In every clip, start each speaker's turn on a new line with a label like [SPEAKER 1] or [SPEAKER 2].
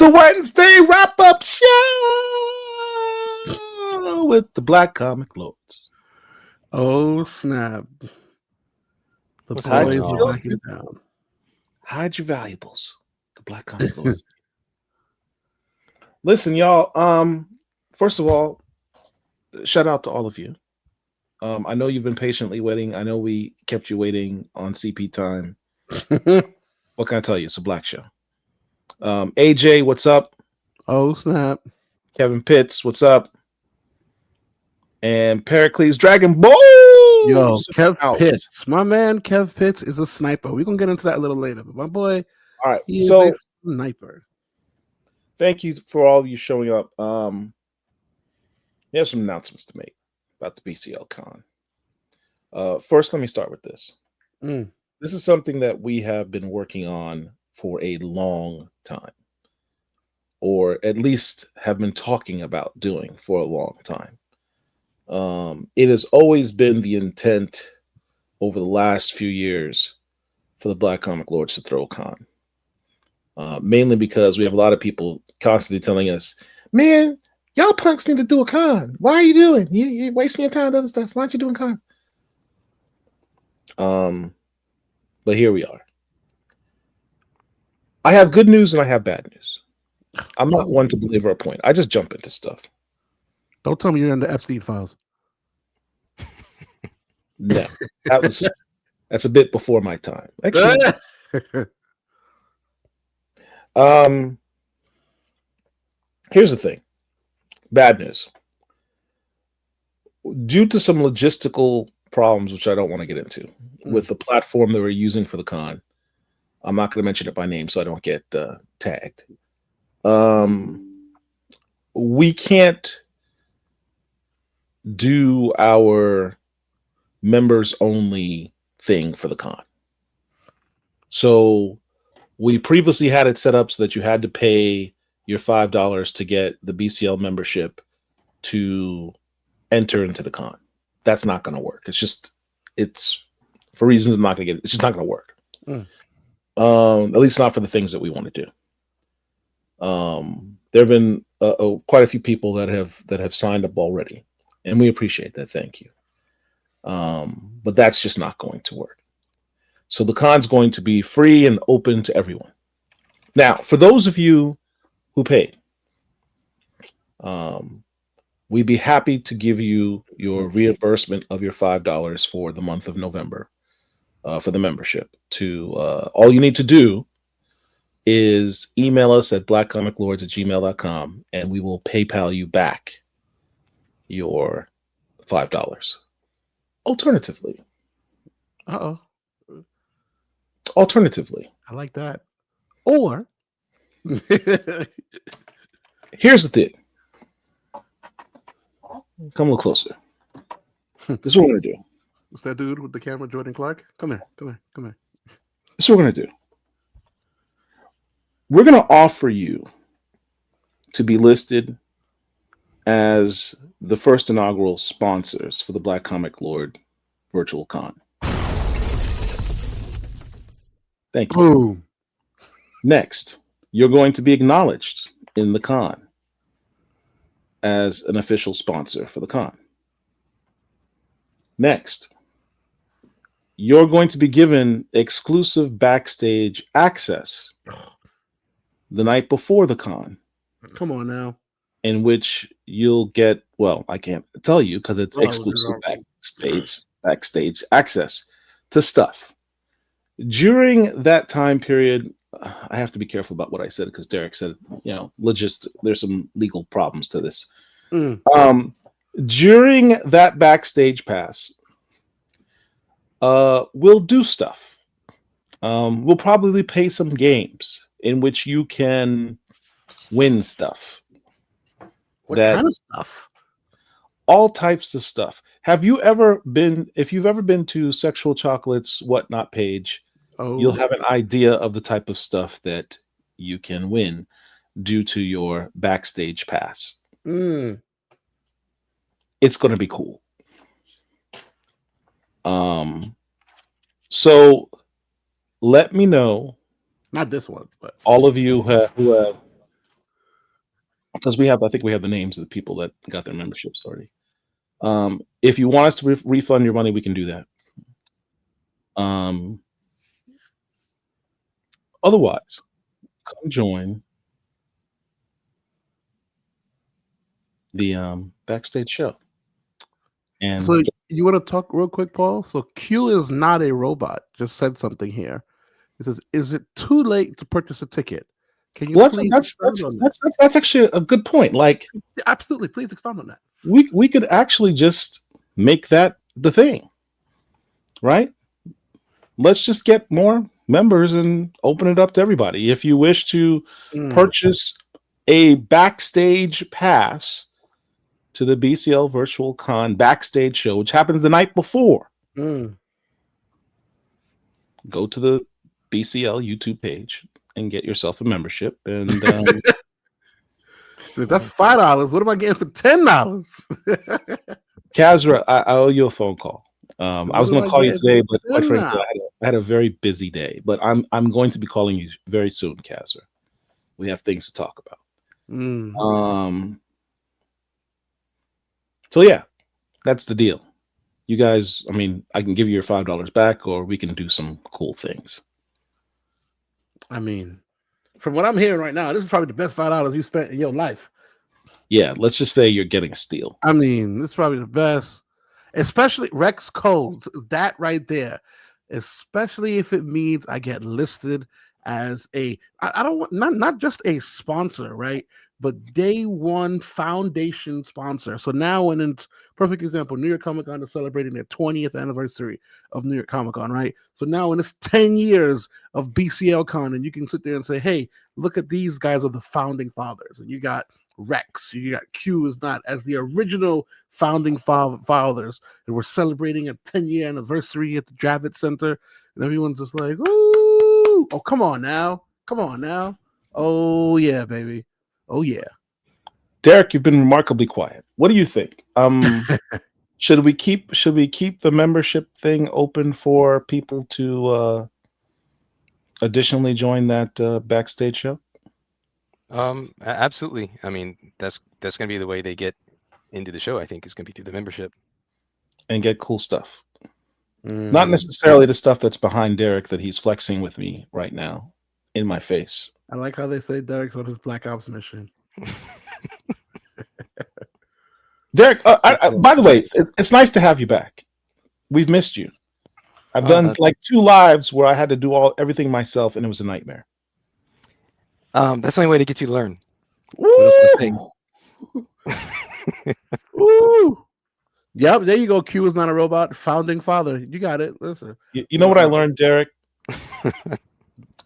[SPEAKER 1] a Wednesday wrap-up show with the Black Comic Lords.
[SPEAKER 2] Oh, snap. The
[SPEAKER 3] What's
[SPEAKER 2] boys
[SPEAKER 3] going
[SPEAKER 2] are
[SPEAKER 3] on?
[SPEAKER 2] backing down.
[SPEAKER 1] Hide your valuables. The Black Comic Lords. Listen, y'all. First of all, shout out to all of you. I know you've been patiently waiting. I know we kept you waiting on CP time. What can I tell you? It's a Black show. AJ, what's up?
[SPEAKER 2] Oh, snap.
[SPEAKER 1] Kevin Pitts, what's up? And Pericles Dragon Ball.
[SPEAKER 2] Yo, Kev
[SPEAKER 1] out.
[SPEAKER 2] Pitts. My man Kev Pitts is a sniper. We're going to get into that a little later. But my boy,
[SPEAKER 1] All right.
[SPEAKER 2] he is
[SPEAKER 1] So
[SPEAKER 2] a sniper.
[SPEAKER 1] thank you for all of you showing up. We have some announcements to make about the BCL Con. First, let me start with this. This is something that we have been working on for a long time, or at least have been talking about doing for a long time. It has always been the intent over the last few years for the Black Comic Lords to throw a con. Mainly because we have a lot of people constantly telling us, man, y'all punks need to do a con. Why are you doing? You're wasting your time with other stuff. Why aren't you doing con? But here we are. I have good news and I have bad news. I'm not one to belabor a point. I just jump into stuff.
[SPEAKER 2] Don't tell me you're in the Epstein files.
[SPEAKER 1] No, that's a bit before my time. Actually, here's the thing. Bad news. Due to some logistical problems, which I don't want to get into, with the platform that we're using for the con, I'm not going to mention it by name so I don't get tagged. We can't do our members only thing for the con. So we previously had it set up so that you had to pay your $5 to get the BCL membership to enter into the con. That's not going to work. It's for reasons I'm not going to get. It's just not going to work. At least not for the things that we want to do. There have been quite a few people that have signed up already, and we appreciate that. Thank you. But that's just not going to work. So the con's going to be free and open to everyone. Now, for those of you who paid, we'd be happy to give you your reimbursement of your $5 for the month of November for the membership. All you need to do is email us at blackcomiclords@gmail.com and we will PayPal you back your $5. Alternatively, I
[SPEAKER 2] like that. Or
[SPEAKER 1] here's the thing. Come a little closer. This is what we're gonna do.
[SPEAKER 2] What's that dude with the camera, Jordan Clark? Come here.
[SPEAKER 1] This is what we're gonna do. We're gonna offer you to be listed as the first inaugural sponsors for the Black Comic Lord Virtual Con. Thank you.
[SPEAKER 2] Boom.
[SPEAKER 1] Next, you're going to be acknowledged in the con as an official sponsor for the con. Next, you're going to be given exclusive backstage access the night before the con.
[SPEAKER 2] Come on now.
[SPEAKER 1] In which you'll get, well, I can't tell you because it's exclusive backstage access to stuff. During that time period, I have to be careful about what I said because Derek said, there's some legal problems to this. During that backstage pass, we'll do stuff. We'll probably play some games in which you can win stuff.
[SPEAKER 2] What kind of stuff?
[SPEAKER 1] All types of stuff. If you've ever been to Sexual Chocolate's Whatnot page, you'll have an idea of the type of stuff that you can win due to your backstage pass. It's going to be cool. So let me know.
[SPEAKER 2] Not this one, but
[SPEAKER 1] all of you who have because I think we have the names of the people that got their memberships already. If you want us to refund your money, we can do that. Otherwise, come join the backstage show. And
[SPEAKER 2] so you want to talk real quick, Paul? So Q is not a robot. Just said something here. He says, "Is it too late to purchase a ticket? Can you please expound on that?"
[SPEAKER 1] That's actually a good point. Like,
[SPEAKER 2] absolutely, please expound on that.
[SPEAKER 1] We could actually just make that the thing, right? Let's just get more members and open it up to everybody. If you wish to purchase a backstage pass to the BCL Virtual Con backstage show, which happens the night before, go to the BCL YouTube page and get yourself a membership. And
[SPEAKER 2] that's $5. What am I getting for $10?
[SPEAKER 1] Kazra, I owe you a phone call. I was going to call you today, but quite frankly, I had a very busy day. But I'm going to be calling you very soon, Kazra. We have things to talk about. So yeah, that's the deal. You guys, I mean, I can give you your $5 back, or we can do some cool things.
[SPEAKER 2] I mean, from what I'm hearing right now, this is probably the best $5 you spent in your life.
[SPEAKER 1] Yeah, let's just say you're getting a steal.
[SPEAKER 2] I mean, this is probably the best, especially Rex codes. That right there, especially if it means I get listed as I don't want not just a sponsor, right? But day one foundation sponsor. So now, when it's perfect example, New York Comic Con is celebrating their 20th anniversary of New York Comic Con, right? So now, when it's 10 years of BCL Con, and you can sit there and say, "Hey, look at these guys are the founding fathers," and you got Rex, you got Q is not as the original founding fathers, and we're celebrating a 10-year anniversary at the Javits Center, and everyone's just like, "Ooh, oh, come on now, oh yeah, baby, oh yeah."
[SPEAKER 1] Derek, you've been remarkably quiet. What do you think? Should we keep the membership thing open for people to additionally join that backstage show?
[SPEAKER 3] Absolutely. I mean, that's going to be the way they get into the show. I think is going to be through the membership
[SPEAKER 1] and get cool stuff. Not necessarily the stuff that's behind Derek that he's flexing with me right now in my face.
[SPEAKER 2] I like how they say Derek's on his Black Ops mission.
[SPEAKER 1] Derek, by the way, it's nice to have you back. We've missed you. I've done like 2 lives where I had to do everything myself, and it was a nightmare.
[SPEAKER 3] That's the only way to get you to learn.
[SPEAKER 2] Woo! Yep, there you go. Q is not a robot. Founding father. You got it. Listen.
[SPEAKER 1] You know what I learned, Derek?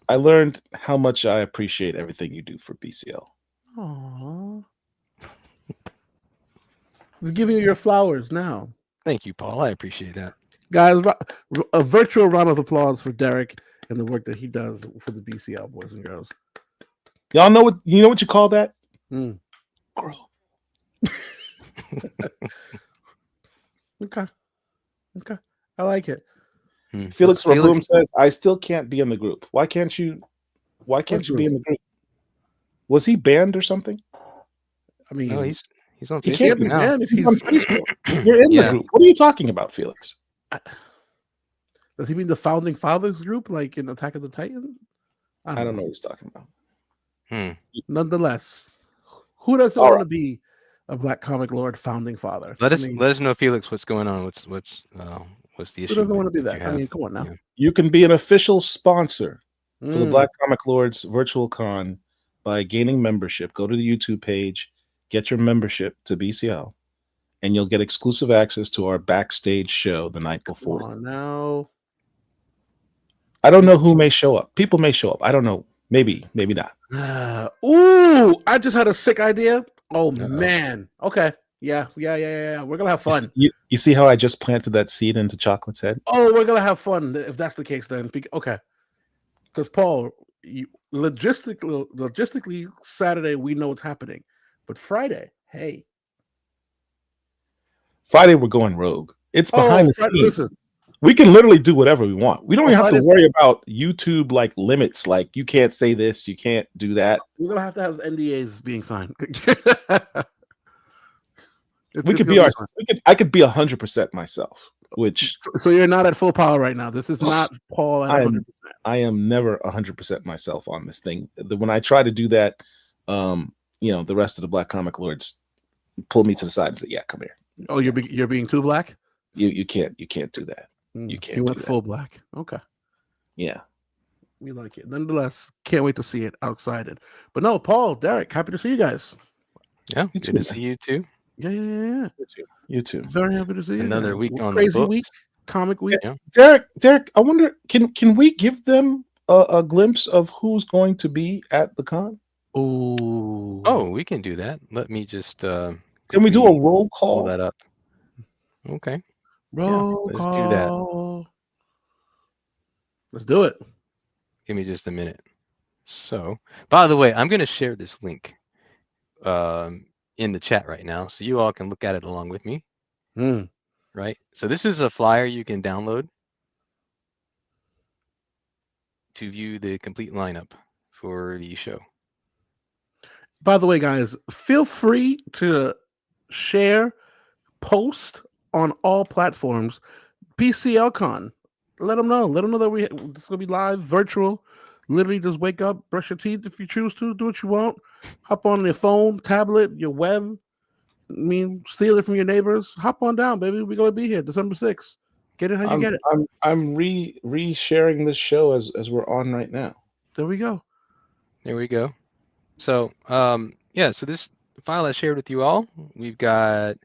[SPEAKER 1] I learned how much I appreciate everything you do for BCL.
[SPEAKER 2] Aww. I'm giving you your flowers now.
[SPEAKER 3] Thank you, Paul. I appreciate that.
[SPEAKER 2] Guys, a virtual round of applause for Derek and the work that he does for the BCL boys and girls.
[SPEAKER 1] Y'all know what you call that? Girl.
[SPEAKER 2] Okay. I like it.
[SPEAKER 1] Felix Raboom says, "I still can't be in the group. Why can't you be in the group? Was he banned or something?"
[SPEAKER 2] I mean,
[SPEAKER 3] no, he's on Facebook.
[SPEAKER 1] He can't be banned if he's on Facebook. You're in the group. What are you talking about, Felix?
[SPEAKER 2] Does he mean the Founding Fathers group, like in Attack of the Titans?
[SPEAKER 1] I don't know what he's talking about.
[SPEAKER 2] Nonetheless, who doesn't want to be a Black Comic Lord founding father?
[SPEAKER 3] Let us know, Felix, what's going on. What's the issue?
[SPEAKER 2] Who doesn't want to be that? I mean, come on now.
[SPEAKER 3] Yeah.
[SPEAKER 1] You can be an official sponsor for the Black Comic Lords Virtual Con by gaining membership. Go to the YouTube page, get your membership to BCL, and you'll get exclusive access to our backstage show the night before.
[SPEAKER 2] Come on now.
[SPEAKER 1] I don't know who may show up. People may show up. I don't know. Maybe not.
[SPEAKER 2] I just had a sick idea. Oh, man. Okay. Yeah. We're going to have fun.
[SPEAKER 1] You see how I just planted that seed into Chocolate's head?
[SPEAKER 2] Oh, we're going to have fun if that's the case then. Okay. Because, Paul, logistically, Saturday, we know what's happening. But Friday, hey.
[SPEAKER 1] Friday, we're going rogue. It's behind the scenes.
[SPEAKER 2] Listen,
[SPEAKER 1] We can literally do whatever we want. We don't even have to
[SPEAKER 2] just-
[SPEAKER 1] worry about YouTube like limits. Like you can't say this, you can't do that.
[SPEAKER 2] We're gonna have to have NDAs being signed.
[SPEAKER 1] We could be our. I could be 100% myself. Which
[SPEAKER 2] so you're not at full power right now. This is not Paul at 100%.
[SPEAKER 1] I am never 100% myself on this thing. When I try to do that, the rest of the Black Comic Lords pull me to the side and say, "Yeah, come here."
[SPEAKER 2] Oh, you're being too black.
[SPEAKER 1] You can't do that. You can't.
[SPEAKER 2] You went full black. Okay.
[SPEAKER 1] Yeah.
[SPEAKER 2] We like it. Nonetheless, can't wait to see it outside it. But no, Paul, Derek, happy to see you guys.
[SPEAKER 3] Yeah, good to see you too.
[SPEAKER 2] Yeah.
[SPEAKER 1] You too.
[SPEAKER 2] Very happy to see you.
[SPEAKER 3] Another week on
[SPEAKER 2] crazy
[SPEAKER 3] the books.
[SPEAKER 2] week, comic week.
[SPEAKER 3] Yeah.
[SPEAKER 1] Derek, I wonder, can we give them a glimpse of who's going to be at the con?
[SPEAKER 3] Oh, we can do that. Let me just.
[SPEAKER 1] Can we do a roll call?
[SPEAKER 3] Pull that up. Okay.
[SPEAKER 2] Roll
[SPEAKER 3] let's
[SPEAKER 2] call.
[SPEAKER 3] do that.
[SPEAKER 2] Let's do it.
[SPEAKER 3] Give me just a minute. So, by the way, I'm going to share this link in the chat right now, so you all can look at it along with me. Right. So this is a flyer you can download to view the complete lineup for the show.
[SPEAKER 2] By the way, guys, feel free to share, post on all platforms. BCL Con. Let them know. Let them know that it's going to be live, virtual. Literally just wake up, brush your teeth if you choose to, do what you want. Hop on your phone, tablet, your web. Steal it from your neighbors. Hop on down, baby. We're going to be here December 6th. Get it how you get it.
[SPEAKER 1] I'm re-sharing this show as we're on right now.
[SPEAKER 2] There we go.
[SPEAKER 3] So, so this file I shared with you all, we've got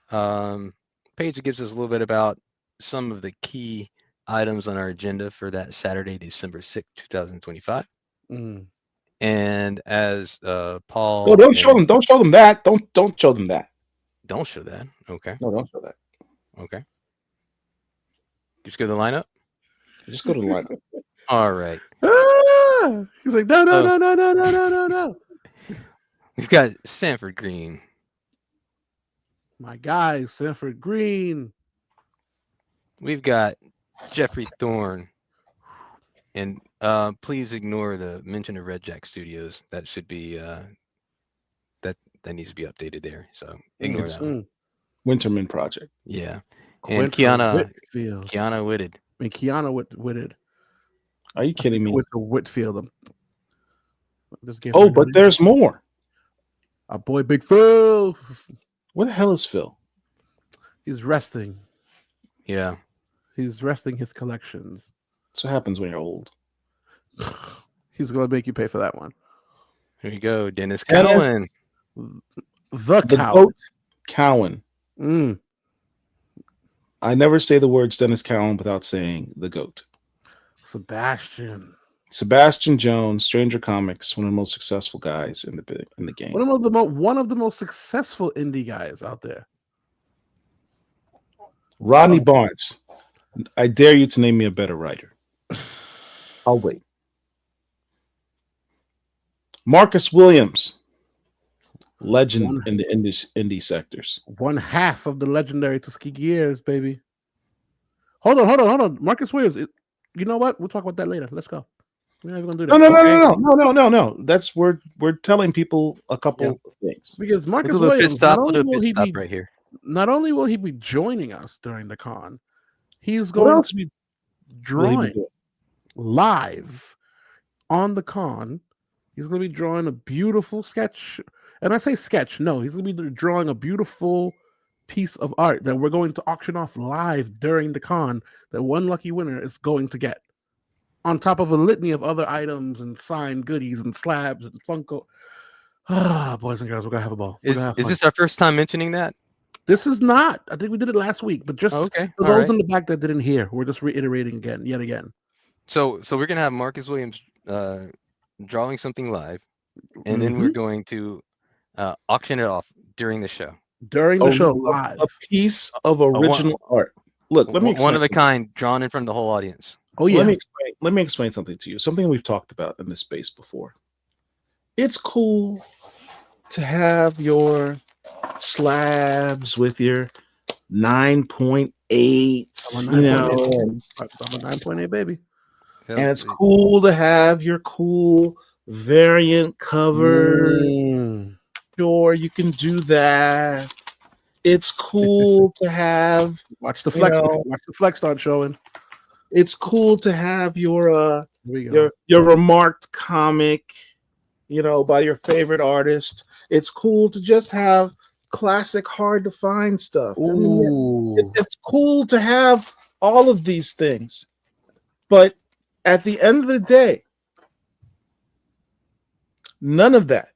[SPEAKER 3] page that gives us a little bit about some of the key items on our agenda for that Saturday, December 6th, 2025. And as Paul,
[SPEAKER 1] don't show them that. Don't show them that.
[SPEAKER 3] Don't show that. Okay.
[SPEAKER 1] No, don't show that.
[SPEAKER 3] Okay. Just go to the lineup.
[SPEAKER 1] Just go to the lineup.
[SPEAKER 3] All right.
[SPEAKER 2] He's like, no.
[SPEAKER 3] We've got Sanford Green.
[SPEAKER 2] My guy, Sanford Green.
[SPEAKER 3] We've got Jeffrey Thorne. And please ignore the mention of Red Jack Studios. That should be that needs to be updated there. So ignore that one.
[SPEAKER 1] Winterman Project.
[SPEAKER 3] Yeah. And Kiana Whitted.
[SPEAKER 2] Kiana Whitted.
[SPEAKER 1] Are you kidding me?
[SPEAKER 2] With the Whitfield.
[SPEAKER 1] But there's more.
[SPEAKER 2] Our boy Big Phil.
[SPEAKER 1] Where the hell is Phil?
[SPEAKER 2] He's resting.
[SPEAKER 3] Yeah.
[SPEAKER 2] He's resting his collections.
[SPEAKER 1] That's what happens when you're old.
[SPEAKER 2] He's going to make you pay for that one.
[SPEAKER 3] Here you go, Dennis Cowan.
[SPEAKER 2] The
[SPEAKER 1] Goat Cowan. I never say the words Dennis Cowan without saying the GOAT. Sebastian Jones, Stranger Comics, one of the most successful guys in the game.
[SPEAKER 2] One of the most successful indie guys out there.
[SPEAKER 1] Rodney Barnes. I dare you to name me a better writer. I'll wait. Marcus Williams, legend in the indie sectors.
[SPEAKER 2] One half of the legendary Tuskegee years, baby. Hold on. Marcus Williams. You know what? We'll talk about that later. Let's go. We're not even gonna do
[SPEAKER 1] that. No. That's we're telling people a couple of things.
[SPEAKER 2] Because Marcus Williams, not only will he be joining us during the con, he's going to be drawing live on the con. He's going to be drawing a beautiful sketch. And I say sketch, no, he's going to be drawing a beautiful piece of art that we're going to auction off live during the con that one lucky winner is going to get. On top of a litany of other items and signed goodies and slabs and Funko. Boys and girls, we're going to have a ball.
[SPEAKER 3] Is this our first time mentioning that?
[SPEAKER 2] This is not. I think we did it last week, but just for those in the back that didn't hear, we're just reiterating yet again.
[SPEAKER 3] So we're going to have Marcus Williams drawing something live, and then we're going to auction it off during the show.
[SPEAKER 2] Live.
[SPEAKER 1] A piece of original art. Look, let me explain
[SPEAKER 3] one of a kind drawn in front of the whole audience.
[SPEAKER 2] Oh yeah.
[SPEAKER 1] Let me explain something to you. Something we've talked about in this space before. It's cool to have your slabs with your 9-point 8s, you know,
[SPEAKER 2] I'm a 9.8 baby.
[SPEAKER 1] and it's cool to have your cool variant cover. Sure, you can do that. It's cool to have.
[SPEAKER 2] Watch the flex. Watch the flex start showing.
[SPEAKER 1] It's cool to have your remarked comic, you know, by your favorite artist. It's cool to just have classic, hard to find stuff. I mean, it's cool to have all of these things, but at the end of the day, none of that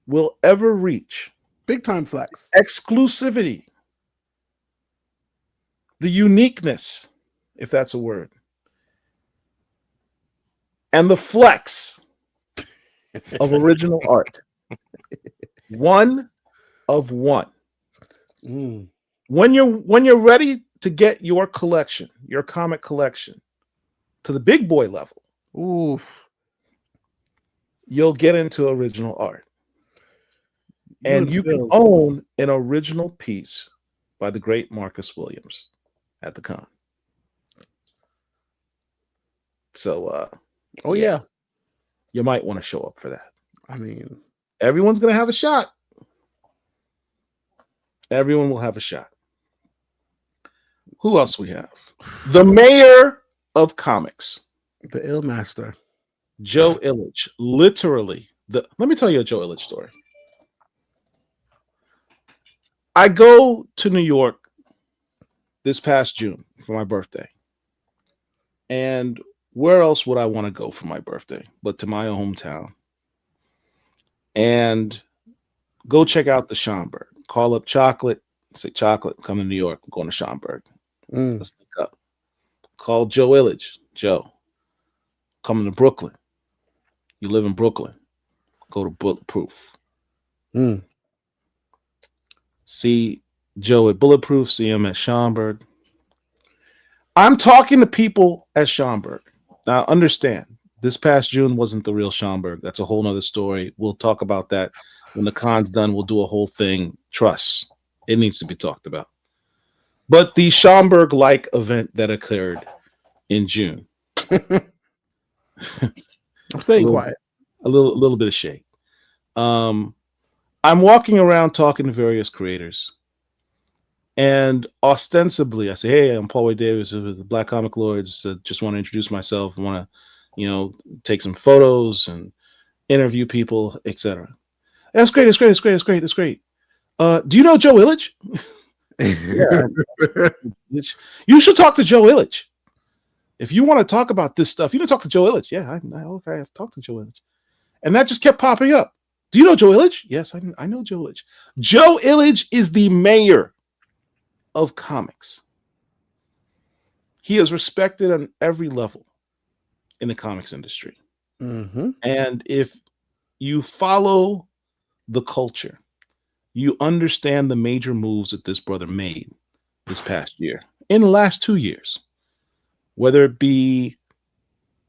[SPEAKER 1] will ever reach
[SPEAKER 2] big time flex
[SPEAKER 1] exclusivity, the uniqueness, if that's a word, and the flex of original art. One of one. When you're ready to get your collection, your comic collection, to the big boy level, you'll get into original art. And you can own an original piece by the great Marcus Williams at the con. So,
[SPEAKER 2] yeah,
[SPEAKER 1] you might want to show up for that.
[SPEAKER 2] I mean,
[SPEAKER 1] everyone's going to have a shot. Everyone will have a shot. Who else we have? The mayor of comics.
[SPEAKER 2] The Ill Master.
[SPEAKER 1] Joe Illich. Literally. Let me tell you a Joe Illich story. I go to New York this past June for my birthday. And where else would I want to go for my birthday but to my hometown? And go check out the Schomburg. Call up Chocolate. Say, Chocolate, come to New York. I'm going to Schomburg. Let's link up. Call Joe Illich. Joe, coming to Brooklyn. You live in Brooklyn. Go to Bulletproof. See Joe at Bulletproof. See him at Schomburg. I'm talking to people at Schomburg. Now, understand, this past June wasn't the real Schomburg. That's a whole nother story. We'll talk about that when the con's done. We'll do a whole thing. Trust. It needs to be talked about. But the Schomburg-like event that occurred in June.
[SPEAKER 2] I'm staying quiet.
[SPEAKER 1] A little bit of shade. I'm walking around talking to various creators. And ostensibly, I say, hey, I'm Paul Wade Davis of the Black Comic Lords. Just want to introduce myself. I want to, take some photos and interview people, etc. That's great. That's great. Do you know Joe Illich? Yeah. You should talk to Joe Illich. If you want to talk about this stuff, you need to talk to Joe Illich. Yeah, okay, I've talked to Joe Illich. And that just kept popping up. Do you know Joe Illich? Yes, I know Joe Illich. Joe Illich is the mayor of comics. He is respected on every level in the comics industry. And if you follow the culture, you understand the major moves that this brother made this past year, in the last 2 years, whether it be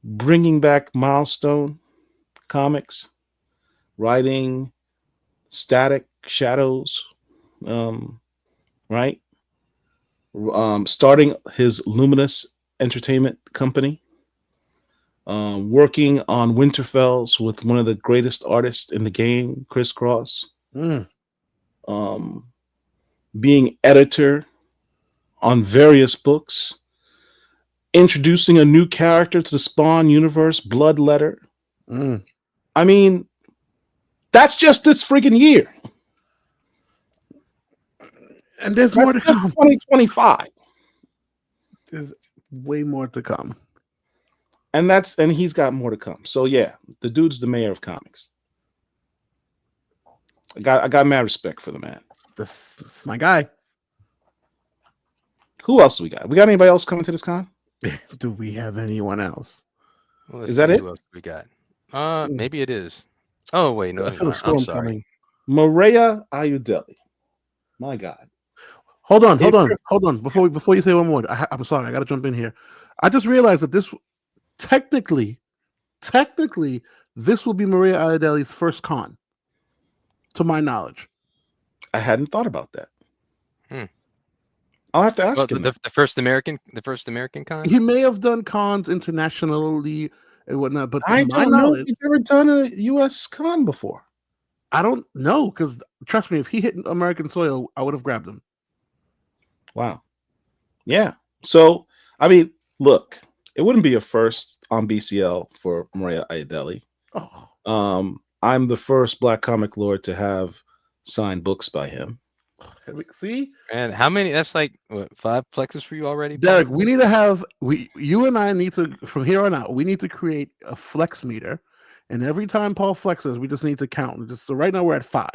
[SPEAKER 1] bringing back Milestone comics, writing Static Shadows, right? Starting his Luminous Entertainment company, working on Winterfells with one of the greatest artists in the game, Chris Cross, being editor on various books, introducing a new character to the Spawn universe, Bloodletter. I mean, that's just this freaking year.
[SPEAKER 2] And there's more to come.
[SPEAKER 1] 2025.
[SPEAKER 2] There's way more to come.
[SPEAKER 1] And he's got more to come. So yeah, the dude's the mayor of comics. I got mad respect for the man.
[SPEAKER 2] That's my guy.
[SPEAKER 1] Who else do we got? We got anybody else coming to this con?
[SPEAKER 2] Do we have anyone else?
[SPEAKER 1] Well, is that it?
[SPEAKER 3] Who else we got? Maybe it is. Oh wait, no,
[SPEAKER 2] I feel a storm coming.
[SPEAKER 1] Maria Ayudeli. My God.
[SPEAKER 2] Hold on. Before you say one more, I'm sorry, I got to jump in here. I just realized that this technically, this will be Maria Ayudeli's first con, to my knowledge.
[SPEAKER 1] I hadn't thought about that. I'll have to
[SPEAKER 3] Well,
[SPEAKER 1] ask him.
[SPEAKER 3] the first American con.
[SPEAKER 2] He may have done cons internationally and whatnot, but to
[SPEAKER 1] I
[SPEAKER 2] my
[SPEAKER 1] don't know if
[SPEAKER 2] knowledge,
[SPEAKER 1] he's ever done a U.S. con before.
[SPEAKER 2] I don't know, because trust me, if he hit American soil, I would have grabbed him.
[SPEAKER 1] Wow. Yeah. So, I mean, look, it wouldn't be a first on BCL for Maria Ayodele.
[SPEAKER 2] Oh,
[SPEAKER 1] I'm the first Black comic lord to have signed books by him.
[SPEAKER 2] see,
[SPEAKER 3] And how many? That's like what, 5 plexes for you already, Paul?
[SPEAKER 2] Derek, we need to have you and I need to, from here on out, we need to create a flex meter, and every time Paul flexes, we just need to count. Just so right now we're at 5.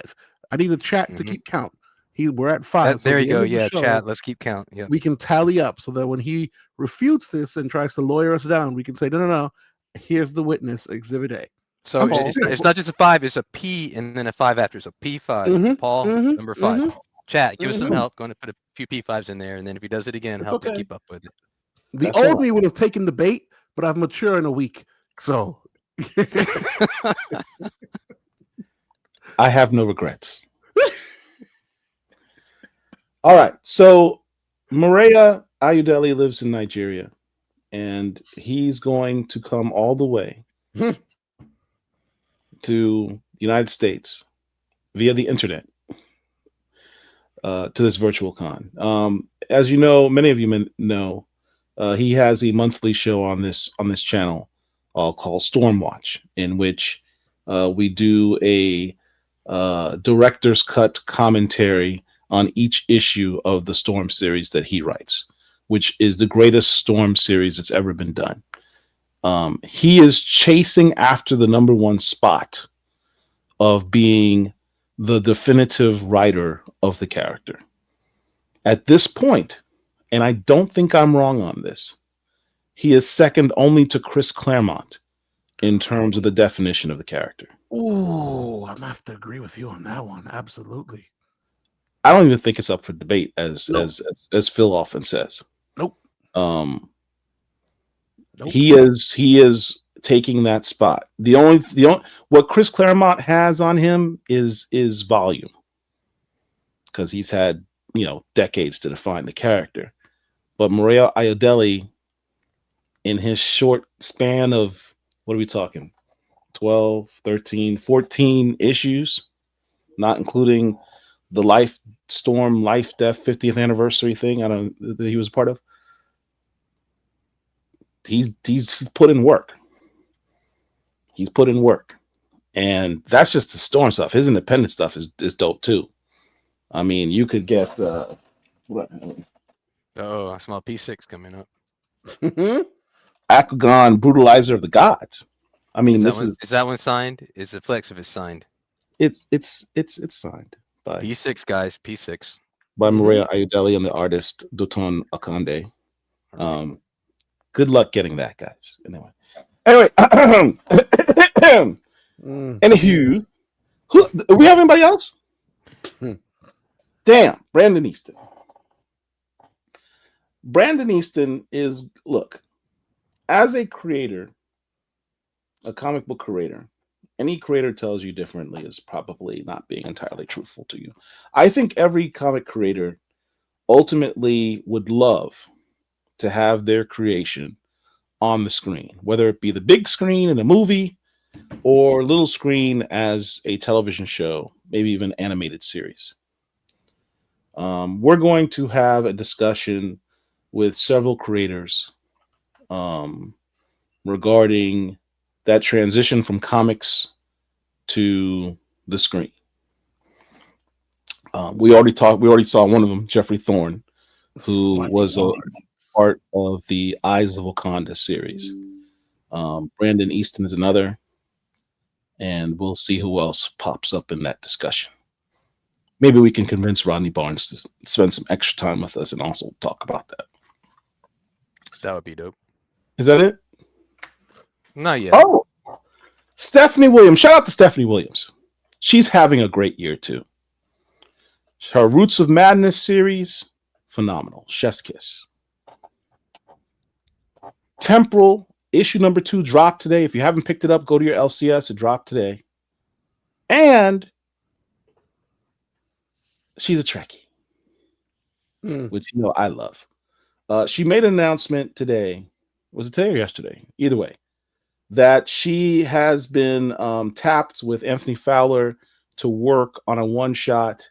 [SPEAKER 2] I need a chat to keep count. We're at 5. So
[SPEAKER 3] There
[SPEAKER 2] at
[SPEAKER 3] you
[SPEAKER 2] the end
[SPEAKER 3] go.
[SPEAKER 2] of the
[SPEAKER 3] Yeah,
[SPEAKER 2] show,
[SPEAKER 3] chat. Let's keep count. Yeah.
[SPEAKER 2] we can tally up so that when he refutes this and tries to lawyer us down, we can say, no. Here's the witness, Exhibit A.
[SPEAKER 3] So it's not just a 5, it's a P and then a 5 after. So P5. Paul, number 5. Chat, give us some help. Going to put a few P5s in there, and then if he does it again, help us keep up with it.
[SPEAKER 2] The old me would have taken the bait, but I've matured in a week. So
[SPEAKER 1] I have no regrets. All right. So Maria Ayodele lives in Nigeria, and he's going to come all the way to the United States via the internet to this virtual con. As you know, many of you know, he has a monthly show on this channel called Stormwatch, in which we do a director's cut commentary on each issue of the Storm series that he writes, which is the greatest Storm series that's ever been done. He is chasing after the #1 spot of being the definitive writer of the character. At this point, and I don't think I'm wrong on this, he is second only to Chris Claremont in terms of the definition of the character.
[SPEAKER 2] Ooh, I'm gonna have to agree with you on that one. Absolutely.
[SPEAKER 1] I don't even think it's up for debate, as Phil often says.
[SPEAKER 2] Nope.
[SPEAKER 1] He is taking that spot. The only what Chris Claremont has on him is volume, because he's had decades to define the character. But Maria Ayodele, in his short span of, what are we talking, 12, 13, 14 issues, not including the Storm Life Death 50th anniversary thing that he was a part of, he's put in work. He's put in work. And that's just the Storm stuff. His independent stuff is dope too. I mean, you could get what?
[SPEAKER 3] Oh, I smell P6 coming up.
[SPEAKER 1] Akagon, Brutalizer of the Gods. I mean,
[SPEAKER 3] is that one signed? Is the flex if it's signed?
[SPEAKER 1] It's signed by
[SPEAKER 3] P6, guys. P6
[SPEAKER 1] by Maria Ayodele and the artist Doton Akande. Good luck getting that, guys. Anyway, anywho, do we have anybody else? Damn, Brandon Easton. Brandon Easton is, look, as a creator, a comic book creator, any creator tells you differently is probably not being entirely truthful to you. I think every comic creator ultimately would love to have their creation on the screen, whether it be the big screen in a movie or little screen as a television show, maybe even animated series. We're going to have a discussion with several creators regarding that transition from comics to the screen. We already saw one of them, Jeffrey Thorne, who was a part of the Eyes of Wakanda series. Brandon Easton is another, and we'll see who else pops up in that discussion. Maybe we can convince Rodney Barnes to spend some extra time with us and also talk about that.
[SPEAKER 3] That would be dope.
[SPEAKER 1] Is that it?
[SPEAKER 3] Not yet.
[SPEAKER 1] Oh, Stephanie Williams. Shout out to Stephanie Williams. She's having a great year too. Her Roots of Madness series, phenomenal. Chef's kiss. Temporal issue #2 dropped today. If you haven't picked it up, go to your LCS. It dropped today. And she's a Trekkie. which I love. She made an announcement today. Was it today or yesterday? Either way, that she has been tapped with Anthony Fowler to work on a one-shot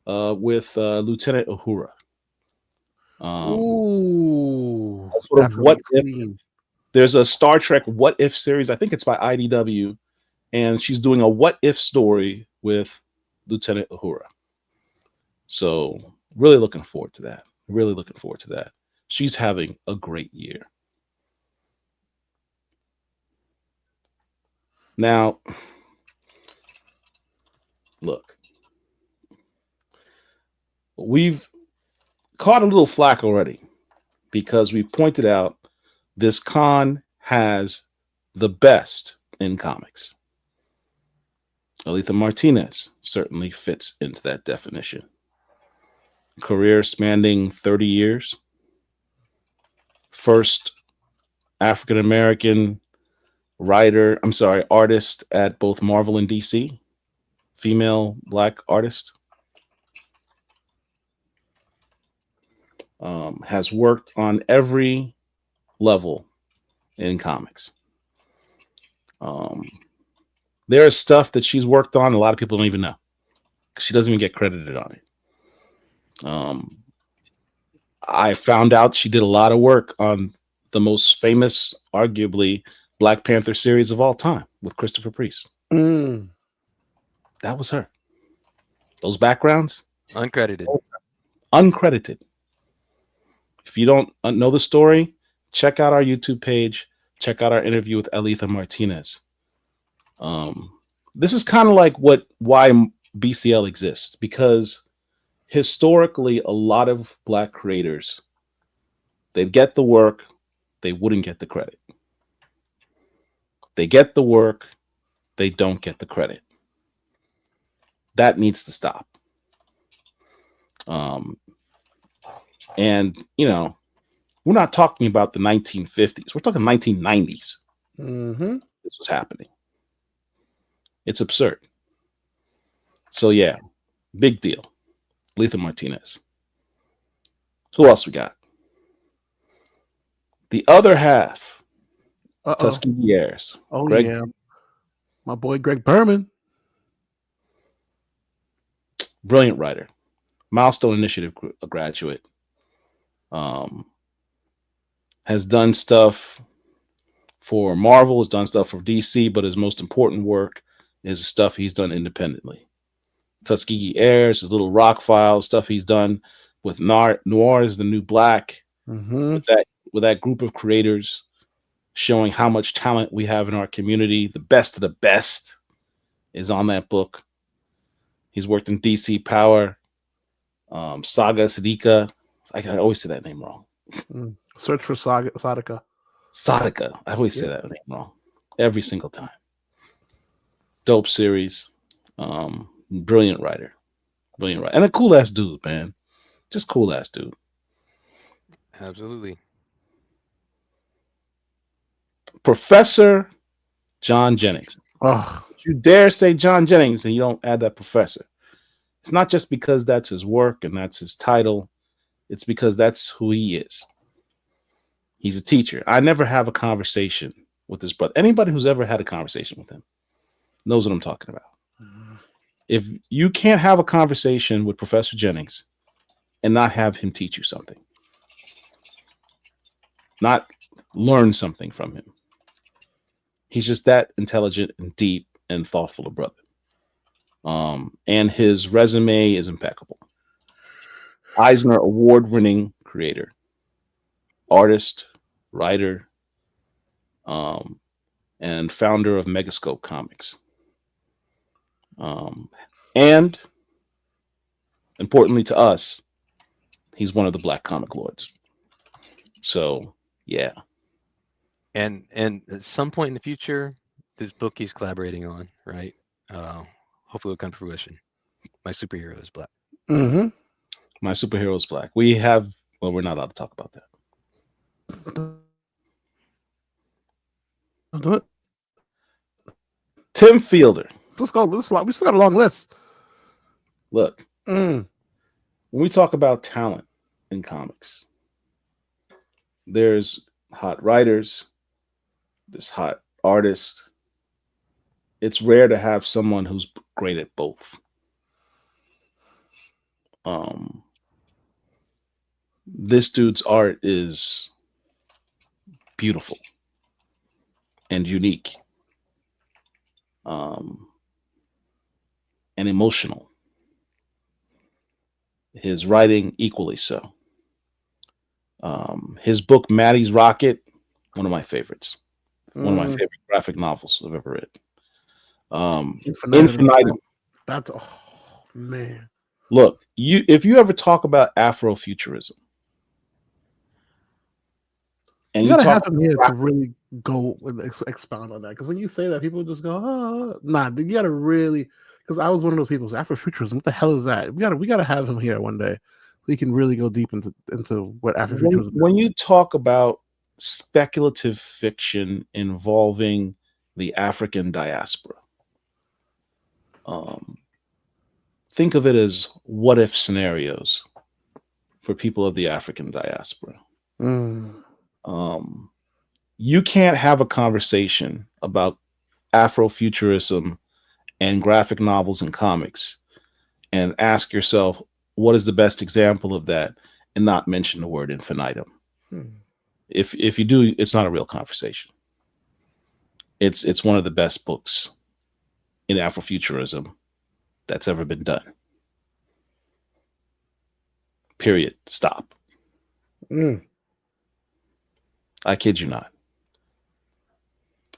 [SPEAKER 1] with Lieutenant Uhura.
[SPEAKER 2] Ooh,
[SPEAKER 1] sort
[SPEAKER 2] that's
[SPEAKER 1] of
[SPEAKER 2] gonna
[SPEAKER 1] what
[SPEAKER 2] be
[SPEAKER 1] if.
[SPEAKER 2] clean.
[SPEAKER 1] There's a Star Trek What If series. I think it's by IDW, and she's doing a What If story with Lieutenant Uhura. So really looking forward to that. Really looking forward to that. She's having a great year. Now, look, we've caught a little flack already because we pointed out this con has the best in comics. Aletha Martinez certainly fits into that definition. Career spanning 30 years. First African American artist at both Marvel and DC. Female Black artist. Has worked on every level in comics. There is stuff that she's worked on a lot of people don't even know. She doesn't even get credited on it. I found out she did a lot of work on the most famous, arguably, Black Panther series of all time with Christopher Priest. That was her. Those backgrounds?
[SPEAKER 3] Uncredited.
[SPEAKER 1] Uncredited. If you don't know the story, check out our YouTube page. Check out our interview with Aletha Martinez. This is kind of like why BCL exists, because historically, a lot of Black creators, they'd get the work, they wouldn't get the credit. They get the work, they don't get the credit. That needs to stop. And, we're not talking about the 1950s. We're talking 1990s. This was happening. It's absurd. So, yeah, big deal. Aletha Martinez. Who else we got? The other half, Tuskegee Airs.
[SPEAKER 2] Oh, Greg, yeah. My boy, Greg Berman.
[SPEAKER 1] Brilliant writer. Milestone Initiative graduate. Has done stuff for Marvel, has done stuff for DC, but his most important work is stuff he's done independently. Tuskegee Airs, his Little Rock Files, stuff he's done with Noir is the New Black, with that group of creators, showing how much talent we have in our community. The best of the best is on that book. He's worked in DC Power, Saga Sadika. I always say that name wrong.
[SPEAKER 2] Search for Sadika.
[SPEAKER 1] Sadika. I always say that name wrong. Every single time. Dope series. Brilliant writer. And a cool ass dude, man. Just cool ass dude.
[SPEAKER 3] Absolutely.
[SPEAKER 1] Professor John Jennings. You dare say John Jennings and you don't add that professor. It's not just because that's his work and that's his title. It's because that's who he is. He's a teacher. I never have a conversation with this brother. Anybody who's ever had a conversation with him knows what I'm talking about. If you can't have a conversation with Professor Jennings and not have him teach you something, not learn something from him, he's just that intelligent and deep and thoughtful a brother. And his resume is impeccable. Eisner Award-winning creator, artist, writer, and founder of Megascope Comics. And importantly to us, he's one of the Black comic lords. So, yeah.
[SPEAKER 3] And at some point in the future, this book he's collaborating on, right? Hopefully it'll come to fruition. My Superhero is Black.
[SPEAKER 1] My Superhero is Black. We're not allowed to talk about that.
[SPEAKER 2] I'll do it.
[SPEAKER 1] Tim Fielder.
[SPEAKER 2] Let's go. We still got a long list.
[SPEAKER 1] Look, when we talk about talent, in comics. There's hot writers, there's hot artists. It's rare to have someone who's great at both. This dude's art is beautiful and unique, and emotional. His writing equally so. His book Maddie's Rocket, one of my favorites. One of my favorite graphic novels I've ever read. Infinitum.
[SPEAKER 2] That's man.
[SPEAKER 1] Look, if you ever talk about Afrofuturism, and
[SPEAKER 2] you gotta have him here to really go and expound on that. Because when you say that, people just go, "Oh, nah." You gotta really, because I was one of those people. Afrofuturism, what the hell is that? We gotta have him here one day, so he can really go deep into what Afrofuturism.
[SPEAKER 1] When you talk about speculative fiction involving the African diaspora, think of it as what if scenarios for people of the African diaspora. You can't have a conversation about Afrofuturism and graphic novels and comics and ask yourself, what is the best example of that, and not mention the word infinitum. If you do, it's not a real conversation. It's one of the best books in Afrofuturism that's ever been done. Period. Stop. I kid you not.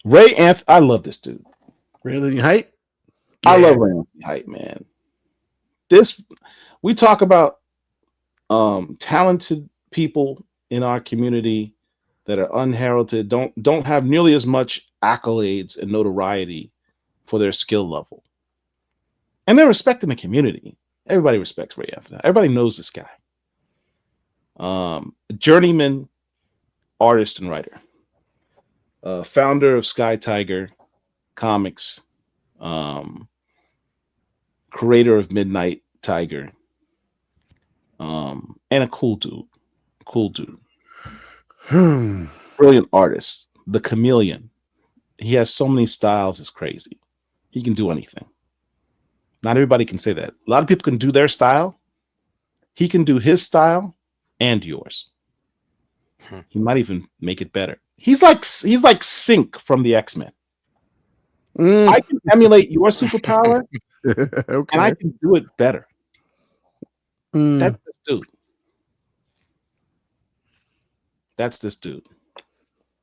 [SPEAKER 1] Ray Anthony, I love this dude.
[SPEAKER 2] Ray Anthony Height?
[SPEAKER 1] Yeah. I love Ray Anthony Height, man. We talk about talented people in our community that are unheralded, don't have nearly as much accolades and notoriety for their skill level. And they're respecting the community. Everybody respects Ray Anthony. Everybody knows this guy. Journeyman artist and writer. Founder of Sky Tiger Comics. Creator of Midnight Tiger. And a cool dude. Brilliant artist. The chameleon. He has so many styles, it's crazy. He can do anything. Not everybody can say that. A lot of people can do their style. He can do his style and yours. He might even make it better. He's like Sync from the X-Men. I can emulate your superpower, okay, and I can do it better. That's this dude. That's this dude.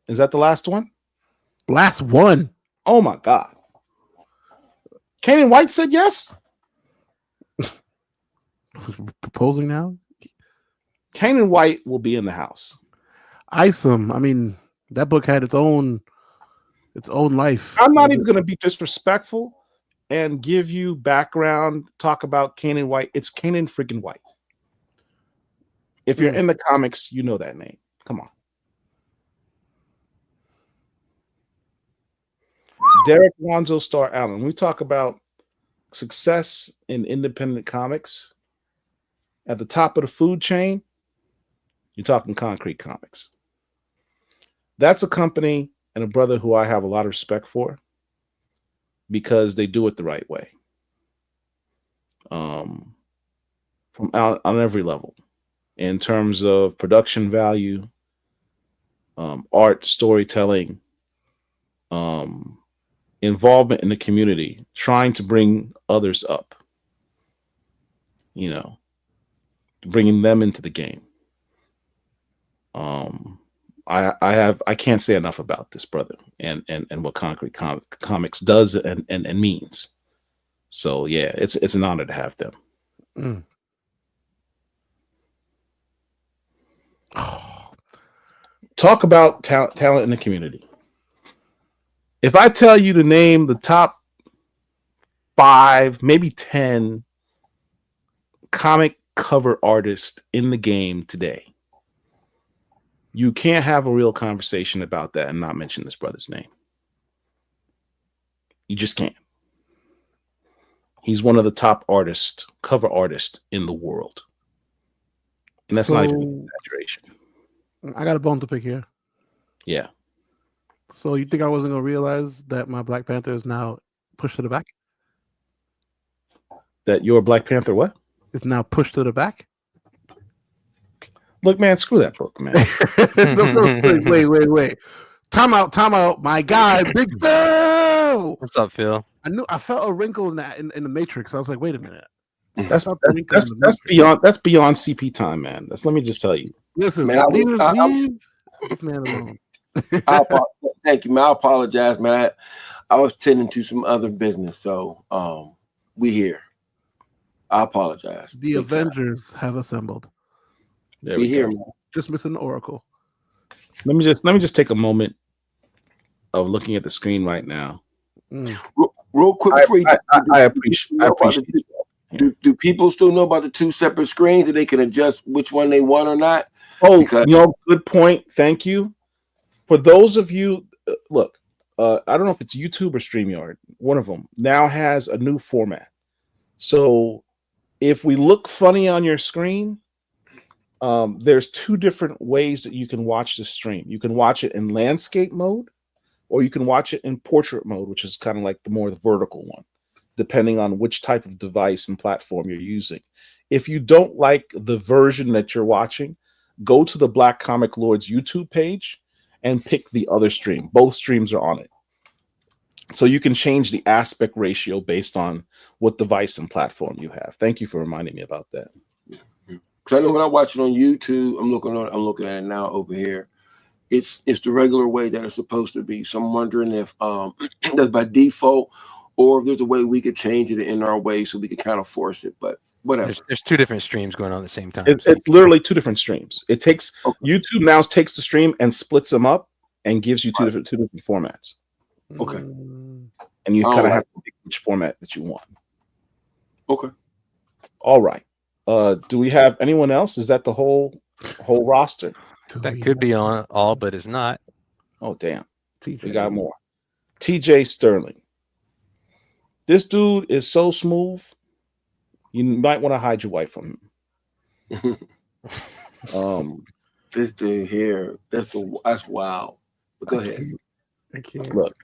[SPEAKER 1] Is that the last one?
[SPEAKER 2] Last one.
[SPEAKER 1] Oh my God. Kanan White said yes.
[SPEAKER 2] Proposing now?
[SPEAKER 1] Kanan White will be in the house.
[SPEAKER 2] Isom. I mean, that book had its own life.
[SPEAKER 1] I'm not even going to be disrespectful and give you background, talk about Kanan White. It's Kanan freaking White. If you're in the comics, you know that name. Come on. Derek Lonzo Star Allen. When we talk about success in independent comics, at the top of the food chain, you're talking Concrete Comics. That's a company and a brother who I have a lot of respect for because they do it the right way. From on every level, in terms of production value, art, storytelling, involvement in the community, trying to bring others up, bringing them into the game. I can't say enough about this brother and what Concrete Comics does and means. So yeah, it's an honor to have them. Talk about talent in the community. If I tell you to name the top 5, maybe 10 comic cover artists in the game today, you can't have a real conversation about that and not mention this brother's name. You just can't. He's one of the top cover artists in the world. And that's not even an exaggeration.
[SPEAKER 2] I got a bone to pick here.
[SPEAKER 1] Yeah.
[SPEAKER 2] So you think I wasn't gonna realize that my Black Panther is now pushed to the back?
[SPEAKER 1] That your Black Panther what?
[SPEAKER 2] It's now pushed to the back.
[SPEAKER 1] Look, man, screw that book, man.
[SPEAKER 2] Wait. Time out. My guy, Big Phil.
[SPEAKER 3] What's up, Phil?
[SPEAKER 2] I felt a wrinkle in the Matrix. I was like, wait a minute.
[SPEAKER 1] That's beyond CP time, man. Let me just tell you.
[SPEAKER 2] Listen,
[SPEAKER 4] man,
[SPEAKER 2] leave this man alone.
[SPEAKER 4] Thank you, man. I apologize, man. I was tending to some other business, so we here. I apologize.
[SPEAKER 2] The Avengers have assembled.
[SPEAKER 1] There we
[SPEAKER 4] here,
[SPEAKER 1] go.
[SPEAKER 4] man.
[SPEAKER 2] Just missing the Oracle.
[SPEAKER 1] Let me just take a moment of looking at the screen right now.
[SPEAKER 4] Real quick before
[SPEAKER 1] I appreciate
[SPEAKER 4] it. Do people still know about the two separate screens that they can adjust which one they want or not?
[SPEAKER 1] Oh, good point. Thank you. For those of you, look, I don't know if it's YouTube or StreamYard. One of them now has a new format. So if we look funny on your screen, there's two different ways that you can watch the stream. You can watch it in landscape mode, or you can watch it in portrait mode, which is kind of like the vertical one, depending on which type of device and platform you're using. If you don't like the version that you're watching, go to the Black Comic Lord's YouTube page and pick the other stream. Both streams are on it. So you can change the aspect ratio based on what device and platform you have. Thank you for reminding me about that.
[SPEAKER 4] Because I know when I watch it on YouTube, I'm looking at it now over here. It's the regular way that it's supposed to be. So I'm wondering if that's by default, or if there's a way we could change it in our way so we could kind of force it. But whatever.
[SPEAKER 3] There's two different streams going on at the same time.
[SPEAKER 1] It's literally two different streams. It takes YouTube now takes the stream and splits them up and gives you two different formats.
[SPEAKER 4] Okay.
[SPEAKER 1] And you kind of have to pick which format that you want.
[SPEAKER 4] Okay.
[SPEAKER 1] All right. Do we have anyone else? Is that the whole roster?
[SPEAKER 3] That could be on all, but it's not.
[SPEAKER 1] Oh, damn. We got more. TJ Sterling. This dude is so smooth. You might want to hide your wife from him.
[SPEAKER 4] This dude here, that's wild. But go ahead.
[SPEAKER 2] I can't.
[SPEAKER 1] Look.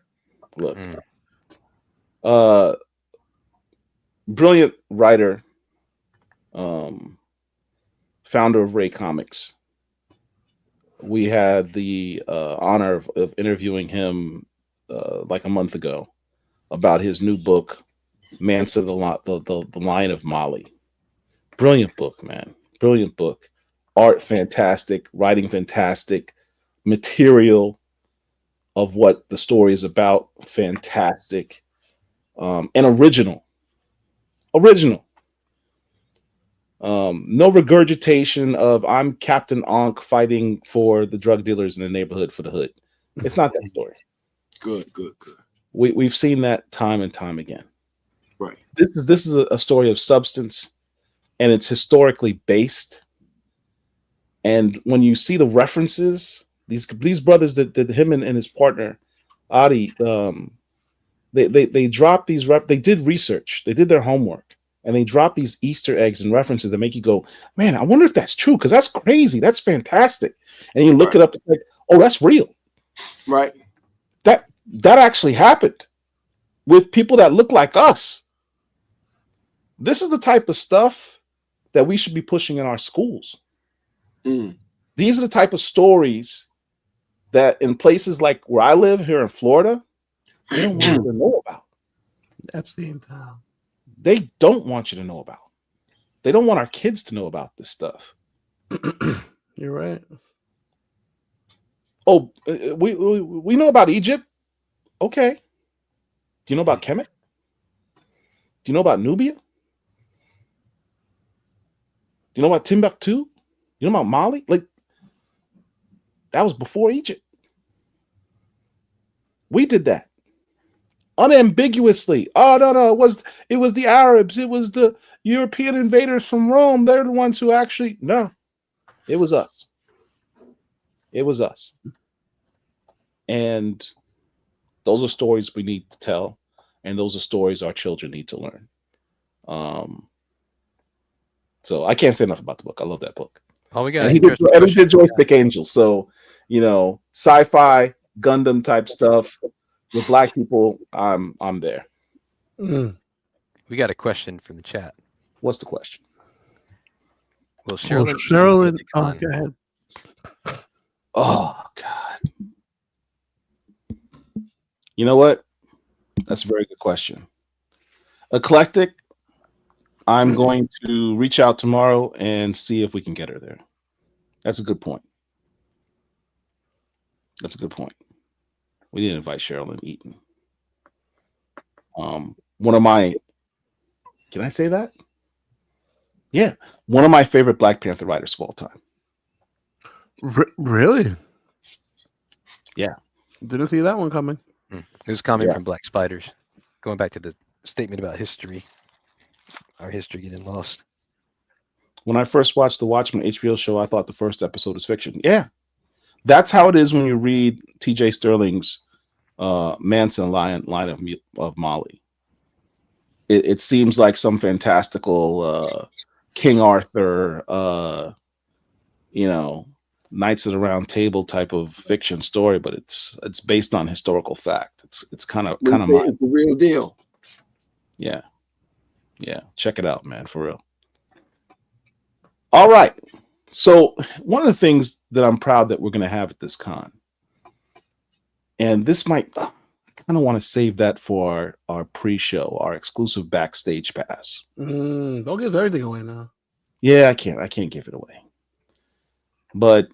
[SPEAKER 1] Brilliant writer, founder of Ray Comics. We had the honor of interviewing him like a month ago about his new book, Mansa, the Lion of Mali. Brilliant book, man. Brilliant book. Art fantastic, writing fantastic, material of what the story is about fantastic, and original. No regurgitation of I'm Captain Ankh fighting for the drug dealers in the neighborhood for the hood. It's not that story.
[SPEAKER 4] Good.
[SPEAKER 1] We've seen that time and time again.
[SPEAKER 4] Right.
[SPEAKER 1] This is a story of substance, and it's historically based. And when you see the references, these brothers that him and his partner Adi, they dropped these they did research, they did their homework, and they dropped these Easter eggs and references that make you go, man, I wonder if that's true, because that's crazy, that's fantastic. And you look it up, it's like, oh, that's real.
[SPEAKER 4] Right.
[SPEAKER 1] That actually happened with people that look like us. This is the type of stuff that we should be pushing in our schools. These are the type of stories that in places like where I live here in Florida, they don't want you to know about.
[SPEAKER 2] Epstein town.
[SPEAKER 1] They don't want you to know about. They don't want our kids to know about this stuff.
[SPEAKER 2] You're right.
[SPEAKER 1] Oh, we know about Egypt. Okay. Do you know about Kemet? Do you know about Nubia? Do you know about Timbuktu? You know about Mali? Like, that was before Egypt. We did that unambiguously. Oh no, it was the Arabs. It was the European invaders from Rome. They're the ones who actually it was us. It was us. And those are stories we need to tell, and those are stories our children need to learn. So I can't say enough about the book. I love that book.
[SPEAKER 3] Oh, we got
[SPEAKER 1] And he did Joystick Angels. So, sci-fi Gundam type stuff with black people. I'm there.
[SPEAKER 3] We got a question from the chat.
[SPEAKER 1] What's the question?
[SPEAKER 3] Will Sherilyn
[SPEAKER 2] go ahead.
[SPEAKER 1] Oh God. You know what? That's a very good question. Eclectic. I'm going to reach out tomorrow and see if we can get her there. That's a good point. We didn't invite Sherilyn Eaton. One of my, can I say that? Yeah, one of my favorite Black Panther writers of all time.
[SPEAKER 2] Really?
[SPEAKER 1] Yeah.
[SPEAKER 2] Didn't see that one coming.
[SPEAKER 3] It was coming from Black Spiders. Going back to the statement about history, our history getting lost.
[SPEAKER 1] When I first watched the Watchmen HBO show, I thought the first episode was fiction. Yeah. That's how it is when you read T.J. Sterling's Manson line of Mali. It seems like some fantastical King Arthur, Knights of the Round Table type of fiction story, but it's based on historical fact. It's kind of
[SPEAKER 4] the real deal.
[SPEAKER 1] Yeah. Check it out, man, for real. All right. So one of the things that I'm proud that we're going to have at this con, and this might, I kind of want to save that for our pre-show, our exclusive backstage pass.
[SPEAKER 2] Don't give everything away now.
[SPEAKER 1] Yeah, I can't give it away. But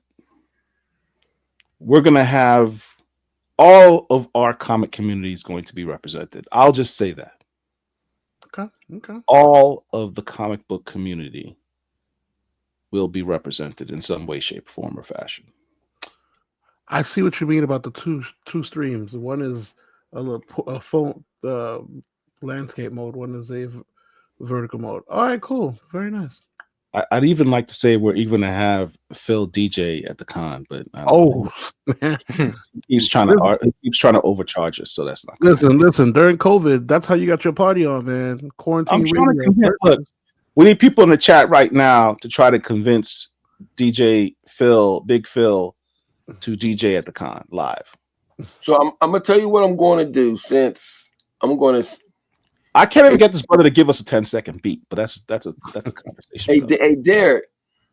[SPEAKER 1] we're going to have all of our comic community is going to be represented. I'll just say that.
[SPEAKER 2] Okay.
[SPEAKER 1] All of the comic book community will be represented in some way, shape, form, or fashion.
[SPEAKER 2] I see what you mean about the two streams. One is a phone landscape mode. One is a vertical mode. All right, cool. Very nice.
[SPEAKER 1] I'd even like to say we're even to have Phil DJ at the con, but he's trying to overcharge us, so that's not good.
[SPEAKER 2] Listen. During COVID, that's how you got your party on, man. Quarantine radio.
[SPEAKER 1] Look, we need people in the chat right now to try to convince DJ Phil, Big Phil, to DJ at the con live.
[SPEAKER 4] So I'm gonna tell you what I'm going to do. Since I'm going to.
[SPEAKER 1] I can't even get this brother to give us a 10-second beat, but that's a conversation.
[SPEAKER 4] Hey, Derek.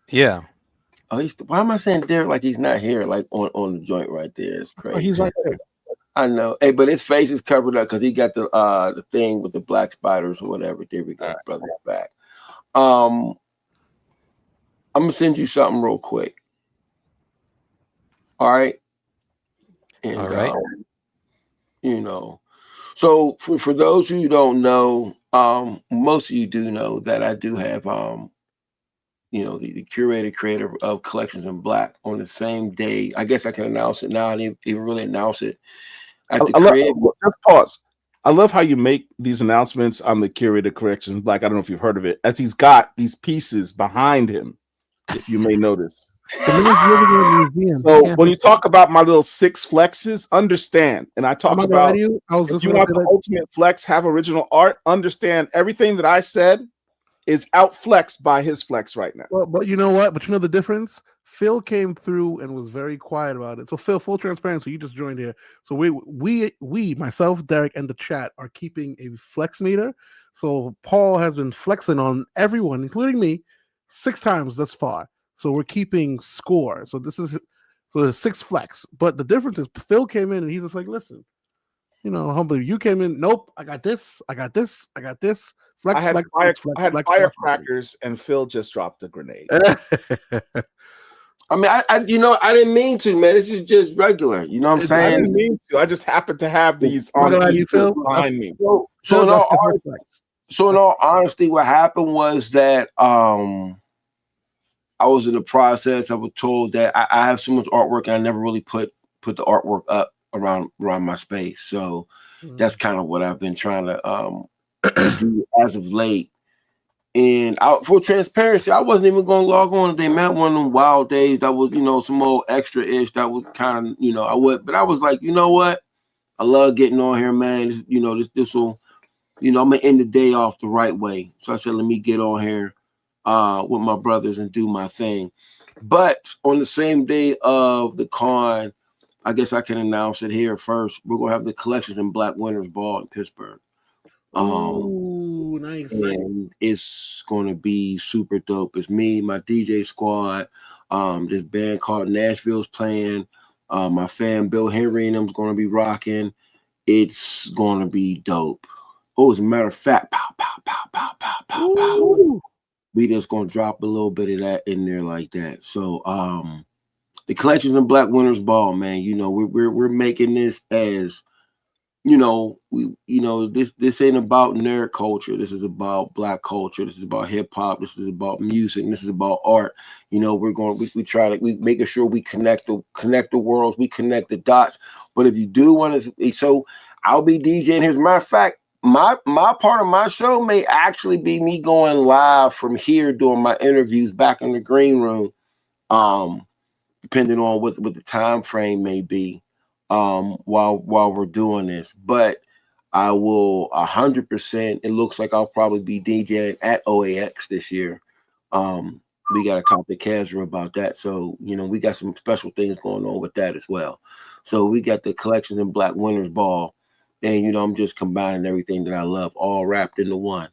[SPEAKER 3] Yeah.
[SPEAKER 4] Oh, why am I saying Derek like he's not here? Like on the joint right there. It's crazy.
[SPEAKER 1] Oh, he's right there.
[SPEAKER 4] I know. Hey, but his face is covered up because he got the thing with the black spiders or whatever. There we go. Right. Brother's back. I'm gonna send you something real quick. All right. And,
[SPEAKER 3] all right.
[SPEAKER 4] So for those who don't know, most of you do know that I do have the curated creator of Collections in Black on the same day. I guess I can announce it now. I didn't even really announce it.
[SPEAKER 1] Just pause. I love how you make these announcements on the curated Collections in Black. I don't know if you've heard of it, as he's got these pieces behind him, if you may notice. So when you talk about my little 6 flexes, understand, and I talk about if you want the ultimate flex, have original art, understand everything that I said is outflexed by his flex right now.
[SPEAKER 2] Well, but you know what? But you know the difference? Phil came through and was very quiet about it. So Phil, full transparency, you just joined here. So we, myself, Derek, and the chat are keeping a flex meter. So Paul has been flexing on everyone, including me, 6 times thus far. So we're keeping score. So there's 6 flex. But the difference is Phil came in and he's just like, listen, humbly, you came in. Nope, I got this. Flex,
[SPEAKER 1] I had firecrackers and Phil just dropped a grenade.
[SPEAKER 4] I mean, I didn't mean to, man. This is just regular. You know what I'm saying?
[SPEAKER 1] I didn't mean to. I just happened to have these on behind me.
[SPEAKER 4] So in all honesty, what happened was that I was in the process. I was told that I have so much artwork and I never really put the artwork up around my space. So that's kind of what I've been trying to do as of late. And for transparency, I wasn't even going to log on today. Man, one of them wild days that was, some old extra-ish that was kind of, I would. But I was like, you know what? I love getting on here, man. This will, I'm going to end the day off the right way. So I said, let me get on here with my brothers and do my thing. But on the same day of the con, I guess I can announce it here first. We're gonna have the Collections and Black Winners Ball in Pittsburgh.
[SPEAKER 2] Oh, nice.
[SPEAKER 4] And it's gonna be super dope. It's me, my DJ squad, this band called Nashville's playing. My fan Bill Henry and them's gonna be rocking. It's gonna be dope. Oh, as a matter of fact, pow, pow, pow, pow, pow, pow, pow. We just gonna drop a little bit of that in there like that. So the Collections and Black Winners Ball, man, you know, we're making this as, you know, this ain't about nerd culture. This is about Black culture. This is about hip hop. This is about music. This is about art. You know, we making sure we connect the worlds, we connect the dots. But if you do want to, so I'll be DJing. As a matter of fact, my part of my show may actually be me going live from here doing my interviews back in the green room, depending on what the time frame may be, while we're doing this. But I will 100%. It looks like I'll probably be DJing at OAX this year. We got to talk to Kazra about that. So, you know, we got some special things going on with that as well. So we got the Collections and Black Winners Ball. And, you know, I'm just combining everything that I love all wrapped into one.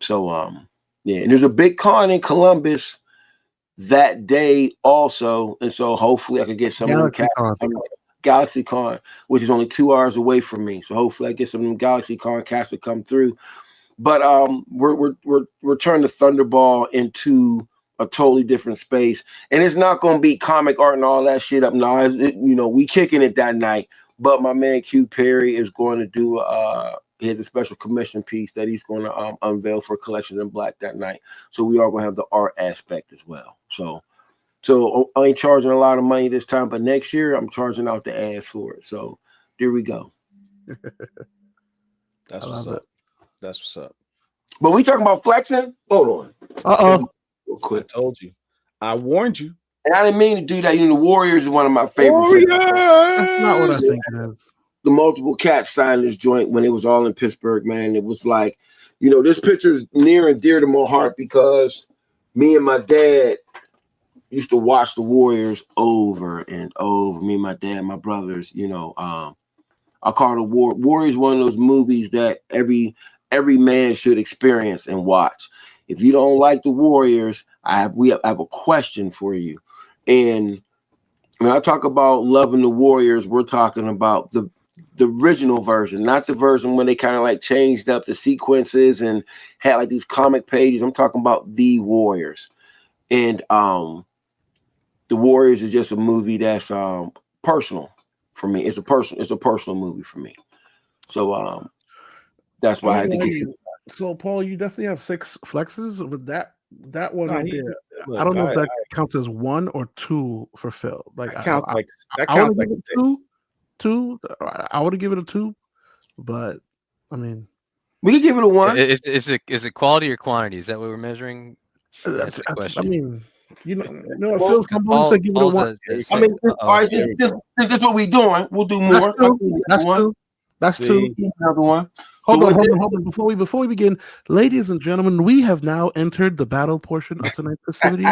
[SPEAKER 4] So, yeah. And there's a big con in Columbus that day also. And so hopefully I could get some of them Galaxy Con, which is only 2 hours away from me. So hopefully I get some of them Galaxy Con cats to come through. But we're turning the Thunderball into a totally different space. And it's not going to be comic art and all that shit up now. You know, we kicking it that night. But my man Q Perry is going to do he has a special commission piece that he's going to unveil for Collections in Black that night. So we are going to have the art aspect as well. So I ain't charging a lot of money this time, but next year I'm charging out the ass for it. So there we go.
[SPEAKER 1] That's what's up. That's what's up.
[SPEAKER 4] But we talking about flexing? Hold on.
[SPEAKER 1] Real quick. I told you. I warned you.
[SPEAKER 4] And I didn't mean to do that. You know, the Warriors is one of my favorites.
[SPEAKER 2] That's not what I think it is.
[SPEAKER 4] The multiple cats signed this joint when it was all in Pittsburgh, man. It was like, you know, this picture is near and dear to my heart because me and my dad used to watch the Warriors over and over. Me and my dad, my brothers, you know, I call the Warriors one of those movies that every man should experience and watch. If you don't like the Warriors, I have a question for you. And when I talk about loving the Warriors, we're talking about the original version, not the version when they kind of like changed up the sequences and had like these comic pages. I'm talking about the Warriors. And the Warriors is just a movie that's personal for me. It's a personal movie for me. So that's why I had to get you.
[SPEAKER 2] So Paul, you definitely have 6 flexes with that one right there. Look, I don't know if that counts as 1 or 2 for Phil. Like that counts like 2. I would give it a 2, but I mean,
[SPEAKER 4] we could give it a 1.
[SPEAKER 3] Is it quality or quantity? Is that what we're measuring? That's the question.
[SPEAKER 2] I mean, you know, Phil's come on and give it a 1.
[SPEAKER 4] I mean, this what we doing. We'll do more.
[SPEAKER 2] That's 2.
[SPEAKER 4] Another one.
[SPEAKER 2] Hold on. Before we begin, ladies and gentlemen, we have now entered the battle portion of tonight's festivities.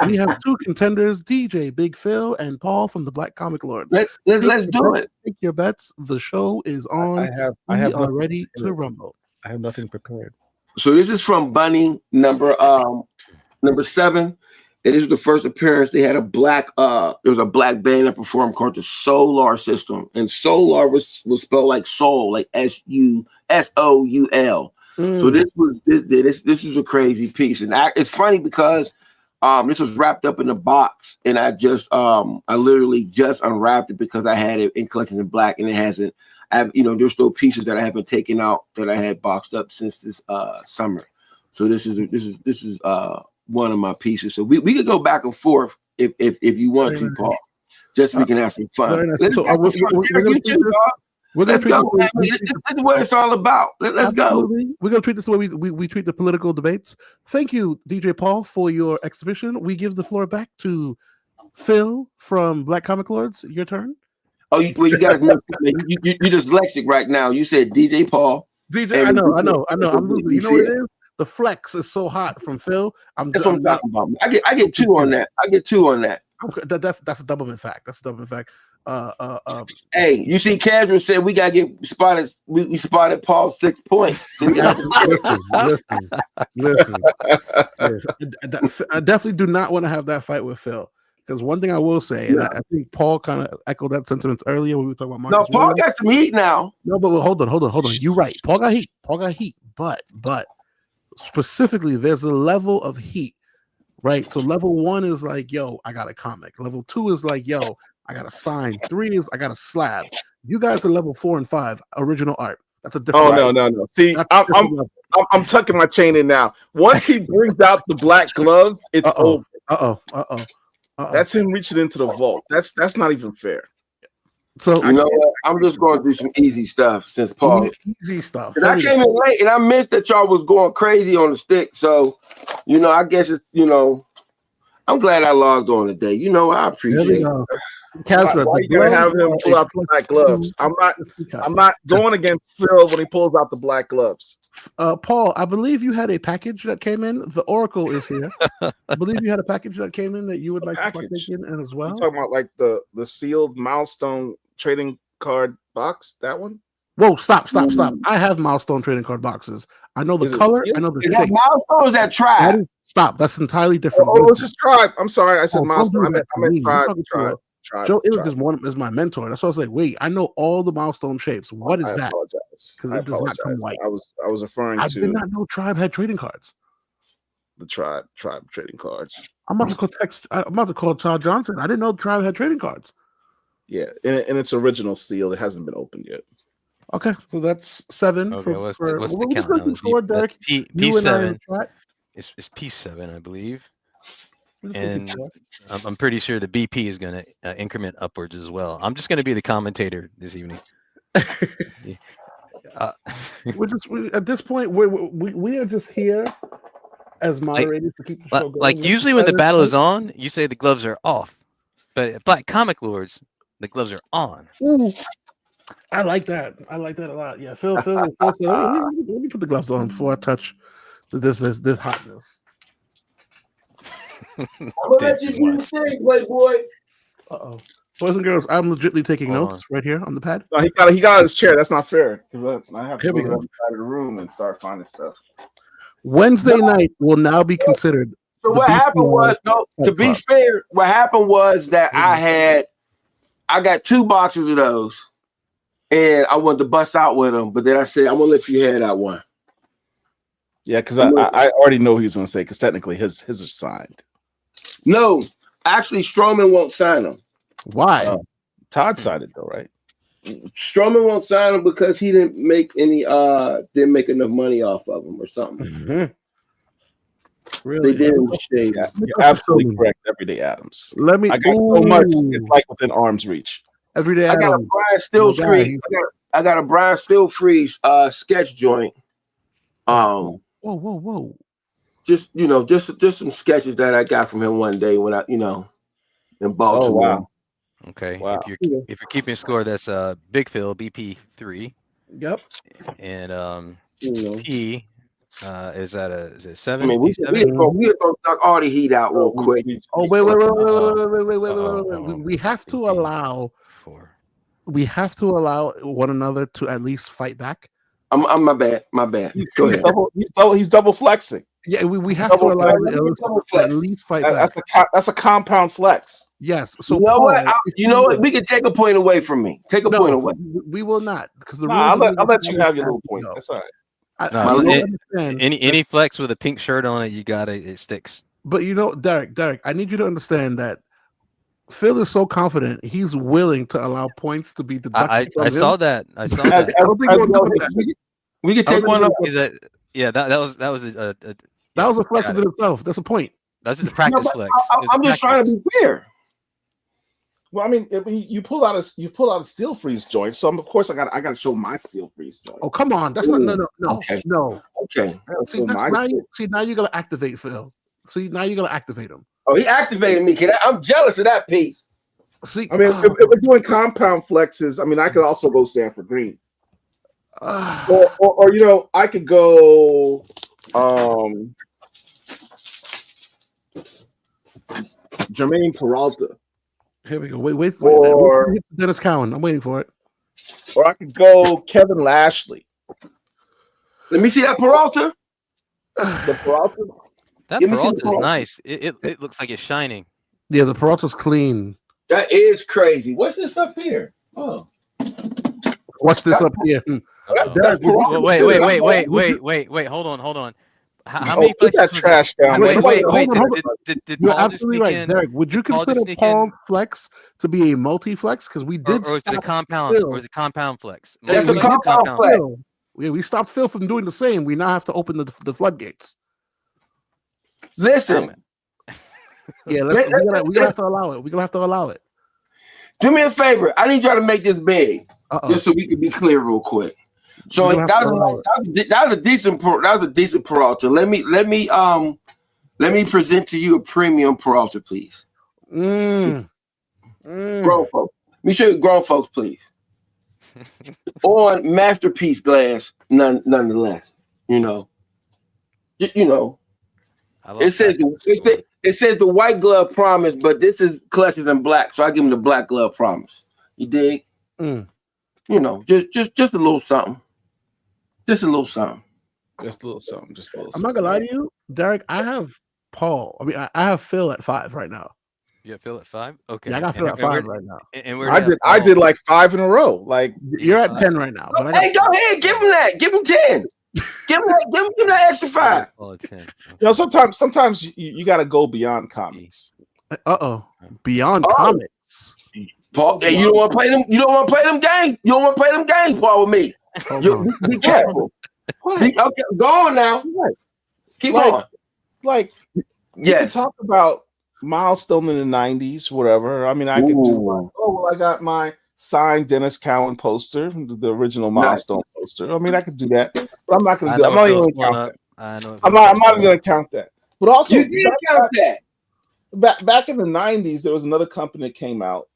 [SPEAKER 2] We have 2 contenders, DJ Big Phil and Paul from the Black Comic Lords.
[SPEAKER 4] Let's do it.
[SPEAKER 2] Take your bets. The show is on. I have ready to rumble.
[SPEAKER 1] I have nothing prepared.
[SPEAKER 4] So this is from Bunny number 7. It is the first appearance. They had a black there was a black band that performed called the Solar System, and Solar was spelled like soul, like SOUL. So this was a crazy piece, and it's funny because this was wrapped up in a box, and I literally just unwrapped it because I had it in Collections in Black, and it hasn't. There's still pieces that I haven't taken out that I had boxed up since this summer. So this is one of my pieces. So we could go back and forth if you want to, Paul. Just so we can have some fun. Let's go. This is what it's all about. Let's go.
[SPEAKER 2] We're going to treat this the way we treat the political debates. Thank you, DJ Paul, for your exhibition. We give the floor back to Phil from Black Comic Lords. Your turn.
[SPEAKER 4] Oh, you guys, you're dyslexic right now. You said DJ Paul.
[SPEAKER 2] DJ, I know. I'm losing. You know what it is? the flex is so hot from Phil.
[SPEAKER 4] That's what I'm talking about. I get 2 on that. I get 2 on that.
[SPEAKER 2] That's a doublemint fact. That's a doublemint fact.
[SPEAKER 4] Hey, you see, Casual said we gotta get spotted. We spotted Paul 6 points.
[SPEAKER 2] listen. I definitely do not want to have that fight with Phil. Because one thing I will say, and I think Paul kind of echoed that sentiment earlier when we were talking about Marcus.
[SPEAKER 4] No, Paul got some heat now.
[SPEAKER 2] No, but hold on. You're right. Paul got heat. But specifically, there's a level of heat, right? So level 1 is like, yo, I got a comic. Level 2 is like, yo, I got a sign. 3 is I got a slab. You guys are level 4 and 5, original art. That's a different.
[SPEAKER 1] Oh no. See, I'm tucking my chain in now. Once he brings out the black gloves, it's over. That's him reaching into the vault. That's not even fair.
[SPEAKER 4] So you know what? I'm just going to do some easy stuff since Paul.
[SPEAKER 2] Easy stuff.
[SPEAKER 4] And I came in late and I missed that y'all was going crazy on the stick. So, I guess it's I'm glad I logged on today. I appreciate it.
[SPEAKER 1] Why you gotta have him pull out the black gloves? I'm not going against Phil when he pulls out the black gloves.
[SPEAKER 2] Paul, I believe you had a package that came in. The Oracle is here. I believe you had a package that came in that you would like to partake in as well.
[SPEAKER 1] You talking about like the sealed milestone trading card box? That one?
[SPEAKER 2] Whoa! Stop! I have milestone trading card boxes. I know the color. I know the shape.
[SPEAKER 4] That milestone or is that tribe?
[SPEAKER 2] Stop! That's entirely different.
[SPEAKER 1] Oh, this is tribe. I'm sorry. I said milestone. I meant tribe.
[SPEAKER 2] Joe is my mentor. That's why I was like, wait, I know all the milestone shapes. What is that? Because it does not come white.
[SPEAKER 1] I was referring to.
[SPEAKER 2] I did not know Tribe had trading cards.
[SPEAKER 1] The Tribe trading cards.
[SPEAKER 2] I'm about to call Todd Johnson. I didn't know Tribe had trading cards.
[SPEAKER 1] Yeah, in its original seal, it hasn't been opened yet.
[SPEAKER 2] Okay, so that's 7.
[SPEAKER 3] Okay, what's the
[SPEAKER 2] count now?
[SPEAKER 3] Derek. P7. It's P7, I believe. And I'm pretty sure the BP is going to increment upwards as well. I'm just going to be the commentator this evening.
[SPEAKER 2] At this point, we are just here as moderators to keep the show going.
[SPEAKER 3] Like usually when the battle is on, you say the gloves are off, but Black Comic Lords, the gloves are on.
[SPEAKER 2] Ooh, I like that. I like that a lot. Yeah, Phil, let me put the gloves on before I touch this hotness.
[SPEAKER 4] I'm gonna let you do the thing, Playboy.
[SPEAKER 2] Boys and girls, I'm legitimately taking notes right here on the pad.
[SPEAKER 1] No, he got his chair. That's not fair. I have to go to the other side of the room and start finding stuff.
[SPEAKER 2] Wednesday night will now be considered.
[SPEAKER 4] So what happened was, to be fair, what happened was that I got 2 boxes of those, and I wanted to bust out with them, but then I said I'm gonna let you have that one.
[SPEAKER 1] Yeah, because I already know he's gonna say, because technically his are signed.
[SPEAKER 4] No, actually, Strowman won't sign them.
[SPEAKER 2] Why?
[SPEAKER 1] Todd signed it though, right?
[SPEAKER 4] Strowman won't sign them because he didn't make enough money off of them or something.
[SPEAKER 2] Mm-hmm. Really?
[SPEAKER 4] They didn't shave.
[SPEAKER 1] Yeah, you're absolutely correct, Everyday Adams.
[SPEAKER 2] I got
[SPEAKER 1] so much, it's like within arm's reach.
[SPEAKER 2] Everyday Adams.
[SPEAKER 4] I got a Brian Stillfree. I got a Brian Stillfree sketch joint.
[SPEAKER 2] Whoa.
[SPEAKER 4] Just some sketches that I got from him one day when I in Baltimore.
[SPEAKER 1] Oh, wow.
[SPEAKER 3] Okay.
[SPEAKER 1] Wow.
[SPEAKER 3] If you're keeping score, that's Big Phil BP3.
[SPEAKER 2] Yep.
[SPEAKER 3] And P is it 7?
[SPEAKER 4] I mean, we're gonna knock all the heat out real quick.
[SPEAKER 2] Oh wait. We have to allow
[SPEAKER 3] 4.
[SPEAKER 2] We have to allow one another to at least fight back.
[SPEAKER 4] I'm my bad. Go ahead.
[SPEAKER 1] He's double flexing.
[SPEAKER 2] Yeah, we have to allow to at least fight back.
[SPEAKER 1] That's a compound flex.
[SPEAKER 2] Yes. So
[SPEAKER 4] you know what? We can take a point away from me. Take a point away.
[SPEAKER 2] We will not, because
[SPEAKER 1] I'll let you have your little point. That's all right.
[SPEAKER 3] Any flex with a pink shirt on it, it sticks.
[SPEAKER 2] But Derek, I need you to understand that Phil is so confident he's willing to allow points to be deducted.
[SPEAKER 3] I saw that.
[SPEAKER 4] We could take one up.
[SPEAKER 3] That was a
[SPEAKER 2] flex in itself. That's a point.
[SPEAKER 3] That's just a practice flex.
[SPEAKER 4] I'm just trying to be fair.
[SPEAKER 1] Well, I mean, you pull out a steel freeze joint, so of course I got to show my steel freeze joint.
[SPEAKER 2] Oh, come on, that's not no.
[SPEAKER 4] Okay.
[SPEAKER 2] Now you're gonna activate Phil. See, now you're gonna activate him.
[SPEAKER 4] Oh, he activated me. I'm jealous of that piece.
[SPEAKER 2] See,
[SPEAKER 1] I mean, if we're doing compound flexes, I mean, I could also go Sanford Green, or I could go Jermaine Peralta.
[SPEAKER 2] Here we go. Wait.
[SPEAKER 1] Or
[SPEAKER 2] Dennis Cowan. I'm waiting for it.
[SPEAKER 1] Or I could go Kevin Lashley.
[SPEAKER 4] Let me see that Peralta.
[SPEAKER 1] The Peralta.
[SPEAKER 3] That Peralta is nice. It looks like it's shining.
[SPEAKER 2] Yeah, the Peralta's clean.
[SPEAKER 4] That is crazy. What's this up here? Oh.
[SPEAKER 2] What's this up here?
[SPEAKER 3] Wait. Hold on. How many
[SPEAKER 1] put that trash down?
[SPEAKER 3] Wait. Did
[SPEAKER 2] You're
[SPEAKER 3] Paul
[SPEAKER 2] absolutely right,
[SPEAKER 3] in?
[SPEAKER 2] Derek. Would you consider Paul flex to be a multi-flex? Because we did.
[SPEAKER 3] Or is it a compound? Or is it compound flex?
[SPEAKER 4] That's a compound flex.
[SPEAKER 2] We stopped Phil from doing the same. We now have to open the floodgates.
[SPEAKER 4] Listen.
[SPEAKER 2] Yeah, we're gonna have to allow it. We're gonna have to allow it.
[SPEAKER 4] Do me a favor. I need y'all to make this big, just so we can be clear real quick. So that was a decent Peralta. Let me present to you a premium Peralta, please. Grown folks. Let me show you grown folks, please. On masterpiece glass, nonetheless. It says the white glove promise, but this is collected in black, so I give him the black glove promise. You dig? Just a little something. Just a little something.
[SPEAKER 2] I'm not gonna lie to you, Derek. I have Paul. I mean, I have Phil at 5 right now.
[SPEAKER 3] You have Phil at 5? Okay.
[SPEAKER 2] Yeah, I got Phil at 5 right now.
[SPEAKER 3] And
[SPEAKER 1] I did like 5 in a row. Like
[SPEAKER 2] you're at 10 right now.
[SPEAKER 4] But hey, go ahead, give him that. Give him 10. Give him that extra 5.
[SPEAKER 1] Sometimes you got to go beyond comics.
[SPEAKER 2] Beyond comics.
[SPEAKER 4] Paul, hey, you don't want to play them. You don't want to play them games. You don't want to play them games, Paul, with me. Be careful. Okay, go on now. Keep on.
[SPEAKER 1] Like, you can talk about milestone in the 90s, whatever. I mean, I could do. I got my signed Dennis Cowan poster, the original milestone poster. I mean, I could do that, but I'm not going to do. I'm not even going to count that. I'm not even going to count that. But also,
[SPEAKER 4] you did count that.
[SPEAKER 1] Back in the 90s, there was another company that came out,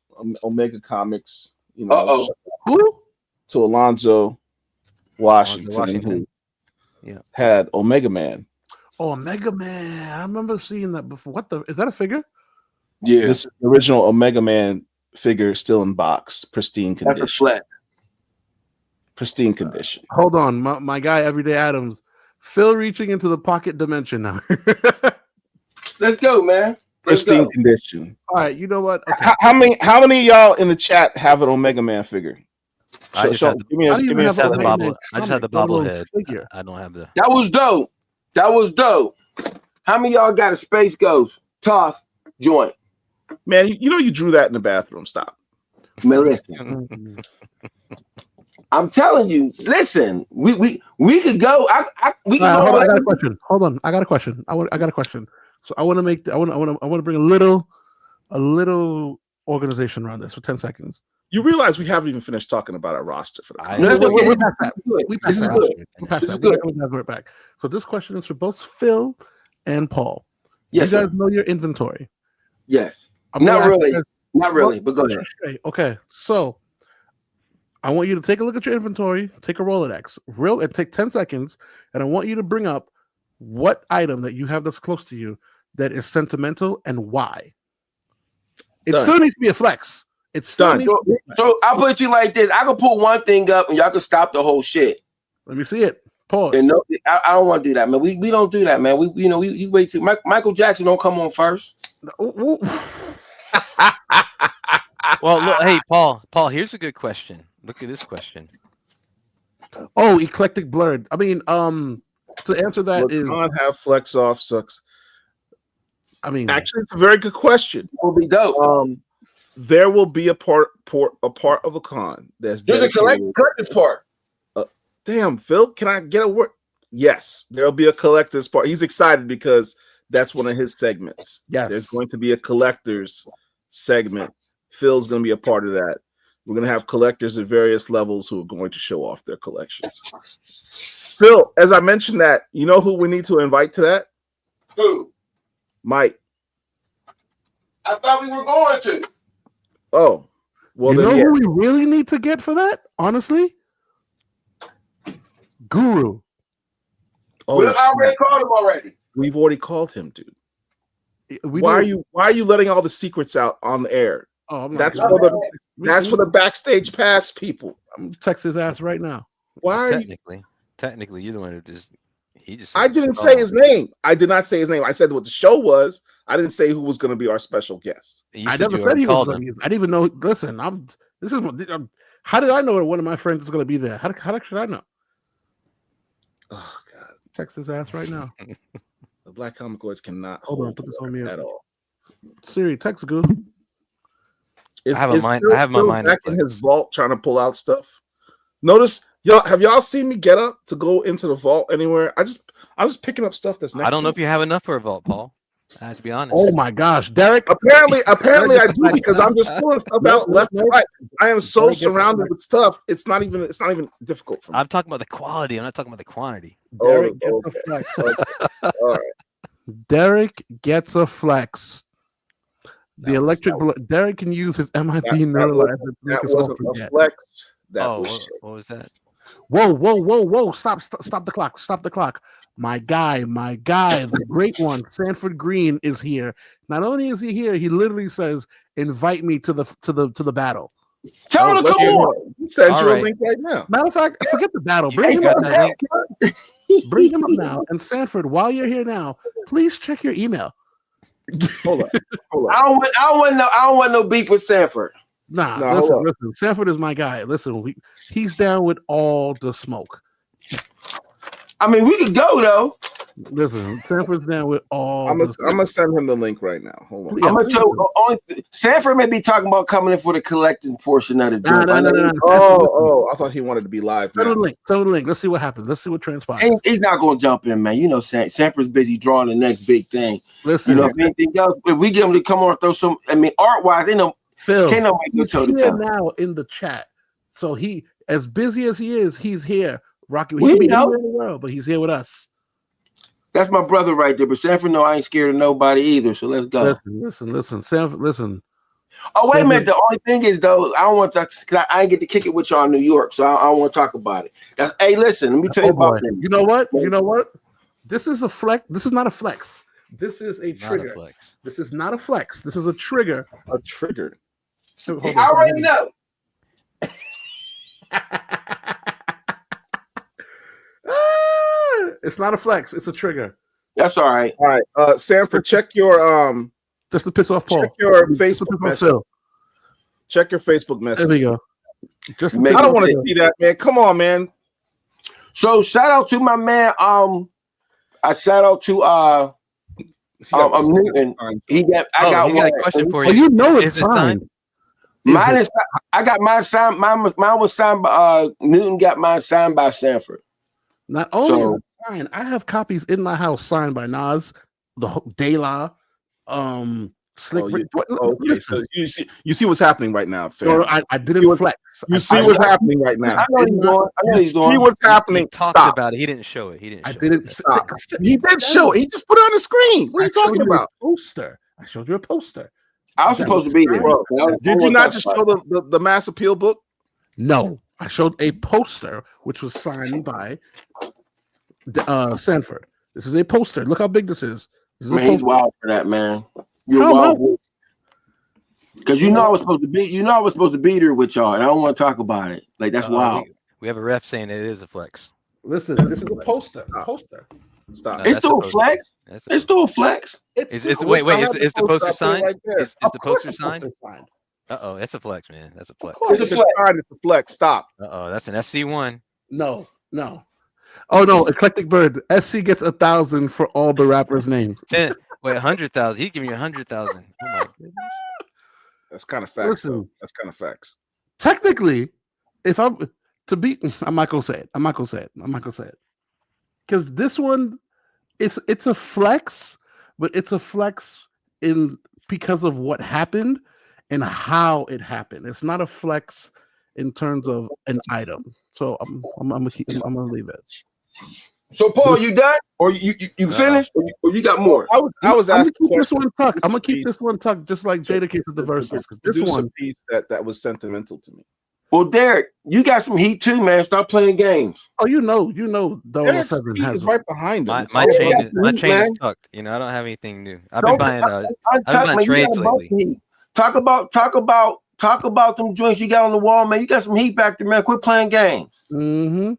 [SPEAKER 1] Omega Comics. Who? To Alonzo Washington. Who had Omega Man.
[SPEAKER 2] Oh, Omega Man! I remember seeing that before. Is that a figure?
[SPEAKER 4] Yeah,
[SPEAKER 1] this is the original Omega Man figure, still in box, pristine condition.
[SPEAKER 4] That's a flat.
[SPEAKER 1] Pristine condition.
[SPEAKER 2] Hold on, my guy, Everyday Adams. Phil reaching into the pocket dimension now.
[SPEAKER 4] Let's go, man.
[SPEAKER 1] Pristine condition.
[SPEAKER 2] All right, you know what? Okay.
[SPEAKER 1] How many of y'all in the chat have an Omega Man figure?
[SPEAKER 3] I just have the bobblehead. I don't have the.
[SPEAKER 4] That was dope. How many of y'all got a Space Ghost Toth joint?
[SPEAKER 1] Man, you drew that in the bathroom. Stop.
[SPEAKER 4] Man, listen. I'm telling you. Listen, we could go. We could go.
[SPEAKER 2] I got a question. Hold on. I got a question. I got a question. So I want to bring a little organization around this for 10 seconds.
[SPEAKER 1] You realize we haven't even finished talking about our roster for the.
[SPEAKER 2] We're past that. We're past that. We're going to go back. So this question is for both Phil and Paul.
[SPEAKER 4] Yes,
[SPEAKER 2] you guys know your inventory.
[SPEAKER 4] Yes. Not really, but go ahead.
[SPEAKER 2] Okay. So I want you to take a look at your inventory, take a Rolodex, and take 10 seconds, and I want you to bring up what item that you have that's close to you that is sentimental and why. It still needs to be a flex. It's done.
[SPEAKER 4] So I'll put it to you like this. I can pull one thing up and y'all can stop the whole shit.
[SPEAKER 2] Let me see it. Pause.
[SPEAKER 4] And no, I don't want to do that, man. We don't do that, man. We wait till Michael Jackson don't come on first.
[SPEAKER 3] Well, look, hey, Paul, here's a good question. Look at this question.
[SPEAKER 2] Oh, eclectic blurred. I mean, to answer that is
[SPEAKER 1] not have flex off sucks.
[SPEAKER 2] I mean,
[SPEAKER 1] actually, it's a very good question.
[SPEAKER 4] Will be dope.
[SPEAKER 1] There will be a part of a con that's
[SPEAKER 4] there's a collector's part.
[SPEAKER 1] Damn, Phil, can I get a word? Yes, there'll be a collector's part. He's excited because that's one of his segments.
[SPEAKER 2] Yeah,
[SPEAKER 1] there's going to be a collector's segment. Phil's going to be a part of that. We're going to have collectors at various levels who are going to show off their collections. Phil, as I mentioned that, you know who we need to invite to that?
[SPEAKER 4] Who?
[SPEAKER 1] Mike.
[SPEAKER 4] I thought we were going to.
[SPEAKER 1] Oh, well,
[SPEAKER 2] you know who we really need to get for that? Honestly, Guru.
[SPEAKER 4] We already called him already.
[SPEAKER 1] We've already called him, dude.
[SPEAKER 2] We
[SPEAKER 1] Why
[SPEAKER 2] do.
[SPEAKER 1] are you letting all the secrets out on the air?
[SPEAKER 2] Oh, I'm not
[SPEAKER 1] That's
[SPEAKER 2] doing
[SPEAKER 1] for
[SPEAKER 2] that.
[SPEAKER 1] that's for the backstage pass people.
[SPEAKER 2] I'm gonna text his ass right now.
[SPEAKER 1] Why are you?
[SPEAKER 3] Technically, you're the one who just.
[SPEAKER 1] I didn't say his name. I did not say his name. I said what the show was. I didn't say who was going to be our special guest.
[SPEAKER 2] I never said he was going to be. I didn't even know. Listen, how did I know that one of my friends is going to be there? How should I know?
[SPEAKER 1] Oh God!
[SPEAKER 2] Text his ass right now.
[SPEAKER 1] The Black Comic Lords cannot
[SPEAKER 2] hold on. Put this on me
[SPEAKER 1] at all.
[SPEAKER 2] Siri, text good.
[SPEAKER 3] I have my mind
[SPEAKER 1] back in his vault trying to pull out stuff. Notice, have y'all seen me get up to go into the vault anywhere? I was picking up stuff that's next.
[SPEAKER 3] I don't know if you have enough for a vault, Paul. I have to be honest.
[SPEAKER 2] Oh my gosh, Derek!
[SPEAKER 1] Apparently I do, because I'm just pulling stuff out left and right. I am so surrounded with stuff. It's not even difficult for me.
[SPEAKER 3] I'm talking about the quality. I'm not talking about the quantity.
[SPEAKER 2] Derek gets a flex.
[SPEAKER 1] Okay. All right.
[SPEAKER 2] Derek gets a flex. Derek can use his MIB neuralizer.
[SPEAKER 1] That wasn't a flex.
[SPEAKER 3] What was that?
[SPEAKER 2] Whoa! Stop the clock! Stop the clock! My guy, the great one, Sanford Green is here. Not only is he here, he literally says, "Invite me to the battle."
[SPEAKER 4] Tell him to come on.
[SPEAKER 1] He sent you a link right now.
[SPEAKER 2] Matter of fact, forget the battle. Bring him up now. Bring him up now. And Sanford, while you're here now, please check your email.
[SPEAKER 1] Hold on.
[SPEAKER 4] I don't want no beef with Sanford.
[SPEAKER 2] Listen. Sanford is my guy. Listen, he's down with all the smoke.
[SPEAKER 4] I mean, we could go though.
[SPEAKER 2] Listen, Sanford's down with all.
[SPEAKER 1] I'm gonna send him the link right now. Hold on.
[SPEAKER 4] I'm gonna tell you. Sanford may be talking about coming in for the collecting portion of the joint.
[SPEAKER 2] No.
[SPEAKER 1] Oh, I thought he wanted to be live.
[SPEAKER 2] Send the link. Let's see what happens. Let's see what transpires.
[SPEAKER 4] He's not gonna jump in, man. You know, Sanford's busy drawing the next big thing.
[SPEAKER 2] Listen,
[SPEAKER 4] if anything else, if we get him to come on and throw some, I mean, art wise,
[SPEAKER 2] Phil,
[SPEAKER 4] can't nobody
[SPEAKER 2] he's
[SPEAKER 4] go
[SPEAKER 2] here now in the chat. So he, as busy as he is, he's here. Rocky, he can be anywhere in the world, but he's here with us.
[SPEAKER 4] That's my brother right there. But Sanford, no, I ain't scared of nobody either. So let's go.
[SPEAKER 2] Listen, Sanford, listen.
[SPEAKER 4] Oh, wait a minute. The only thing is, though, I don't want to, because I ain't get to kick it with y'all in New York, so I don't want to talk about it. Hey, listen, let me tell you about that.
[SPEAKER 2] You know what? This is a flex. This is not a flex. This is a trigger. This is not a flex. This is a trigger.
[SPEAKER 1] A trigger.
[SPEAKER 4] I already know.
[SPEAKER 2] It's not a flex. It's a trigger.
[SPEAKER 4] That's all right.
[SPEAKER 1] All right, Sanford, check your
[SPEAKER 2] just to piss off Paul.
[SPEAKER 1] Check your Facebook message. Check your Facebook message.
[SPEAKER 2] There we go.
[SPEAKER 1] I don't want to see that, man. Come on, man.
[SPEAKER 4] So shout out to my man. I shout out to Newton. I got
[SPEAKER 3] a question for you.
[SPEAKER 2] Oh, you know it's signed.
[SPEAKER 4] Mine is. I got mine signed. Mine was signed by Newton. Got mine signed by Sanford.
[SPEAKER 2] Not only signed, I have copies in my house signed by Nas, De La, Slick.
[SPEAKER 1] Okay, so you see what's happening right now, fam.
[SPEAKER 2] No, I didn't flex.
[SPEAKER 1] You see what's happening right now.
[SPEAKER 4] I know he's going.
[SPEAKER 1] See what's happening.
[SPEAKER 3] He talked about it. He didn't show it. He didn't
[SPEAKER 1] stop. He did show it. He just put it on the screen. What are you talking about?
[SPEAKER 2] Poster. I showed you a poster.
[SPEAKER 4] I was supposed to be there.
[SPEAKER 1] Bro, did you not just show the mass appeal book?
[SPEAKER 2] No, I showed a poster which was signed by Sanford. This is a poster. Look how big this is.
[SPEAKER 4] Man, he's wild for that, man. You're wild. Because I was supposed to be. I was supposed to be there with y'all, and I don't want to talk about it. Like that's wild.
[SPEAKER 3] We have a ref saying it is a flex.
[SPEAKER 2] Listen, this is a poster.
[SPEAKER 1] Stop.
[SPEAKER 4] It's still a flex. It's still a flex.
[SPEAKER 3] Wait, is the poster signed?
[SPEAKER 1] Right
[SPEAKER 3] is the poster signed? That's a flex, man. That's a flex.
[SPEAKER 1] It's a flex. Stop.
[SPEAKER 3] That's an SC1.
[SPEAKER 2] No. Oh no, Eclectic Bird. SC gets 1,000 for all the rappers' names.
[SPEAKER 3] 100,000. He'd give me 100,000. Oh my goodness.
[SPEAKER 1] That's kind of facts. That's kind of facts.
[SPEAKER 2] Technically, if I'm not gonna say it. Because this one, it's a flex, but it's a flex because of what happened and how it happened. It's not a flex in terms of an item. So I'm gonna leave it.
[SPEAKER 4] So Paul, you done? Or you finished? Or you got more?
[SPEAKER 1] I was asking.
[SPEAKER 2] I'm gonna keep this one tucked, just like Jada keeps the verses. This one
[SPEAKER 1] piece that was sentimental to me.
[SPEAKER 4] Well, Derek, you got some heat too, man. Stop playing games.
[SPEAKER 2] Oh, you know,
[SPEAKER 1] Derek's
[SPEAKER 2] 007
[SPEAKER 1] heat
[SPEAKER 2] has
[SPEAKER 1] is right behind him.
[SPEAKER 3] My
[SPEAKER 1] It's all
[SPEAKER 3] chain
[SPEAKER 1] about
[SPEAKER 3] is
[SPEAKER 1] him.
[SPEAKER 3] my chain is
[SPEAKER 4] man.
[SPEAKER 3] tucked. You know, I don't have anything new. I've
[SPEAKER 4] Don't
[SPEAKER 3] been buying
[SPEAKER 4] untuck,
[SPEAKER 3] buying
[SPEAKER 4] man. You
[SPEAKER 3] trades
[SPEAKER 4] got a bunch
[SPEAKER 3] lately.
[SPEAKER 4] of heat. Talk about them joints you got on the wall, man. You got some heat back there, man. Quit playing games.
[SPEAKER 2] Mm-hmm.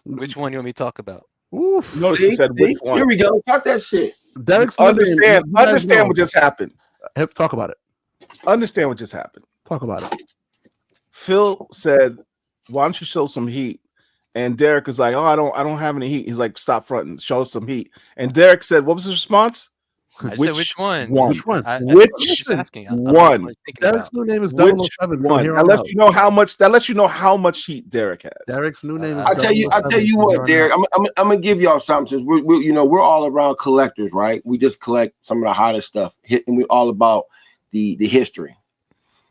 [SPEAKER 3] Which one you want me to talk about?
[SPEAKER 2] Oof.
[SPEAKER 1] Notice he said which one.
[SPEAKER 4] Here we go. Talk that shit.
[SPEAKER 2] Derek's
[SPEAKER 1] Understand
[SPEAKER 2] know.
[SPEAKER 1] what just happened.
[SPEAKER 2] Talk about it.
[SPEAKER 1] Understand what just happened.
[SPEAKER 2] Talk about it.
[SPEAKER 1] Phil said, "Why don't you show some heat?" And Derek is like, "Oh, I don't have any heat." He's like, "Stop fronting, show us some heat." And Derek said, "What was his response?"
[SPEAKER 3] I said which one?
[SPEAKER 2] Which one?
[SPEAKER 1] Which
[SPEAKER 3] just asking.
[SPEAKER 1] one?
[SPEAKER 2] Derek's new name is
[SPEAKER 1] Which
[SPEAKER 2] 007.
[SPEAKER 1] one?
[SPEAKER 2] From
[SPEAKER 1] That lets you know how much. That lets you know how much heat Derek has.
[SPEAKER 2] Derek's new name is
[SPEAKER 4] I tell you what, Derek. I'm gonna give y'all something. Since we're all around collectors, right? We just collect some of the hottest stuff, and we're all about the history.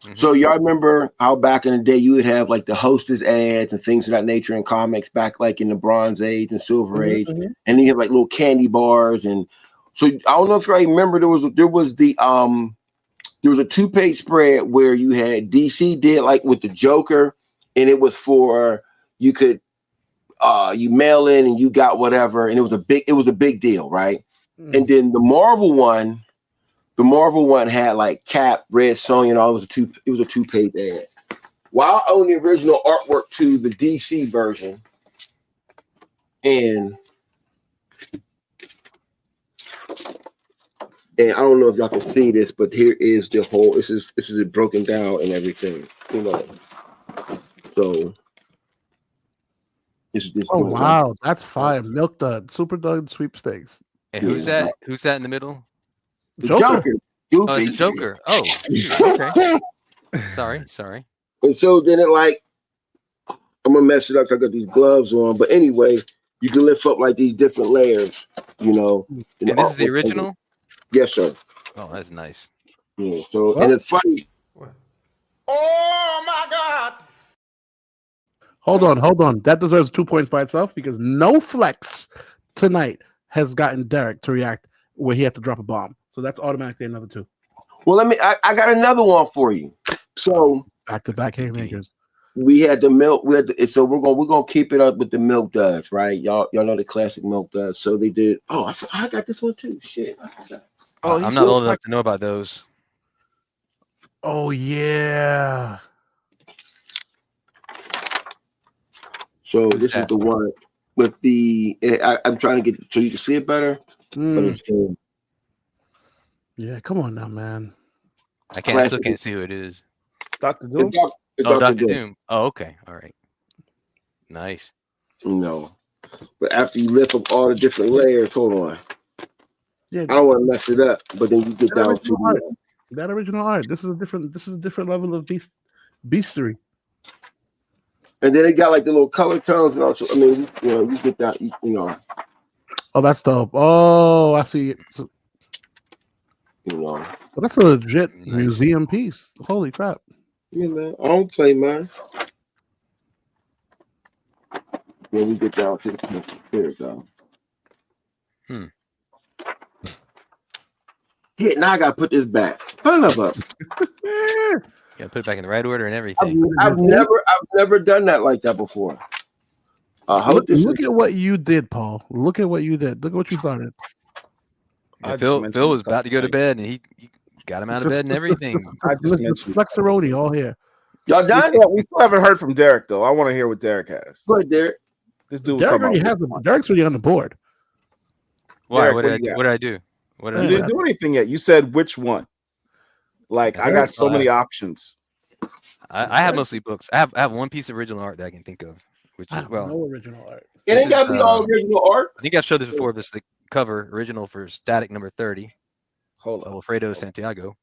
[SPEAKER 4] Mm-hmm. So y'all remember how back in the day you would have like the Hostess ads and things of that nature in comics back like in the Bronze Age and Silver Age, and then you have like little candy bars. And so I don't know if you remember there was a 2-page spread where you had DC did like with the Joker, and it was for you could you mail in and you got whatever, and it was a big deal, right? And then the Marvel one had like Cap, Red Sonja, and all. It was a 2-page ad. While I own the original artwork to the DC version, and I don't know if y'all can see this, but here is the whole. This is it broken down and everything, you know. So this.
[SPEAKER 2] Oh wow, that's fire! Milk Dud, Super Dud sweepstakes.
[SPEAKER 3] And who's that? Who's that in the middle?
[SPEAKER 4] The Joker.
[SPEAKER 3] Oh, it's the Joker. Oh, okay. Sorry.
[SPEAKER 4] And so then it like, I'm gonna mess it up. 'Cause I got these gloves on, but anyway, you can lift up like these different layers, you know.
[SPEAKER 3] And this is the original.
[SPEAKER 4] Yes, sir.
[SPEAKER 3] Oh, that's nice.
[SPEAKER 4] Yeah. So and it's funny.
[SPEAKER 5] Oh my God!
[SPEAKER 2] Hold on. That deserves 2 points by itself because no flex tonight has gotten Derek to react where he had to drop a bomb. So that's automatically another 2.
[SPEAKER 4] Well, I got another one for you. So
[SPEAKER 2] back-to-back haymakers.
[SPEAKER 4] We had the milk. So we're gonna keep it up with the Milk Duds, right? Y'all know the classic Milk Duds. So they did. Oh, I got this one too. Shit.
[SPEAKER 3] Oh, I'm not old enough to know about those.
[SPEAKER 2] Oh yeah.
[SPEAKER 4] So this is the one with the. I'm trying to get so you can see it better. But it's
[SPEAKER 2] yeah, come on now, man.
[SPEAKER 3] I still can't see who it is.
[SPEAKER 2] Dr. Doom.
[SPEAKER 3] Dr. Doom. Oh, okay. All right. Nice.
[SPEAKER 4] No, but after you lift up all the different layers, hold on.
[SPEAKER 2] Yeah,
[SPEAKER 4] I don't want to mess it up, but then you get down to
[SPEAKER 2] that original art. This is a different level of beastery.
[SPEAKER 4] And then it got like the little color tones, and also, I mean, you get that, you know.
[SPEAKER 2] Oh, that's dope. Oh, I see it. So, well, that's a legit museum piece. Holy crap.
[SPEAKER 4] Yeah, man. I don't play, man. Then we get down to the pencil. Here we go. Yeah, now I gotta put this back. Son of a.
[SPEAKER 3] Gotta put it back in the right order and everything.
[SPEAKER 4] I've never done that like that before.
[SPEAKER 2] Look at what you did, Paul. Look at what you did. Look at what you started.
[SPEAKER 3] Yeah, Phil was about to go to bed, and he got him out of bed and everything.
[SPEAKER 2] I just Flexeroni all here.
[SPEAKER 4] Y'all done?
[SPEAKER 1] We still haven't heard from Derek though. I want to hear what Derek has.
[SPEAKER 4] Go ahead, Derek.
[SPEAKER 1] This dude
[SPEAKER 2] Derek's already on the board.
[SPEAKER 3] Why?
[SPEAKER 1] Derek,
[SPEAKER 3] what did I do?
[SPEAKER 1] You didn't do anything yet. You said which one. Like I got so many options.
[SPEAKER 3] I have mostly books. I have one piece of original art that I can think of, which is
[SPEAKER 2] no original art.
[SPEAKER 4] It ain't gotta be all original art.
[SPEAKER 3] I think I showed this before. This is the cover original for Static number 30.
[SPEAKER 1] Hold on.
[SPEAKER 3] Alfredo Santiago.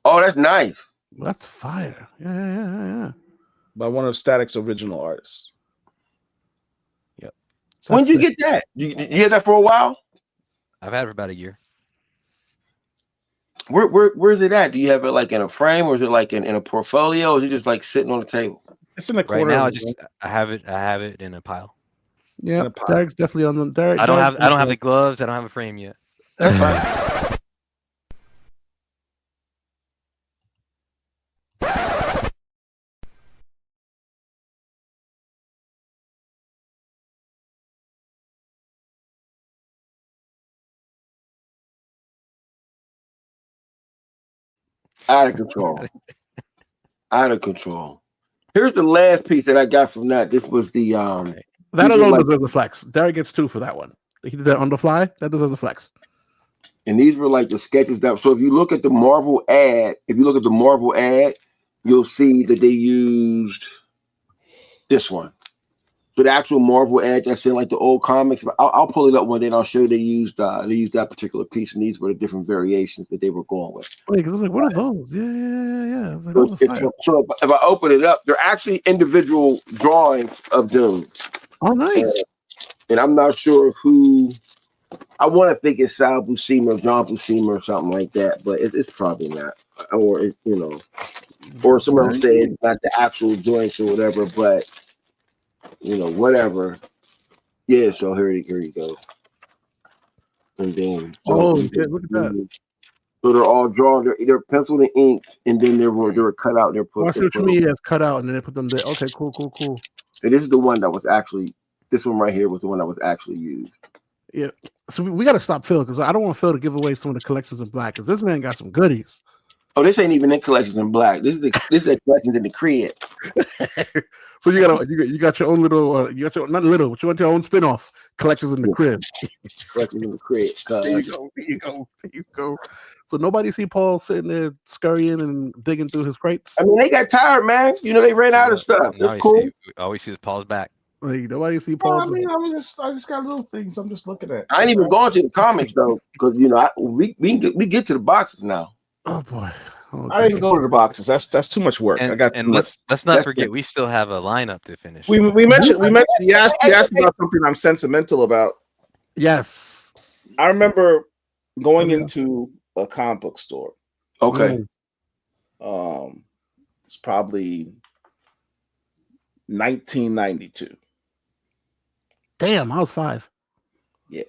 [SPEAKER 4] Oh, that's nice.
[SPEAKER 2] That's fire. Yeah.
[SPEAKER 1] By one of Static's original artists.
[SPEAKER 3] Yep.
[SPEAKER 4] So when did you get that? You had that for a while?
[SPEAKER 3] I've had it for about a year.
[SPEAKER 4] Where's it at? Do you have it like in a frame, or is it like in a portfolio, or is it just like sitting on the table?
[SPEAKER 1] It's in the corner.
[SPEAKER 3] Right now, I have it in a pile.
[SPEAKER 2] Yeah, Derek's definitely on the Derek.
[SPEAKER 3] I don't have the gloves. I don't have a frame yet.
[SPEAKER 2] That's fine.
[SPEAKER 4] Out of control. Out of control. Here's the last piece that I got from that. This was the
[SPEAKER 2] that alone deserves a flex. Derek gets 2 for that one. He did that on the fly. That deserves a flex.
[SPEAKER 4] And these were like the sketches that. So if you look at the Marvel ad, you'll see that they used this one. So the actual Marvel ad that's in like the old comics. I'll pull it up one day and I'll show you they used that particular piece, and these were the different variations that they were going with.
[SPEAKER 2] Wait, because I was like, what are those? Yeah. Like,
[SPEAKER 4] so if I open it up, they're actually individual drawings of Doom.
[SPEAKER 2] Oh, nice.
[SPEAKER 4] And I'm not sure who. I want to think it's Sal Buscema or John Buscema or something like that, but it's probably not. Or or someone else said not the actual joints or whatever, but whatever. Yeah, so here you go. And then
[SPEAKER 2] look at that.
[SPEAKER 4] So they're all drawn. They're either penciled and inked, and then they were cut out. They're put.
[SPEAKER 2] I see what you mean. It's cut out, and then they put them there. Okay, cool.
[SPEAKER 4] And this is the one that was actually. This one right here was the one that was actually used.
[SPEAKER 2] Yeah. So we got to stop Phil, because I don't want Phil to give away some of the collections in black, because this man got some goodies.
[SPEAKER 4] Oh, this ain't even in collections in black. This is collections in the crib.
[SPEAKER 2] So you got your own little you got your not little, but you want your own spinoff collections in the crib.
[SPEAKER 4] Collections in the crib.
[SPEAKER 2] There you go. So nobody see Paul sitting there scurrying and digging through his crates.
[SPEAKER 4] I mean, they got tired, man. They ran out of stuff. That's cool.
[SPEAKER 3] Always see Paul's back.
[SPEAKER 2] Like, nobody see Paul.
[SPEAKER 1] Well, I just got little things I'm just looking at.
[SPEAKER 4] I ain't even going to the comics though, because we get to the boxes now.
[SPEAKER 2] Oh boy.
[SPEAKER 1] I didn't go to the boxes. That's too much work.
[SPEAKER 3] Let's not forget we still have a lineup to finish.
[SPEAKER 1] We mentioned you asked about something I'm sentimental about.
[SPEAKER 2] Yes.
[SPEAKER 1] I remember going into a comic book store.
[SPEAKER 4] Okay.
[SPEAKER 1] It's probably 1992.
[SPEAKER 2] Damn, I was 5.
[SPEAKER 1] Yeah.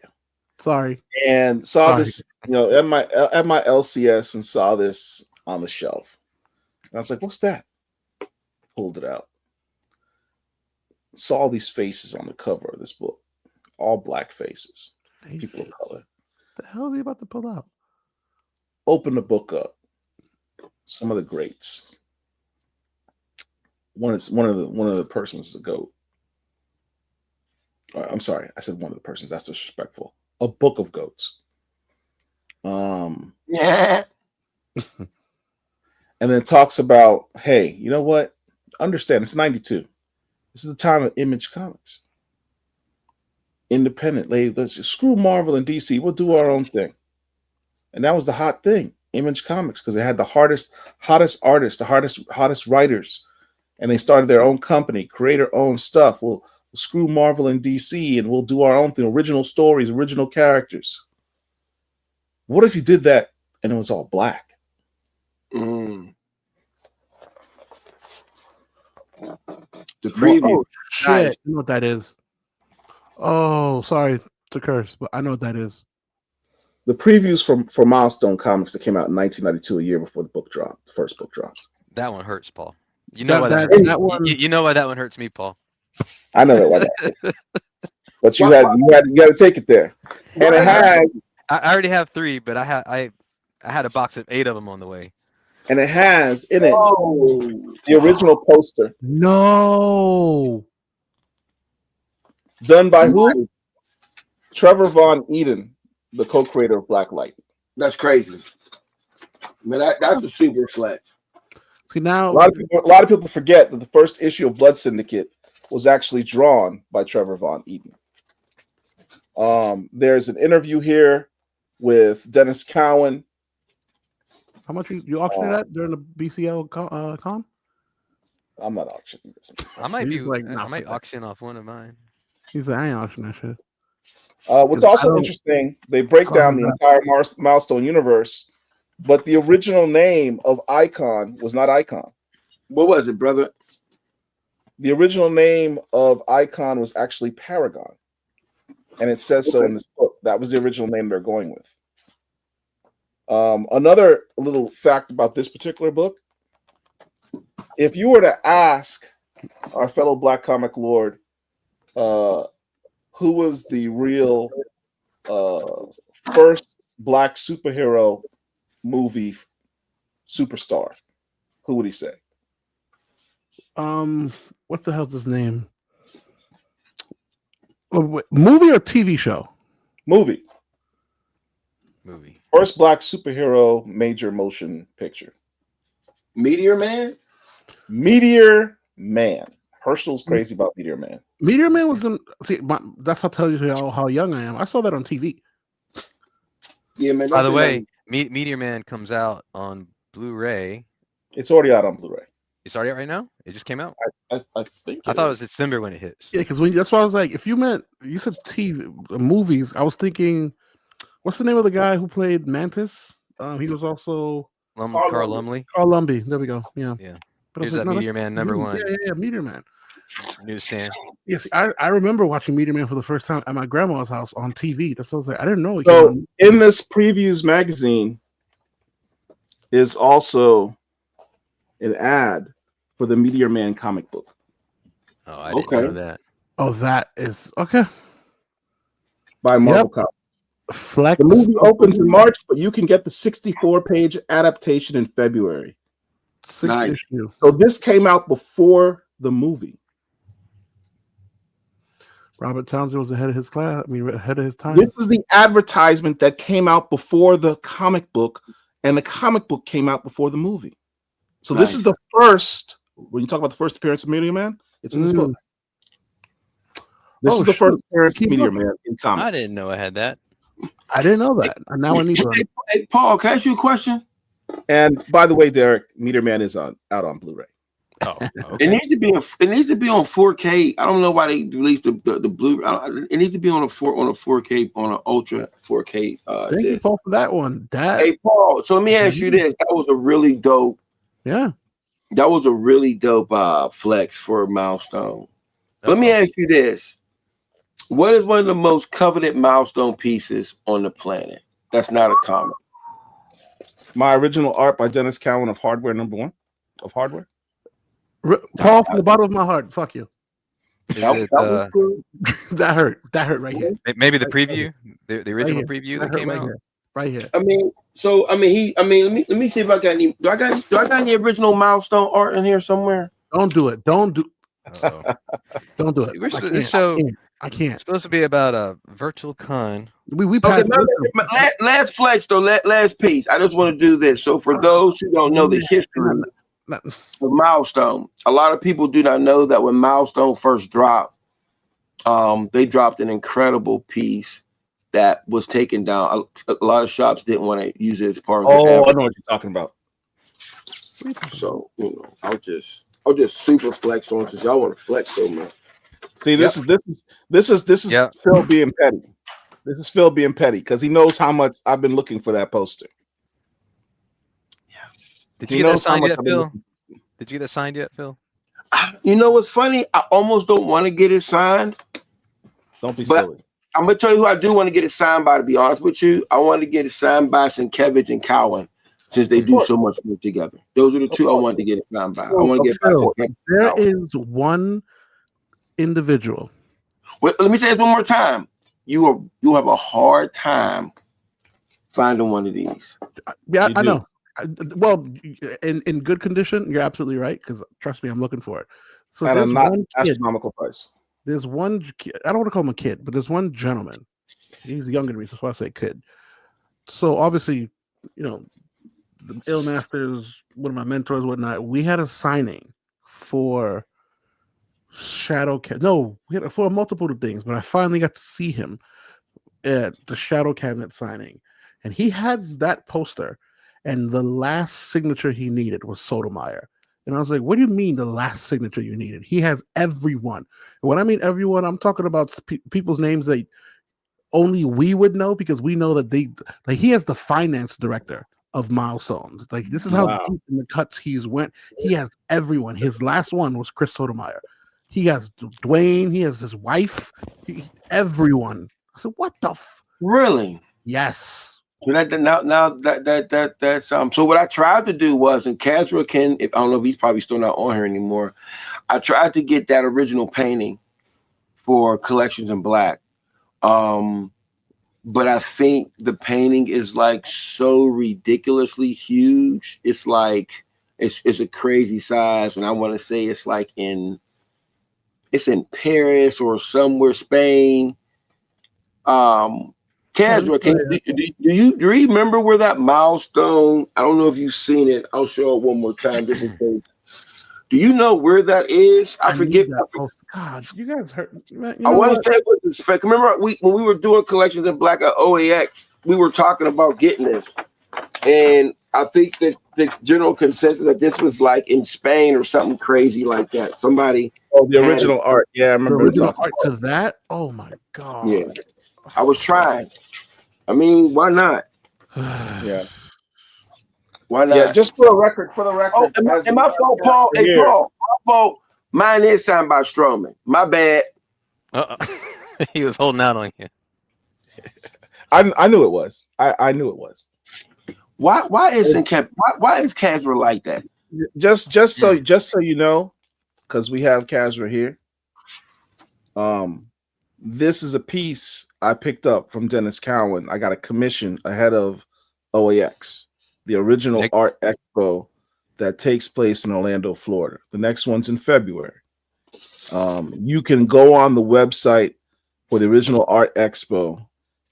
[SPEAKER 2] Sorry.
[SPEAKER 1] And saw this, at my LCS, and saw this on the shelf. And I was like, what's that? Pulled it out. Saw all these faces on the cover of this book. All black faces. People of color.
[SPEAKER 2] The hell is he about to pull out?
[SPEAKER 1] Open the book up. Some of the greats. One of the persons is a goat. I'm sorry, I said one of the persons. That's disrespectful. A book of goats.
[SPEAKER 4] Yeah.
[SPEAKER 1] And then talks about, hey, you know what? Understand, it's 92. This is the time of Image Comics. Independent. Let's just screw Marvel and DC. We'll do our own thing. And that was the hot thing, Image Comics, because they had the hottest artists, the hottest writers. And they started their own company, creator-owned stuff. We'll screw Marvel and DC, and we'll do our own thing. Original stories, original characters. What if you did that and it was all black?
[SPEAKER 4] The preview.
[SPEAKER 2] Oh, shit. You know what that is? Oh, sorry to curse, but I know what that is.
[SPEAKER 1] The previews for Milestone Comics that came out in 1992, a year before the book dropped, the first book dropped.
[SPEAKER 3] That one hurts, Paul. You know why that one? You know why that one hurts me, Paul.
[SPEAKER 1] I know that why that hurts. But you got to take it there, and it has.
[SPEAKER 3] I already have 3, but I had a box of 8 of them on the way.
[SPEAKER 1] And it has in it the original poster.
[SPEAKER 2] No.
[SPEAKER 1] Done by who? Trevor Von Eden, the co-creator of Black Light.
[SPEAKER 4] That's crazy. Man, that's a super flex.
[SPEAKER 2] See, now
[SPEAKER 1] a lot of people forget that the first issue of Blood Syndicate was actually drawn by Trevor Von Eden. There's an interview here with Dennis Cowan.
[SPEAKER 2] How much you auctioned that during the BCL con?
[SPEAKER 1] I'm not auctioning this.
[SPEAKER 3] I might auction off one of mine.
[SPEAKER 2] He's like, I ain't auctioning that shit.
[SPEAKER 1] What's also interesting, they break down the entire Milestone universe, but the original name of Icon was not Icon.
[SPEAKER 4] What was it, brother?
[SPEAKER 1] The original name of Icon was actually Paragon. And it says so in this book. That was the original name they're going with. Another little fact about this particular book, if you were to ask our fellow Black comic lord who was the real first Black superhero movie superstar, who would he say?
[SPEAKER 2] What the hell's his name? Movie or TV show?
[SPEAKER 1] Movie.
[SPEAKER 3] Movie.
[SPEAKER 1] First black superhero major motion picture.
[SPEAKER 4] Meteor Man?
[SPEAKER 1] Meteor Man. Herschel's crazy about Meteor Man.
[SPEAKER 2] Meteor Man was in. See, that's how tell you how young I am. I saw that on TV.
[SPEAKER 4] Yeah, man.
[SPEAKER 3] By the way, Meteor Man comes out on Blu-ray.
[SPEAKER 1] It's already out on Blu-ray.
[SPEAKER 3] It's already out right now? It just came out?
[SPEAKER 1] I think
[SPEAKER 3] I thought it was December when it hits.
[SPEAKER 2] Yeah, because that's why I was like, if you said TV movies, I was thinking, what's the name of the guy who played Mantis? He was also
[SPEAKER 3] Carl Lumley.
[SPEAKER 2] Carl Lumbly. There we go. Yeah.
[SPEAKER 3] But here's that Meteor Man #1.
[SPEAKER 2] Yeah, Meteor Man.
[SPEAKER 3] Newsstand.
[SPEAKER 2] Yes, I remember watching Meteor Man for the first time at my grandma's house on TV. That's what I was like. I didn't know.
[SPEAKER 1] So in this previews magazine is also an ad for the Meteor Man comic book.
[SPEAKER 3] Oh, I didn't know that.
[SPEAKER 2] Oh, that is okay.
[SPEAKER 1] By Marvel Comics.
[SPEAKER 2] Flex.
[SPEAKER 1] The movie opens in March, but you can get the 64-page adaptation in February.
[SPEAKER 4] Nice.
[SPEAKER 1] So this came out before the movie.
[SPEAKER 2] Robert Townsend was ahead of his class. I mean, ahead of his time.
[SPEAKER 1] This is the advertisement that came out before the comic book, and the comic book came out before the movie. So this is the first. When you talk about the first appearance of Meteor Man, it's in this book. This is the first appearance of Meteor Man in comics.
[SPEAKER 3] I didn't know I had that.
[SPEAKER 2] I didn't know that. And now I need to.
[SPEAKER 4] Hey, Paul, can I ask you a question?
[SPEAKER 1] And by the way, Derek, Meteor Man is out on Blu-ray.
[SPEAKER 3] Oh, okay.
[SPEAKER 4] It needs to be on 4K. I don't know why they released the blue. It needs to be on a 4K on an ultra 4K.
[SPEAKER 2] Thank you, Paul, for that one.
[SPEAKER 4] Hey, Paul. So let me ask you this: that was a really dope.
[SPEAKER 2] Yeah,
[SPEAKER 4] that was a really dope flex for Milestone. Let me ask you this: what is one of the most coveted Milestone pieces on the planet? That's not a comic.
[SPEAKER 1] My original art by Dennis Cowan of Hardware #1 of Hardware.
[SPEAKER 2] Paul, from the bottom of my heart, fuck you.
[SPEAKER 3] That
[SPEAKER 2] hurt. That hurt right here.
[SPEAKER 3] Maybe the preview, the original preview that came out.
[SPEAKER 2] Right here.
[SPEAKER 4] Let me see if I got any. Do I got any original Milestone art in here somewhere?
[SPEAKER 2] Don't do it. Don't do it.
[SPEAKER 3] This show,
[SPEAKER 2] I can't.
[SPEAKER 3] It's supposed to be about a virtual con.
[SPEAKER 2] We passed.
[SPEAKER 4] Last flex though. Last piece. I just want to do this. So for those who don't know the history of Milestone, a lot of people do not know that when Milestone first dropped, they dropped an incredible piece that was taken down. A lot of shops didn't want to use it as part of.
[SPEAKER 1] I know what you're talking about.
[SPEAKER 4] So I'll just super flex on since y'all want to flex so much.
[SPEAKER 1] See, this is Phil being petty. This is Phil being petty because he knows how much I've been looking for that poster.
[SPEAKER 3] Did you get that signed yet, Phil? Did you get that signed yet, Phil?
[SPEAKER 4] You know what's funny? I almost don't want to get it signed.
[SPEAKER 1] Don't be silly.
[SPEAKER 4] I'm gonna tell you who I do want to get it signed by. To be honest with you, I want to get it signed by Sienkiewicz and Cowan, since they do so much work together. Those are the two I want to get it signed by. I want to get it.
[SPEAKER 2] There is one individual.
[SPEAKER 4] Well, let me say this one more time. You have a hard time finding one of these.
[SPEAKER 2] Yeah, I know. Well, in good condition, you're absolutely right. Because trust me, I'm looking for it. So
[SPEAKER 1] at a not astronomical price.
[SPEAKER 2] There's one. I don't want to call him a kid, but there's one gentleman. He's younger than me, so that's why I say kid. So obviously, the Il Master's one of my mentors, whatnot. We had a signing for Shadow Cabinet. No, we had for multiple things, but I finally got to see him at the Shadow Cabinet signing, and he had that poster. And the last signature he needed was Sotomayor. And I was like, what do you mean the last signature you needed? He has everyone. And when I mean everyone, I'm talking about people's names that only we would know because we know that he has the finance director of Milestone. Like, this is how deep in the cuts he's went. He has everyone. His last one was Chris Sotomayor. He has Dwayne. He has his wife. Everyone. I said, what the
[SPEAKER 4] Really?
[SPEAKER 2] Yes.
[SPEAKER 4] So that's so what I tried to do was, and Casra I don't know if he's probably still not on here anymore. I tried to get that original painting for Collections in Black. But but I think the painting is like so ridiculously huge. It's like it's a crazy size, and I want to say it's like it's in Paris or somewhere, Spain. Casper, do you remember where that milestone? I don't know if you've seen it. I'll show it one more time just in case. Do you know where that is? I forget.
[SPEAKER 2] Oh, God, you guys hurt. Man,
[SPEAKER 4] I want to say it was the spec. Remember, when we were doing collections in Black at OAX, we were talking about getting this, and I think that the general consensus that this was like in Spain or something crazy like that. Somebody.
[SPEAKER 1] Oh, the original art. Yeah, I remember
[SPEAKER 2] the original art
[SPEAKER 1] about
[SPEAKER 2] to that. Oh my God.
[SPEAKER 4] Yeah, I was trying. I mean, why not?
[SPEAKER 1] Yeah.
[SPEAKER 4] Why not?
[SPEAKER 1] Yeah, just for the record.
[SPEAKER 4] Oh, and my fault, Paul. Hey, Paul. My fault. Mine is signed by Strowman. My bad.
[SPEAKER 3] He was holding out on you.
[SPEAKER 1] I knew it was. I knew it was.
[SPEAKER 4] Why is Casper like that?
[SPEAKER 1] Just so you know, because we have Casper here. This is a piece I picked up from Dennis Cowan. I got a commission ahead of OAX, the original art expo that takes place in Orlando, Florida. The next one's in February. You can go on the website for the original art expo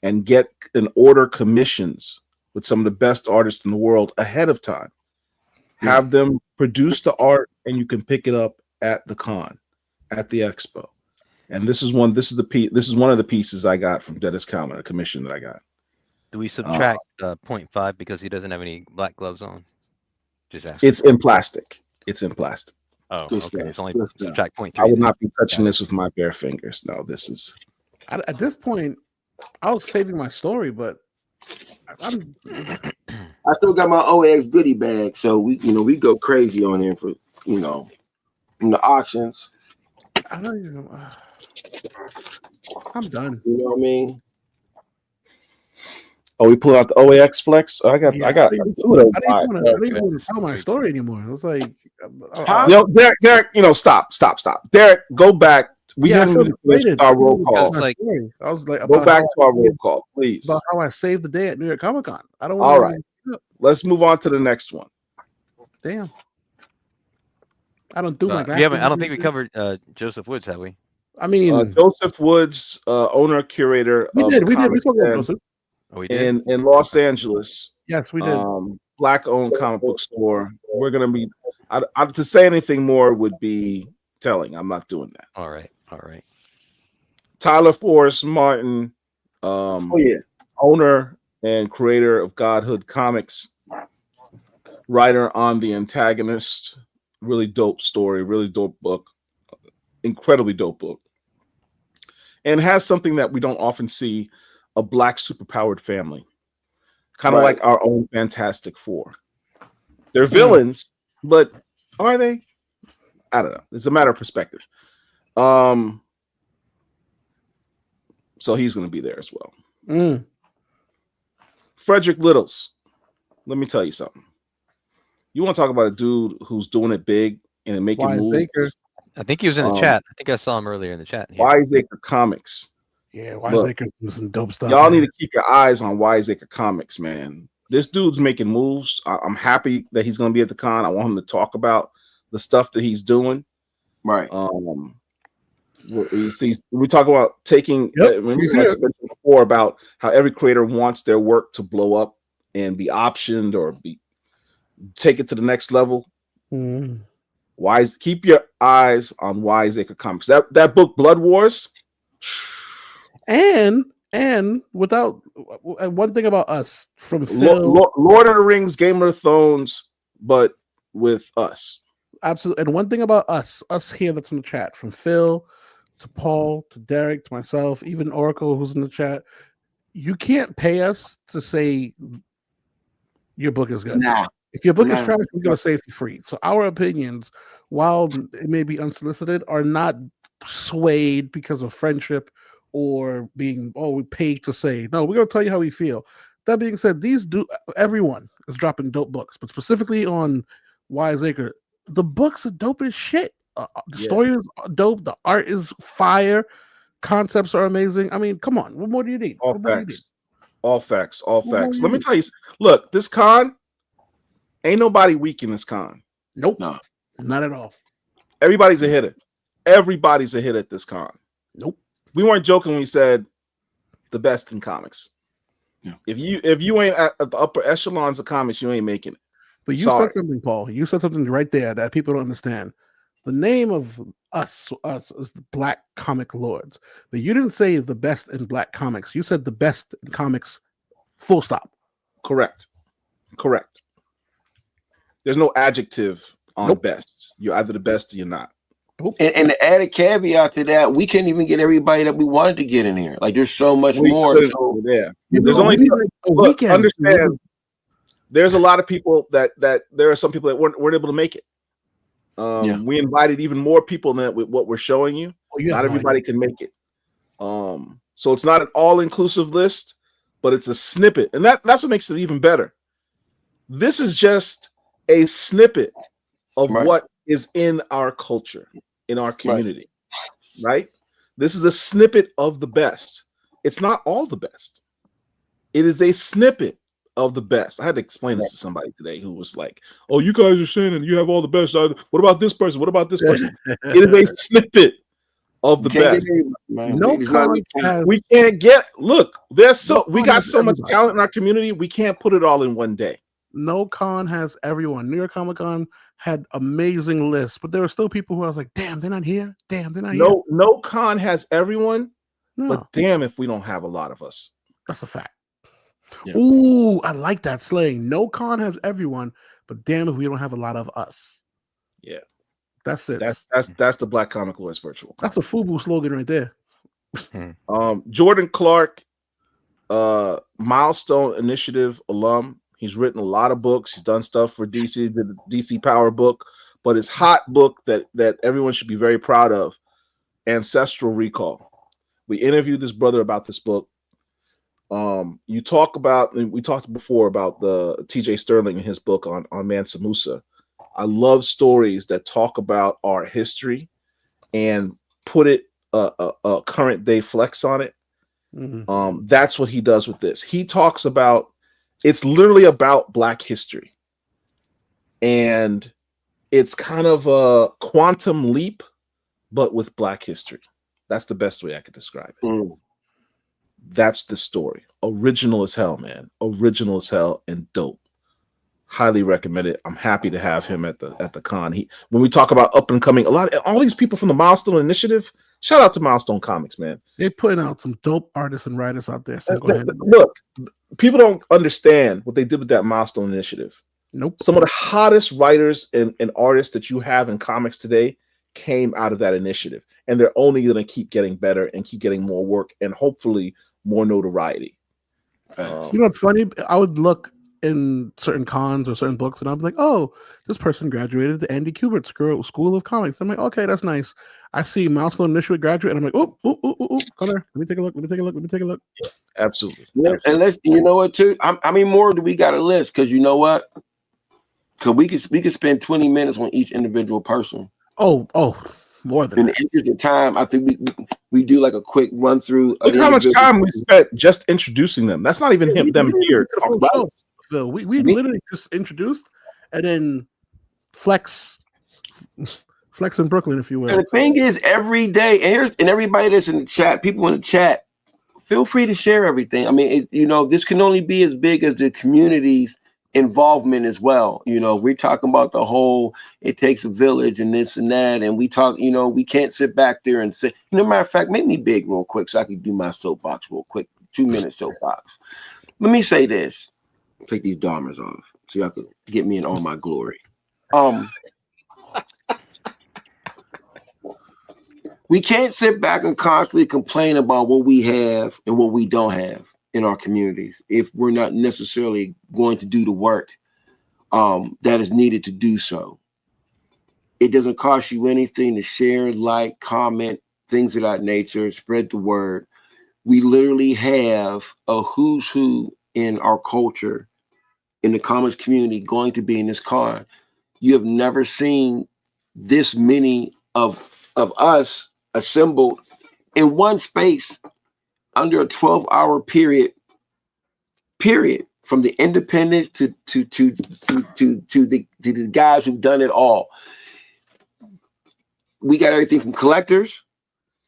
[SPEAKER 1] and get and order commissions with some of the best artists in the world ahead of time. Have them produce the art, and you can pick it up at the con, at the expo. And this is one of the pieces I got from Dennis Cowan, a commission that I got.
[SPEAKER 3] Do we subtract 0.5 because he doesn't have any black gloves on? Just ask.
[SPEAKER 1] It's in plastic. It's in plastic.
[SPEAKER 3] Oh, okay. It's only subtract 0.3.
[SPEAKER 1] I would not be touching this with my bare fingers. No, this is.
[SPEAKER 2] At this point, I was saving my story, but
[SPEAKER 4] I still got my OAX goodie bag, so we go crazy on him for in the auctions.
[SPEAKER 2] I don't even know. I'm done.
[SPEAKER 4] You know what I mean?
[SPEAKER 1] Oh, we pull out the OAX flex. I got.
[SPEAKER 2] I didn't want to tell my story anymore. It was like,
[SPEAKER 1] Derek. Stop. Derek, go back. We haven't finished our roll call.
[SPEAKER 2] I was like,
[SPEAKER 1] go back to our roll call, please.
[SPEAKER 2] About how I saved the day at New York Comic Con. I don't.
[SPEAKER 1] All right, let's move on to the next one.
[SPEAKER 2] Damn. I don't do my.
[SPEAKER 3] I don't think we covered Joseph Woods, have we?
[SPEAKER 2] I mean,
[SPEAKER 1] Joseph Woods, owner curator.
[SPEAKER 2] We did. We talked about Joseph.
[SPEAKER 3] Oh, we did?
[SPEAKER 1] In Los Angeles.
[SPEAKER 2] Yes, we did.
[SPEAKER 1] Black-owned comic book store. We're gonna be. To say anything more would be telling. I'm not doing that.
[SPEAKER 3] All right.
[SPEAKER 1] Tyler Forrest Martin, owner and creator of Godhood Comics, writer on The Antagonist. Really dope story, really dope book, incredibly dope book, and has something that we don't often see: a black superpowered family, kind of like our own Fantastic Four. They're villains, but are they? I don't know. It's a matter of perspective. So he's going to be there as well. Frederick Littles. Let me tell you something. You want to talk about a dude who's doing it big and making moves?
[SPEAKER 3] I think he was in the chat. I think I saw him earlier in the chat.
[SPEAKER 1] Wiseacre Comics.
[SPEAKER 2] Yeah, Wiseacre doing some dope stuff.
[SPEAKER 1] Y'all need to keep your eyes on Wiseacre Comics, man. This dude's making moves. I'm happy that he's going to be at the con. I want him to talk about the stuff that he's doing.
[SPEAKER 4] Right.
[SPEAKER 1] We talk about taking. Remember I mentioned before about how every creator wants their work to blow up and be optioned or take it to the next level. Keep your eyes on Wiseacre Comics. That book, Blood Wars,
[SPEAKER 2] and without one thing about us from Phil,
[SPEAKER 1] Lord of the Rings, Game of Thrones, but with us.
[SPEAKER 2] Absolutely. And one thing about us here that's in the chat, from Phil to Paul to Derek to myself, even Oracle who's in the chat, you can't pay us to say your book is good.
[SPEAKER 4] Nah.
[SPEAKER 2] If your book is trash, we're going to say it for free. So our opinions, while it may be unsolicited, are not swayed because of friendship or being we paid to say. No, we're going to tell you how we feel. That being said, everyone is dropping dope books, but specifically on Wiseacre, the books are dope as shit. The story is dope. The art is fire. Concepts are amazing. I mean, come on. What more do you need?
[SPEAKER 1] All facts. All facts. All facts. Let me tell you. Look, this con ain't nobody weak in this con.
[SPEAKER 2] Nope.
[SPEAKER 4] No.
[SPEAKER 2] Not at all.
[SPEAKER 1] Everybody's a hitter. Everybody's a hit at this con.
[SPEAKER 2] Nope.
[SPEAKER 1] We weren't joking when we said the best in comics.
[SPEAKER 4] Yeah.
[SPEAKER 1] If you ain't at the upper echelons of comics, you ain't making it.
[SPEAKER 2] But you
[SPEAKER 1] Sorry.
[SPEAKER 2] said something, Paul. You said something right there that people don't understand. The name of us is the Black Comic Lords. But you didn't say the best in Black comics. You said the best in comics, full stop.
[SPEAKER 1] Correct. There's no adjective on best. You're either the best or you're not.
[SPEAKER 4] And the added caveat to that, we can't even get everybody that we wanted to get in here. Like there's so much more. So,
[SPEAKER 1] yeah. There's only look, understand. There's a lot of people that there are some people that weren't able to make it. We invited even more people than with what we're showing you. Not everybody can make it. So it's not an all-inclusive list, but it's a snippet, and that's what makes it even better. This is just a snippet of what is in our culture, in our community, right? This is a snippet of the best. It's not all the best. It is a snippet of the best. I had to explain this to somebody today who was like, "Oh, you guys are saying that you have all the best. What about this person? What about this person?" It is a snippet of the best. We can't get. Look, we got so much talent in our community. We can't put it all in one day.
[SPEAKER 2] No con has everyone. New York Comic Con had amazing lists, but there were still people who I was like, "Damn, they're not here. Damn, they're not here."
[SPEAKER 1] No con has everyone, but damn if we don't have a lot of us.
[SPEAKER 2] That's a fact.
[SPEAKER 1] Yeah.
[SPEAKER 2] Ooh, I like that slang. No con has everyone, but damn if we don't have a lot of us.
[SPEAKER 1] Yeah,
[SPEAKER 2] that's it.
[SPEAKER 1] That's the Black Comic Lords Virtual Con.
[SPEAKER 2] That's a FUBU slogan right there.
[SPEAKER 1] Jordan Clark, Milestone Initiative alum. He's written a lot of books. He's done stuff for DC, the DC Power book, but his hot book that everyone should be very proud of, Ancestral Recall. We interviewed this brother about this book. We talked before about the TJ Sterling in his book on Mansa Musa. I love stories that talk about our history and put it a current day flex on it. Mm-hmm. That's what he does with this. He talks about, it's literally about Black history, and it's kind of a quantum leap, but with Black history. That's the best way I could describe it. That's the story. Original as hell, man. Original as hell and dope. Highly recommend it. I'm happy to have him at the con. When we talk about up and coming, all these people from the Milestone Initiative. Shout out to Milestone Comics, man.
[SPEAKER 2] They're putting out some dope artists and writers out there. So
[SPEAKER 1] look, people don't understand what they did with that Milestone Initiative.
[SPEAKER 2] Nope.
[SPEAKER 1] Some of the hottest writers and artists that you have in comics today came out of that initiative, and they're only going to keep getting better and keep getting more work and hopefully more notoriety.
[SPEAKER 2] You know what's funny? I would look in certain cons or certain books, and I'd be like, "Oh, this person graduated the Andy Kubert School of Comics." I'm like, "Okay, that's nice." I see Milestone Initiative graduate, and I'm like, "Oh, come here. Let me take a look."
[SPEAKER 1] Yeah, absolutely.
[SPEAKER 4] Yeah, and let's, you know what, too? How many more do we got to list? Because you know what? Because we could spend 20 minutes on each individual person.
[SPEAKER 2] Oh, more than
[SPEAKER 4] in the interest of time. I think we do like a quick run through.
[SPEAKER 1] Look how much time we spent just introducing them. That's not even them here.
[SPEAKER 2] We literally just introduced and then flex in Brooklyn, if you will.
[SPEAKER 4] And the thing is, every day, and everybody that's in the chat, people in the chat, feel free to share everything. I mean, this can only be as big as the community's involvement as well. We're talking about the whole, it takes a village and this and that, and we talk, we can't sit back there and say, matter of fact, make me big real quick so I can do my soapbox real quick. 2-minute soapbox. Let me say this. Take these Dharmas off so y'all can get me in all my glory. We can't sit back and constantly complain about what we have and what we don't have in our communities if we're not necessarily going to do the work that is needed to do so. It doesn't cost you anything to share, like, comment, things of that nature, spread the word. We literally have a who's who in our culture, in the comics community, going to be in this con. You have never seen this many of us assembled in one space under a 12-hour period period. From the independents to the guys who've done it all. We got everything from collectors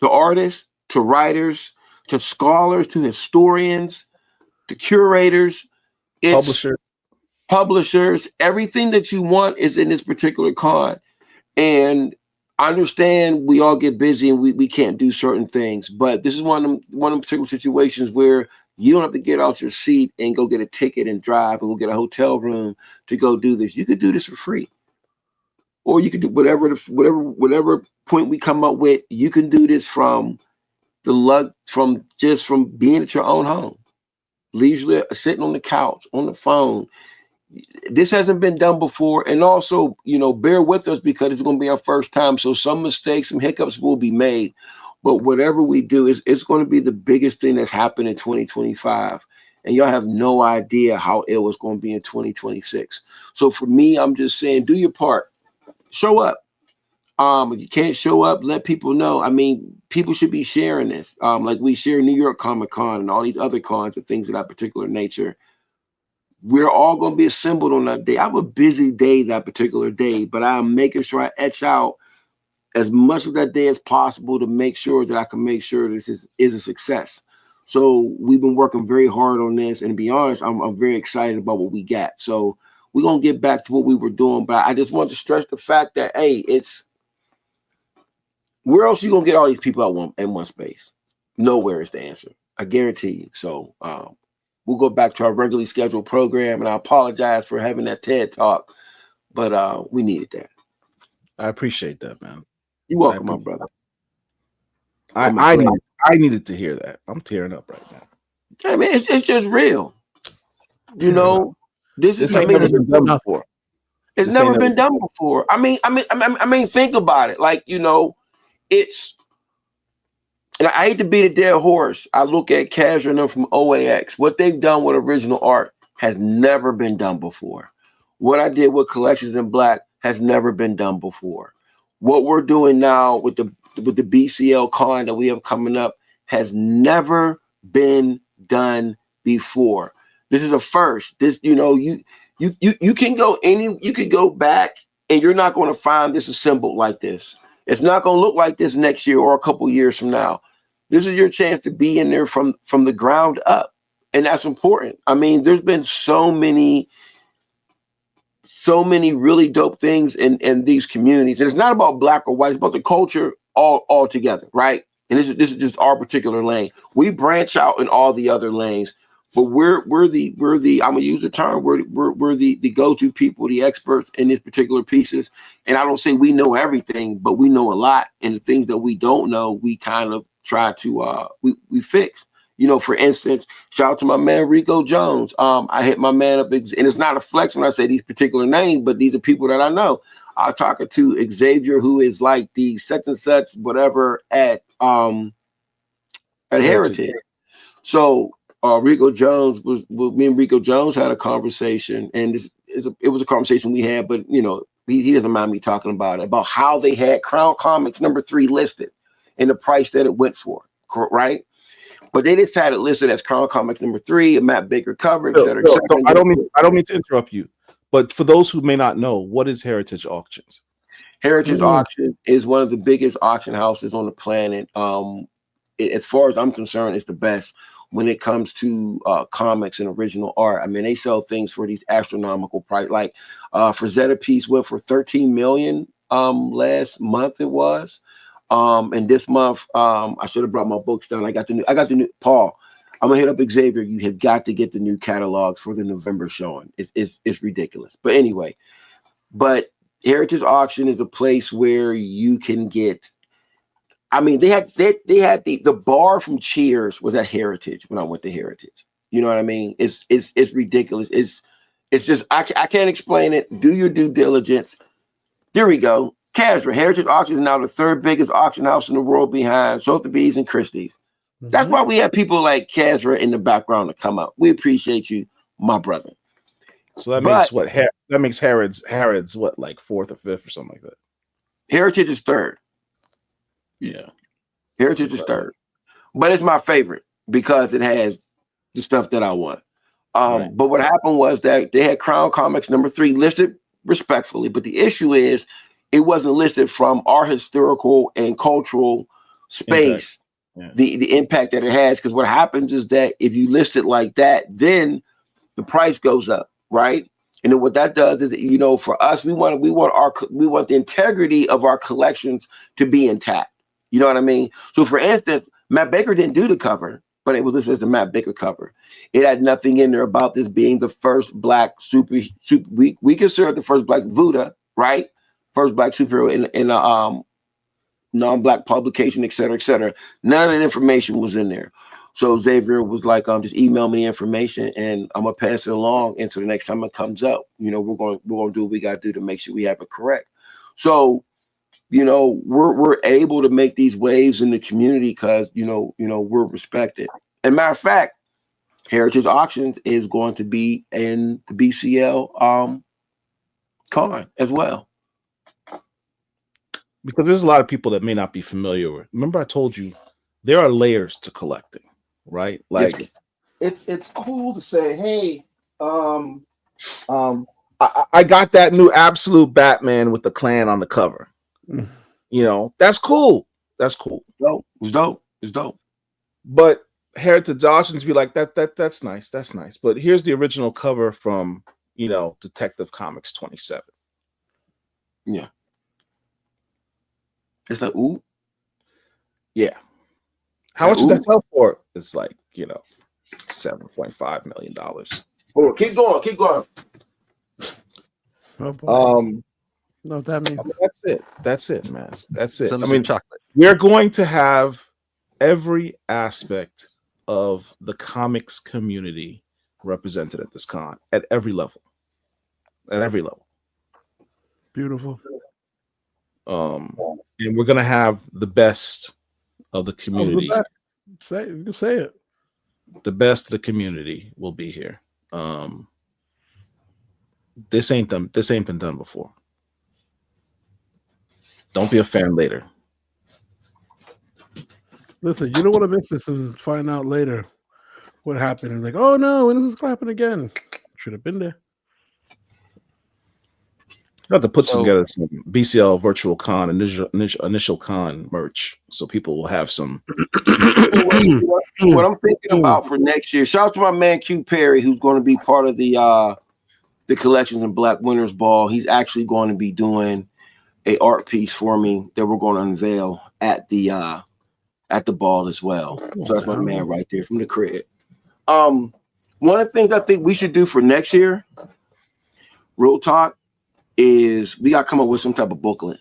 [SPEAKER 4] to artists to writers to scholars to historians to curators. It's publishers. Everything that you want is in this particular con. And I understand we all get busy and we can't do certain things, but this is one of them particular situations where you don't have to get out your seat and go get a ticket and drive and go get a hotel room to go do this. You could do this for free. Or you could do whatever point we come up with. You can do this from from being at your own home, leisurely sitting on the couch, on the phone. This hasn't been done before, and also, bear with us because it's going to be our first time. So some mistakes, some hiccups will be made, but whatever we do, it's going to be the biggest thing that's happened in 2025, and y'all have no idea how ill it's going to be in 2026. So for me, I'm just saying, do your part, show up. If you can't show up, let people know. I mean, people should be sharing this, like we share New York Comic Con and all these other cons and things of that particular nature. We're all going to be assembled on that day. I have a busy day that particular day, but I'm making sure I etch out as much of that day as possible to make sure that I can make sure this is a success. So we've been working very hard on this, and to be honest, I'm very excited about what we got. So we're going to get back to what we were doing, but I just want to stress the fact that, hey, where else are you going to get all these people in one space? Nowhere is the answer. I guarantee you. So, we'll go back to our regularly scheduled program, and I apologize for having that TED talk, but we needed that.
[SPEAKER 1] I appreciate that, man.
[SPEAKER 4] You're welcome, my brother.
[SPEAKER 1] I needed to hear that. I'm tearing up right now.
[SPEAKER 4] I mean, it's just real. This
[SPEAKER 1] ain't never been done before.
[SPEAKER 4] It's never been done before. I mean, think about it. Like, and I hate to beat a dead horse. I look at Casual and them from OAX. What they've done with original art has never been done before. What I did with Collections in Black has never been done before. What we're doing now with the BCL Con that we have coming up has never been done before. This is a first. This, you can go back and you're not going to find this assembled like this. It's not going to look like this next year or a couple years from now. This is your chance to be in there from the ground up. And that's important. I mean, there's been so many really dope things in these communities. And it's not about black or white, it's about the culture all together, right? And this is just our particular lane. We branch out in all the other lanes, but we're the I'm gonna use the term, we're the go-to people, the experts in these particular pieces. And I don't say we know everything, but we know a lot. And the things that we don't know, we kind of try to we fix. For instance, shout out to my man Rico Jones. I hit my man up, and it's not a flex when I say these particular names, but these are people that I know. I'm talking to Xavier, who is like the such and such whatever at Heritage. So Rico Jones me and Rico Jones had a conversation, and it was a conversation we had, but he doesn't mind me talking about it, about how they had Crown Comics #3 listed and the price that it went for, right? But they decided to list it as Crown Comics #3, a Matt Baker cover, etc.
[SPEAKER 1] I don't mean to interrupt you, but for those who may not know, what is Heritage Auctions?
[SPEAKER 4] Heritage Auction is one of the biggest auction houses on the planet. As far as I'm concerned, it's the best when it comes to comics and original art. I mean, they sell things for these astronomical price. Like Frazetta piece went for $13 million last month. It was. And this month, I should have brought my books down. I got the new Paul. I'm gonna hit up Xavier. You have got to get the new catalogs for the November showing. It's ridiculous. But anyway, Heritage Auction is a place where you can get. I mean, they had the bar from Cheers was at Heritage when I went to Heritage. You know what I mean? It's ridiculous. It's just I can't explain it. Do your due diligence. There we go. Casual. Heritage Auction is now the third biggest auction house in the world behind Sotheby's and Christie's. Mm-hmm. That's why we have people like Casual in the background to come up. We appreciate you, my brother.
[SPEAKER 1] So that makes Harrods what, like fourth or fifth or something like that?
[SPEAKER 4] Heritage is third.
[SPEAKER 1] Yeah.
[SPEAKER 4] Heritage is third. But it's my favorite because it has the stuff that I want.
[SPEAKER 1] Right.
[SPEAKER 4] But what happened was that they had Crown Comics #3 listed respectfully, but the issue is it wasn't listed from our historical and cultural space, the impact that it has. Because what happens is that if you list it like that, then the price goes up, right? And then what that does is, you know, for us, we want the integrity of our collections to be intact. You know what I mean? So, for instance, Matt Baker didn't do the cover, but it was listed as a Matt Baker cover. It had nothing in there about this being the first black we consider it the first black Buddha, right? First black superhero in a non-black publication, et cetera, et cetera. None of that information was in there. So Xavier was like, just email me the information and I'm gonna pass it along. And so the next time it comes up, you know, we're gonna do what we gotta do to make sure we have it correct. So, you know, we're able to make these waves in the community because you know we're respected. And matter of fact, Heritage Auctions is going to be in the BCL con as well.
[SPEAKER 1] Because there's a lot of people that may not be familiar with. Remember, I told you there are layers to collecting, right? Like, it's cool to say, hey, I got that new Absolute Batman with the Klan on the cover. You know, that's cool. That's cool.
[SPEAKER 4] It's dope.
[SPEAKER 1] But Heritage Auctions be like, that's nice. That's nice. But here's the original cover from, you know, Detective Comics 27.
[SPEAKER 4] Yeah. It's like, ooh.
[SPEAKER 1] Yeah. How much does that sell for? It's like, you know, $7.5 million.
[SPEAKER 4] Oh, keep going.
[SPEAKER 2] Oh boy.
[SPEAKER 1] No, that means that's it, man. That's it.
[SPEAKER 3] Some
[SPEAKER 1] I mean,
[SPEAKER 3] chocolate.
[SPEAKER 1] We're going to have every aspect of the comics community represented at this con at every level.
[SPEAKER 2] Beautiful.
[SPEAKER 1] And we're gonna have the best of the community.
[SPEAKER 2] You can say it.
[SPEAKER 1] The best of the community will be here. This ain't been done before. Don't be a fan later.
[SPEAKER 2] Listen, you don't want to miss this and find out later what happened. And like, oh no, when is this gonna happen again? Should have been there.
[SPEAKER 1] I have to put together some BCL Virtual Con initial con merch, so people will have some.
[SPEAKER 4] What I'm thinking about for next year. Shout out to my man Q Perry, who's going to be part of the collections in Black Winners Ball. He's actually going to be doing a art piece for me that we're going to unveil at the ball as well. So that's my man right there from the crib. One of the things I think we should do for next year, real talk, is we got to come up with some type of booklet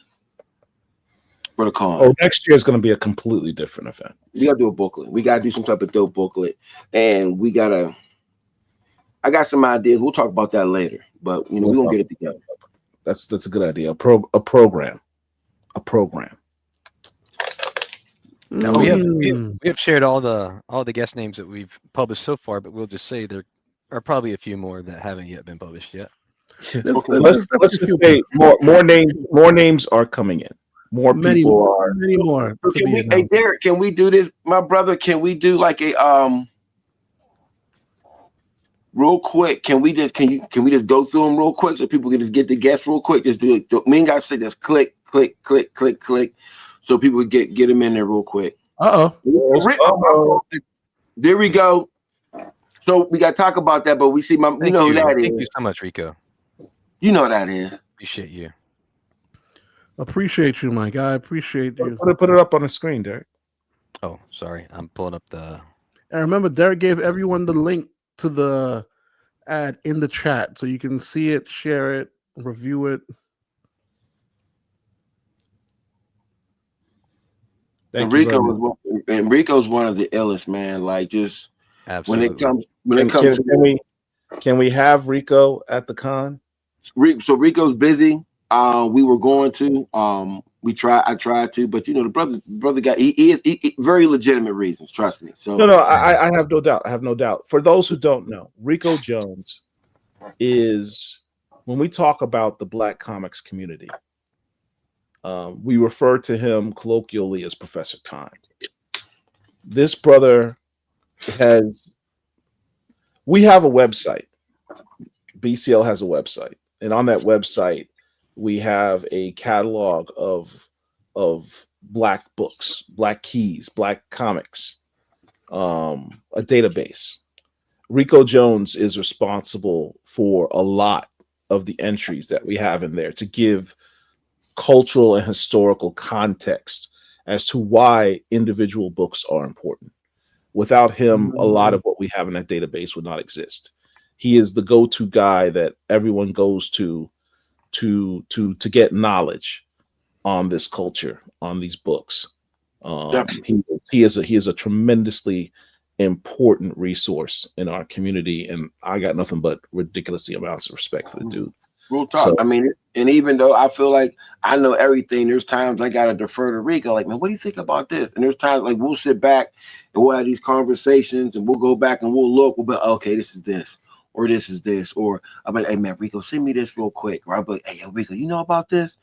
[SPEAKER 4] for the con.
[SPEAKER 1] Oh, next year is going to be a completely different event.
[SPEAKER 4] We got to do a booklet. We got to do some type of dope booklet, and I got some ideas. We'll talk about that later, but you know, we're gonna get it together.
[SPEAKER 1] That's a good idea. A program.
[SPEAKER 3] Now we have shared all the guest names that we've published so far, but we'll just say there are probably a few more that haven't yet been published yet.
[SPEAKER 1] Let's just say more names are coming in. Many more.
[SPEAKER 4] So hey Derek, can we do this, my brother? Can we do like a real quick? Can we just go through them real quick so people can just get the guests real quick? Just do it. We ain't gotta say just click, so people get them in there real quick.
[SPEAKER 2] Uh-oh.
[SPEAKER 4] There we go. So we gotta talk about that, but we see who that is.
[SPEAKER 3] Thank you so much, Rico.
[SPEAKER 4] You know what that is.
[SPEAKER 3] Appreciate you.
[SPEAKER 2] Appreciate you, my guy. Appreciate you.
[SPEAKER 1] Put it up on the screen, Derek.
[SPEAKER 3] Oh, sorry. I'm pulling up the.
[SPEAKER 2] And remember, Derek gave everyone the link to the ad in the chat, so you can see it, share it, review it.
[SPEAKER 4] Rico's one of the illest, man. Like, just
[SPEAKER 3] absolutely.
[SPEAKER 4] Can
[SPEAKER 1] we have Rico at the con?
[SPEAKER 4] So Rico's busy. We were going to. I tried to, but you know, the brother got he very legitimate reasons. Trust me. So
[SPEAKER 1] no, I have no doubt. I have no doubt. For those who don't know, Rico Jones is, when we talk about the Black comics community, we refer to him colloquially as Professor Time. This brother has We have a website. BCL has a website, and on that website, we have a catalog of Black books, Black keys, Black comics, a database. Rico Jones is responsible for a lot of the entries that we have in there to give cultural and historical context as to why individual books are important. Without him, a lot of what we have in that database would not exist. He is the go-to guy that everyone goes to get knowledge on this culture, on these books. He is a tremendously important resource in our community, and I got nothing but ridiculously amounts of respect for the dude.
[SPEAKER 4] Real talk. So, I mean, and even though I feel like I know everything, there's times I gotta defer to Rico. Like, man, what do you think about this? And there's times like we'll sit back and we'll have these conversations, and we'll go back and we'll look. We'll be okay, this is this, or this is this, or I'm like, hey man, Rico, send me this real quick. Or I'll be like, hey, yo, Rico, you know about this?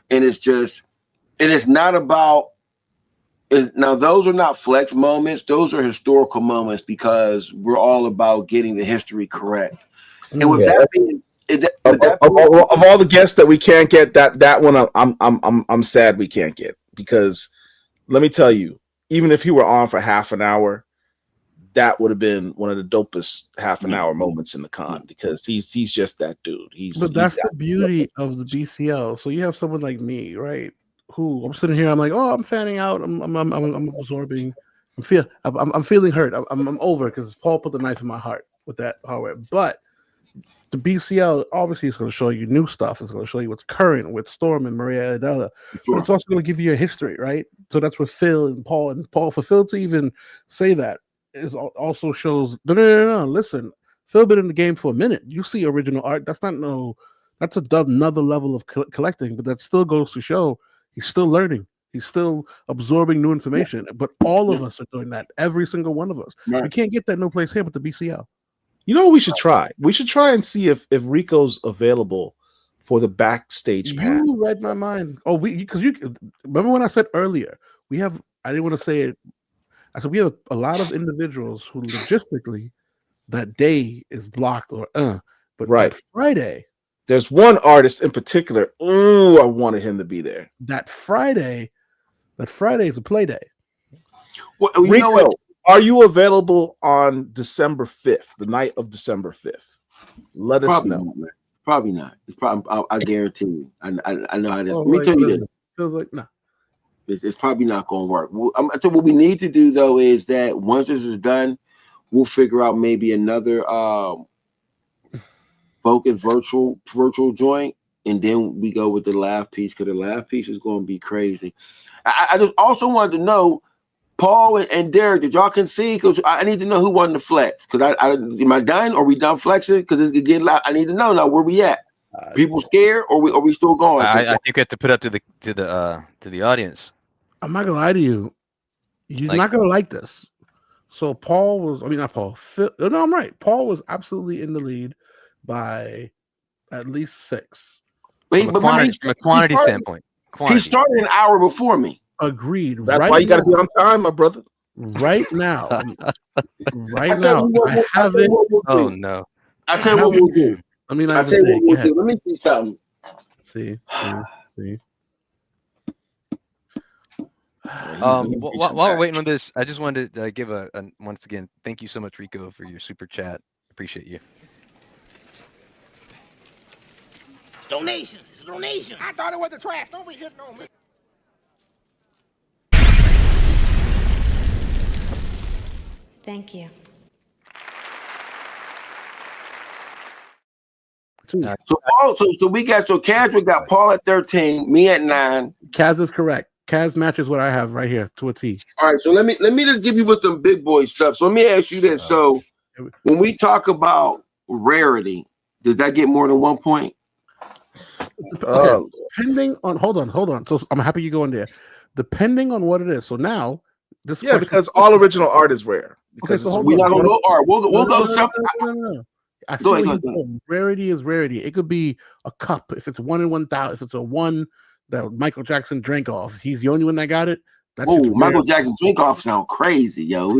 [SPEAKER 4] And it's just, and it's not about. Now those are not flex moments; those are historical moments because we're all about getting the history correct. And with that being.
[SPEAKER 1] Of all the guests that we can't get, that one I'm sad we can't get, because let me tell you, even if he were on for half an hour, that would have been one of the dopest half an hour moments in the con, because he's just that dude.
[SPEAKER 2] But that's the beauty of the BCL. So you have someone like me, right? Who I'm sitting here, I'm like, oh, I'm fanning out, I'm absorbing, I'm feeling hurt, I'm over because Paul put the knife in my heart with that hardware, but. The BCL obviously is going to show you new stuff. It's going to show you what's current with Storm and Maria Adela. Sure. But it's also going to give you a history, right? So that's what Phil and Paul. And Paul, for Phil to even say that is also shows. No. Listen, Phil been in the game for a minute. You see original art. That's another level of collecting. But that still goes to show he's still learning. He's still absorbing new information. But all of us are doing that. Every single one of us. Right. You can't get that no place here but the BCL.
[SPEAKER 1] You know what we should try? We should try and see if Rico's available for the backstage pass.
[SPEAKER 2] You read my mind. Oh, because you remember when I said earlier, I didn't want to say it. I said we have a lot of individuals who logistically that day is blocked but
[SPEAKER 1] right
[SPEAKER 2] Friday.
[SPEAKER 1] There's one artist in particular. Oh, I wanted him to be there.
[SPEAKER 2] That Friday is a play day.
[SPEAKER 1] Well, you know what? Are you available on December 5th, the night of December 5th? Let us know.
[SPEAKER 4] Not, probably not. It's probably. I guarantee you. I know how it is. Let me tell you this.
[SPEAKER 2] Feels like no.
[SPEAKER 4] It's probably not going to work. I tell you what we need to do though is that once this is done, we'll figure out maybe another focus virtual joint, and then we go with the live piece, because the live piece is going to be crazy. I just also wanted to know. Paul and Derek, did y'all concede? Because I need to know who won the flex. Because am I done? Are we done flexing? Because it's getting loud. I need to know now where we at. People scared, or are we still going?
[SPEAKER 3] I think we have to put up to the audience.
[SPEAKER 2] I'm not gonna lie to you. You're not gonna like this. So Paul was. I mean, not Paul. Phil, no, I'm right. Paul was absolutely in the lead by at least 6.
[SPEAKER 3] From a quantity standpoint,
[SPEAKER 4] he started an hour before me.
[SPEAKER 2] Agreed.
[SPEAKER 1] That's why you got to be on time, my brother.
[SPEAKER 2] Right now, I have it.
[SPEAKER 3] Oh no!
[SPEAKER 4] I tell you what we'll do.
[SPEAKER 2] I mean, I tell you what
[SPEAKER 4] we'll do. Let me see something.
[SPEAKER 2] See.
[SPEAKER 3] While we're waiting on this, I just wanted to give a once again, thank you so much, Rico, for your super chat. Appreciate you.
[SPEAKER 5] Donation. It's a donation. I thought it was the trash. Don't be hitting on me.
[SPEAKER 6] Thank you.
[SPEAKER 4] So we got Kaz, we got Paul at 13, me at 9.
[SPEAKER 2] Kaz is correct. Kaz matches what I have right here to a T.
[SPEAKER 4] All right, so let me just give you with some big boy stuff. So let me ask you this. So when we talk about rarity, does that get more than 1 point?
[SPEAKER 2] Okay. Depending on hold on. So I'm happy you go in there. Depending on what it is. So now this
[SPEAKER 1] because all original art is rare. Because
[SPEAKER 4] we're not gonna go art. We'll go something.
[SPEAKER 2] No. I go ahead. Rarity is rarity. It could be a cup. If it's 1 in 1,000, if it's a one that Michael Jackson drank off, he's the only one that got it.
[SPEAKER 4] Michael Jackson drink off sound crazy, yo.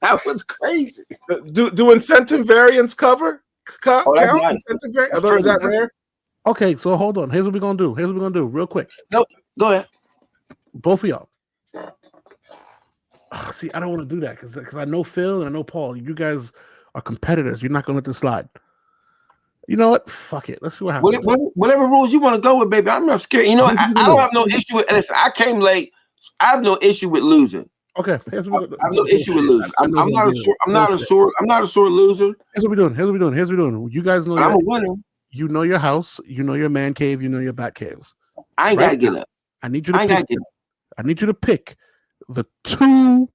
[SPEAKER 4] That was crazy.
[SPEAKER 1] Do incentive variants count?
[SPEAKER 4] Nice.
[SPEAKER 1] Incentive variants? Is that rare?
[SPEAKER 2] Okay, so hold on. Here's what we're gonna do. Real quick.
[SPEAKER 4] Nope. Go ahead.
[SPEAKER 2] Both of y'all. See, I don't want to do that because I know Phil and I know Paul. You guys are competitors. You're not gonna let this slide. You know what? Fuck it. Let's see what happens.
[SPEAKER 4] Whatever rules you want to go with, baby. I'm not scared. You know what? I don't have no issue with. Listen, I came late. I have no issue with losing.
[SPEAKER 2] Okay.
[SPEAKER 4] I have no issue with losing. I'm not a sore loser.
[SPEAKER 2] Here's what we're doing. You guys know.
[SPEAKER 4] I'm a winner.
[SPEAKER 2] You know your house. You know your man cave. You know your bat caves.
[SPEAKER 4] I ain't gotta get up.
[SPEAKER 2] I need you to pick the two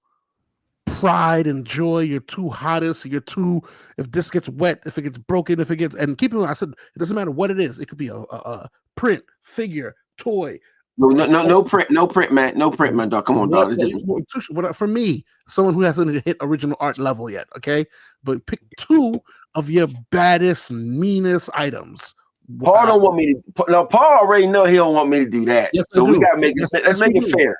[SPEAKER 2] pride and joy, your two hottest, your two, if this gets wet, if it gets broken, if it gets, and keep in mind, I said, it doesn't matter what it is. It could be a print, figure, toy.
[SPEAKER 4] No print, man. No print, man, dog. Come on, dog.
[SPEAKER 2] For me, someone who hasn't hit original art level yet, okay? But pick two of your baddest, meanest items.
[SPEAKER 4] Paul don't want me to. No, Paul already know he don't want me to do that. Yes, so we gotta make it. Let's make it fair.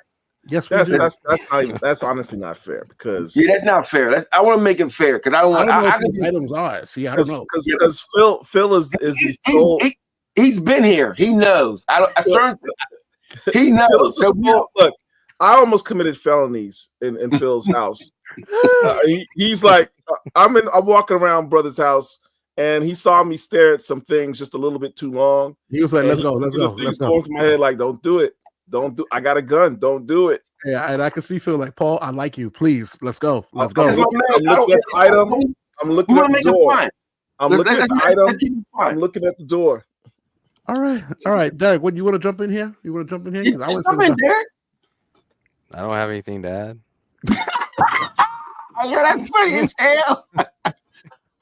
[SPEAKER 2] Yes,
[SPEAKER 1] that's honestly not fair because
[SPEAKER 4] that's not fair. I want to make it fair because I don't want. I don't know
[SPEAKER 2] items are. See, I don't know
[SPEAKER 1] because Phil is the soul.
[SPEAKER 4] He's been here. He knows. He knows.
[SPEAKER 1] Look, I almost committed felonies in Phil's house. He's like, I'm walking around brother's house. And he saw me stare at some things just a little bit too long.
[SPEAKER 2] He was like, let's go.
[SPEAKER 1] He's going through my head like, don't do it. I got a gun. Don't do it.
[SPEAKER 2] Yeah, and I can see Phil like, Paul, I like you. Please, let's go.
[SPEAKER 1] I'm looking at the item. I'm looking at the door. I'm looking at the item. I'm looking at the door.
[SPEAKER 2] All right. Derek, what you want to jump in here? You want to jump in here?
[SPEAKER 4] Jump in, Derek.
[SPEAKER 3] I don't have anything to add.
[SPEAKER 4] Oh, that's funny as hell. All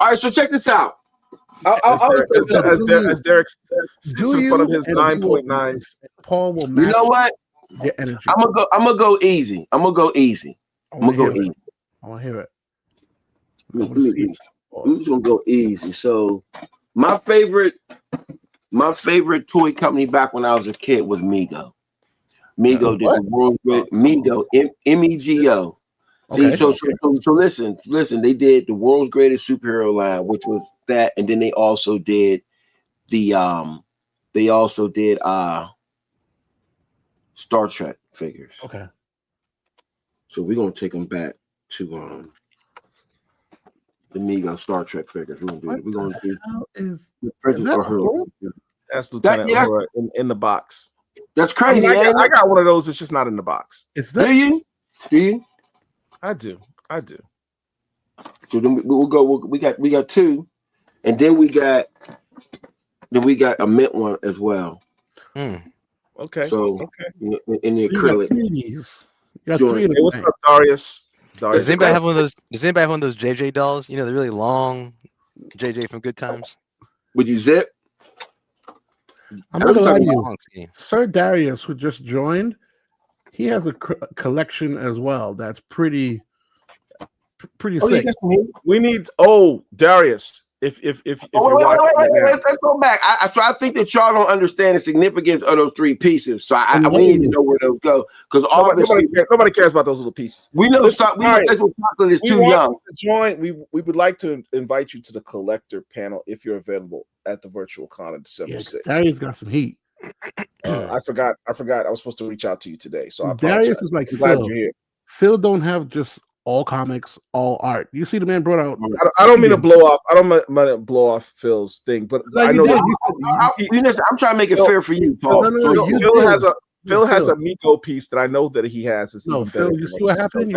[SPEAKER 4] right, so check this out.
[SPEAKER 1] As Derek sits in front of his 9.9,
[SPEAKER 2] Paul will match.
[SPEAKER 4] You know what?
[SPEAKER 2] Your energy.
[SPEAKER 4] I'm gonna go easy. I want to
[SPEAKER 2] hear it.
[SPEAKER 4] I'm just gonna go easy. So, my favorite toy company back when I was a kid was Mego. Mego did the world's great. Mego, MEGO. See, so listen. They did the world's greatest superhero line, which was that, and then they also did the Star Trek figures.
[SPEAKER 2] Okay.
[SPEAKER 4] So we're gonna take them back to the Mego Star Trek figures. We're gonna do the Princess Uhura.
[SPEAKER 1] That's Lieutenant Uhura in the box.
[SPEAKER 4] That's crazy.
[SPEAKER 1] I got one of those. It's just not in the box.
[SPEAKER 4] Do you?
[SPEAKER 1] I do.
[SPEAKER 4] So then we'll go. We got two, and then we got a mint one as well.
[SPEAKER 1] Okay.
[SPEAKER 4] So in the acrylic.
[SPEAKER 1] Hey, what's up, Darius?
[SPEAKER 3] Does anybody have one of those JJ dolls? You know, the really long JJ from Good Times.
[SPEAKER 4] Would you zip?
[SPEAKER 2] I'm not gonna lie to you. Sir Darius, who just joined, he has a collection as well. That's pretty sick.
[SPEAKER 1] We need Darius. If you're watching,
[SPEAKER 4] let's go back. I think that y'all don't understand the significance of those three pieces. So we need to know where those go because
[SPEAKER 1] nobody cares about those little pieces.
[SPEAKER 4] We know Central Chocolate is too young.
[SPEAKER 1] We would like to invite you to the collector panel if you're available at the Virtual Con on December 6th.
[SPEAKER 2] Darius got some heat.
[SPEAKER 1] I forgot. I was supposed to reach out to you today, so I
[SPEAKER 2] Darius is like
[SPEAKER 1] glad you're here.
[SPEAKER 2] Phil don't have just all comics, all art. You see, the man brought out.
[SPEAKER 1] I don't mean to blow off. I don't mean to blow off Phil's thing, but I know.
[SPEAKER 4] I'm trying to make it fair for you, Paul.
[SPEAKER 1] Phil has a Miko piece that I know that he has.
[SPEAKER 2] Phil, you see what happened?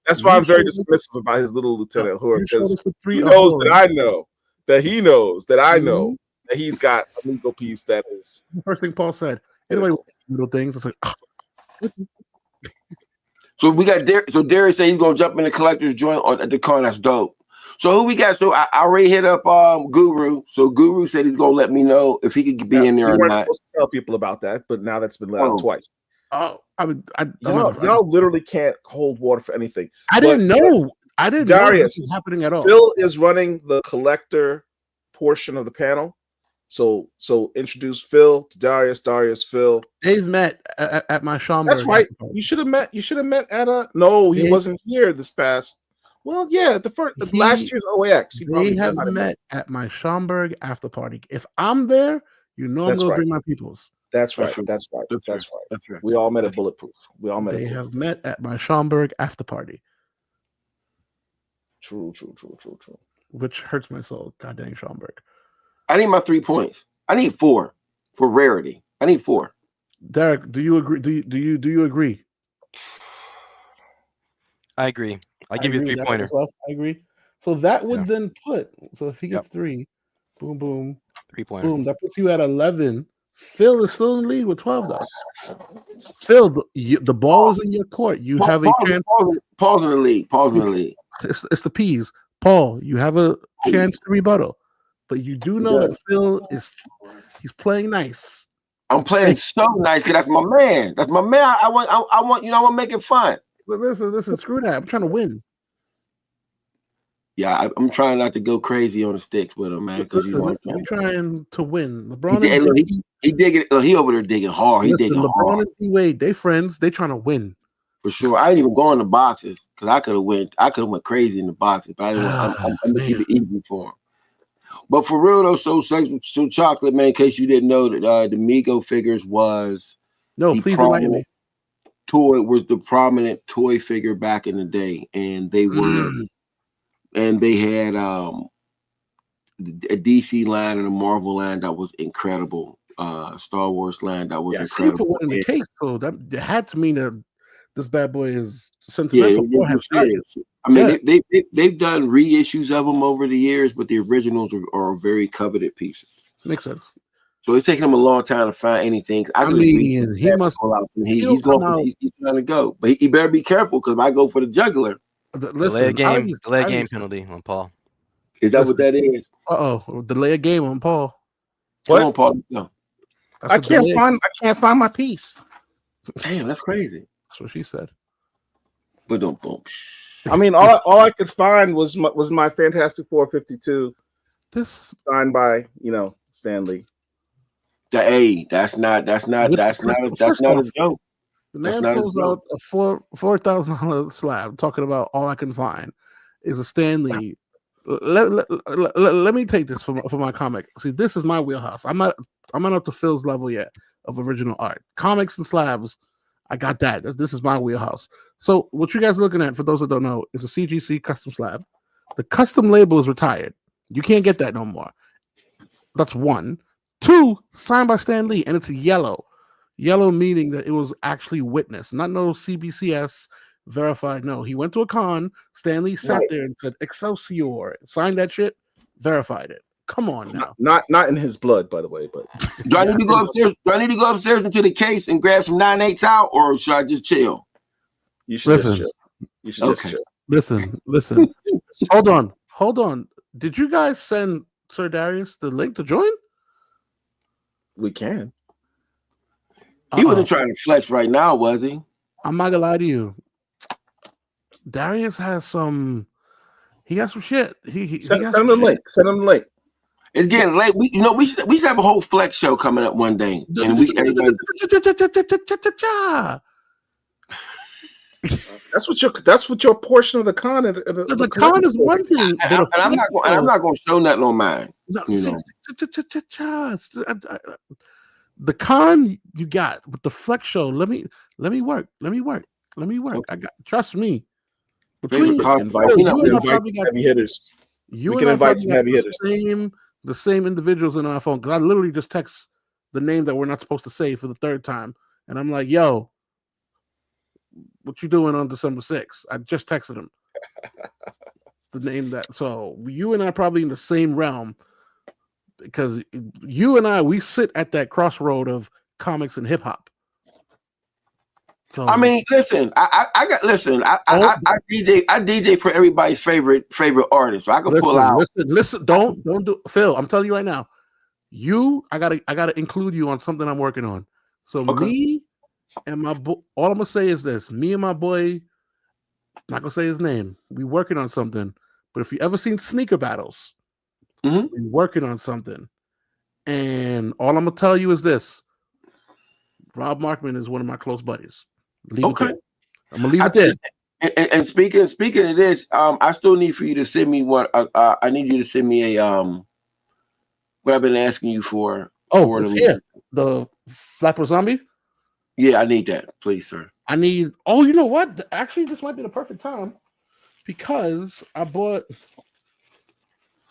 [SPEAKER 1] That's why I'm very dismissive about his little Lieutenant Uhura because he knows that I know that he knows that I know that he's got a Miko piece that is.
[SPEAKER 2] The first thing Paul said. Anyway, little things. It's like.
[SPEAKER 4] So we got so Darius said he's gonna jump in the collector's joint at the con. That's dope. So who we got? So I already hit up Guru. So Guru said he's gonna let me know if he could be in there or not.
[SPEAKER 1] Supposed to tell people about that, but now that's been let out twice.
[SPEAKER 2] Y'all
[SPEAKER 1] literally can't hold water for anything.
[SPEAKER 2] I didn't know
[SPEAKER 1] Darius
[SPEAKER 2] this was happening at all.
[SPEAKER 1] Phil is running the collector portion of the panel. So introduce Phil to Darius, Phil.
[SPEAKER 2] They've met at my Schaumburg.
[SPEAKER 1] That's right. You should have met at a. No, he wasn't here this past. Well, yeah, last year's OAX.
[SPEAKER 2] They have met at my Schaumburg after party. If I'm there, I'm going to bring my peoples.
[SPEAKER 1] That's right. We all met at Bulletproof.
[SPEAKER 2] They have met at my Schaumburg after party.
[SPEAKER 1] True.
[SPEAKER 2] Which hurts my soul. God dang Schaumburg.
[SPEAKER 4] I need my 3 points. I need 4 for rarity. I need 4.
[SPEAKER 2] Derek, do you agree? Do you agree?
[SPEAKER 3] I agree. I give you a 3-pointer.
[SPEAKER 2] I agree. So that would then put. So if he gets 3, boom, boom,
[SPEAKER 3] 3-pointer.
[SPEAKER 2] Boom. That puts you at 11. Phil is still in the lead with 12, though. Phil, the ball is in your court. You have a chance.
[SPEAKER 4] Pause in the league.
[SPEAKER 2] It's the P's. Paul, you have a chance to rebuttal, but you do know that Phil he's playing nice.
[SPEAKER 4] I'm playing so nice because that's my man. That's my man. I want. I want to make it fun.
[SPEAKER 2] Listen. Screw that. I'm trying to win.
[SPEAKER 4] Yeah, I'm trying not to go crazy on the sticks with him, man. Because
[SPEAKER 2] I'm trying to win. LeBron,
[SPEAKER 4] he digging. He over there digging hard. He digging
[SPEAKER 2] LeBron
[SPEAKER 4] hard.
[SPEAKER 2] and D-Wade, they friends. They trying to win.
[SPEAKER 4] For sure. I ain't even going to boxes because I could have went crazy in the boxes, but I didn't. I'm gonna keep it easy for him. But for real though, so chocolate man. In case you didn't know that the Migo figures was
[SPEAKER 2] please enlighten me.
[SPEAKER 4] The prominent toy figure back in the day, and they were. And they had a DC line and a Marvel line that was incredible. Star Wars line that was incredible.
[SPEAKER 2] Put in the case, so that had to mean that this bad boy is sentimental.
[SPEAKER 4] I mean, they've done reissues of them over the years, but the originals are very coveted pieces.
[SPEAKER 2] Makes sense.
[SPEAKER 4] So it's taking him a long time to find anything.
[SPEAKER 2] He must.
[SPEAKER 4] He's trying to go, but he better be careful because if I go for the juggler.
[SPEAKER 3] Delay game penalty on Paul.
[SPEAKER 4] Is that what that is?
[SPEAKER 2] Delay a game on Paul.
[SPEAKER 4] What? Come on, Paul. No.
[SPEAKER 1] I can't find my piece.
[SPEAKER 4] Damn, that's crazy.
[SPEAKER 2] That's what she said.
[SPEAKER 4] But don't boom.
[SPEAKER 1] I mean, all I could find was my Fantastic Four 52.
[SPEAKER 2] This
[SPEAKER 1] signed by Stan Lee.
[SPEAKER 4] That's not a joke.
[SPEAKER 2] The man pulls out a $4,000 slab talking about all I can find is a Stan Lee. Let me take this for my comic. See, this is my wheelhouse. I'm not up to Phil's level yet of original art. Comics and slabs, I got that. This is my wheelhouse. So what you guys are looking at, for those that don't know, is a CGC custom slab. The custom label is retired. You can't get that no more. That's 1. 2, signed by Stan Lee, and it's yellow. Yellow meaning that it was actually witnessed, not no CBCS verified. No, he went to a con. Stan Lee sat there and said, "Excelsior," signed that shit, verified it. Come on now.
[SPEAKER 1] Not in his blood, by the way. But
[SPEAKER 4] do I need to go upstairs? Do I need to go upstairs into the case and grab some 9/8 out, or should I just chill?
[SPEAKER 1] You should just chill. You should just chill.
[SPEAKER 2] Listen. Hold on. Did you guys send Sir Darius the link to join?
[SPEAKER 1] We can.
[SPEAKER 4] He wasn't trying to flex right now, was he?
[SPEAKER 2] I'm not gonna lie to you. Darius has some. He got some shit.
[SPEAKER 1] Send him the link. Send him the link.
[SPEAKER 4] It's getting late. We should have a whole flex show coming up one day. And
[SPEAKER 1] that's what your portion of the con.
[SPEAKER 2] The con is one thing,
[SPEAKER 4] and I'm not going to show nothing on mine.
[SPEAKER 2] The con you got with the flex show. Let me work. I got. Trust me. Between
[SPEAKER 1] you and I probably got heavy hitters.
[SPEAKER 2] You can invite some heavy hitters. The same individuals in our phone, because I literally just text the name that we're not supposed to say for the 3rd time, and I'm like, "Yo, what you doing on December 6th?" I just texted him the name that. So you and I probably in the same realm, because you and I, we sit at that crossroad of comics and hip hop. So
[SPEAKER 4] I mean, listen, I DJ for everybody's favorite artist. So I can pull out.
[SPEAKER 2] Listen, don't do Phil. I'm telling you right now. I gotta include you on something I'm working on. So me and my boy, all I'm gonna say is this: me and my boy, not gonna say his name. We working on something. But if you ever seen Sneaker Battles, we working on something. And all I'm gonna tell you is this: Rob Markman is one of my close buddies. I'm gonna leave it there.
[SPEAKER 4] And speaking of this, I still need for you to send me one. I need you to send me a what I've been asking you for.
[SPEAKER 2] Oh, it's here. The Flapper Zombie.
[SPEAKER 4] Yeah, I need that, please, sir.
[SPEAKER 2] I need. Oh, you know what? Actually, this might be the perfect time because I bought.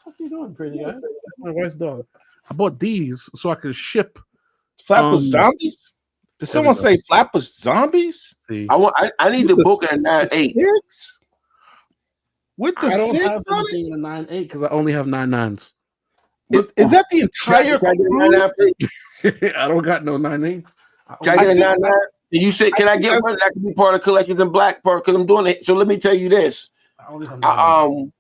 [SPEAKER 2] What are you doing, crazy guy? That's my wife's dog. I bought these so I could ship.
[SPEAKER 1] Flappers Zombies? Did someone say Flappers Zombies?
[SPEAKER 2] See,
[SPEAKER 4] I need the book at a 9.8.
[SPEAKER 1] With the
[SPEAKER 2] I don't
[SPEAKER 1] 6
[SPEAKER 2] have
[SPEAKER 1] on
[SPEAKER 2] anything in a 9.8 because I only have 9.9s.
[SPEAKER 1] Is that the entire crew?
[SPEAKER 2] I don't got no 9.8.
[SPEAKER 4] Can I get a 9.9? You said, can I get one that can be part of collections in black part? Because I'm doing it. So let me tell you this. I'm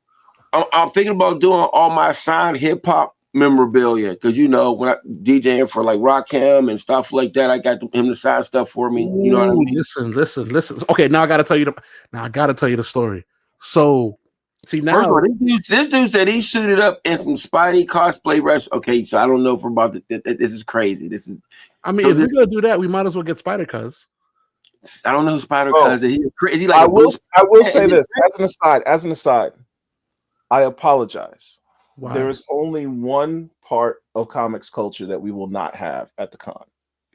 [SPEAKER 4] thinking about doing all my signed hip hop memorabilia because when I DJing for like Rakim and stuff like that, I got him to sign stuff for me. You know what I mean?
[SPEAKER 2] Listen. Okay, now I gotta tell you the story. So see now,
[SPEAKER 4] first of all, this dude said he suited up in some Spidey cosplay rest. Okay, so I don't know about this is crazy. This is.
[SPEAKER 2] I mean, if we're gonna do that, we might as well get Spider Cuz.
[SPEAKER 4] I don't know who Spider Cuz is. He like
[SPEAKER 1] I will say this as an aside. I apologize.
[SPEAKER 2] Why?
[SPEAKER 1] There is only one part of comics culture that we will not have at the con.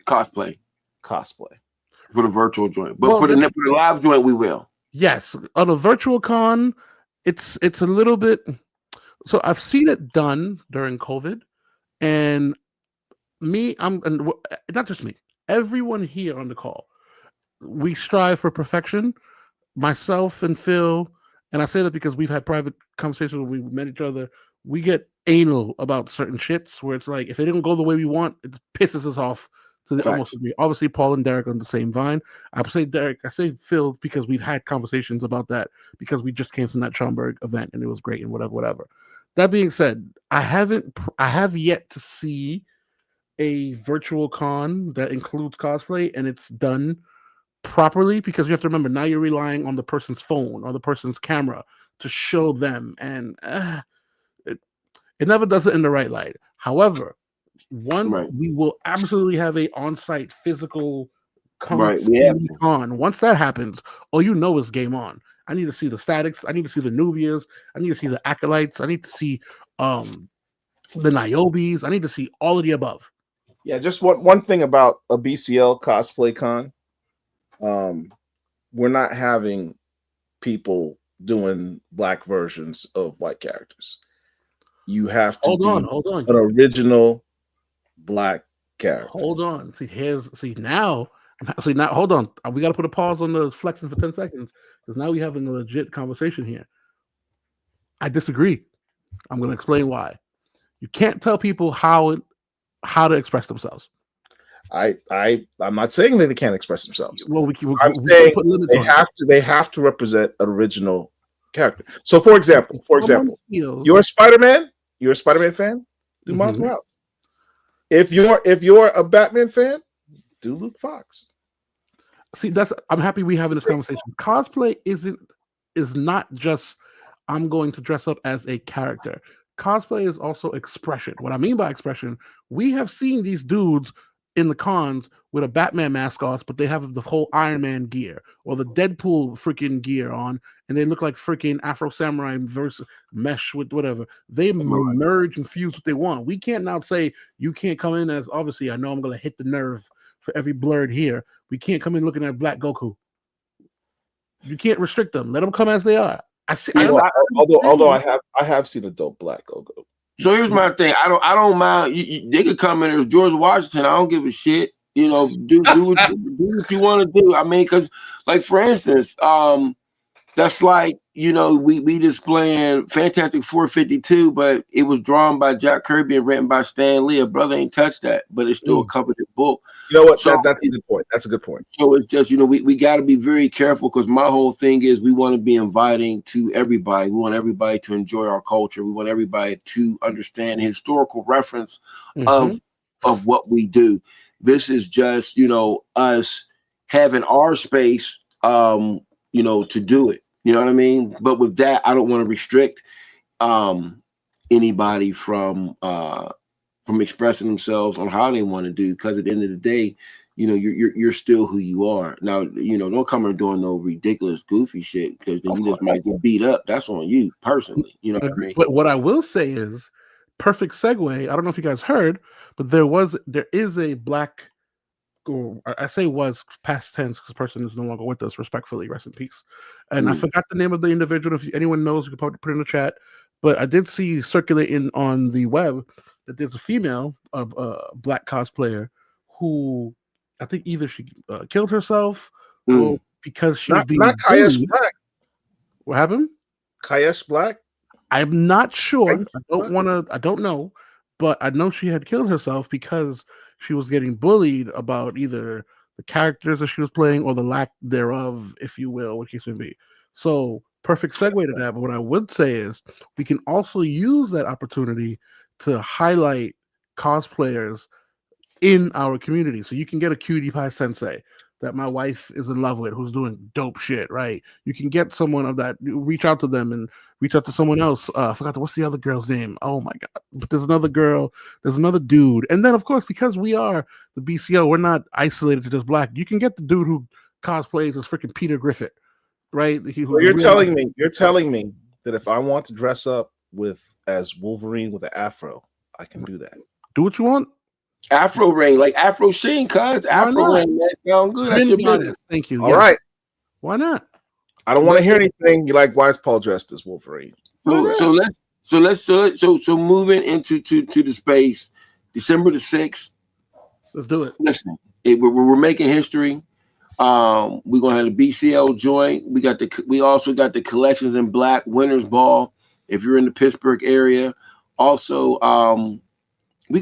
[SPEAKER 4] Cosplay.
[SPEAKER 1] For
[SPEAKER 4] the virtual joint. But for the live joint, we will.
[SPEAKER 2] Yes. On a virtual con, it's a little bit. So I've seen it done during COVID. And not just me, everyone here on the call, we strive for perfection. Myself and Phil, and I say that because we've had private conversations when we met each other. We get anal about certain shits where it's like if it didn't go the way we want, it pisses us off to the almost degree. Obviously, Paul and Derek on the same vine. I say Derek, I say Phil because we've had conversations about that because we just came from that Schaumburg event and it was great and whatever. That being said, I have yet to see a virtual con that includes cosplay and it's done properly because you have to remember now you're relying on the person's phone or the person's camera to show them and it never does it in the right light. However, we will absolutely have a on-site physical con. Once that happens, all you know is game on. I need to see the statics. I need to see the Nubias. I need to see the acolytes. I need to see the Niobes. I need to see all of the above.
[SPEAKER 1] Yeah, just one thing about a BCL cosplay con. We're not having people doing black versions of white characters. You have to
[SPEAKER 2] hold on.
[SPEAKER 1] An original black character.
[SPEAKER 2] Hold on. Now, hold on. We got to put a pause on the flexing for 10 seconds because now we're having a legit conversation here. I disagree. I'm going to explain why. You can't tell people how to express themselves.
[SPEAKER 1] I'm not saying that they can't express themselves.
[SPEAKER 2] Well,
[SPEAKER 1] I'm saying they have to represent an original character. So, for example, you're a Spider-Man. You're a Spider-Man fan. Do Miles Morales. If you're a Batman fan, do Luke Fox.
[SPEAKER 2] See, I'm happy we're having this conversation. Cosplay is not just I'm going to dress up as a character. Cosplay is also expression. What I mean by expression, we have seen these dudes in the cons with a Batman mask on, but they have the whole Iron Man gear or the Deadpool freaking gear on, and they look like freaking Afro Samurai versus mesh with whatever. They merge and fuse what they want. We can't now say you can't come in as, obviously, I know I'm going to hit the nerve for every blurred here. We can't come in looking at Black Goku. You can't restrict them. Let them come as they are.
[SPEAKER 1] Although I have seen a dope Black Goku.
[SPEAKER 4] So here's my thing. I don't mind. They could come in as George Washington. I don't give a shit. Do what you want to do. I mean, because like for instance, that's like we displaying Fantastic 452, but it was drawn by Jack Kirby and written by Stan Lee. A brother ain't touched that, but it's still a coveted book.
[SPEAKER 1] You know what? So, that's a good point. That's a good point.
[SPEAKER 4] So it's just we got to be very careful because my whole thing is we want to be inviting to everybody. We want everybody to enjoy our culture. We want everybody to understand the historical reference of what we do. This is just us having our space to do it. You know what I mean? But with that, I don't want to restrict anybody from expressing themselves on how they want to do, because at the end of the day, you know, you're still who you are. Now, you know, don't come and doing no ridiculous, goofy shit, because then you just might get beat up. That's on you personally. You know what I mean?
[SPEAKER 2] But what I will say is, perfect segue. I don't know if you guys heard, but there is a black. Or I say was past tense because the person is no longer with us. Respectfully, rest in peace. And I forgot the name of the individual. If anyone knows, you can probably put it in the chat. But I did see circulating on the web that there's a female, black cosplayer, who I think either she killed herself or because she was being
[SPEAKER 1] not Kayesh
[SPEAKER 2] bullied.
[SPEAKER 1] Black.
[SPEAKER 2] What happened?
[SPEAKER 1] Kayesh Black.
[SPEAKER 2] I'm not sure. I don't know, but I know she had killed herself because she was getting bullied about either the characters that she was playing or the lack thereof, if you will, what case may be. So, perfect segue to that. But what I would say is we can also use that opportunity to highlight cosplayers in our community. So you can get a cutie pie sensei that my wife is in love with who's doing dope shit, right? You can get someone of that, reach out to them and reach out to someone else. I forgot what's the other girl's name? Oh my god. But there's another girl, there's another dude. And then of course, because we are the BCL, we're not isolated to just black. You can get the dude who cosplays as freaking Peter Griffin, right?
[SPEAKER 1] You're telling me that if I want to dress up as Wolverine with an afro, I can do that.
[SPEAKER 2] Do what you want.
[SPEAKER 4] Afro Rain, like Afro Sheen, cuz Afro Rain, that sound good. That's your business.
[SPEAKER 2] Thank you.
[SPEAKER 1] All right.
[SPEAKER 2] Why not?
[SPEAKER 1] I don't want to hear anything. You like, why is Paul dressed as Wolverine?
[SPEAKER 4] So moving into the space, December the 6th.
[SPEAKER 2] Let's do it.
[SPEAKER 4] Listen, we're making history. We're gonna have the BCL joint. We also got the Collections in Black Winners Ball. If you're in the Pittsburgh area, also we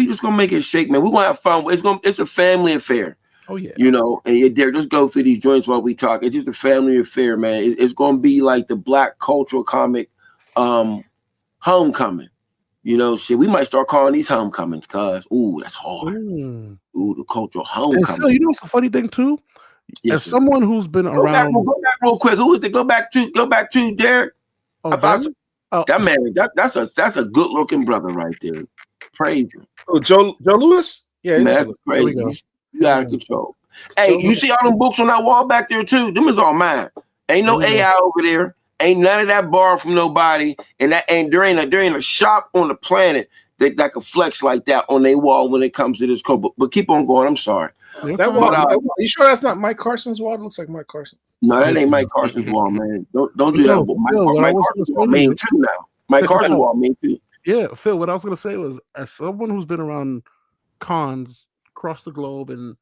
[SPEAKER 4] just gonna make it shake, man. We're gonna have fun. It's a family affair.
[SPEAKER 2] Oh yeah.
[SPEAKER 4] You know, and Derek, just go through these joints while we talk. It's just a family affair, man. It's gonna be like the Black cultural comic homecoming. You know, shit. We might start calling these homecomings, cuz that's hard. Ooh, the cultural homecoming.
[SPEAKER 2] And Phil, you know what's the funny thing too? As someone who's been around,
[SPEAKER 4] go back real quick. Who is it? Go back to Derek. That man, that's a good looking brother right there. Praise him.
[SPEAKER 1] Oh, Joe Lewis? Yeah,
[SPEAKER 4] man, that's crazy. You out of control. Hey, you see all them books on that wall back there too? Them is all mine. Ain't no AI over there. Ain't none of that borrowed from nobody. And there ain't a shop on the planet that can flex like that on their wall when it comes to this code. But keep on going. I'm sorry.
[SPEAKER 1] That wall, you sure that's not Mike Carson's wall? It looks like Mike Carson.
[SPEAKER 4] No, that ain't Mike Carson's wall, man. Don't do that. Mike Carson's wall mean too now. Mike Carson's wall mean too.
[SPEAKER 2] Yeah, Phil, what I was going to say was, as someone who's been around cons across the globe and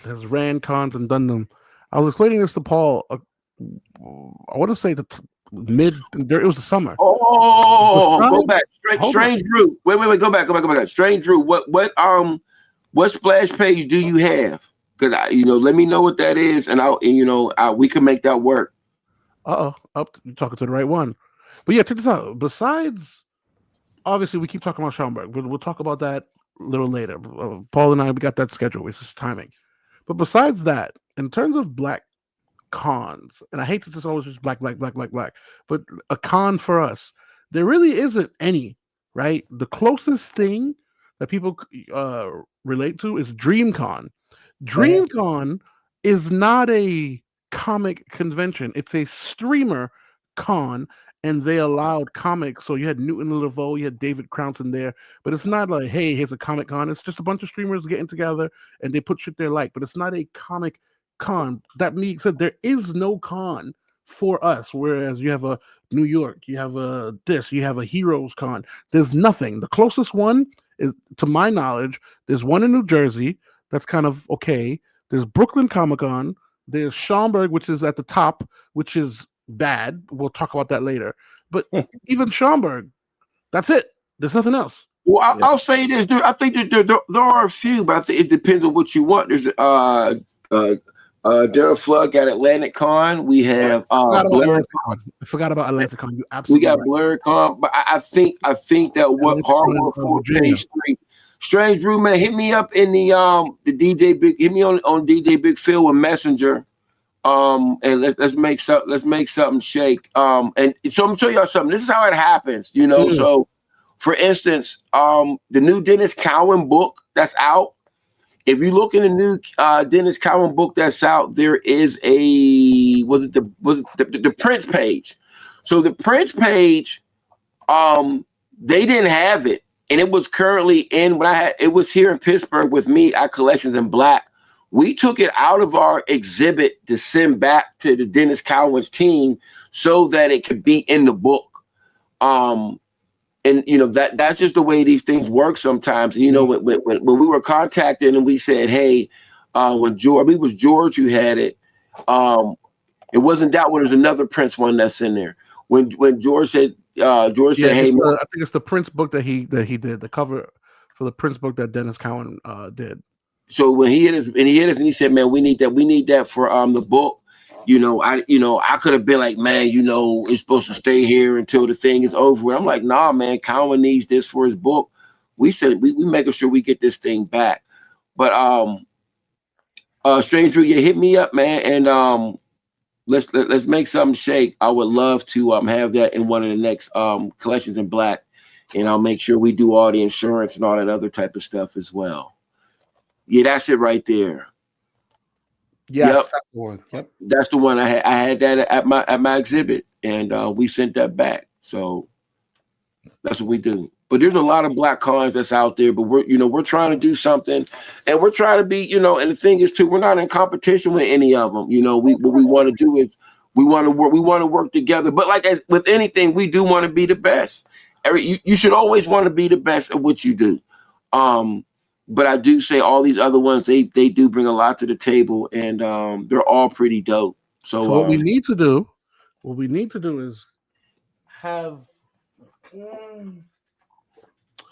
[SPEAKER 2] has ran cons and done them, I was explaining this to Paul, I want to say it was the summer.
[SPEAKER 4] Go back. Strange Drew. Wait, go back. Strange Drew, what splash page do you have? Because let me know what that is, and we can make that work.
[SPEAKER 2] You're talking to the right one. But yeah, check this out. Besides, obviously, we keep talking about Schaumburg, but we'll talk about that a little later. Paul and I, we got that schedule. It's just timing. But besides that, in terms of black cons, and I hate to just always just black, but a con for us, there really isn't any, right? The closest thing that people relate to is DreamCon. DreamCon is not a comic convention. It's a streamer con, and they allowed comics. So you had Newton Laveau, you had David Crownson there, but it's not like, hey, here's a comic con. It's just a bunch of streamers getting together and they put shit they like, but it's not a comic con. That means that there is no con for us, whereas you have a New York, you have you have a Heroes Con. There's nothing. The closest one is, to my knowledge, there's one in New Jersey that's kind of okay. There's Brooklyn Comic Con. There's Schaumburg, which is at the top, which is bad. We'll talk about that later. But even Schaumburg, that's it. There's nothing else.
[SPEAKER 4] Well, I'll say this. I think there are a few, but I think it depends on what you want. There's Daryl Flood got Atlantic Con. We have
[SPEAKER 2] I forgot about Atlantic Con. You absolutely
[SPEAKER 4] we got Blur Con, but I think that what Hard Work for page 3. Strange Drew, man, hit me up in the DJ Big. Hit me on DJ Big Phil with Messenger. And let's make something shake. And so I'm gonna tell y'all something. This is how it happens, So, for instance, the new Dennis Cowan book that's out, If you look in the new Dennis Cowan book that's out, there is the Prince page. So the Prince page, they didn't have it, and it was currently in it was here in Pittsburgh with me at Collections in Black. We took it out of our exhibit to send back to the Dennis Cowan's team so that it could be in the book. And that's just the way these things work sometimes. And, when we were contacted and we said, hey, when George, it was George who had it. It wasn't that one. There's another Prince one that's in there. When George said, hey,
[SPEAKER 2] I think it's the Prince book that he did, the cover for the Prince book that Dennis Cowan did.
[SPEAKER 4] So when he hit us and he said, man, we need that for the book. I could have been like, man, it's supposed to stay here until the thing is over. I'm like, nah, man, Cowan needs this for his book. We said we making sure we get this thing back. But Stranger, you hit me up, man, and let's make something shake. I would love to have that in one of the next Collections in Black, and I'll make sure we do all the insurance and all that other type of stuff as well. Yeah, that's it right there.
[SPEAKER 2] Yeah, yep. That's the one. Yep,
[SPEAKER 4] that's the one. I had that at my exhibit, and we sent that back. So that's what we do. But there's a lot of Black cons that's out there. But we're trying to do something, and we're trying to be, and the thing is too, we're not in competition with any of them. What we want to do is we want to work together. But like as with anything, we do want to be the best. You should always want to be the best at what you do. But I do say all these other ones, they do bring a lot to the table, and they're all pretty dope. So
[SPEAKER 2] what we need to do is have.
[SPEAKER 1] Damn,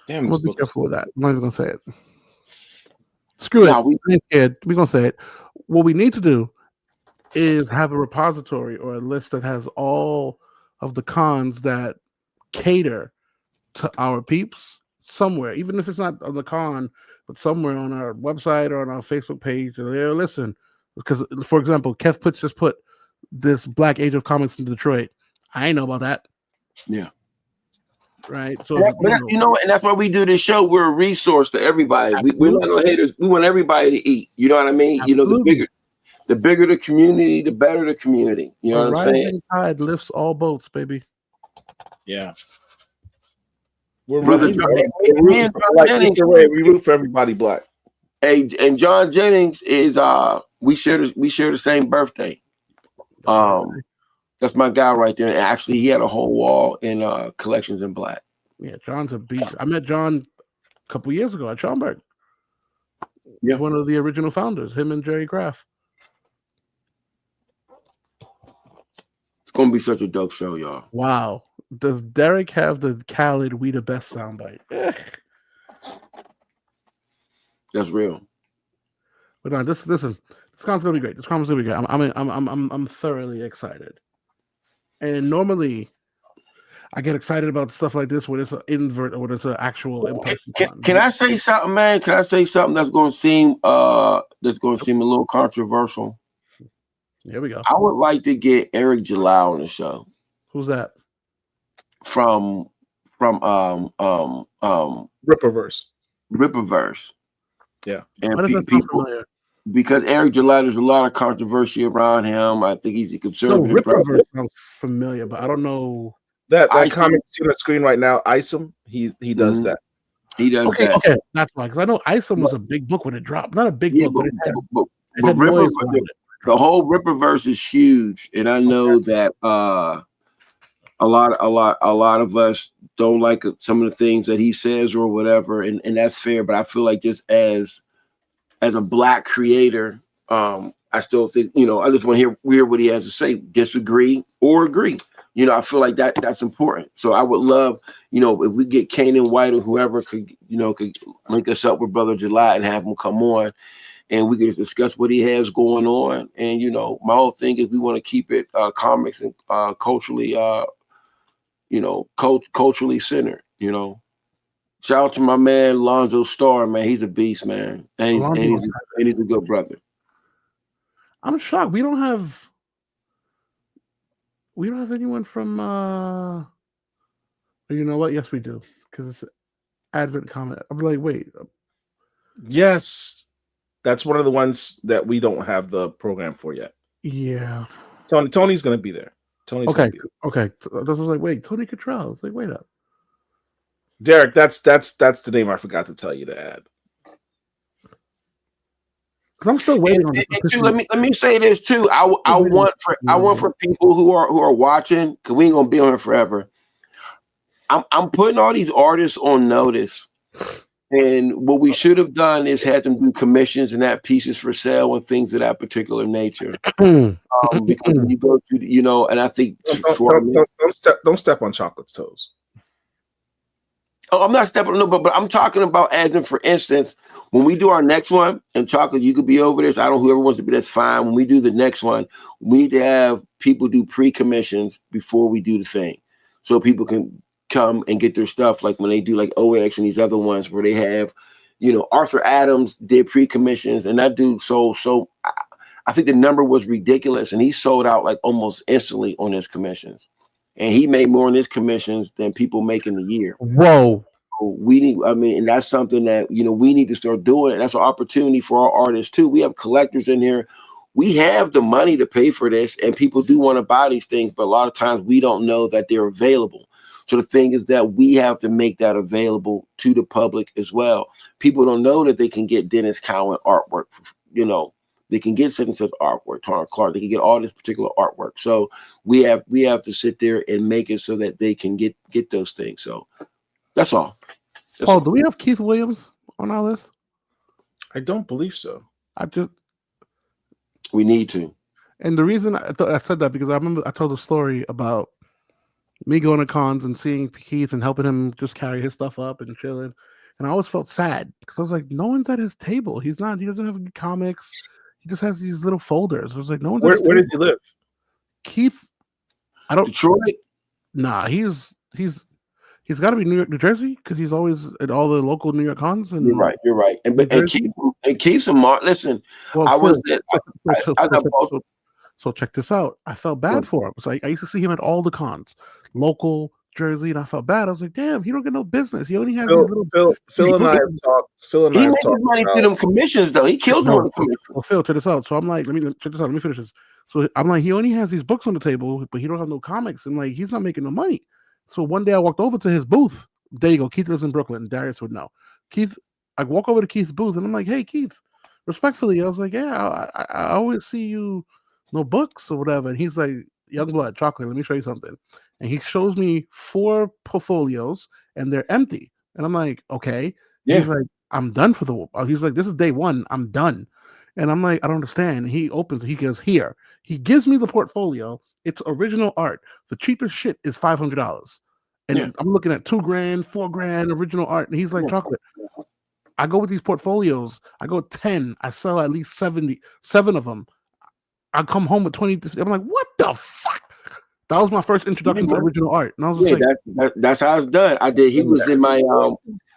[SPEAKER 2] I'm gonna be careful with that. I'm not even gonna say it. Screw it. I'm scared. We're gonna say it. What we need to do is have a repository or a list that has all of the cons that cater to our peeps somewhere, even if it's not on the con, but somewhere on our website or on our Facebook page. Or listen, because for example, Kev just put this Black Age of Comics in Detroit. I ain't know about that.
[SPEAKER 4] Yeah.
[SPEAKER 2] Right. So
[SPEAKER 4] and that's why we do this show. We're a resource to everybody. We're not no haters. We want everybody to eat. You know what I mean?
[SPEAKER 2] Absolutely.
[SPEAKER 4] The bigger the community, the better the community. You know what I'm saying?
[SPEAKER 2] Rising tide lifts all boats, baby.
[SPEAKER 1] Yeah. We're
[SPEAKER 4] Brother
[SPEAKER 1] we root for everybody Black.
[SPEAKER 4] Hey, and John Jennings is we share the same birthday. That's my guy right there. And actually, he had a whole wall in Collections in Black.
[SPEAKER 2] Yeah, John's a beast. I met John a couple years ago at Schaumburg.
[SPEAKER 4] Yeah,
[SPEAKER 2] one of the original founders. Him and Jerry Kraft.
[SPEAKER 4] It's gonna be such a dope show, y'all.
[SPEAKER 2] Wow. Does Derek have the Khaled "We the Best" soundbite?
[SPEAKER 4] That's real.
[SPEAKER 2] But no, this con's gonna be great. This con's gonna be great. I'm thoroughly excited. And normally, I get excited about stuff like this when it's an invert or when it's an actual in-person.
[SPEAKER 4] Can I say something, man? Can I say something that's gonna seem a little controversial?
[SPEAKER 2] Here we go.
[SPEAKER 4] I would like to get Eric Jalal on the show.
[SPEAKER 2] Who's that?
[SPEAKER 4] From
[SPEAKER 1] Ripperverse.
[SPEAKER 2] Yeah.
[SPEAKER 4] And people, because Eric Jalal, there's a lot of controversy around him. I think he's a conservative.
[SPEAKER 2] Ripperverse sounds familiar, but I don't know.
[SPEAKER 1] That comic you see on the screen right now, Isom, he does that.
[SPEAKER 4] He does
[SPEAKER 2] that.
[SPEAKER 4] Okay,
[SPEAKER 2] that's why. Because I know Isom was a big book when it dropped. Not a big book, but it had
[SPEAKER 4] the whole Ripperverse is huge, and I know that a lot of us don't like some of the things that he says or whatever, and that's fair. But I feel like just as a Black creator, I still think I just want to hear what he has to say, disagree or agree. I feel like that's important. So I would love, if we get Kanan White or whoever could link us up with Brother July and have him come on, and we can discuss what he has going on. And my whole thing is we want to keep it comics and culturally, culturally centered. Shout out to my man Lonzo Starr, man. He's a beast, man, and he's a good brother.
[SPEAKER 2] I'm shocked we don't have anyone from. You know what? Yes, we do, because it's Advent Comic. I'm like, wait.
[SPEAKER 1] Yes, That's one of the ones that we don't have the program for yet.
[SPEAKER 2] Yeah.
[SPEAKER 1] Tony's going to be there.
[SPEAKER 2] Okay. Okay. I was like, wait, Tony Cottrell. I was like, wait up.
[SPEAKER 1] Derek, that's the name I forgot to tell you to add.
[SPEAKER 2] Because I'm still waiting on
[SPEAKER 4] it. Let me say this too. I want for people who are watching, because we ain't gonna be on here forever. I'm putting all these artists on notice. And what we should have done is had them do commissions and that pieces for sale and things of that particular nature. Because when you go to, and I think
[SPEAKER 1] don't step on Chocolate's toes.
[SPEAKER 4] Oh, I'm not stepping on but I'm talking about as in, for instance, when we do our next one, and Chocolate, you could be over this. I don't know, whoever wants to be, that's fine. When we do the next one, we need to have people do pre-commissions before we do the thing. So people can come and get their stuff, like when they do like OX and these other ones where they have, Arthur Adams did pre-commissions, and that dude sold. So I think the number was ridiculous, and he sold out like almost instantly on his commissions. And he made more in his commissions than people make in the year.
[SPEAKER 2] Whoa.
[SPEAKER 4] So and that's something that, we need to start doing. And that's an opportunity for our artists too. We have collectors in here. We have the money to pay for this, and people do want to buy these things, but a lot of times we don't know that they're available. So the thing is that we have to make that available to the public as well. People don't know that they can get Dennis Cowan artwork, they can get such and such artwork, Tara Clark. They can get all this particular artwork. So we have to sit there and make it so that they can get those things. So that's all.
[SPEAKER 2] Do we have Keith Williams on our list?
[SPEAKER 1] I don't believe so.
[SPEAKER 4] We need to.
[SPEAKER 2] And the reason I said that, because I remember I told a story about me going to cons and seeing Keith and helping him just carry his stuff up and chilling. And I always felt sad because I was like, no one's at his table. He doesn't have comics. He just has these little folders. I was like, no one's
[SPEAKER 1] Where does he live?
[SPEAKER 2] Keith, I don't.
[SPEAKER 4] Detroit?
[SPEAKER 2] Nah, he's got to be New York, New Jersey, because he's always at all the local New York cons. And
[SPEAKER 4] You're right. And Keith's a mark. Listen,
[SPEAKER 2] well, so check this out. I felt bad for him. So I used to see him at all the cons, local Jersey, and I felt bad. I was like, damn, he don't get no business. He only has these little.
[SPEAKER 1] Phil and I have talked.
[SPEAKER 4] He makes his money through them commissions, though. He kills them on the commissions.
[SPEAKER 2] Well, Phil, check this out. So I'm like, check this out. Let me finish this. So I'm like, he only has these books on the table, but he don't have no comics, and like he's not making no money. So one day I walked over to his booth. There you go. Keith lives in Brooklyn. Darius would know. Keith, I walk over to Keith's booth, and I'm like, hey, Keith, respectfully, I was like, yeah, I always see you, no books or whatever. And he's like, Youngblood, Chocolate, let me show you something. And he shows me 4 portfolios, and they're empty. And I'm like, okay. Yeah. He's like, I'm done for he's like, this is day 1. I'm done. And I'm like, I don't understand. He opens, he goes, here. He gives me the portfolio. It's original art. The cheapest shit is $500. And I'm looking at $2,000, $4,000 original art. And he's like, Chocolate, I go with these portfolios. I go 10. I sell at least 7 of them. I come home with 20. I'm like, what the fuck? That was my first introduction to original art. And I was like,
[SPEAKER 4] that's how it's done. He was in my,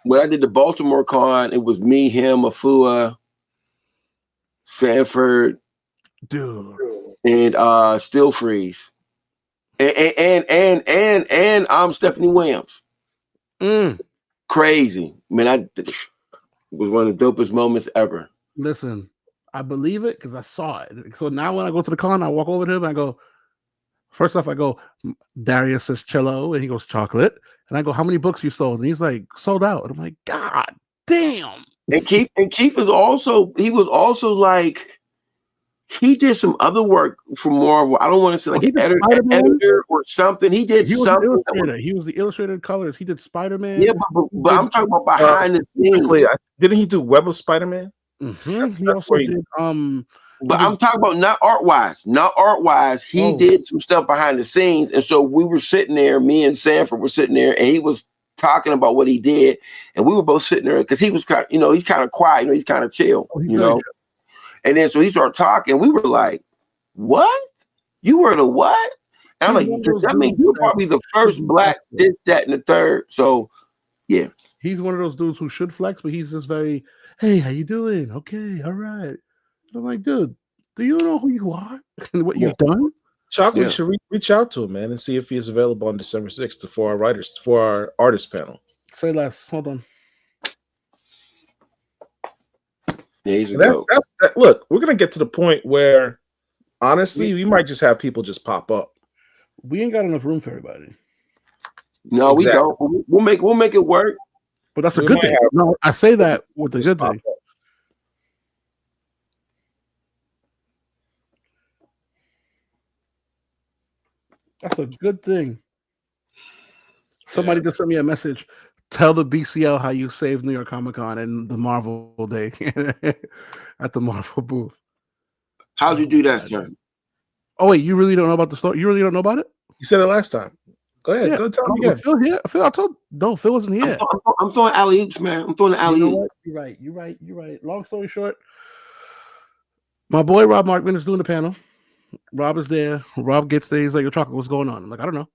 [SPEAKER 4] when I did the Baltimore con, it was me, him, Afua, Sanford,
[SPEAKER 2] dude,
[SPEAKER 4] and Still Freeze. And I'm Stephanie Williams. Crazy. Man, it was one of the dopest moments ever.
[SPEAKER 2] Listen, I believe it because I saw it. So now when I go to the con, I walk over to him and I go, first off, I go, Darius says cello, and he goes, chocolate. And I go, how many books you sold? And he's like, sold out. And I'm like, God damn.
[SPEAKER 4] And Keith was also, like, he did some other work for Marvel. I don't want to say like an editor or something. He did something.
[SPEAKER 2] He was the illustrated colors. He did Spider-Man.
[SPEAKER 4] Yeah, but I'm talking about behind the scenes.
[SPEAKER 1] Didn't he do Web of Spider-Man?
[SPEAKER 2] Mm-hmm. He also did.
[SPEAKER 4] But I'm talking about not art wise. He did some stuff behind the scenes, and so we were sitting there. Me and Sanford were sitting there, and he was talking about what he did, and we were both sitting there because he was kind of, he's kind of quiet, he's kind of chill, And then so he started talking. We were like, "What? You were the what?" And I'm like, "That means you're probably the first black this, that, and the third." So, yeah,
[SPEAKER 2] he's one of those dudes who should flex, but he's just very, "Hey, how you doing? Okay, all right." I'm like, dude, do you know who you are and what you've done?
[SPEAKER 1] Chocolate should reach out to him, man, and see if he is available on December 6th for our artist panel.
[SPEAKER 2] Say less. Hold on.
[SPEAKER 1] Look, we're gonna get to the point where, honestly, we might just have people just pop up.
[SPEAKER 2] We ain't got enough room for everybody.
[SPEAKER 4] No, exactly. We don't. We'll make it work.
[SPEAKER 2] But that's a good thing. No, I say that with a good thing. That's a good thing. Somebody just sent me a message. Tell the BCL how you saved New York Comic Con and the Marvel Day at the Marvel booth.
[SPEAKER 4] How'd you do that, sir?
[SPEAKER 2] Oh wait, you really don't know about the story? You really don't know about it?
[SPEAKER 1] You said it last time. Go ahead.
[SPEAKER 2] Yeah.
[SPEAKER 1] Go tell me again.
[SPEAKER 2] Phil here. Phil, I told no. Phil wasn't here.
[SPEAKER 4] I'm throwing alley oops, man. I'm throwing the alley oops.
[SPEAKER 2] You're right. Long story short, my boy Rob Markman is doing the panel. Rob is there. Rob gets there. He's like, "Yo, Chocolate, what's going on?" I'm like, "I don't know."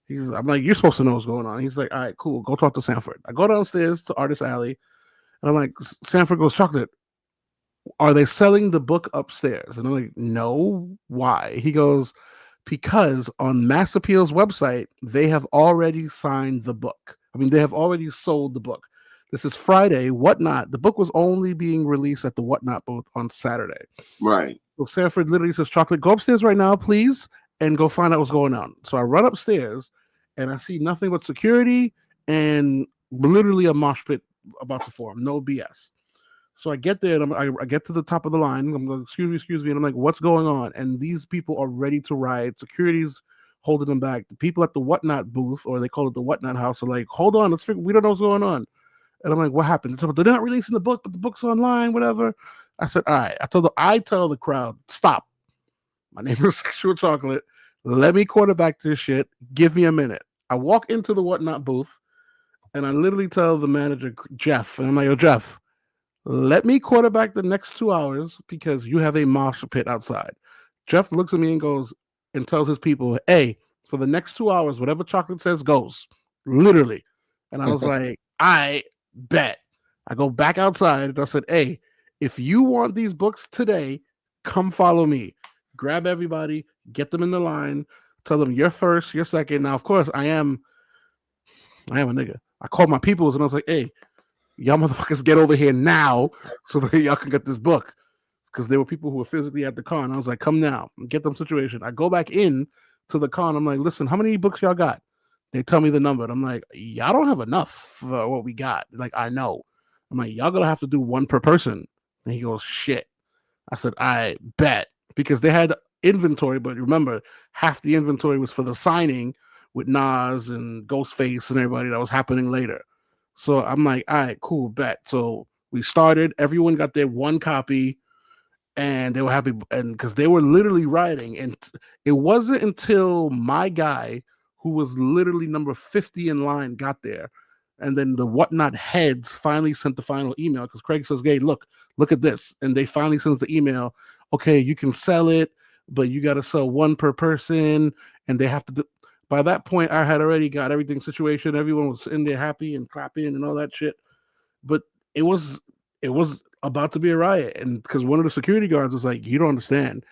[SPEAKER 2] I'm like, "You're supposed to know what's going on." He's like, "All right, cool. Go talk to Sanford." I go downstairs to Artist Alley, and I'm like, Sanford goes, "Chocolate, are they selling the book upstairs?" And I'm like, "No. Why?" He goes, "Because on Mass Appeal's website, they have already signed the book. I mean, they have already sold the book. This is Friday. Whatnot. The book was only being released at the Whatnot booth on Saturday."
[SPEAKER 4] Right.
[SPEAKER 2] So Sanford literally says, "Chocolate, go upstairs right now, please, and go find out what's going on." So I run upstairs, and I see nothing but security and literally a mosh pit about to form. No BS. So I get there, and I get to the top of the line. I'm like, excuse me. And I'm like, "What's going on?" And these people are ready to riot. Security's holding them back. The people at the Whatnot booth, or they call it the Whatnot house, are like, "Hold on, let's figure. We don't know what's going on." And I'm like, "What happened?" So, "They're not releasing the book, but the book's online, whatever." I said, "All right." I tell the crowd, "Stop. My name is Sexual Chocolate. Let me quarterback this shit. Give me a minute." I walk into the Whatnot booth, and I literally tell the manager, Jeff, and I'm like, "Yo, Jeff, let me quarterback the next 2 hours because you have a mosh pit outside." Jeff looks at me and goes and tells his people, "Hey, for the next 2 hours, whatever Chocolate says goes." Literally. And I was like, "I bet." I go back outside and I said, "Hey, if you want these books today, come follow me. Grab everybody, get them in the line, tell them you're first, you're second." Now, of course, I am a nigga. I called my peoples and I was like, "Hey, y'all motherfuckers get over here now so that y'all can get this book." Because there were people who were physically at the con. I was like, "Come now, get them situation." I go back in to the con. I'm like, "Listen, how many books y'all got?" They tell me the number. And I'm like, "Y'all don't have enough for what we got." Like, I know. I'm like, "Y'all gonna have to do one per person." And he goes, "Shit." I said, "I bet." Because they had inventory, but remember, half the inventory was for the signing with Nas and Ghostface and everybody that was happening later. So I'm like, "All right, cool, bet." So we started. Everyone got their one copy, and they were happy, and because they were literally writing. And it wasn't until my guy, who was literally number 50 in line, got there, and then the Whatnot heads finally sent the final email because Craig says, "Hey, look at this," and they finally sent the email. "Okay, you can sell it, but you got to sell one per person," and they have to do. By that point, I had already got everything situation. Everyone was in there happy and clapping and all that shit. But it was about to be a riot, and because one of the security guards was like, "You don't understand.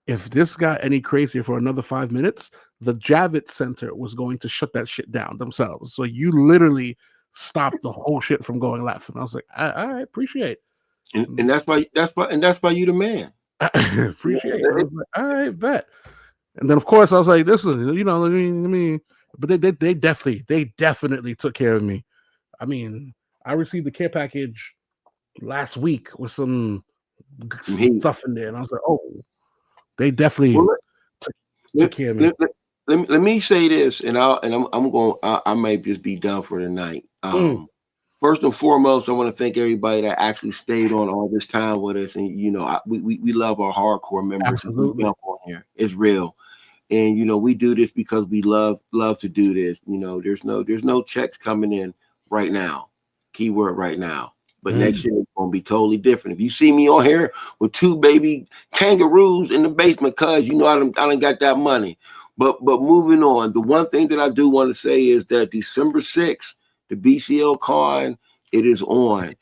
[SPEAKER 2] If this got any crazier for another 5 minutes, the Javits Center was going to shut that shit down themselves. So you literally stopped the whole shit from going left." And I was like, I appreciate."
[SPEAKER 4] And that's why you the man.
[SPEAKER 2] I appreciate it. I was like, "I bet." And then of course I was like, "Listen, let me." But they definitely took care of me. I mean, I received the care package last week with some stuff in there, and I was like, "Oh, they definitely took care of me."
[SPEAKER 4] Let me say this, and I might just be done for tonight. First and foremost, I want to thank everybody that actually stayed on all this time with us, and we love our hardcore members.
[SPEAKER 2] Absolutely.
[SPEAKER 4] Jump on here, it's real, and we do this because we love to do this. There's no checks coming in right now. Keyword right now. But next year it's gonna be totally different. If you see me on here with 2 baby kangaroos in the basement, cuz I done got that money. But moving on, the one thing that I do want to say is that December 6th, the BCL Con, it is on.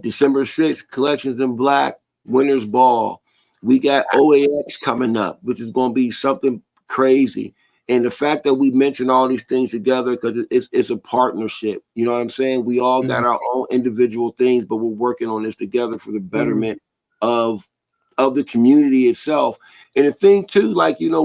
[SPEAKER 4] December 6th, Collections in Black, Winners Ball. We got OAX coming up, which is gonna be something crazy. And the fact that we mention all these things together, because it's a partnership. You know what I'm saying? We all got our own individual things, but we're working on this together for the betterment of the community itself. And the thing too, like, you know,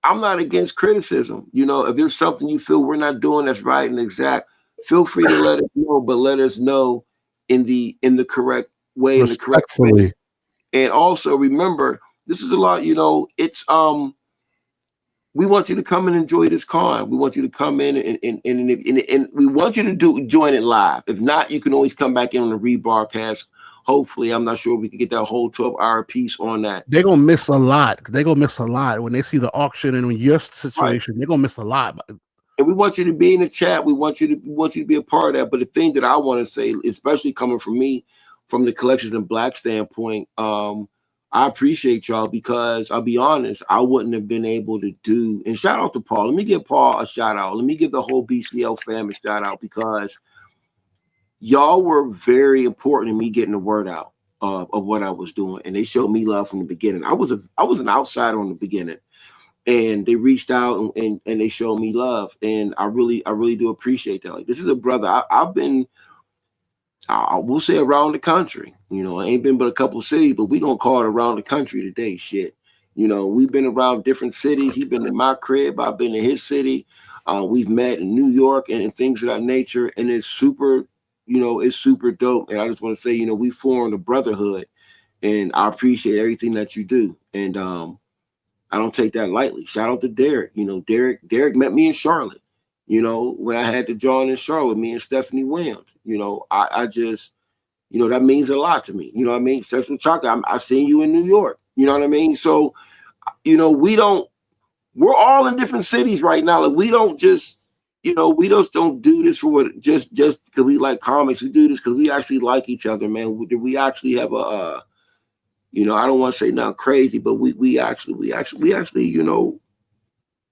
[SPEAKER 4] I'm not against criticism. You know, if there's something you feel we're not doing that's right and exact, feel free to let us know, but let us know in the correct way, in the correct way. And also remember, this is a lot, you know, it's we want you to come and enjoy this con. We want you to come in and we want you to join it live. If not, you can always come back in on the rebroadcast. Hopefully, I'm not sure we can get that whole 12-hour piece on that.
[SPEAKER 2] They're gonna miss a lot. They're gonna miss a lot when they see the auction and when your situation. Right. They're gonna miss a lot.
[SPEAKER 4] And we want you to be in the chat. We want you to be a part of that. But the thing that I want to say, especially coming from me, from the Collections in Black standpoint, I appreciate y'all, because I'll be honest, I wouldn't have been able to do. And shout out to Paul. Let me give Paul a shout out. Let me give the whole BCL family a shout out, because y'all were very important in me getting the word out of what I was doing, and they showed me love from the beginning. I was an outsider in the beginning, and they reached out and they showed me love, and I really do appreciate that. Like, this is a brother. I've been, I will say, around the country. You know, I ain't been but a couple of cities, but we gonna call it around the country today. Shit, you know, we've been around different cities. He's been in my crib. I've been in his city. We've met in New York and things of that nature, and it's super. You know, it's super dope. And I just want to say, you know, we formed a brotherhood, and I appreciate everything that you do. And I don't take that lightly. Shout out to Derek. You know, Derek met me in Charlotte. You know, when I had to join in Charlotte, me and Stephanie Williams. You know, I just, you know, that means a lot to me. You know what I mean? Sexual Chocolate, I seen you in New York. You know what I mean? So, you know, we're all in different cities right now. Like, we don't just, you know, we just don't do this for what just because we like comics. We do this because we actually like each other, man. We actually have a, you know, I don't want to say nothing crazy, but we actually, you know,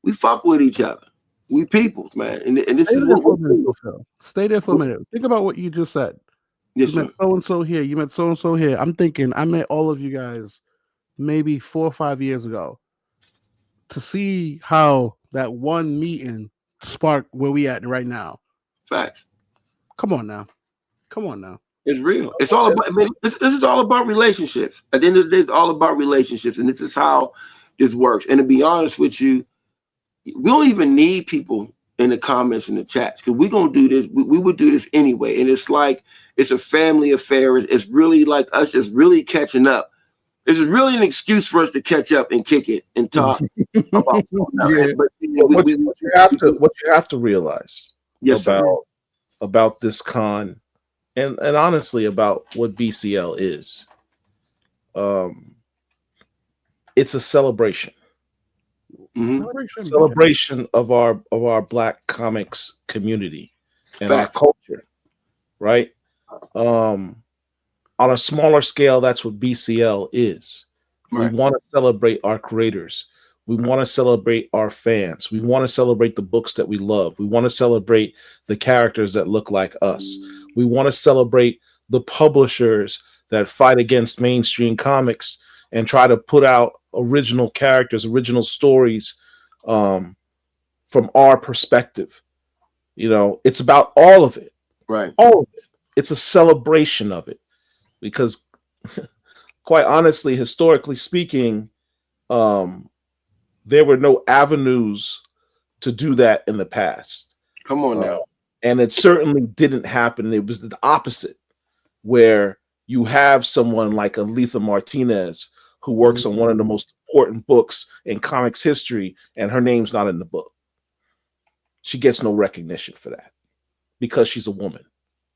[SPEAKER 4] we fuck with each other. We peoples, man. And this is what we're doing.
[SPEAKER 2] Stay there for a minute. Think about what you just said.
[SPEAKER 4] Yes,
[SPEAKER 2] you met so and so here. You met so and so here. I'm thinking I met all of you guys maybe 4 or 5 years ago. To see how that one meeting spark where we at right now.
[SPEAKER 4] Facts.
[SPEAKER 2] Come on now.
[SPEAKER 4] It's real. It's all about, I mean, this is all about relationships. At the end of the day, it's all about relationships, and this is how this works. And to be honest with you, we don't even need people in the comments and the chats, because we're gonna do this. We would do this anyway. And it's like, it's a family affair. It's really like us just really catching up. It's really an excuse for us to catch up and kick it and talk about
[SPEAKER 1] yeah. But you know, what you have to realize about this con, and honestly about what BCL is, it's a celebration. Celebration of our Black comics community and our culture, right? On a smaller scale, that's what BCL is. Right. We want to celebrate our creators. We want to celebrate our fans. We want to celebrate the books that we love. We want to celebrate the characters that look like us. We want to celebrate the publishers that fight against mainstream comics and try to put out original characters, original stories from our perspective. You know, it's about all of it.
[SPEAKER 4] Right.
[SPEAKER 1] All of it. It's a celebration of it. Because quite honestly, historically speaking, there were no avenues to do that in the past.
[SPEAKER 4] Come on now.
[SPEAKER 1] And it certainly didn't happen. It was the opposite, where you have someone like Aletha Martinez who works on one of the most important books in comics history, and her name's not in the book. She gets no recognition for that because she's a woman,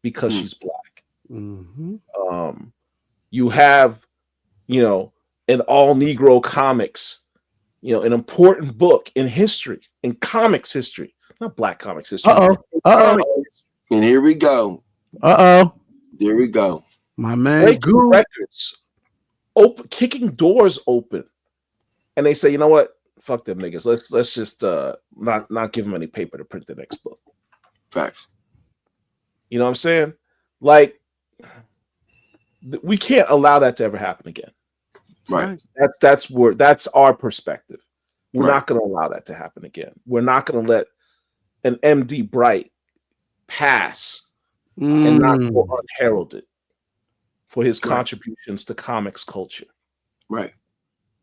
[SPEAKER 1] because she's Black. You have, you know, an all Negro comics, you know, an important book in history, in comics history, not Black comics history.
[SPEAKER 4] And here we go. There we go.
[SPEAKER 2] My man,
[SPEAKER 1] breaking records, kicking doors open, and they say, you know what? Fuck them niggas. Let's just not give them any paper to print the next book.
[SPEAKER 4] Facts.
[SPEAKER 1] You know what I'm saying? Like, we can't allow that to ever happen again.
[SPEAKER 4] Right.
[SPEAKER 1] That's our perspective. We're
[SPEAKER 4] Right.
[SPEAKER 1] not going to allow that to happen again. We're not going to let an MD Bright pass and not go unheralded for his contributions to comics culture.
[SPEAKER 4] Right.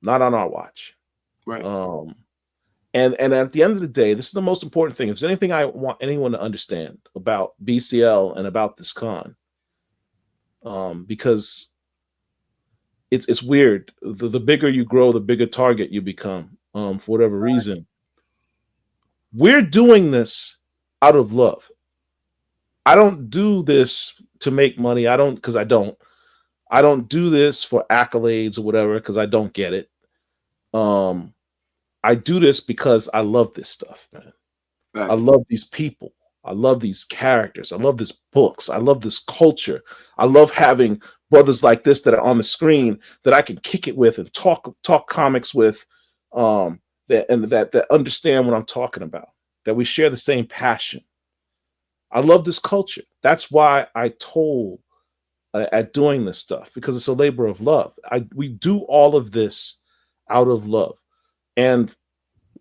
[SPEAKER 1] Not on our watch.
[SPEAKER 4] Right.
[SPEAKER 1] And at the end of the day, this is the most important thing. If there's anything I want anyone to understand about BCL and about this con, because it's weird. The bigger you grow, the bigger target you become. For whatever reason, we're doing this out of love. I don't do this to make money. I don't do this for accolades or whatever, because I don't get it. I do this because I love this stuff, man. Right. I love these people. I love these characters. I love this books. I love this culture. I love having brothers like this that are on the screen that I can kick it with and talk comics with, that understand what I'm talking about, that we share the same passion. I love this culture. That's why I told at doing this stuff, because it's a labor of love. We do all of this out of love. And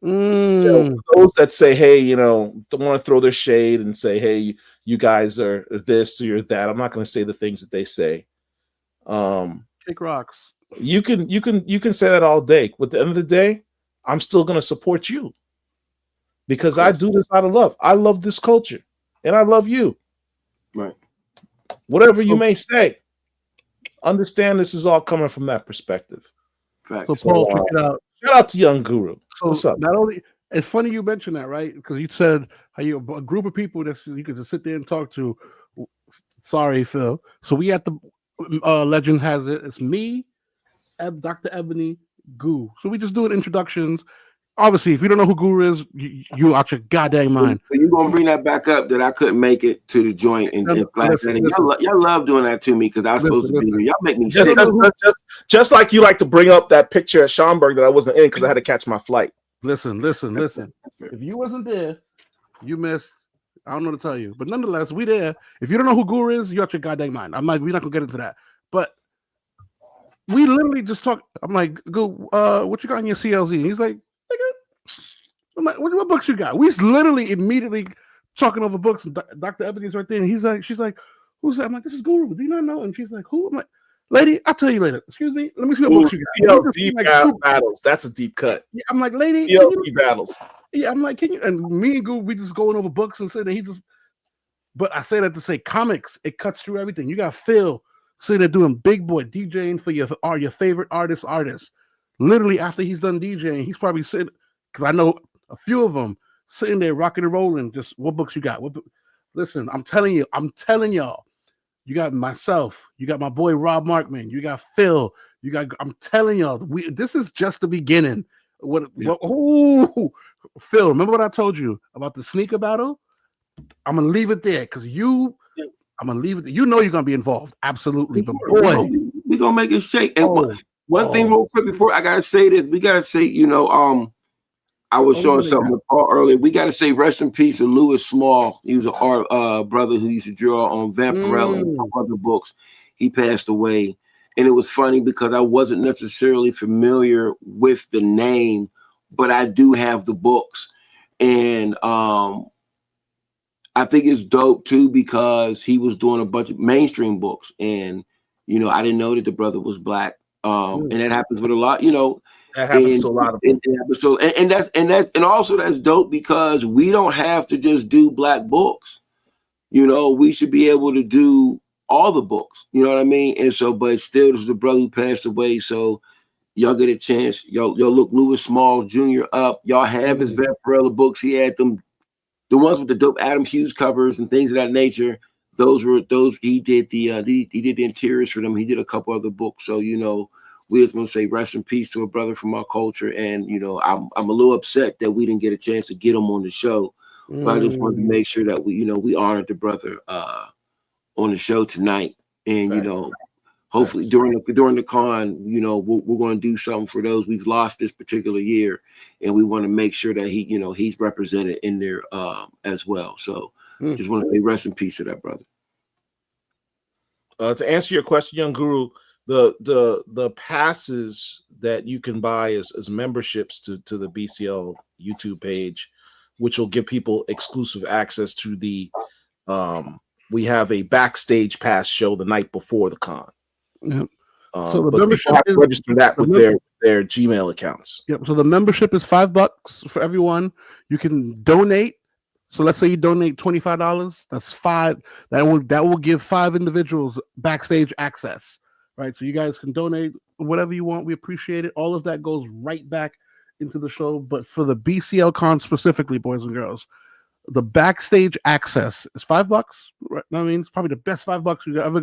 [SPEAKER 1] those that say, hey, don't want to throw their shade and say, hey, you guys are this or you're that. I'm not going to say the things that they say.
[SPEAKER 2] Kick rocks.
[SPEAKER 1] You can say that all day. But at the end of the day, I'm still going to support you, because I do this out of love. I love this culture, and I love you.
[SPEAKER 4] Right.
[SPEAKER 1] Whatever you may say, understand this is all coming from that perspective.
[SPEAKER 4] Right.
[SPEAKER 2] So Paul, check it out.
[SPEAKER 1] Shout out to Young Guru.
[SPEAKER 2] So
[SPEAKER 1] what's up?
[SPEAKER 2] Not only, it's funny you mentioned that, right? Because you said how you a group of people that you could just sit there and talk to. Sorry, Phil. So we at the Legend has it. It's me, Dr. Ebony, Goo. So we just doing introductions. Obviously, if you don't know who Guru is, you out your goddamn mind.
[SPEAKER 4] So you're gonna bring that back up that I couldn't make it to the joint and flash that. Y'all love doing that to me because I was supposed to be here. Y'all make me sick.
[SPEAKER 1] Just like you like to bring up that picture at Schaumburg that I wasn't in because I had to catch my flight.
[SPEAKER 2] Listen. If you wasn't there, you missed. I don't know what to tell you, but nonetheless, we there. If you don't know who Guru is, you out your goddamn mind. I'm like, we're not gonna get into that, but we literally just talk. I'm like, go, what you got in your CLZ? And he's like, I'm like, what books you got? We literally immediately talking over books, and Dr. Ebony's right there, and she's like, who's that? I'm like, this is Guru. Do you not know? And she's like, who? I'm like, lady, I'll tell you later. Excuse me, let me see what books you got.
[SPEAKER 1] CLZ battles. That's a deep cut.
[SPEAKER 2] Yeah, I'm like, lady,
[SPEAKER 1] CLZ battles.
[SPEAKER 2] Yeah, I'm like, can you? And me and Guru, we just going over books and saying he just. But I say that to say comics, it cuts through everything. You got Phil sitting there doing big boy DJing for your favorite artists. Literally after he's done DJing, he's probably sitting, because I know a few of them sitting there rocking and rolling. Just what books you got? Listen, I'm telling y'all, you got myself, you got my boy Rob Markman, you got Phil, I'm telling y'all, this is just the beginning. Phil, remember what I told you about the sneaker battle? I'm gonna leave it there because I'm gonna leave it there. You know you're gonna be involved, absolutely. But boy,
[SPEAKER 4] we're gonna make it shake. And one thing real quick before I gotta say this, we gotta say, I was showing something with Paul earlier. We got to say rest in peace to Louis Small. He was an art brother who used to draw on Vampirella and other books. He passed away. And it was funny because I wasn't necessarily familiar with the name, but I do have the books. And I think it's dope too because he was doing a bunch of mainstream books. And, I didn't know that the brother was Black. And that happens with a lot,
[SPEAKER 1] That happens to a lot of people.
[SPEAKER 4] And also that's dope because we don't have to just do Black books. We should be able to do all the books. You know what I mean? And so, but still, this is the brother who passed away. So y'all get a chance. Y'all look Louis Small Jr. up. Y'all have his Vampirella books. He had them, the ones with the dope Adam Hughes covers and things of that nature. Those he did the interiors for them. He did a couple other books. So we just want to say rest in peace to a brother from our culture. And I'm a little upset that we didn't get a chance to get him on the show. But I just wanted to make sure that we honored the brother on the show tonight. And hopefully during the con, we're going to do something for those we've lost this particular year, and we want to make sure that he's represented in there as well. So just want to say rest in peace to that brother.
[SPEAKER 1] To answer your question, Young Guru, the passes that you can buy as memberships to the BCL YouTube page, which will give people exclusive access to the we have a backstage pass show the night before the con.
[SPEAKER 2] Yep. So the
[SPEAKER 1] but
[SPEAKER 2] membership
[SPEAKER 1] people have to register that with their Gmail accounts.
[SPEAKER 2] Yep. So the membership is $5 for everyone. You can donate. So let's say you donate $25. That's $5. That will give 5 individuals backstage access. Right. So you guys can donate whatever you want. We appreciate it. All of that goes right back into the show. But for the BCL Con specifically, boys and girls, the backstage access is $5. Right? I mean, it's probably the best $5 you're ever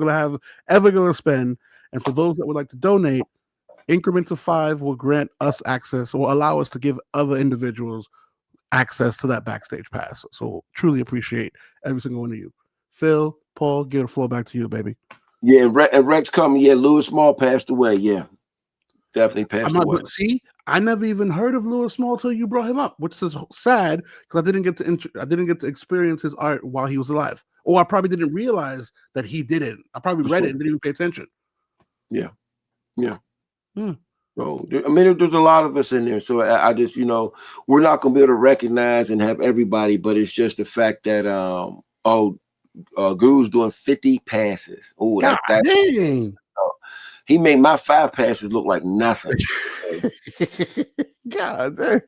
[SPEAKER 2] gonna spend. And for those that would like to donate, increments of 5 will grant us access or allow us to give other individuals access to that backstage pass. So truly appreciate every single one of you. Phil, Paul, give the floor back to you, baby.
[SPEAKER 4] Yeah, and Rex coming. Yeah, Lewis Small passed away. Yeah, definitely passed away.
[SPEAKER 2] See, I never even heard of Lewis Small till you brought him up, which is sad because I didn't get to experience his art while he was alive, or I probably didn't realize that he did it. I probably read it and didn't even pay attention.
[SPEAKER 4] Yeah. So I mean, there's a lot of us in there. So I just, we're not gonna be able to recognize and have everybody, but it's just the fact that Guru's doing 50 passes. Oh,
[SPEAKER 2] God dang.
[SPEAKER 4] He made my 5 passes look like nothing.
[SPEAKER 2] God dang.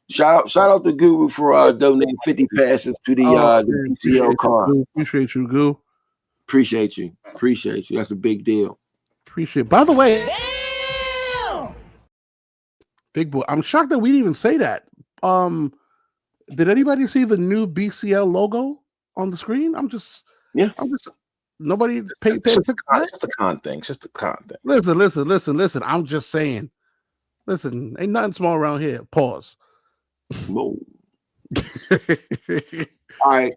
[SPEAKER 4] Shout out to Guru for donating 50 passes to the BCL Con.
[SPEAKER 2] Appreciate you, Guru.
[SPEAKER 4] Appreciate you. That's a big deal.
[SPEAKER 2] Appreciate. By the way, damn! Big boy, I'm shocked that we didn't even say that. Did anybody see the new BCL logo on the screen? Nobody paid attention.
[SPEAKER 1] It's just a con thing.
[SPEAKER 2] Listen. I'm just saying. Listen, ain't nothing small around here. Pause.
[SPEAKER 4] Whoa. All right.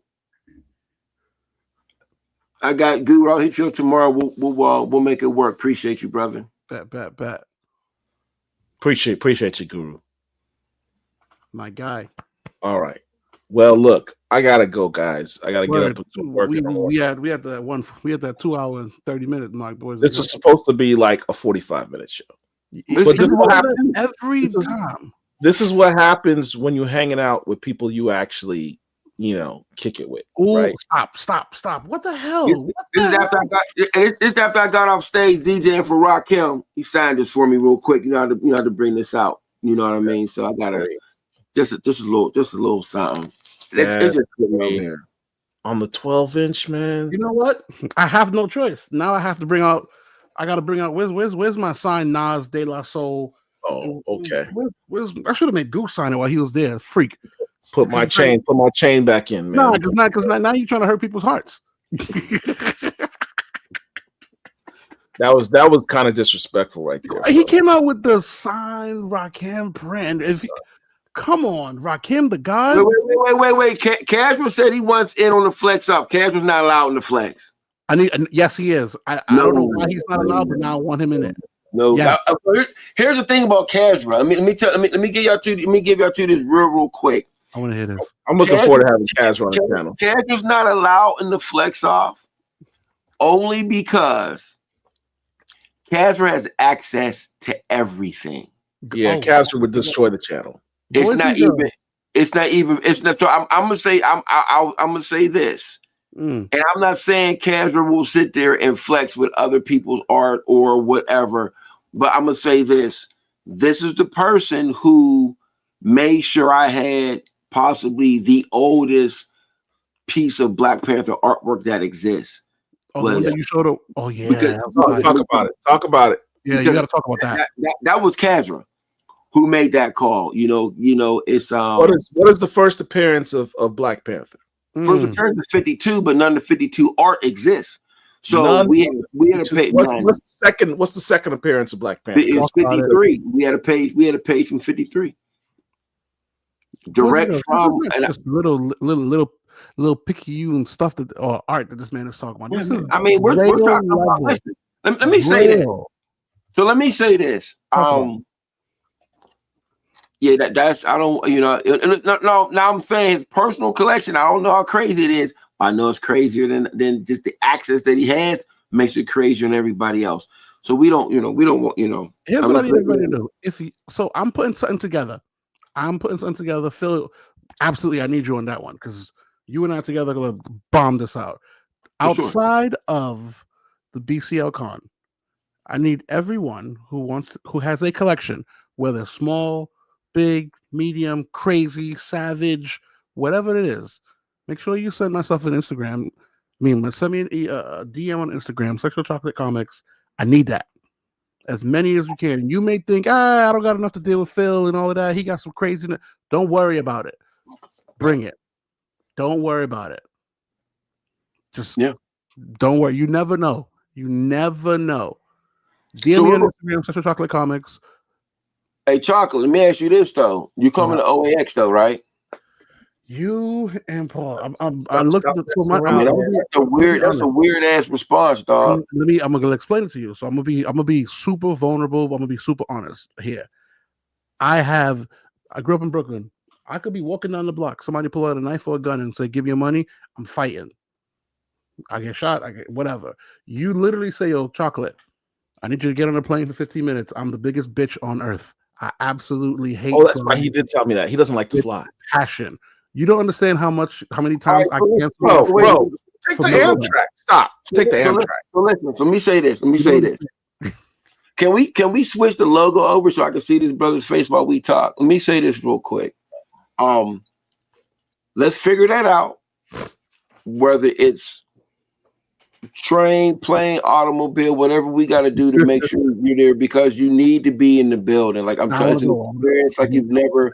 [SPEAKER 4] I got Guru. I'll hit you tomorrow. We'll make it work. Appreciate you, brother.
[SPEAKER 2] Bet.
[SPEAKER 1] Appreciate you, Guru.
[SPEAKER 2] My guy.
[SPEAKER 1] All right. Well, look, I gotta go, guys. I gotta get up and do work.
[SPEAKER 2] We had that 2 hour and 30 minute mark, boys.
[SPEAKER 1] This was supposed to be like a 45-minute show.
[SPEAKER 2] But this is what happens every time.
[SPEAKER 1] This is what happens when you're hanging out with people you actually, kick it with.
[SPEAKER 2] Ooh,
[SPEAKER 1] right?
[SPEAKER 2] Stop. What the hell?
[SPEAKER 4] This is after I got off stage DJing for Rakim. He signed this for me real quick. You know how to bring this out. You know what I mean? So I gotta just a little something. It's just over here.
[SPEAKER 1] On the 12-inch, man.
[SPEAKER 2] You know what? I have no choice. Now I have to bring out. I got to bring out. Where's my signed Nas De La Soul?
[SPEAKER 1] Oh, okay.
[SPEAKER 2] I should have made Goose sign it while he was there. Freak.
[SPEAKER 1] Put my chain back in, man.
[SPEAKER 2] No, because now you're trying to hurt people's hearts.
[SPEAKER 1] That was kind of disrespectful right there.
[SPEAKER 2] He came out with the signed Rakim brand. Come on, Rakim the God.
[SPEAKER 4] Wait. Cashman said he wants in on the flex up. Cashman's not allowed in the flex.
[SPEAKER 2] Yes, he is. I don't know why he's not allowed, but now I want him in it.
[SPEAKER 4] No. Yeah. Here's the thing about Cashman. Let me give y'all two this real quick.
[SPEAKER 2] I want to hear this.
[SPEAKER 1] I'm looking forward to having Cashman on the channel.
[SPEAKER 4] Cashman's not allowed in the flex off only because Cashman has access to everything.
[SPEAKER 1] Yeah, Cashman would destroy the channel.
[SPEAKER 4] It's not even. So I'm gonna say this, and I'm not saying Cashman will sit there and flex with other people's art or whatever, but I'm gonna say this. This is the person who made sure I had possibly the oldest piece of Black Panther artwork that exists.
[SPEAKER 2] You showed up. Oh yeah.
[SPEAKER 1] Talk about it.
[SPEAKER 2] Yeah, you got to talk about that.
[SPEAKER 4] That was Cashman who made that call. It's
[SPEAKER 1] what is the first appearance of Black Panther?
[SPEAKER 4] First appearance is 52, but none of the 52 art exists. So we had to pay.
[SPEAKER 1] What's the second appearance of Black Panther?
[SPEAKER 4] It's 53. We had a page from 53. Direct from
[SPEAKER 2] just little picayune stuff or art that this man is talking about.
[SPEAKER 4] We're talking about. Listen, let me say this. So let me say this. Yeah, that's I don't. No. Now I'm saying his personal collection. I don't know how crazy it is. I know it's crazier than just the access that he has makes it crazier than everybody else. So we don't want,
[SPEAKER 2] Here's what I need everybody to do. So I'm putting something together. Phil, absolutely, I need you on that one because you and I together are gonna bomb this out. Outside of the BCL Con, I need everyone who has a collection, whether small, big, medium, crazy, savage, whatever it is. Make sure you send myself an Instagram. Send me a DM on Instagram, Sexual Chocolate Comics. I need that. As many as we can. You may think, I don't got enough to deal with Phil and all of that. He got some craziness. Don't worry about it. Bring it. Don't worry about it. Just don't worry. You never know. DM me on Instagram, Sexual Chocolate Comics.
[SPEAKER 4] Hey, Chocolate, let me ask you this though. You coming to OAX though, right?
[SPEAKER 2] You and Paul. I looked at
[SPEAKER 4] that's a weird ass response, dog.
[SPEAKER 2] I'm gonna explain it to you. So I'm gonna be super vulnerable. I'm gonna be super honest here. I grew up in Brooklyn. I could be walking down the block. Somebody pull out a knife or a gun and say, "Give me your money." I'm fighting. I get shot. I get whatever. You literally say, "Yo, Chocolate, I need you to get on a plane for 15 minutes. I'm the biggest bitch on earth. I absolutely hate."
[SPEAKER 1] Oh, that's why he did tell me that. He doesn't like to fly.
[SPEAKER 2] Passion. You don't understand how many times I cancel.
[SPEAKER 1] Bro, take the Amtrak. Stop. Take the Amtrak.
[SPEAKER 4] So listen. Let me say this. Can we switch the logo over so I can see this brother's face while we talk? Let me say this real quick. Let's figure that out. Whether it's train, plane, automobile, whatever we got to do to make sure you're there, because you need to be in the building. Like I'm trying to experience like you've never.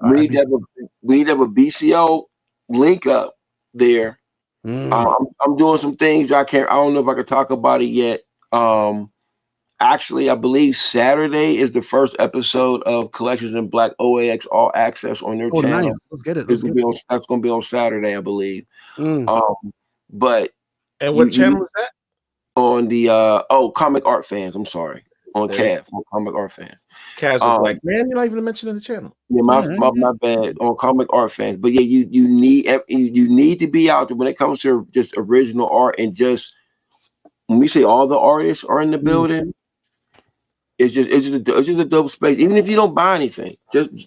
[SPEAKER 4] We need to have a BCL link up there. I'm doing some things I don't know if I can talk about it yet. Actually, I believe Saturday is the first episode of Collections in Black OAX All Access on their channel.
[SPEAKER 2] Nice. Let's get it.
[SPEAKER 4] That's going to be on Saturday, I believe. But
[SPEAKER 1] and what channel is that?
[SPEAKER 4] On the Comic Art Fans. I'm sorry, on CAF, on Comic Art Fans.
[SPEAKER 1] Kaz was like, man, you're not even mentioning the channel.
[SPEAKER 4] Yeah, my bad. On Comic Art Fans, but yeah, you need to be out there when it comes to just original art, and just when we say all the artists are in the building. It's just a dope space. Even if you don't buy anything, just to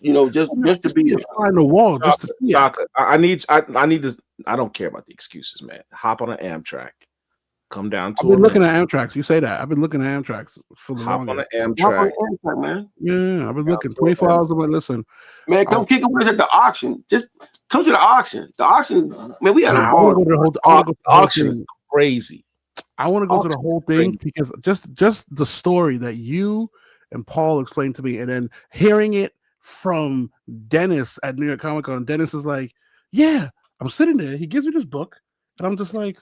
[SPEAKER 4] be there.
[SPEAKER 2] On the wall, just to see it.
[SPEAKER 1] I need this. I don't care about the excuses, man. Hop on an Amtrak, come down to.
[SPEAKER 2] I've been looking at Amtrak. You say that. I've been looking at Amtrak for the
[SPEAKER 1] hop on an Amtrak,
[SPEAKER 4] man.
[SPEAKER 2] Yeah, I've been looking 24 hours. I'm like, listen,
[SPEAKER 4] man, come kick it with us at the auction. Just come to the auction. The auction, man. We got a
[SPEAKER 1] bar. The auction is crazy.
[SPEAKER 2] I want to go to the whole thing because just the story that you and Paul explained to me, and then hearing it from Dennis at New York Comic Con. Dennis is like, "Yeah, I'm sitting there. He gives me this book, and I'm just like,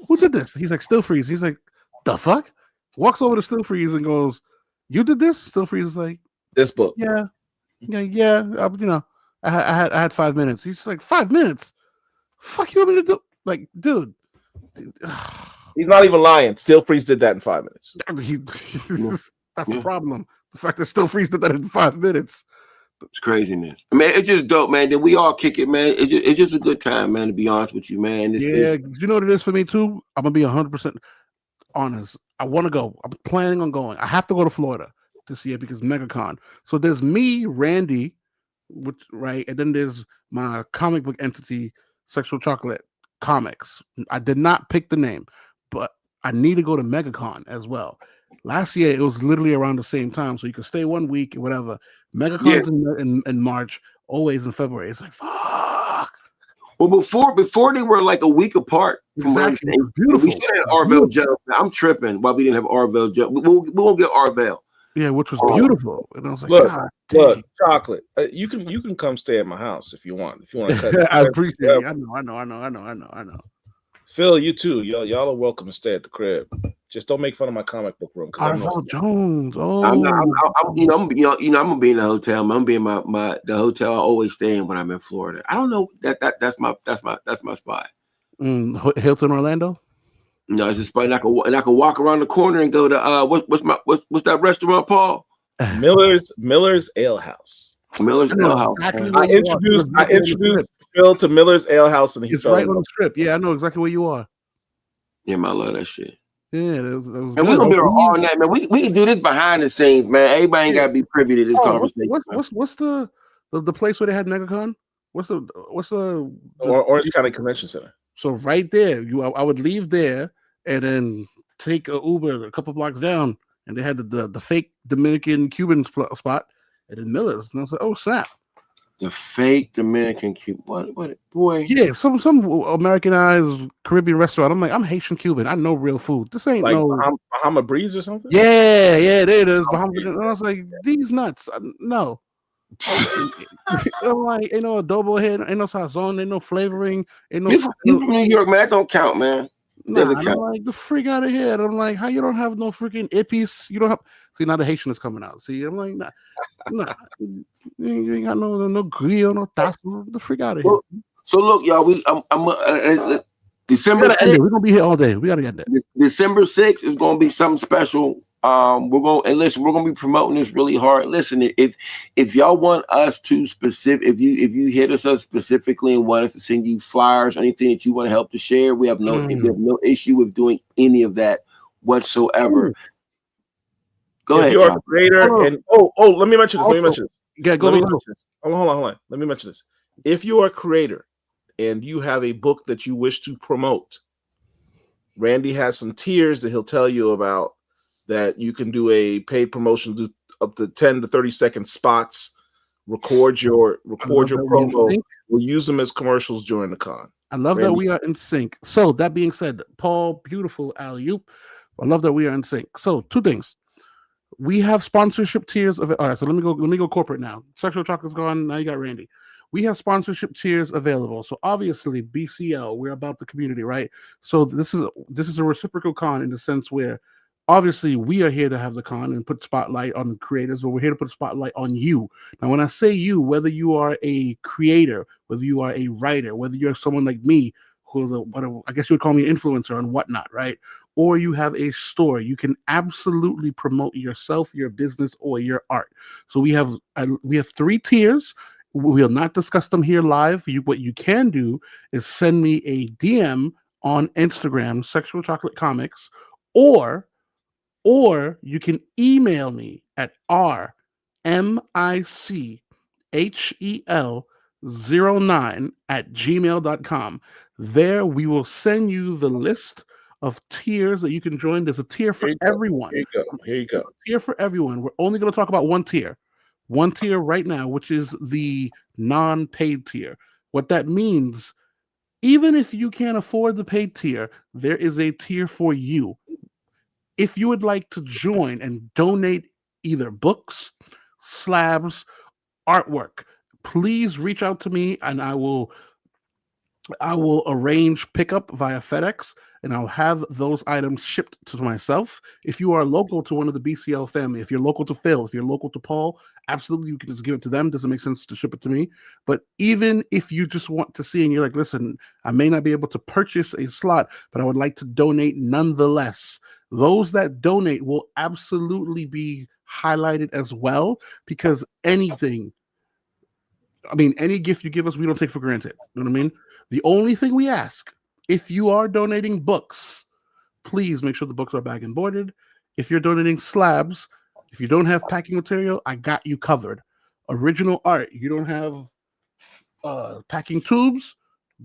[SPEAKER 2] who did this?" He's like, Still Freeze. He's like, "The fuck?" Walks over to Still Freeze and goes, "You did this?" Still Freeze is like,
[SPEAKER 1] "This book."
[SPEAKER 2] Yeah. I had 5 minutes. He's like, 5 minutes? Fuck you want me to do? Like, dude.
[SPEAKER 1] He's not even lying. Still Freeze did that in 5 minutes.
[SPEAKER 2] That's the problem. The fact that Still Freeze did that in 5 minutes.
[SPEAKER 4] It's craziness. I mean, it's just dope, man. That we all kick it, man. It's just a good time, man. To be honest with you, man.
[SPEAKER 2] You know what it is for me too. I'm gonna be 100% honest. I want to go. I'm planning on going. I have to go to Florida this year because MegaCon. So there's me, Randy, right, and then there's my comic book entity, Sexual Chocolate Comics. I did not pick the name, but I need to go to MegaCon as well. Last year it was literally around the same time, so you could stay 1 week or whatever. MegaCon's in March, always in February. It's like fuck.
[SPEAKER 4] Well, before they were like a week apart.
[SPEAKER 2] Exactly. Beautiful.
[SPEAKER 4] We should have Arvell Jones. I'm tripping. Why we didn't have Arvell Jones? We'll get Arvell.
[SPEAKER 2] Yeah, which was beautiful. And I was like,
[SPEAKER 1] look, Chocolate. You can come stay at my house if you want. If you want to cut.
[SPEAKER 2] I appreciate it. I know.
[SPEAKER 1] Phil, you too. Y'all are welcome to stay at the crib. Just don't make fun of my comic book room.
[SPEAKER 2] Arvell Jones. Oh,
[SPEAKER 4] I'm gonna be in the hotel. I'm gonna be in the hotel I always stay in when I'm in Florida. I don't know that's my spot.
[SPEAKER 2] Hilton Orlando.
[SPEAKER 4] No, it's a spot, and I can walk around the corner and go to what's that restaurant, Paul?
[SPEAKER 1] Miller's Ale House.
[SPEAKER 4] Miller's Ale House.
[SPEAKER 2] Exactly
[SPEAKER 1] I introduced Phil to Miller's Ale House, and
[SPEAKER 2] it's right on the strip. Yeah, I know exactly where you are.
[SPEAKER 4] Yeah, man, I love that shit.
[SPEAKER 2] Yeah, that was
[SPEAKER 4] And
[SPEAKER 2] good.
[SPEAKER 4] we're gonna be all night, man. We can do this behind the scenes, man. Everybody ain't gotta be privy to this conversation.
[SPEAKER 2] What's the place where they had MegaCon? What's the
[SPEAKER 1] Orange County Convention Center.
[SPEAKER 2] So right there, I would leave there and then take a Uber a couple blocks down, and they had the fake Dominican Cuban spot, and then Miller's, and I was like, oh snap.
[SPEAKER 4] The fake Dominican Cuban, what boy?
[SPEAKER 2] Yeah, some Americanized Caribbean restaurant. I'm like, I'm Haitian Cuban. I know real food. This ain't
[SPEAKER 1] like
[SPEAKER 2] no
[SPEAKER 1] Bahama Breeze or something.
[SPEAKER 2] Yeah, there it is. Bahama. And I was like, these nuts. No. I'm like, ain't no adobo here, ain't no sazon, ain't no flavoring, ain't no.
[SPEAKER 4] You from New York, man? That don't count, man.
[SPEAKER 2] Nah, I'm like, the freak out of here. And I'm like, how you don't have no freaking ippies? You don't have. See, now the Haitian is coming out. See, I'm like, nah, you ain't got no grill, no taco. The freak out of here.
[SPEAKER 4] So look, y'all, December 6th,
[SPEAKER 2] we're gonna be here all day. We gotta get that.
[SPEAKER 4] December 6th is gonna be something special. We're gonna be promoting this really hard. Listen, if y'all want us to if you hit us up specifically and want us to send you flyers, anything that you want to help to share, we have no issue with doing any of that whatsoever. Go ahead.
[SPEAKER 1] If you're a creator, and let me mention this.
[SPEAKER 2] Yeah,
[SPEAKER 1] Hold on. Let me mention this. If you are a creator and you have a book that you wish to promote, Randy has some tiers that he'll tell you about, that you can do a paid promotion, do up to 10 to 30-second spots, record your promo. We'll use them as commercials during the con.
[SPEAKER 2] I love that we are in sync. So that being said, Paul, beautiful alley-oop. I love that we are in sync. So 2 things. We have sponsorship tiers of it. All right, so let me go corporate now. Sexual Chocolate's gone. Now you got Randy. We have sponsorship tiers available. So obviously BCL, we're about the community, right? So this is a reciprocal con in the sense where obviously we are here to have the con and put spotlight on creators, but we're here to put a spotlight on you. Now, when I say you, whether you are a creator, whether you are a writer, whether you're someone like me, who's I guess you would call me an influencer and whatnot, right? Or you have a store, you can absolutely promote yourself, your business, or your art. So we have 3 tiers. We'll not discuss them here live. What you can do is send me a DM on Instagram, Sexual Chocolate Comics, or you can email me at rmichel09@gmail.com. There we will send you the list of tiers that you can join. There's a tier for everyone.
[SPEAKER 1] Here you go.
[SPEAKER 2] Tier for everyone. We're only going to talk about one tier right now, which is the non-paid tier. What that means, even if you can't afford the paid tier, there is a tier for you. If you would like to join and donate either books, slabs, artwork, please reach out to me and I will arrange pickup via FedEx, and I'll have those items shipped to myself. If you are local to one of the BCL family, if you're local to Phil, if you're local to Paul, absolutely, you can just give it to them. Doesn't make sense to ship it to me. But even if you just want to see and you're like, listen, I may not be able to purchase a slot, but I would like to donate nonetheless. Those that donate will absolutely be highlighted as well, because any gift you give us, we don't take for granted. You know what I mean? The only thing we ask, if you are donating books, please make sure the books are bag and boarded. If you're donating slabs, if you don't have packing material, I got you covered. Original art, you don't have packing tubes,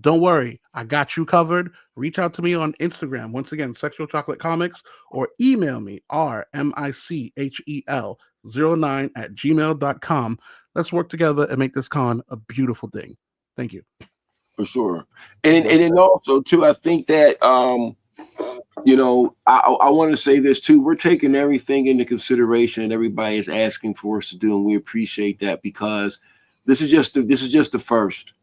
[SPEAKER 2] don't worry, I got you covered. Reach out to me on Instagram, once again, Sexual Chocolate Comics, or email me, rmichel09@gmail.com. Let's work together and make this con a beautiful thing. Thank you.
[SPEAKER 4] For sure. And then also too, I think that I want to say this too. We're taking everything into consideration and everybody is asking for us to do, and we appreciate that, because this is just the first.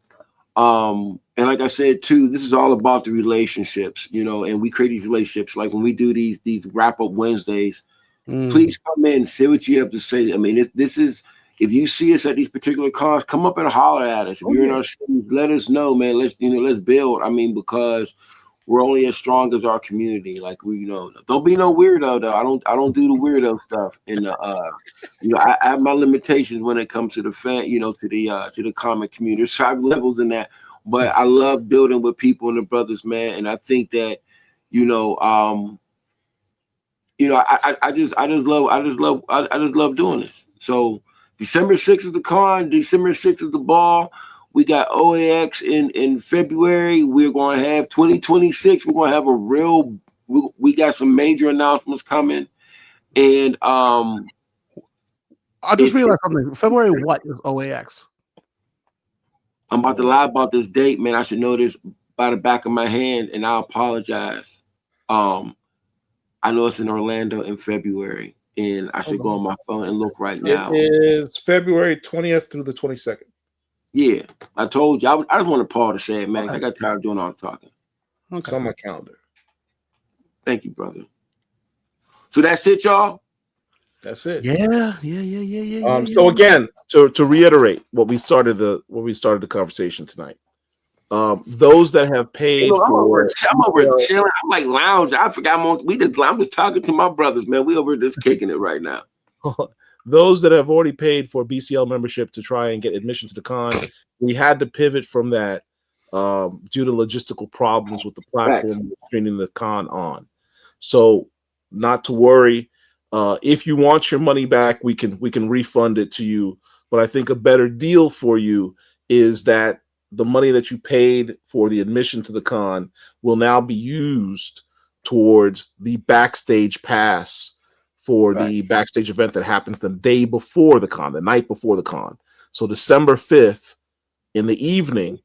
[SPEAKER 4] And like I said too, this is all about the relationships, and we create these relationships. Like when we do these wrap up Wednesdays, please come in, say what you have to say. I mean, this is, if you see us at these particular cons, come up and holler at us. If you're in our city, let us know, man. Let's build. I mean, because we're only as strong as our community. Like don't be no weirdo though. I don't do the weirdo stuff. And I have my limitations when it comes to the fan, to the comic community. There's 5 levels in that, but I love building with people and the brothers, man. And I think that, you know, I just love doing this. So December 6th is the con, December 6th is the ball. We got OAX in February. We're going to have 2026. We're going to have a real. We got some major announcements coming, and
[SPEAKER 2] I just realized something. February what is OAX?
[SPEAKER 4] I'm about to lie about this date, man. I should know this by the back of my hand, and I apologize. I know it's in Orlando in February, and I should go on my phone and look right now.
[SPEAKER 1] It is February 20th through the 22nd.
[SPEAKER 4] Yeah, I told you. I just want Paul to say it, man. I got tired of doing all the talking.
[SPEAKER 1] Okay. It's on my calendar.
[SPEAKER 4] Thank you, brother. So that's it, y'all.
[SPEAKER 1] That's it.
[SPEAKER 2] Yeah.
[SPEAKER 1] So again, to reiterate what we started the conversation tonight. Those that have paid
[SPEAKER 4] I'm
[SPEAKER 1] for,
[SPEAKER 4] I'm over chilling. I'm like lounge. I forgot. I'm just talking to my brothers, man. We over just kicking it right now.
[SPEAKER 1] Those that have already paid for BCL membership to try and get admission to the con, we had to pivot from that due to logistical problems with the platform streaming the con on. So, not to worry. If you want your money back, we can refund it to you. But I think a better deal for you is that the money that you paid for the admission to the con will now be used towards the backstage pass for the backstage event that happens the day before the con, the night before the con. So December 5th in the evening,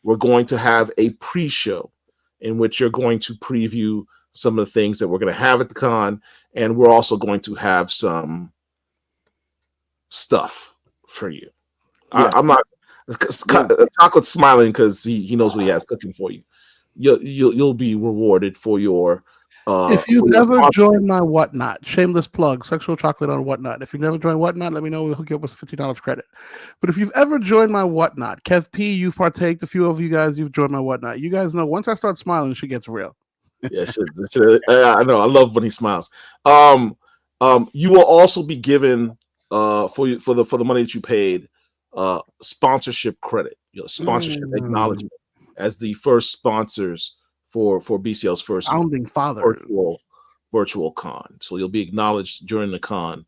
[SPEAKER 1] we're going to have a pre-show in which you're going to preview some of the things that we're going to have at the con, and we're also going to have some stuff for you. Yeah. I'm not. Chocolate's smiling because he knows what he has cooking for you. You'll be rewarded for your.
[SPEAKER 2] If you've never joined my Whatnot, shameless plug, Sexual Chocolate on Whatnot. If you've never joined Whatnot, let me know. We'll hook you up with $50 credit. But if you've ever joined my Whatnot, Kev P, you've partaked. A few of you guys, you've joined my Whatnot. You guys know once I start smiling, she gets real.
[SPEAKER 1] Yes, I know. I love when he smiles. You will also be given for the money that you paid sponsorship credit, sponsorship acknowledgement as the first sponsors for BCL's first
[SPEAKER 2] founding father
[SPEAKER 1] virtual con. So you'll be acknowledged during the con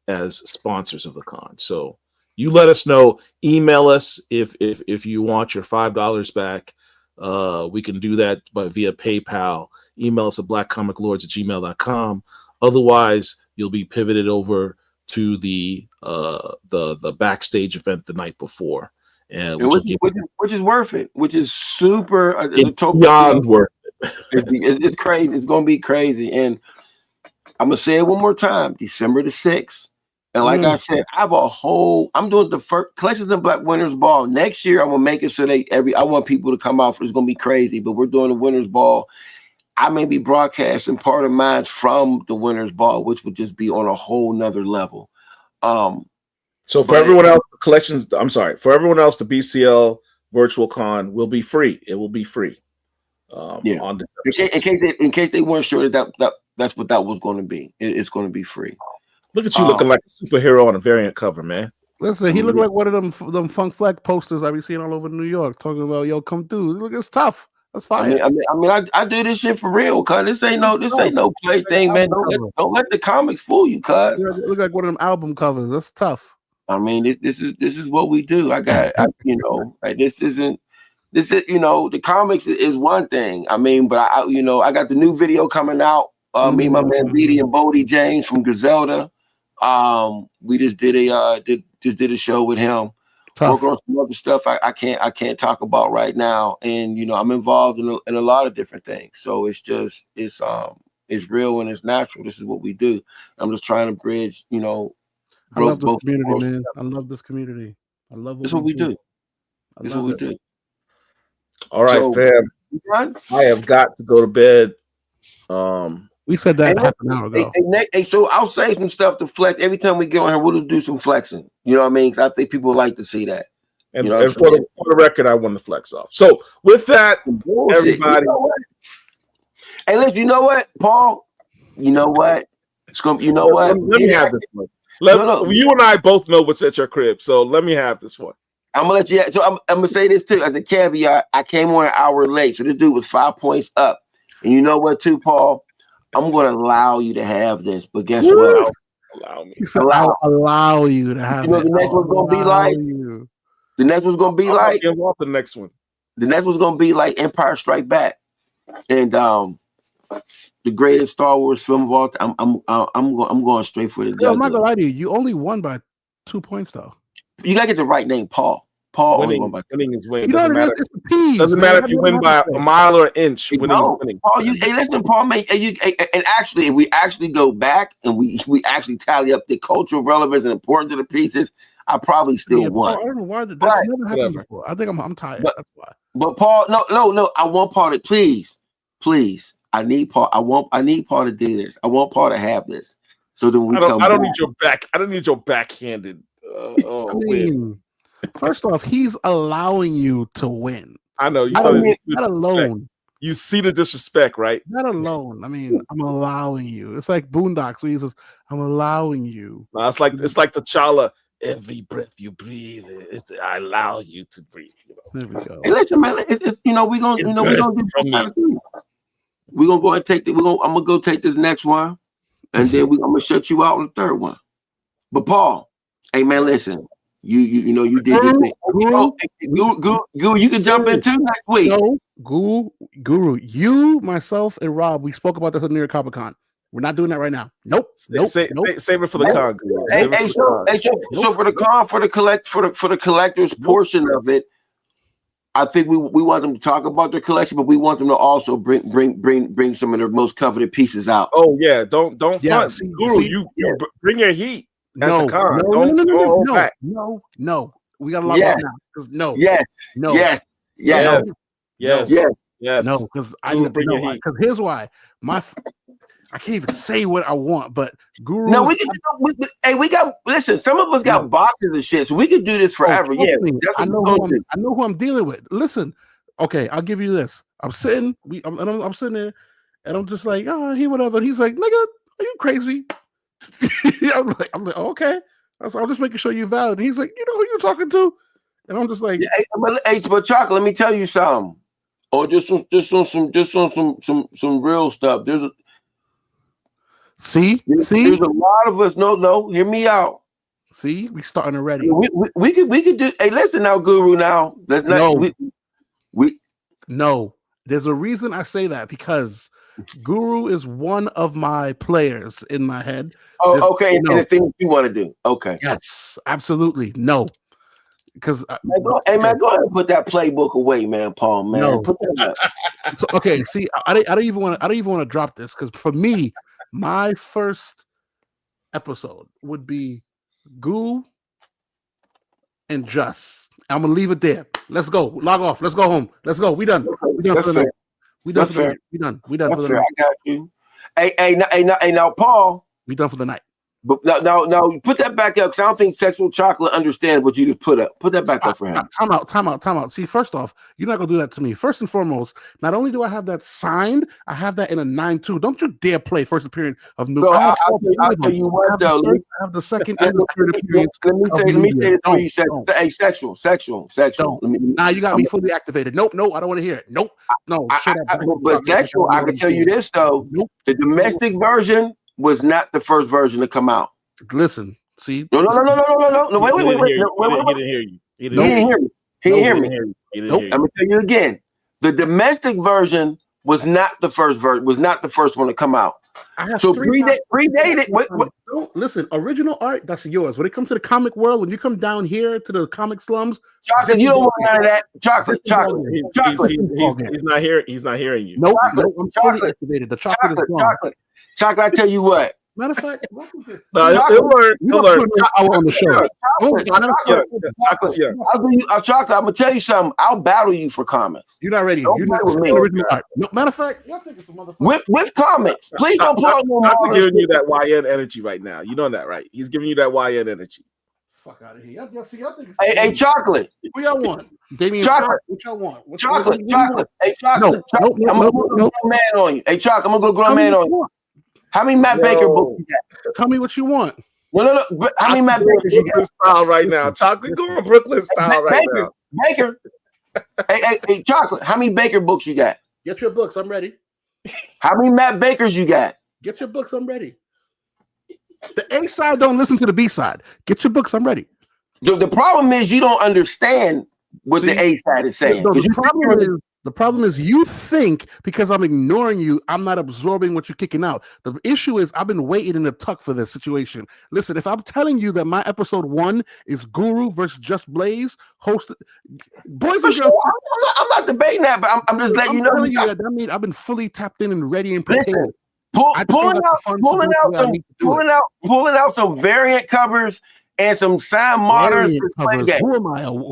[SPEAKER 1] as sponsors of the con. So you let us know. Email us if you want your $5 back. We can do that via PayPal. Email us at blackcomiclords@gmail.com. Otherwise, you'll be pivoted over to the backstage event the night before,
[SPEAKER 4] which is worth it. Which is super.
[SPEAKER 1] It's beyond worth it.
[SPEAKER 4] It's crazy. It's gonna be crazy. And I'm gonna say it one more time. December the 6th. And like I said, I have I'm doing the first Collections and Black Winners Ball. Next year, I'm gonna make it so I want people to come out. It's gonna be crazy, but we're doing the Winners Ball. I may be broadcasting part of mine from the Winners Ball, which would just be on a whole nother level.
[SPEAKER 1] So for everyone else, for everyone else, the BCL Virtual Con will be free. It will be free. On
[SPEAKER 4] in case they weren't sure that's what that was going to be. It's going to be free.
[SPEAKER 1] Look at you looking like a superhero on a variant cover, man.
[SPEAKER 2] Listen, he looked like one of them Funk Fleck posters I be seeing all over New York, talking about "Yo, come through." Look, it's tough. That's fine.
[SPEAKER 4] I do this shit for real, cuz this ain't no play thing, man. Don't let the comics fool you, cuz.
[SPEAKER 2] Look like one of them album covers. That's tough.
[SPEAKER 4] I mean, this is what we do. This is the comics is one thing. I mean, but I got the new video coming out. Me and my man Beatty and Bodie James from Griselda. We just did a show with him. Working on some other stuff I can't talk about right now, and I'm involved in a lot of different things. So it's real and it's natural. This is what we do. I'm just trying to bridge.
[SPEAKER 2] I love this community, man. I love this community. I love what we do.
[SPEAKER 4] This is what we do.
[SPEAKER 1] All right, fam. I have got to go to bed.
[SPEAKER 2] We said that half an hour ago.
[SPEAKER 4] So I'll say some stuff to flex. Every time we get on here, we'll do some flexing. You know what I mean? Because I think people like to see that.
[SPEAKER 1] And for the record, I won the flex off. So with that, everybody.
[SPEAKER 4] Hey, listen, you know what, Paul? You know what? Let
[SPEAKER 1] me have this one. You and I both know what's at your crib, so let me have this one.
[SPEAKER 4] I'm gonna let you. So I'm gonna say this too as a caveat. I came on an hour late, so this dude was 5 points up. And you know what, too, Paul? I'm going to allow you to have this. But guess what?
[SPEAKER 1] Allow me.
[SPEAKER 2] I'll allow you to have
[SPEAKER 4] You know
[SPEAKER 2] it.
[SPEAKER 4] the next one's going to be like? The next one's going to be like?
[SPEAKER 1] Get involved in the next one.
[SPEAKER 4] The next one's going to be like Empire Strike Back. And the greatest Star Wars film of all time. I'm going straight for the judge.
[SPEAKER 2] I'm not gonna lie to you. You only won by 2 points, though.
[SPEAKER 4] You gotta get the right name, Paul. Paul
[SPEAKER 1] winning,
[SPEAKER 4] only won by
[SPEAKER 1] winning is winning.
[SPEAKER 2] You
[SPEAKER 1] Doesn't matter. Doesn't matter if you win by a mile or an inch. Winning is winning.
[SPEAKER 4] Paul, listen, Paul. And actually, if we actually go back and we actually tally up the cultural relevance and importance of the pieces, I probably still won.
[SPEAKER 2] I don't know why that never happened before. I think I'm tired. That's why.
[SPEAKER 4] But Paul, no. I want Paul to please. I need Paul. I need Paul to do this. I want Paul to have this. So then I
[SPEAKER 1] don't need your back. I don't need your backhanded.
[SPEAKER 2] First off, he's allowing you to win.
[SPEAKER 1] I know you.
[SPEAKER 2] Not alone.
[SPEAKER 1] You see the disrespect, right?
[SPEAKER 2] Not alone. I mean, I'm allowing you. It's like Boondocks where he says, "I'm allowing you."
[SPEAKER 1] No, it's like T'Challa. Every breath you breathe, I allow you to breathe.
[SPEAKER 2] There we go.
[SPEAKER 4] Hey, listen, man. We're gonna go and take I'm gonna go take this next one, and then I'm gonna shut you out on the third one. But Paul, hey man, listen. You did your thing. Guru, you can jump in too next week.
[SPEAKER 2] No, Guru, you, myself, and Rob, we spoke about this at New York Comic Con. We're not doing that right now. Nope.
[SPEAKER 1] Save it for the con.
[SPEAKER 4] So for the con, for the collector's portion of it, I think we want them to talk about their collection, but we want them to also bring some of their most coveted pieces out.
[SPEAKER 1] Oh yeah, don't front, Guru. You bring your heat.
[SPEAKER 2] No, we gotta log off now. Yes. No, because because here's why. I can't even say what I want, but Guru.
[SPEAKER 4] No, we got. Listen, some of us got boxes of shit, so we could do this forever.
[SPEAKER 2] I know who I'm dealing with. Listen, okay, I'll give you this. I'm sitting. I'm sitting there, and I'm just like, whatever. And he's like, nigga, are you crazy? I'm like, okay. I'm just making sure you're valid. And he's like, you know who you're talking to? And I'm just like,
[SPEAKER 4] but Chocolate, let me tell you something. Or just on some real stuff.
[SPEAKER 2] See,
[SPEAKER 4] there's a lot of us. No, hear me out.
[SPEAKER 2] See, we starting already.
[SPEAKER 4] We could do. Hey, listen now, Guru. Now let's not.
[SPEAKER 2] No, there's a reason I say that because Guru is one of my players in my head.
[SPEAKER 4] Oh, okay. And the things you want to do. Okay.
[SPEAKER 2] Yes, absolutely. No. Because
[SPEAKER 4] go ahead and put that playbook away, man, Paul. Man,
[SPEAKER 2] no.
[SPEAKER 4] Put that up.
[SPEAKER 2] So, okay, see, I don't even want to drop this because for me, my first episode would be Goo and Just. I'm gonna leave it there. Let's go. Log off. Let's go home. Let's go. We done. We done for the night. We done for the night. We done. We done for the night.
[SPEAKER 4] I got you. Hey, now, Paul.
[SPEAKER 2] We done for the night.
[SPEAKER 4] But now, put that back up because I don't think Sexual Chocolate understands what you just put up. Put that back up for him.
[SPEAKER 2] Time out. See, first off, you're not gonna do that to me. First and foremost, not only do I have that signed, I have that in a 9-2. Don't you dare play first appearance of new.
[SPEAKER 4] I'll tell you what though.
[SPEAKER 2] I have the second and the third appearance.
[SPEAKER 4] Let me say the 3 seconds. Hey, sexual.
[SPEAKER 2] Now you got me fully activated. Nope. I don't want to hear it. Nope. No.
[SPEAKER 4] But sexual, I can tell you this though. Nope. The domestic version was not the first version to come out.
[SPEAKER 2] Listen, see.
[SPEAKER 4] No. Wait.
[SPEAKER 1] He didn't hear you.
[SPEAKER 4] He didn't hear me. Nope. I'm gonna tell you again. The domestic version was not the first version. Was not the first one to come out. So predated.
[SPEAKER 2] Listen, original art, that's yours. When it comes to the comic world, when you come down here to the comic slums,
[SPEAKER 4] Chocolate, you don't want none of that. Chocolate.
[SPEAKER 1] He's not hearing you.
[SPEAKER 2] Nope. I'm fully activated. The chocolate is gone.
[SPEAKER 4] Chocolate, I tell you what.
[SPEAKER 2] Matter of fact,
[SPEAKER 1] he'll learn.
[SPEAKER 2] On the show.
[SPEAKER 4] Chocolate, I'm gonna tell you something. I'll battle you for comics.
[SPEAKER 2] You're not ready. You're not original art. No, matter of fact, y'all think it's a motherfucker.
[SPEAKER 4] With comics. Please don't put on no
[SPEAKER 1] more. Giving you that YN energy right now. You know that, right? He's giving you that YN energy.
[SPEAKER 2] Fuck out of here. Y'all think
[SPEAKER 4] hey, Chocolate.
[SPEAKER 2] Who y'all want? Damien
[SPEAKER 4] Chocolate.
[SPEAKER 2] What y'all want?
[SPEAKER 4] Chocolate. Hey, Chocolate.
[SPEAKER 2] No.
[SPEAKER 4] I'm gonna go grown man on you. Hey, Chocolate, I'm gonna go grown man on you. How many Matt Baker books you got?
[SPEAKER 2] Tell me what you want.
[SPEAKER 4] No. How many Matt Bakers you got?
[SPEAKER 1] Style right now. Chocolate going Brooklyn style right now.
[SPEAKER 4] Baker. Hey, Chocolate. How many Baker books you got?
[SPEAKER 2] Get your books. I'm ready.
[SPEAKER 4] How many Matt Bakers you got?
[SPEAKER 2] Get your books. I'm ready. The A side don't listen to the B side. Get your books. I'm ready.
[SPEAKER 4] The problem is you don't understand what the A side is saying.
[SPEAKER 2] No, the problem is you think because I'm ignoring you, I'm not absorbing what you're kicking out. The issue is I've been waiting in the tuck for this situation. Listen, if I'm telling you that my episode 1 is Guru versus Just Blaze, hosted boys and girls.
[SPEAKER 4] I'm not debating that, but I'm just letting you know.
[SPEAKER 2] That means I've been fully tapped in and ready and prepared.
[SPEAKER 4] Listen, pulling out some variant covers and some signed models.
[SPEAKER 2] Who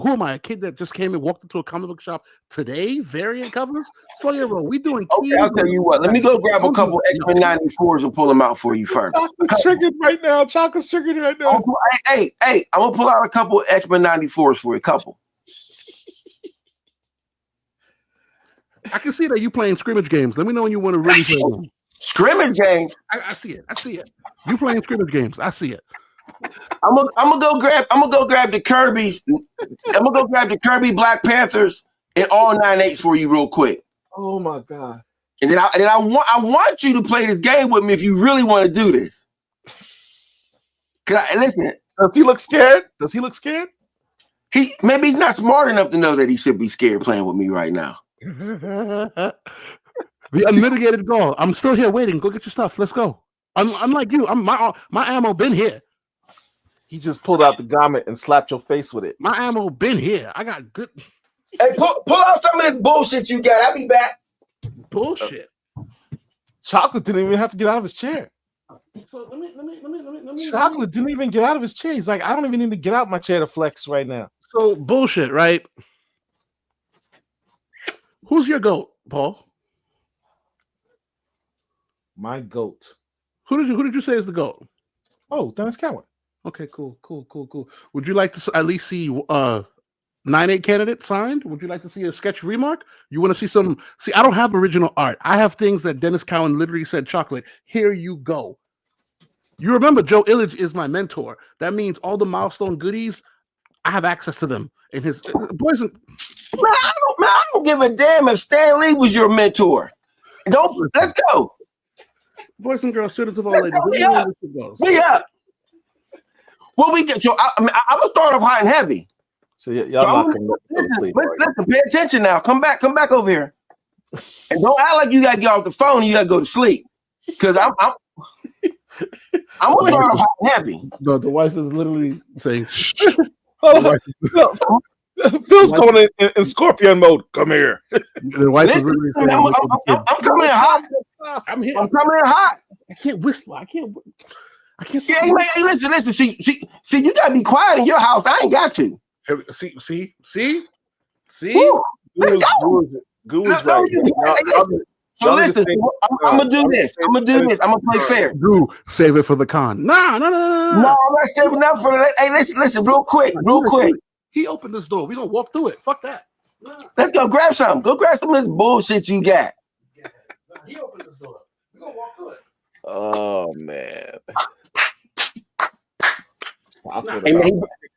[SPEAKER 2] am I? A kid that just came and walked into a comic book shop today? Variant covers? Slow your roll. We doing.
[SPEAKER 4] Okay, I'll tell you what. Let me go grab a couple X-Men 94s and pull them out for you first.
[SPEAKER 1] Chocolate's triggered right now. Chocolate's triggered right now.
[SPEAKER 4] Hey, I'm gonna pull out a couple X-Men 94s for you. A couple.
[SPEAKER 2] I can see that you playing scrimmage games. Let me know when you want to really play them.
[SPEAKER 4] Scrimmage games.
[SPEAKER 2] I see it. You playing scrimmage games. I see it.
[SPEAKER 4] I'm gonna go grab the Kirby's. I'm gonna go grab the Kirby Black Panthers and all 9/8s for you real quick.
[SPEAKER 1] Oh my god!
[SPEAKER 4] And then I want you to play this game with me if you really want to do this. Listen,
[SPEAKER 1] does he look scared?
[SPEAKER 4] Maybe he's not smart enough to know that he should be scared playing with me right now.
[SPEAKER 2] The unmitigated goal. I'm still here waiting. Go get your stuff. Let's go. Unlike you, my ammo been here.
[SPEAKER 1] He just pulled out the garment and slapped your face with it.
[SPEAKER 2] My ammo been here. I got good.
[SPEAKER 4] Hey, pull out some of this bullshit you got. I'll be back.
[SPEAKER 2] Bullshit.
[SPEAKER 1] Chocolate didn't even have to get out of his chair.
[SPEAKER 2] So let me.
[SPEAKER 1] Chocolate didn't even get out of his chair. He's like, I don't even need to get out my chair to flex right now.
[SPEAKER 2] So bullshit, right? Who's your GOAT, Paul?
[SPEAKER 1] My GOAT.
[SPEAKER 2] Who did you say is the GOAT?
[SPEAKER 1] Oh, Dennis Cowan.
[SPEAKER 2] Okay, cool. Would you like to at least see 9/8 candidate signed? Would you like to see a sketch remark? You want to see some? See, I don't have original art. I have things that Dennis Cowan literally said, "Chocolate, here you go." You remember Joe Illidge is my mentor. That means all the milestone goodies, I have access to them. And his boys.
[SPEAKER 4] I don't give a damn if Stan Lee was your mentor. Let's go.
[SPEAKER 2] Boys and girls, students of all ages.
[SPEAKER 4] We up. What we get? So I'm gonna start off hot and heavy.
[SPEAKER 1] So y'all not gonna
[SPEAKER 4] listen. Pay attention now. Come back over here, and don't act like you gotta get off the phone and you gotta go to sleep. Because I'm gonna start off hot and heavy.
[SPEAKER 2] The wife is literally saying, "Shh."
[SPEAKER 1] Phil's going in Scorpion mode. Come here.
[SPEAKER 2] The wife is literally saying,
[SPEAKER 4] I'm coming in hot.
[SPEAKER 2] I'm here.
[SPEAKER 4] I'm coming in hot.
[SPEAKER 2] I can't whisper. I can't.
[SPEAKER 4] Yeah, hey, listen. See, you gotta be quiet in your house. I ain't got to.
[SPEAKER 2] See.
[SPEAKER 4] Woo, let's go.
[SPEAKER 1] Goo's right.
[SPEAKER 4] So listen, I'm gonna do this. I'm gonna play fair.
[SPEAKER 2] Goo, save it for the con. No.
[SPEAKER 4] I'm not saving up for it. Hey, listen, real quick.
[SPEAKER 2] He opened this door. We gonna walk through it. Fuck that.
[SPEAKER 4] Let's go grab some. Go grab some of this bullshit you got.
[SPEAKER 2] He opened this door. We gonna walk through it.
[SPEAKER 1] Oh man.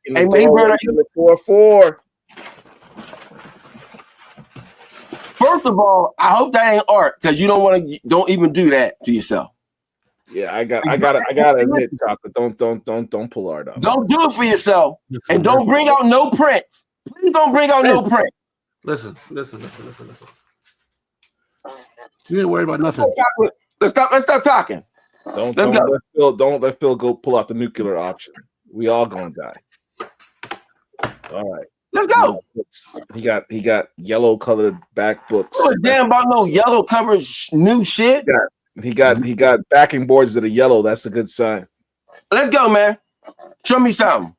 [SPEAKER 4] Hey, brother.
[SPEAKER 1] 4-4.
[SPEAKER 4] First of all, I hope that ain't art because you don't even do that to yourself.
[SPEAKER 1] Yeah, I gotta admit, Chocolate. Don't pull art up.
[SPEAKER 4] Don't do it for yourself, and don't bring out no prints. Please don't bring out no print.
[SPEAKER 2] Listen. You ain't worried about nothing.
[SPEAKER 4] Let's stop talking.
[SPEAKER 1] Don't let Phil go pull out the nuclear option. We all gonna die. All right.
[SPEAKER 4] Let's go.
[SPEAKER 1] He got yellow colored back books.
[SPEAKER 4] Oh, damn about no yellow covered new shit.
[SPEAKER 1] He got backing boards that are yellow. That's a good sign.
[SPEAKER 4] Let's go, man. Show me something.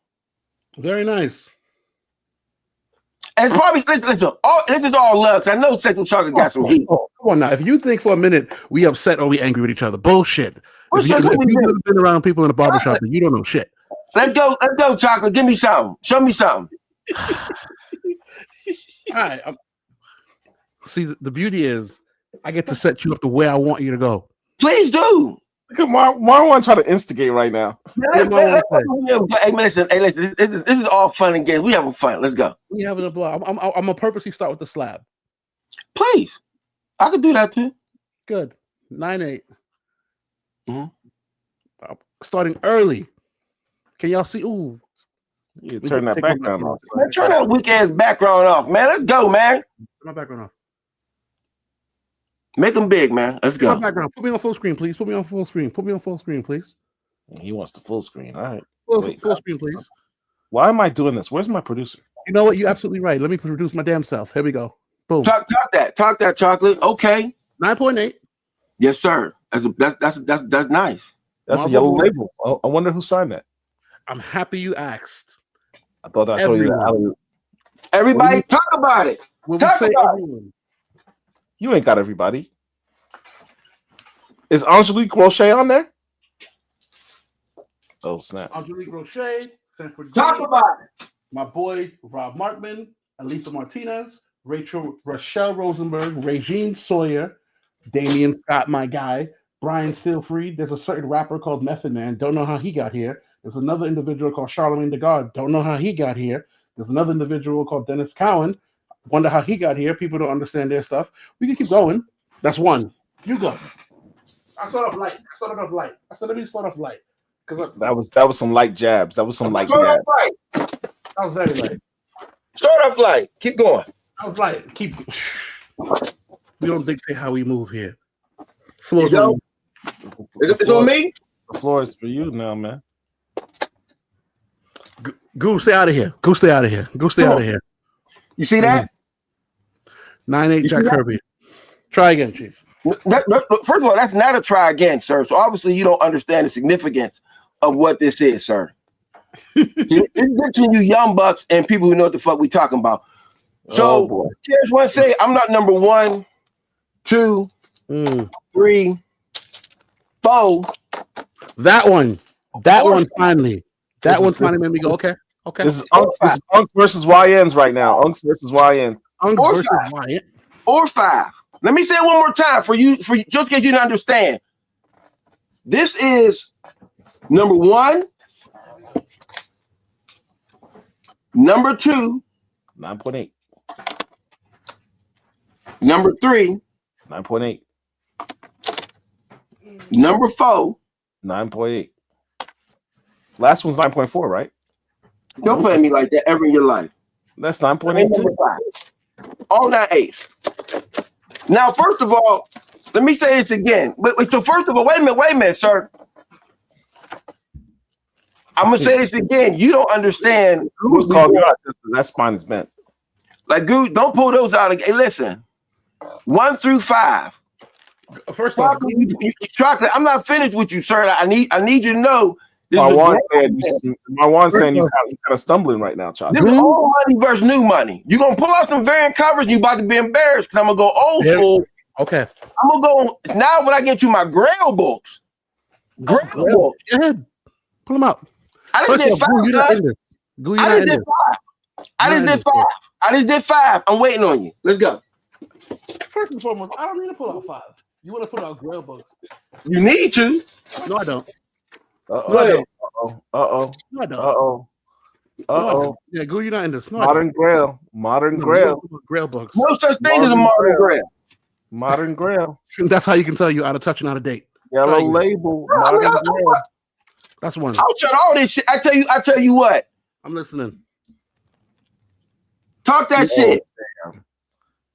[SPEAKER 2] Very nice.
[SPEAKER 4] And it's probably this is all love. I know Sexual Chocolate got some heat.
[SPEAKER 2] Come on now. If you think for a minute we upset or we angry with each other, bullshit. If you've been around people in the barbershop, you don't know shit.
[SPEAKER 4] Let's go, Chocolate. Give me something. Show me something.
[SPEAKER 2] All right. See, the beauty is I get to set you up the way I want you to go.
[SPEAKER 4] Please do.
[SPEAKER 1] Come on, Marwan trying to instigate right now.
[SPEAKER 4] Hey, listen. This is all fun and games. We having fun. Let's go.
[SPEAKER 2] We having a ball. I'm gonna purposely start with the slab.
[SPEAKER 4] Please, I could do that too.
[SPEAKER 2] Good. 9/8. Starting early. Can y'all see? Ooh.
[SPEAKER 1] You turn that background off.
[SPEAKER 4] Man, turn that weak ass background off, man. Let's go, man.
[SPEAKER 2] Turn my background off.
[SPEAKER 4] Make them big, man. Let's go.
[SPEAKER 2] My background. Put me on full screen, please. Put me on full screen. Put me on full screen, please.
[SPEAKER 1] He wants the full screen. All right.
[SPEAKER 2] Full screen, please.
[SPEAKER 1] Why am I doing this? Where's my producer?
[SPEAKER 2] You know what? You're absolutely right. Let me produce my damn self. Here we go. Boom.
[SPEAKER 4] Talk that, Chocolate. Okay.
[SPEAKER 2] 9.8.
[SPEAKER 4] Yes, sir. That's nice.
[SPEAKER 1] That's a yellow label. I wonder who signed that.
[SPEAKER 2] I'm happy you asked.
[SPEAKER 1] I thought I told you that.
[SPEAKER 4] Everybody, talk about it. Talk about it.
[SPEAKER 1] You ain't got everybody. Is Angelique Roche on there? Oh, snap.
[SPEAKER 2] Angelique Roche.
[SPEAKER 4] Talk about it.
[SPEAKER 2] My boy, Rob Markman, Elisa Martinez, Rochelle Rosenberg, Regine Sawyer, Damian Scott, my guy, Brian Steelfried. There's a certain rapper called Method Man. Don't know how he got here. There's another individual called Charlemagne the God. Don't know how he got here. There's another individual called Dennis Cowan. Wonder how he got here. People don't understand their stuff. We can keep going. That's one. You go. I start off light. I said, let me start off light.
[SPEAKER 1] That was some light jabs. That was some light jabs.
[SPEAKER 2] That was very light.
[SPEAKER 4] Start off light. Keep going.
[SPEAKER 2] I was light. Keep. We don't dictate how we move here. Floor's on.
[SPEAKER 4] It's on me?
[SPEAKER 1] The floor is for you now, man.
[SPEAKER 2] Goose, stay out of here. Goose, stay out of here. Goose, stay out of here.
[SPEAKER 4] You see that?
[SPEAKER 2] 9-8 Jack Kirby. Try again, Chief.
[SPEAKER 4] First of all, that's not a try again, sir. So obviously you don't understand the significance of what this is, sir. It's between you young bucks and people who know what the fuck we talking about. So here's one say I'm not number 1, 2, 3, 4.
[SPEAKER 2] That one finally. That one finally made me go, okay.
[SPEAKER 1] This is Unks versus YNs right now. Unks versus YNs.
[SPEAKER 2] Unks versus YN.
[SPEAKER 4] Or 5. Let me say it one more time for you just in case you don't understand. This is number 1, number 2,
[SPEAKER 1] 9.8.
[SPEAKER 4] number 3,
[SPEAKER 1] 9.8.
[SPEAKER 4] number 4,
[SPEAKER 1] 9.8. Last one's 9.4, right?
[SPEAKER 4] Don't play me like that ever in your life.
[SPEAKER 1] That's 9.8 too.
[SPEAKER 4] All 9 8s. Now, first of all, let me say this again. So first of all, wait a minute, sir. I'm gonna say this again. You don't understand.
[SPEAKER 1] Who's called you out? That spine is bent.
[SPEAKER 4] Like, dude, don't pull those out. Hey, listen. 1 through 5.
[SPEAKER 2] First off,
[SPEAKER 4] Chocolate. I'm not finished with you, sir. I need you to know.
[SPEAKER 1] Marwan saying you're kind of stumbling right now, Chocolate.
[SPEAKER 4] This is old money versus new money. You're gonna pull out some variant covers. You about to be embarrassed because I'm gonna go old school.
[SPEAKER 2] Okay.
[SPEAKER 4] I'm gonna go now when I get to my Grail books. Grail books.
[SPEAKER 2] Go ahead. Pull them out.
[SPEAKER 4] I just did 5. I just did 5. I'm waiting on you. Let's go.
[SPEAKER 2] First and foremost, I don't need to pull out 5. You want to pull out Grail books?
[SPEAKER 4] You need to.
[SPEAKER 2] No, I don't. Yeah, Goo, you're not in this. No,
[SPEAKER 1] Modern Grail.
[SPEAKER 2] Grail books.
[SPEAKER 4] No such thing as a modern Grail.
[SPEAKER 1] Modern Grail.
[SPEAKER 2] That's how you can tell you out of touch and out of date.
[SPEAKER 1] Yellow label. Modern Grail.
[SPEAKER 2] That's one.
[SPEAKER 4] I'll shut all this shit. I tell you what.
[SPEAKER 2] I'm listening.
[SPEAKER 4] Talk that shit.
[SPEAKER 1] Damn.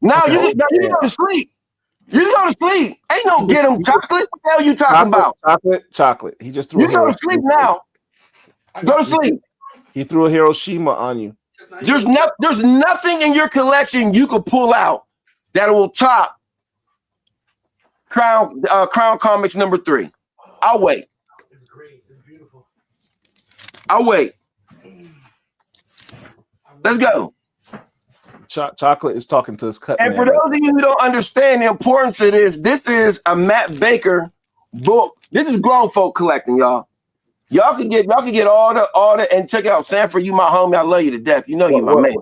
[SPEAKER 4] Now you go to sleep. You go to sleep. Ain't no get him chocolate. What the hell you talking about?
[SPEAKER 1] Chocolate. He just threw.
[SPEAKER 4] You go to sleep now. Go to sleep.
[SPEAKER 1] He threw a Hiroshima on you.
[SPEAKER 4] There's nothing in your collection you could pull out that will top Crown Comics number 3. I'll wait.
[SPEAKER 2] It's great. It's beautiful.
[SPEAKER 4] I'll wait. Let's go.
[SPEAKER 1] Chocolate is talking to his cut.
[SPEAKER 4] And for those of you who don't understand the importance of this is a Matt Baker book. This is grown folk collecting, y'all. Y'all can get all the and check it out. Sanford, you my homie. I love you to death. You know you my man.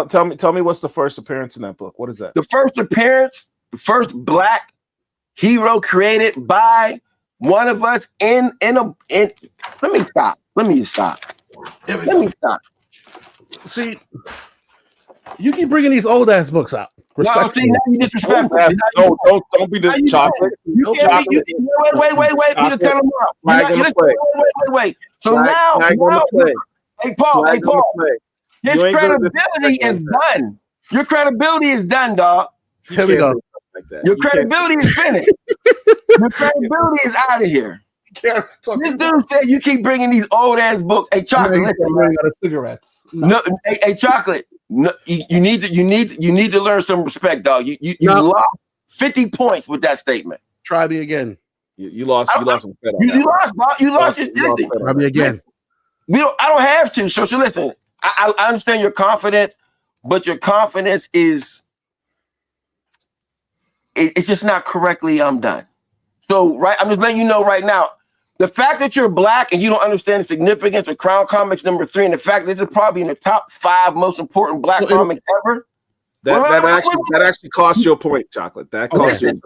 [SPEAKER 1] Tell me what's the first appearance in that book? What is that?
[SPEAKER 4] The first appearance, the first black hero created by one of us in let me stop. Let me stop.
[SPEAKER 2] See, you keep bringing these old ass books out.
[SPEAKER 4] No, see, now you disrespectful.
[SPEAKER 1] No, don't be the chocolate.
[SPEAKER 4] You can't be. Wait. You cut him off. Wait. So now, hey Paul. His credibility is done. Your credibility is done, dog.
[SPEAKER 2] Here we go.
[SPEAKER 4] Your credibility is finished. Your credibility is out of here. This dude said you keep bringing these old ass books. Hey, chocolate.
[SPEAKER 2] Running out of cigarettes.
[SPEAKER 4] No, hey, chocolate. No, you need to learn some respect, dog. You lost 50 points with that statement.
[SPEAKER 2] Try me again.
[SPEAKER 1] You lost some credit.
[SPEAKER 4] You lost, dog. You lost your distance.
[SPEAKER 2] Try me again.
[SPEAKER 4] I don't have to. So listen. I understand your confidence, but your confidence is it's just not correctly done. So I'm just letting you know right now. The fact that you're black and you don't understand the significance of Crown Comics #3, and the fact that this is probably in the top 5 most important black comics ever.
[SPEAKER 1] That actually cost you a point, chocolate. That cost you.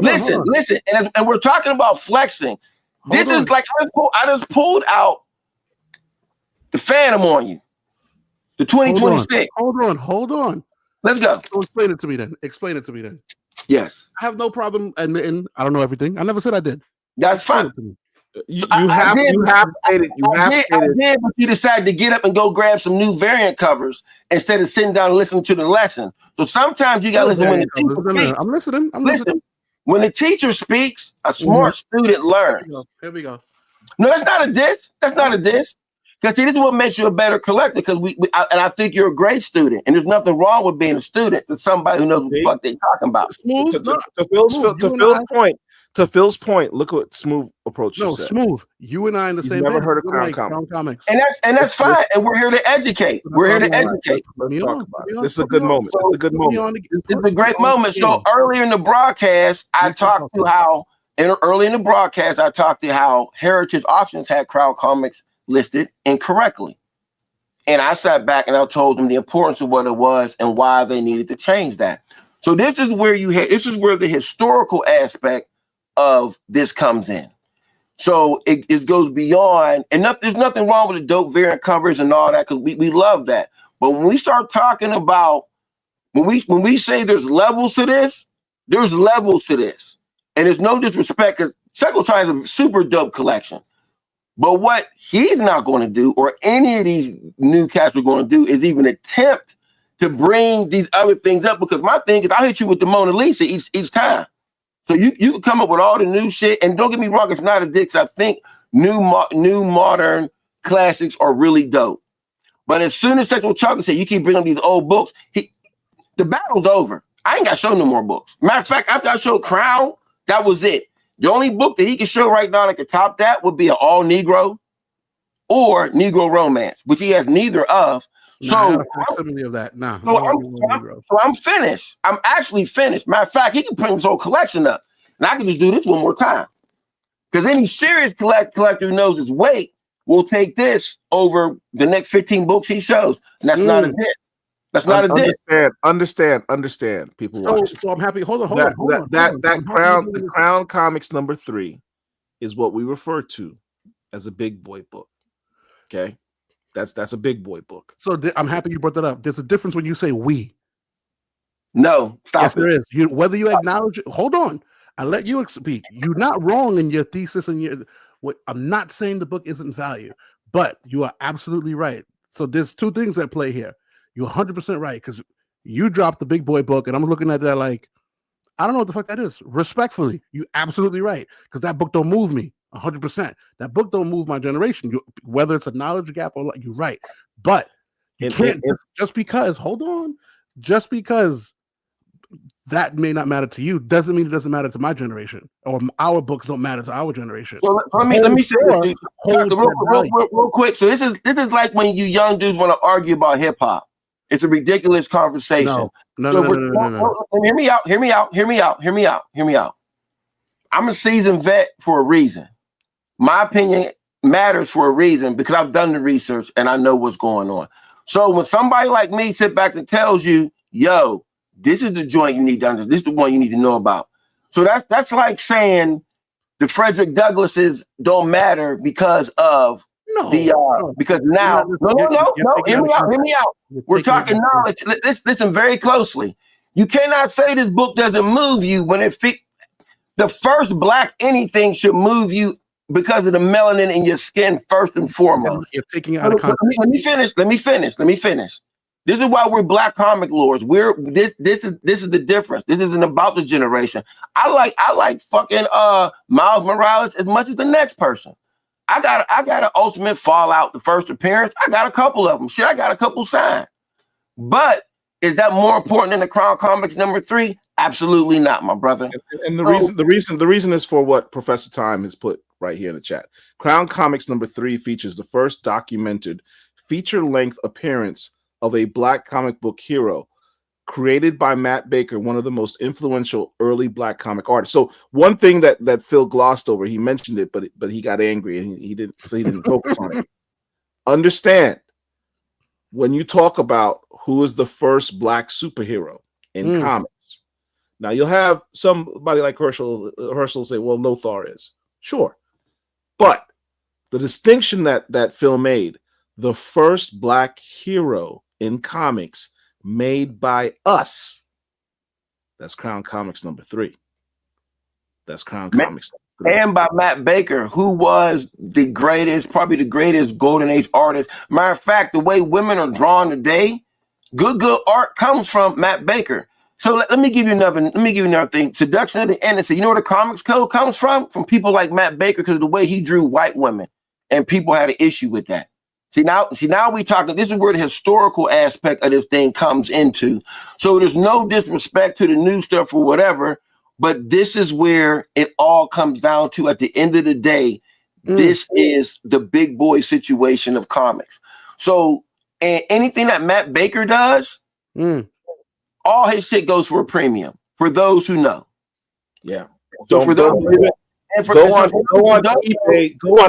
[SPEAKER 4] Listen, and we're talking about flexing. This is like I just pulled out the Phantom on you. The 2026.
[SPEAKER 2] Hold on.
[SPEAKER 4] Let's go.
[SPEAKER 2] So explain it to me then.
[SPEAKER 4] Yes.
[SPEAKER 2] I have no problem admitting I don't know everything. I never said I did.
[SPEAKER 4] That's fine.
[SPEAKER 1] You have stated.
[SPEAKER 4] I did, but you decided to get up and go grab some new variant covers instead of sitting down and listening to the lesson. So sometimes you got to listen when the teacher speaks.
[SPEAKER 2] I'm listening.
[SPEAKER 4] When the teacher speaks, a smart student learns.
[SPEAKER 2] Here we go.
[SPEAKER 4] No, that's not a diss. Because see, this is what makes you a better collector. Because I think you're a great student, and there's nothing wrong with being a student. To somebody who knows what the fuck they're talking about.
[SPEAKER 1] To Phil's point, look what Smooth approach.
[SPEAKER 2] No,
[SPEAKER 1] said.
[SPEAKER 2] Smooth. You and I in the same.
[SPEAKER 1] Never heard of Crown Comics,
[SPEAKER 4] and that's fine. And we're here to educate.
[SPEAKER 1] Let's talk about it. This is a good moment.
[SPEAKER 4] This is a great moment. So earlier in the broadcast, I talked to how Heritage Auctions had Crown Comics listed incorrectly. And I sat back and I told them the importance of what it was and why they needed to change that. So this is where the historical aspect of this comes in. So it goes beyond, and there's nothing wrong with the dope variant covers and all that, because we love that. But when we start talking about, when we say there's levels to this, there's levels to this. And there's no disrespect, because Secretary is a super dope collection. But what he's not going to do, or any of these new cats are going to do, is even attempt to bring these other things up. Because my thing is, I'll hit you with the Mona Lisa each time. So you can come up with all the new shit. And don't get me wrong, it's not a dick. I think new modern classics are really dope. But as soon as Sexual Chocolate said, you keep bringing up these old books, the battle's over. I ain't got to show no more books. Matter of fact, after I showed Crown, that was it. The only book that he can show right now that could top that would be an all Negro or Negro romance, which he has neither of. So I'm finished. I'm actually finished. Matter of fact, he can bring his whole collection up, and I can just do this one more time. Because any serious collector who knows his weight will take this over the next 15 books he shows, and that's not a diss. That's not a diss.
[SPEAKER 1] Understand. People watch.
[SPEAKER 2] So I'm happy. Hold on.
[SPEAKER 1] The Crown Comics #3 is what we refer to as a big boy book. Okay, that's a big boy book.
[SPEAKER 2] So I'm happy you brought that up. There's a difference when you say we.
[SPEAKER 4] No, stop.
[SPEAKER 2] Yes, there is. Whether you acknowledge it, hold on. I let you speak. You're not wrong in your thesis and I'm not saying the book isn't value, but you are absolutely right. So there's two things at play here. You're 100% right, because you dropped the big boy book, and I'm looking at that like, I don't know what the fuck that is. Respectfully, you're absolutely right, because that book don't move me 100%. That book don't move my generation. Whether it's a knowledge gap or you're right, but you can't just because that may not matter to you doesn't mean it doesn't matter to my generation, or our books don't matter to our generation.
[SPEAKER 4] So let me say this real quick. So this is like when you young dudes want to argue about hip hop. It's a ridiculous conversation. No. Hear me out. I'm a seasoned vet for a reason. My opinion matters for a reason, because I've done the research and I know what's going on. So when somebody like me sit back and tells you, yo, this is the joint you need to understand, this is the one you need to know about. So that's like saying the Frederick Douglasses don't matter because of because now, no, hear me out. We're talking knowledge. Listen very closely. You cannot say this book doesn't move you when the first Black anything should move you because of the melanin in your skin first and foremost.
[SPEAKER 2] You're taking it out of context.
[SPEAKER 4] Let me finish. This is why we're Black comic lords. This is the difference. This isn't about the generation. I like fucking Miles Morales as much as the next person. I got an Ultimate Fallout, the first appearance. I got a couple of them. Shit, I got a couple signed. But is that more important than the Crown Comics #3? Absolutely not, my brother.
[SPEAKER 1] And the reason is for what Professor Time has put right here in the chat. Crown Comics #3 features the first documented feature-length appearance of a Black comic book hero created by Matt Baker, one of the most influential early Black comic artists. So one thing that Phil glossed over, he mentioned it, but he got angry and he didn't focus on it. Understand, when you talk about who is the first Black superhero in comics, now you'll have somebody like Herschel say, well, Lothar is. Sure. But the distinction that Phil made, the first Black hero in comics made by us, that's Crown Comics #3. That's Crown Comics #3.
[SPEAKER 4] And by Matt Baker, who was probably the greatest Golden Age artist. Matter of fact, the way women are drawn today, good art comes from Matt Baker. So let me give you another thing. Seduction of the Innocent. You know where the comics code comes from? From people like Matt Baker, because of the way he drew white women, and people had an issue with that. See now we talking. This is where the historical aspect of this thing comes into. So there's no disrespect to the new stuff or whatever, but this is where it all comes down to. At the end of the day, this is the big boy situation of comics. So, and anything that Matt Baker does, all his shit goes for a premium. For those who know,
[SPEAKER 1] yeah.
[SPEAKER 4] So for those,
[SPEAKER 1] go on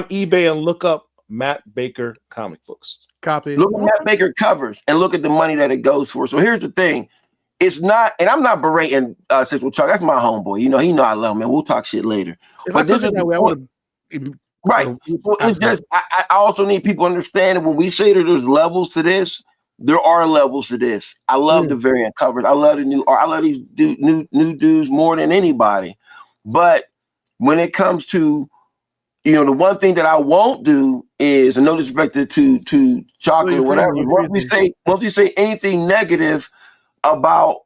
[SPEAKER 1] eBay and look up Matt Baker comic books.
[SPEAKER 2] Copy.
[SPEAKER 4] Look at Matt Baker covers and look at the money that it goes for. So here's the thing. It's not, and I'm not berating Central Chuck. That's my homeboy. You know I love him, man. We'll talk shit later. But this is the point. Right. So it's just I also need people to understand that when we say that there's levels to this, there are levels to this. I love the variant covers. I love the new art. I love these new dudes more than anybody. But when it comes to, the one thing that I won't do is, and no disrespect to Chocolate or whatever, once we say anything negative about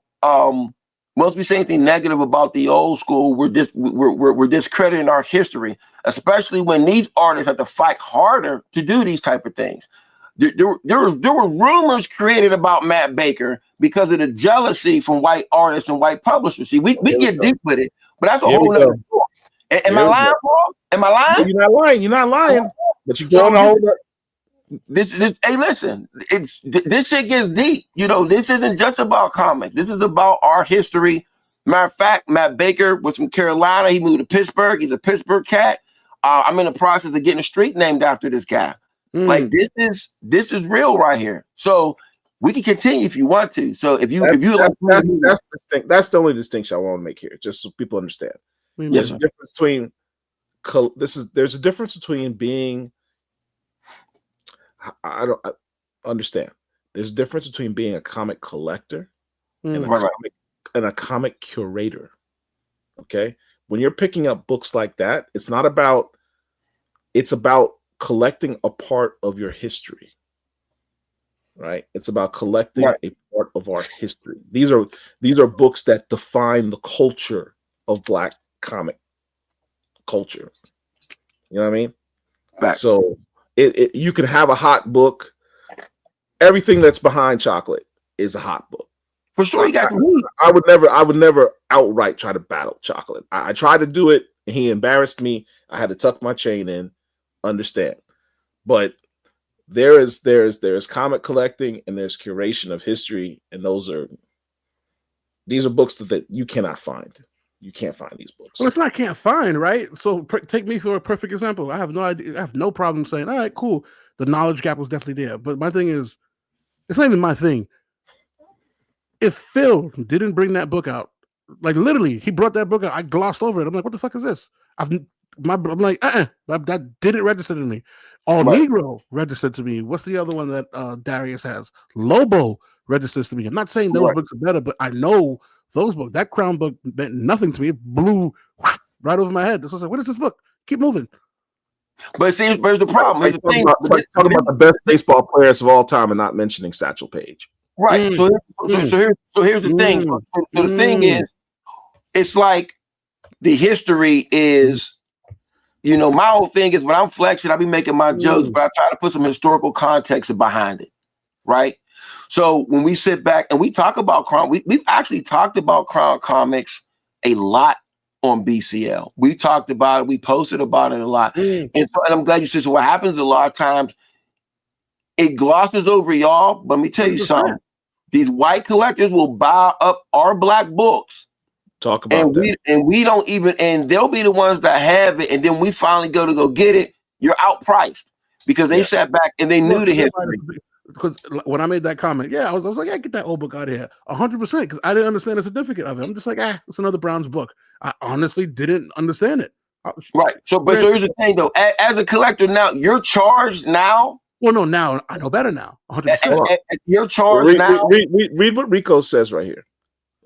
[SPEAKER 4] the old school, we're discrediting our history, especially when these artists have to fight harder to do these type of things. There were rumors created about Matt Baker because of the jealousy from white artists and white publishers. See, we get deep with it, but that's a whole other story. Am I lying, Paul? Am I lying?
[SPEAKER 1] You're not lying. You're not lying. But you're going on.
[SPEAKER 4] This. Hey, listen. This shit gets deep. This isn't just about comics. This is about our history. Matter of fact, Matt Baker was from Carolina. He moved to Pittsburgh. He's a Pittsburgh cat. I'm in the process of getting a street named after this guy. Like this is real right here. So we can continue if you want to. So that's
[SPEAKER 1] the only distinction I want to make here, just so people understand. There's a difference between there's a difference between being. I understand. There's a difference between being a comic collector and a comic curator. Okay, when you're picking up books like that, it's about collecting a part of your history. Right? It's about collecting a part of our history. These are books that define the culture of Black comic culture. You know what I mean? Right. So you can have a hot book. Everything that's behind Chocolate is a hot book.
[SPEAKER 4] For sure.
[SPEAKER 1] I would never outright try to battle Chocolate. I tried to do it and he embarrassed me. I had to tuck my chain in. Understand. But there's comic collecting and there's curation of history, and these are books that you cannot find. You can't find these books.
[SPEAKER 2] Well, it's not can't find, right? So take me for a perfect example. I have no idea. I have no problem saying, all right, cool. The knowledge gap was definitely there. But my thing is, it's not even my thing. If Phil didn't bring that book out, like literally, he brought that book out, I glossed over it. I'm like, what the fuck is this? I'm like, that didn't register to me. All Negro registered to me. What's the other one that Darius has? Lobo registers to me. I'm not saying those books are better, but I know those books. That Crown book meant nothing to me. It blew right over my head. So I was like, what is this book? Keep moving.
[SPEAKER 4] But see, here's the problem. Here's the thing.
[SPEAKER 1] Talking about the best baseball players of all time and not mentioning Satchel Paige.
[SPEAKER 4] Right. So here's the thing. So the thing is, it's like the history is, you know, my whole thing is when I'm flexing, I be making my jokes, but I try to put some historical context behind it. Right. So when we sit back and we talk about Crown, we've actually talked about Crown Comics a lot on BCL. We talked about it, we posted about it a lot. And I'm glad you said so. What happens a lot of times, it glosses over y'all, but let me tell you something. These white collectors will buy up our black books.
[SPEAKER 1] Talk about that.
[SPEAKER 4] And we don't even, and they'll be the ones that have it, and then we finally go get it, you're outpriced because they sat back and they knew the history.
[SPEAKER 2] Because when I made that comment, I was like, get that old book out of here, 100%, because I didn't understand the certificate of it. I'm just like, it's another Browns book. I honestly didn't understand it.
[SPEAKER 4] Right. So here's the thing, though. As a collector now, you're charged now.
[SPEAKER 2] Well, no, now I know better now. 100%.
[SPEAKER 4] You're charged now.
[SPEAKER 1] Read what Rico says right here.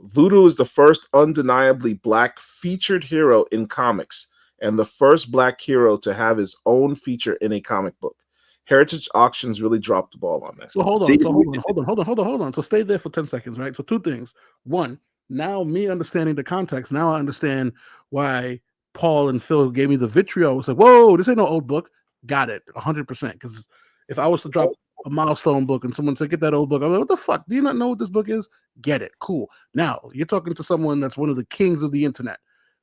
[SPEAKER 1] Voodoo is the first undeniably black featured hero in comics and the first black hero to have his own feature in a comic book. Heritage Auctions really dropped the ball on that.
[SPEAKER 2] So hold on. So stay there for 10 seconds, right? So two things. One, now me understanding the context, now I understand why Paul and Phil gave me the vitriol. It's like, whoa, this ain't no old book. Got it, 100%. Because if I was to drop a milestone book and someone said, get that old book, I'm like, what the fuck? Do you not know what this book is? Get it. Cool. Now, you're talking to someone that's one of the kings of the internet.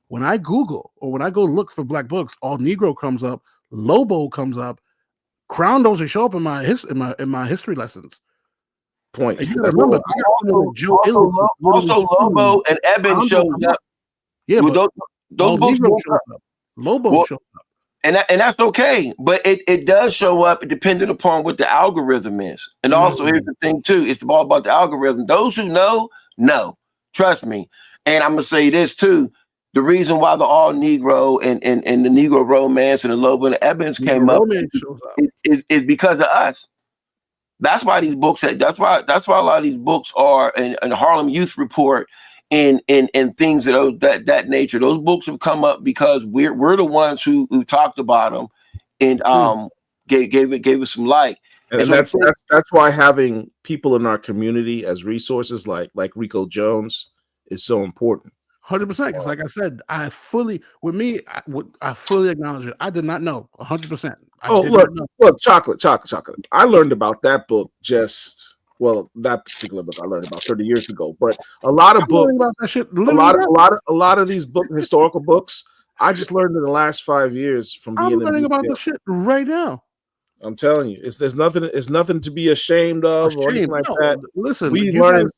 [SPEAKER 2] When I Google or when I go look for black books, All Negro comes up, Lobo comes up, Crown doesn't show up in my history lessons.
[SPEAKER 1] Point.
[SPEAKER 2] And you gotta remember,
[SPEAKER 4] also Lobo and Eben showed up.
[SPEAKER 2] Yeah,
[SPEAKER 4] well, those books
[SPEAKER 2] showed up. Lobo showed up.
[SPEAKER 4] And that's okay, but it does show up depending upon what the algorithm is. And also, here's the thing too: it's all about the algorithm. Those who know, trust me. And I'm gonna say this too: the reason why the All Negro and the Negro Romance and the Lobo and the Evans came up is because of us. That's why these books. That's why a lot of these books are in Harlem Youth Report and things of that nature. Those books have come up because we're the ones who talked about them and gave it some light.
[SPEAKER 1] And that's why having people in our community as resources like Rico Jones is so important.
[SPEAKER 2] 100%. Because like I said, I fully acknowledge it. I did not know 100%.
[SPEAKER 1] Look, chocolate. I learned about that book that particular book I learned about 30 years ago. But a lot of books, about that shit, a lot of these historical books, I just learned in the last 5 years from being.
[SPEAKER 2] I'm learning about this shit right now.
[SPEAKER 1] I'm telling you, it's nothing to be ashamed of or anything like that.
[SPEAKER 2] Listen,
[SPEAKER 1] we learn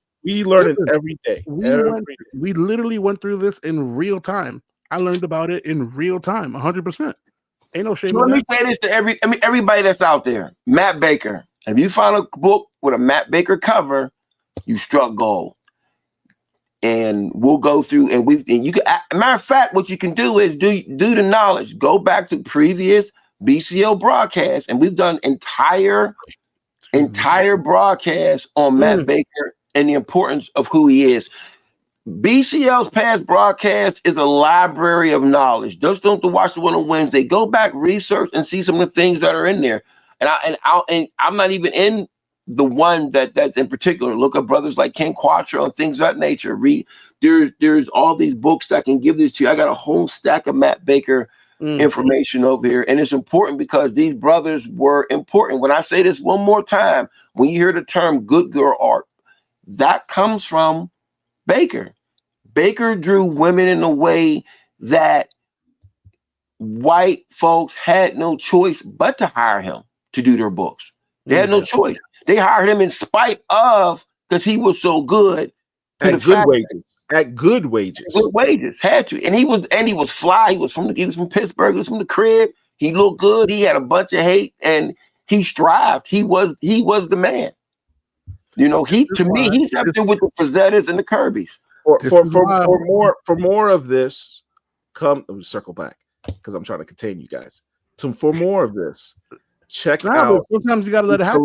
[SPEAKER 1] it every day.
[SPEAKER 2] We literally went through this in real time. I learned about it in real time, 100%. Ain't no shame.
[SPEAKER 4] So let me say this to everybody that's out there. Matt Baker. If you find a book with a Matt Baker cover, you struck gold. And we'll go through and you can. Matter of fact, what you can do is do the knowledge. Go back to previous BCL broadcasts, and we've done entire broadcasts on Matt Baker and the importance of who he is. BCL's past broadcast is a library of knowledge. Just don't watch the one on Wednesday. Go back, research, and see some of the things that are in there. And I'm not even in the one that's in particular. Look up brothers like Ken Quattro and things of that nature. Read. There's all these books that can give this to you. I got a whole stack of Matt Baker information over here, and it's important because these brothers were important. When I say this one more time, when you hear the term "good girl art," that comes from Baker. Baker drew women in a way that white folks had no choice but to hire him to do their books. They had no choice. They hired him in spite of, because he was so good.
[SPEAKER 1] At good wages.
[SPEAKER 4] Good wages. Had to. And he was fly. He was from Pittsburgh. He was from the crib. He looked good. He had a bunch of hate and he strived. He was the man. You know, he's up there with the Frazzettas and the Kirbys.
[SPEAKER 1] For more of this, let me circle back because I'm trying to contain you guys. For more of this, check out
[SPEAKER 2] sometimes you gotta let it happen.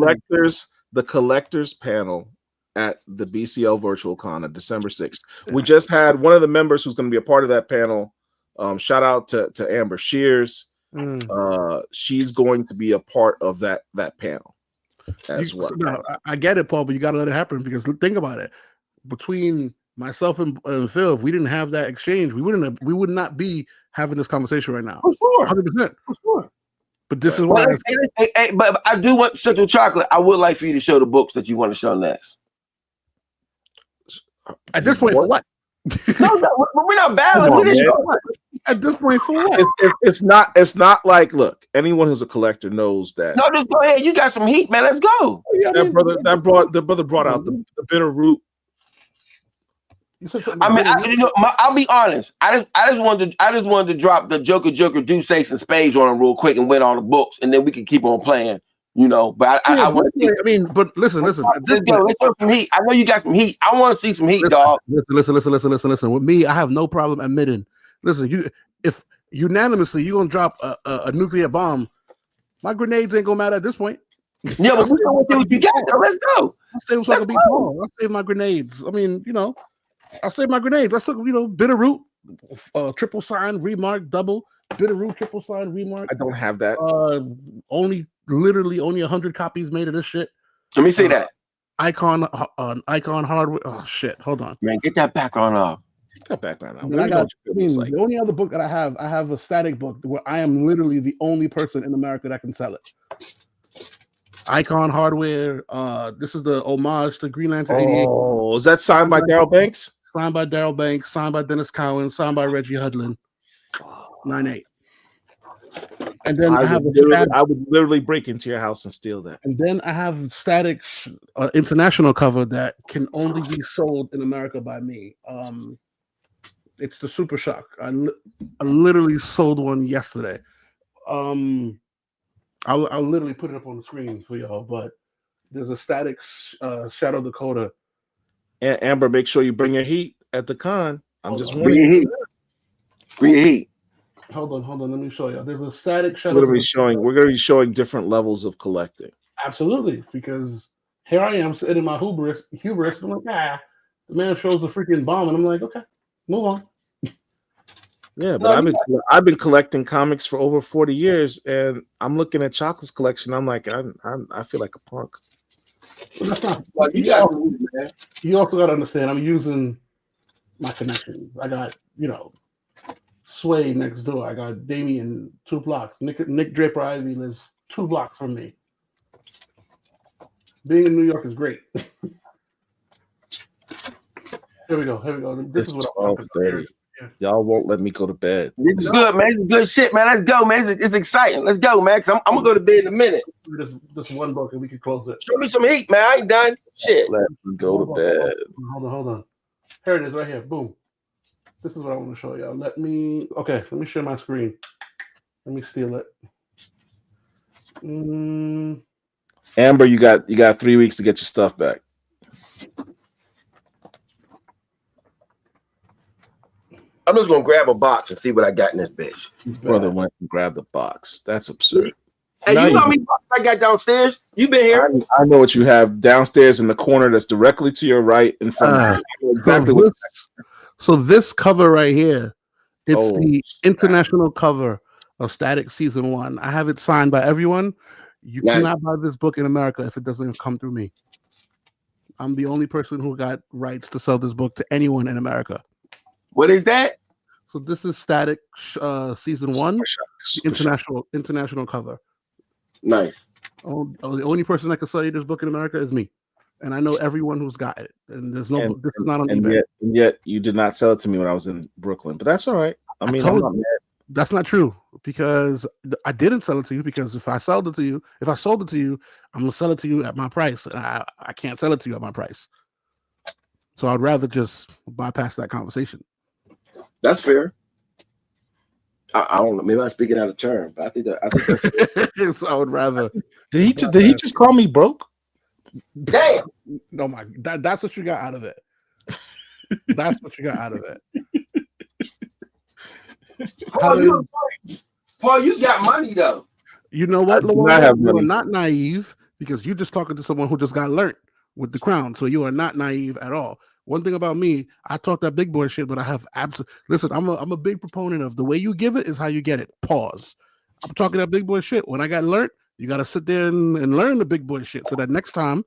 [SPEAKER 1] The collectors panel at the BCL Virtual Con on December 6th. We just had one of the members who's going to be a part of that panel. Shout out to Amber Shears. She's going to be a part of that panel as well.
[SPEAKER 2] No, I get it, Paul, but you got to let it happen because think about it. Between myself and Phil, if we didn't have that exchange, we would not be having this conversation right now.
[SPEAKER 4] For sure.
[SPEAKER 2] 100%.
[SPEAKER 4] For sure.
[SPEAKER 2] But this is what
[SPEAKER 4] but I do want Central Chocolate. I would like for you to show the books that you want to show next.
[SPEAKER 2] At this point, for what?
[SPEAKER 4] No, we're not battling.
[SPEAKER 2] At this point, for what?
[SPEAKER 1] It's not like, look, anyone who's a collector knows that.
[SPEAKER 4] No, just go ahead. You got some heat, man. Let's go.
[SPEAKER 1] The brother brought out the bitter root.
[SPEAKER 4] I mean, I'll be honest. I just wanted to drop the Joker, Deuce, Ace, and Spades on him real quick and win all the books, and then we can keep on playing. But I want to.
[SPEAKER 2] I mean, but listen.
[SPEAKER 4] Let's go. Let's show some heat. I know you got some heat. I want to see some heat, dog.
[SPEAKER 2] Listen. With me, I have no problem admitting. Listen, if unanimously you're gonna drop a nuclear bomb, my grenades ain't gonna matter at this point.
[SPEAKER 4] Yeah, but we don't see what you got, though. Let's go.
[SPEAKER 2] I'll save my grenades. I mean, I'll save my grenades. Let's look, Bitterroot, triple sign, remark, double, Bitterroot, triple sign, remark.
[SPEAKER 1] I don't have that.
[SPEAKER 2] Literally only 100 copies made of this shit.
[SPEAKER 4] Let me see that.
[SPEAKER 2] Icon hardware. Oh shit! Hold on,
[SPEAKER 4] man. Get that background off.
[SPEAKER 1] Take that background off.
[SPEAKER 2] The only other book that I have a static book where I am literally the only person in America that can sell it. Icon hardware. This is the homage to Green Lantern 88.
[SPEAKER 1] Oh, is that signed by Daryl Banks?
[SPEAKER 2] Signed by Daryl Banks. Signed by Dennis Cowan. Signed by Reggie Hudlin. 9/8. And then I
[SPEAKER 1] would literally break into your house and steal that.
[SPEAKER 2] And then I have static international cover that can only be sold in America by me. It's the Super Shock. I literally sold one yesterday. I'll literally put it up on the screen for y'all. But there's a static Shadow Dakota.
[SPEAKER 1] And Amber, make sure you bring your heat at the con. I'm just
[SPEAKER 4] bring your heat. Bring your heat.
[SPEAKER 2] Hold on. Let me show you. There's a static Shadow.
[SPEAKER 1] We're going to be showing different levels of collecting.
[SPEAKER 2] Absolutely, because here I am sitting in my hubris. I'm like, the man shows a freaking bomb, and I'm like, okay, move on.
[SPEAKER 1] Yeah, but I've been collecting comics for over 40 years, and I'm looking at Chocolate's collection. I'm like, I feel like a punk.
[SPEAKER 2] Well, that's not. Well, you also got to understand. I'm using my connections. I got Sway next door. I got Damien 2 blocks. Nick Draper Ivy lives 2 blocks from me. Being in New York is great. Here we go.
[SPEAKER 1] This is what I'm talking about. Y'all won't let me go to bed.
[SPEAKER 4] This is good, man. This is good shit, man. Let's go, man. It's exciting. Let's go, man. Cause I'm gonna go to bed in a minute.
[SPEAKER 2] This one book and we can close it.
[SPEAKER 4] Show me some heat, man. I ain't done. Shit.
[SPEAKER 1] Let me go to bed.
[SPEAKER 2] Hold on. Here it is, right here. Boom. This is what I want to show y'all. Let me share my screen. Let me steal it.
[SPEAKER 1] Amber, you got 3 weeks to get your stuff back.
[SPEAKER 4] I'm just gonna grab a box and see what I got in this bitch.
[SPEAKER 1] His brother went and grabbed the box. That's absurd.
[SPEAKER 4] Hey, you know how many boxes I got downstairs? You been here?
[SPEAKER 1] I know what you have downstairs in the corner that's directly to your right in front of you. I know exactly what.
[SPEAKER 2] So this cover right here, it's the international cover of Static Season 1. I have it signed by everyone. You cannot buy this book in America if it doesn't come through me. I'm the only person who got rights to sell this book to anyone in America.
[SPEAKER 4] What is that?
[SPEAKER 2] So this is Static Season 1, international cover.
[SPEAKER 4] Nice.
[SPEAKER 2] The only person that can sell you this book in America is me. And I know everyone who's got it. And there's no book. This is not on eBay.
[SPEAKER 1] Yet you did not sell it to me when I was in Brooklyn. But that's all right. I mean, I'm not mad.
[SPEAKER 2] That's not true, because I didn't sell it to you, because if I sold it to you, I'm gonna sell it to you at my price. I can't sell it to you at my price. So I'd rather just bypass that conversation.
[SPEAKER 4] That's fair. I don't know. Maybe I'm speaking out of turn, but I think that's
[SPEAKER 2] so I would rather.
[SPEAKER 1] Did he just call me broke?
[SPEAKER 4] Damn.
[SPEAKER 2] No, that's what you got out of it. That's what you got out of it.
[SPEAKER 4] Paul, you got money though.
[SPEAKER 2] You know what, Lord? You're not naive, because you're just talking to someone who just got learned. with the crown. So you are not naive at all. One thing about me, I talk that big boy shit, but I have listen, I'm a big proponent of the way you give it is how you get it. Pause. I'm talking that big boy shit. When I got learned, you got to sit there and learn the big boy shit so that next time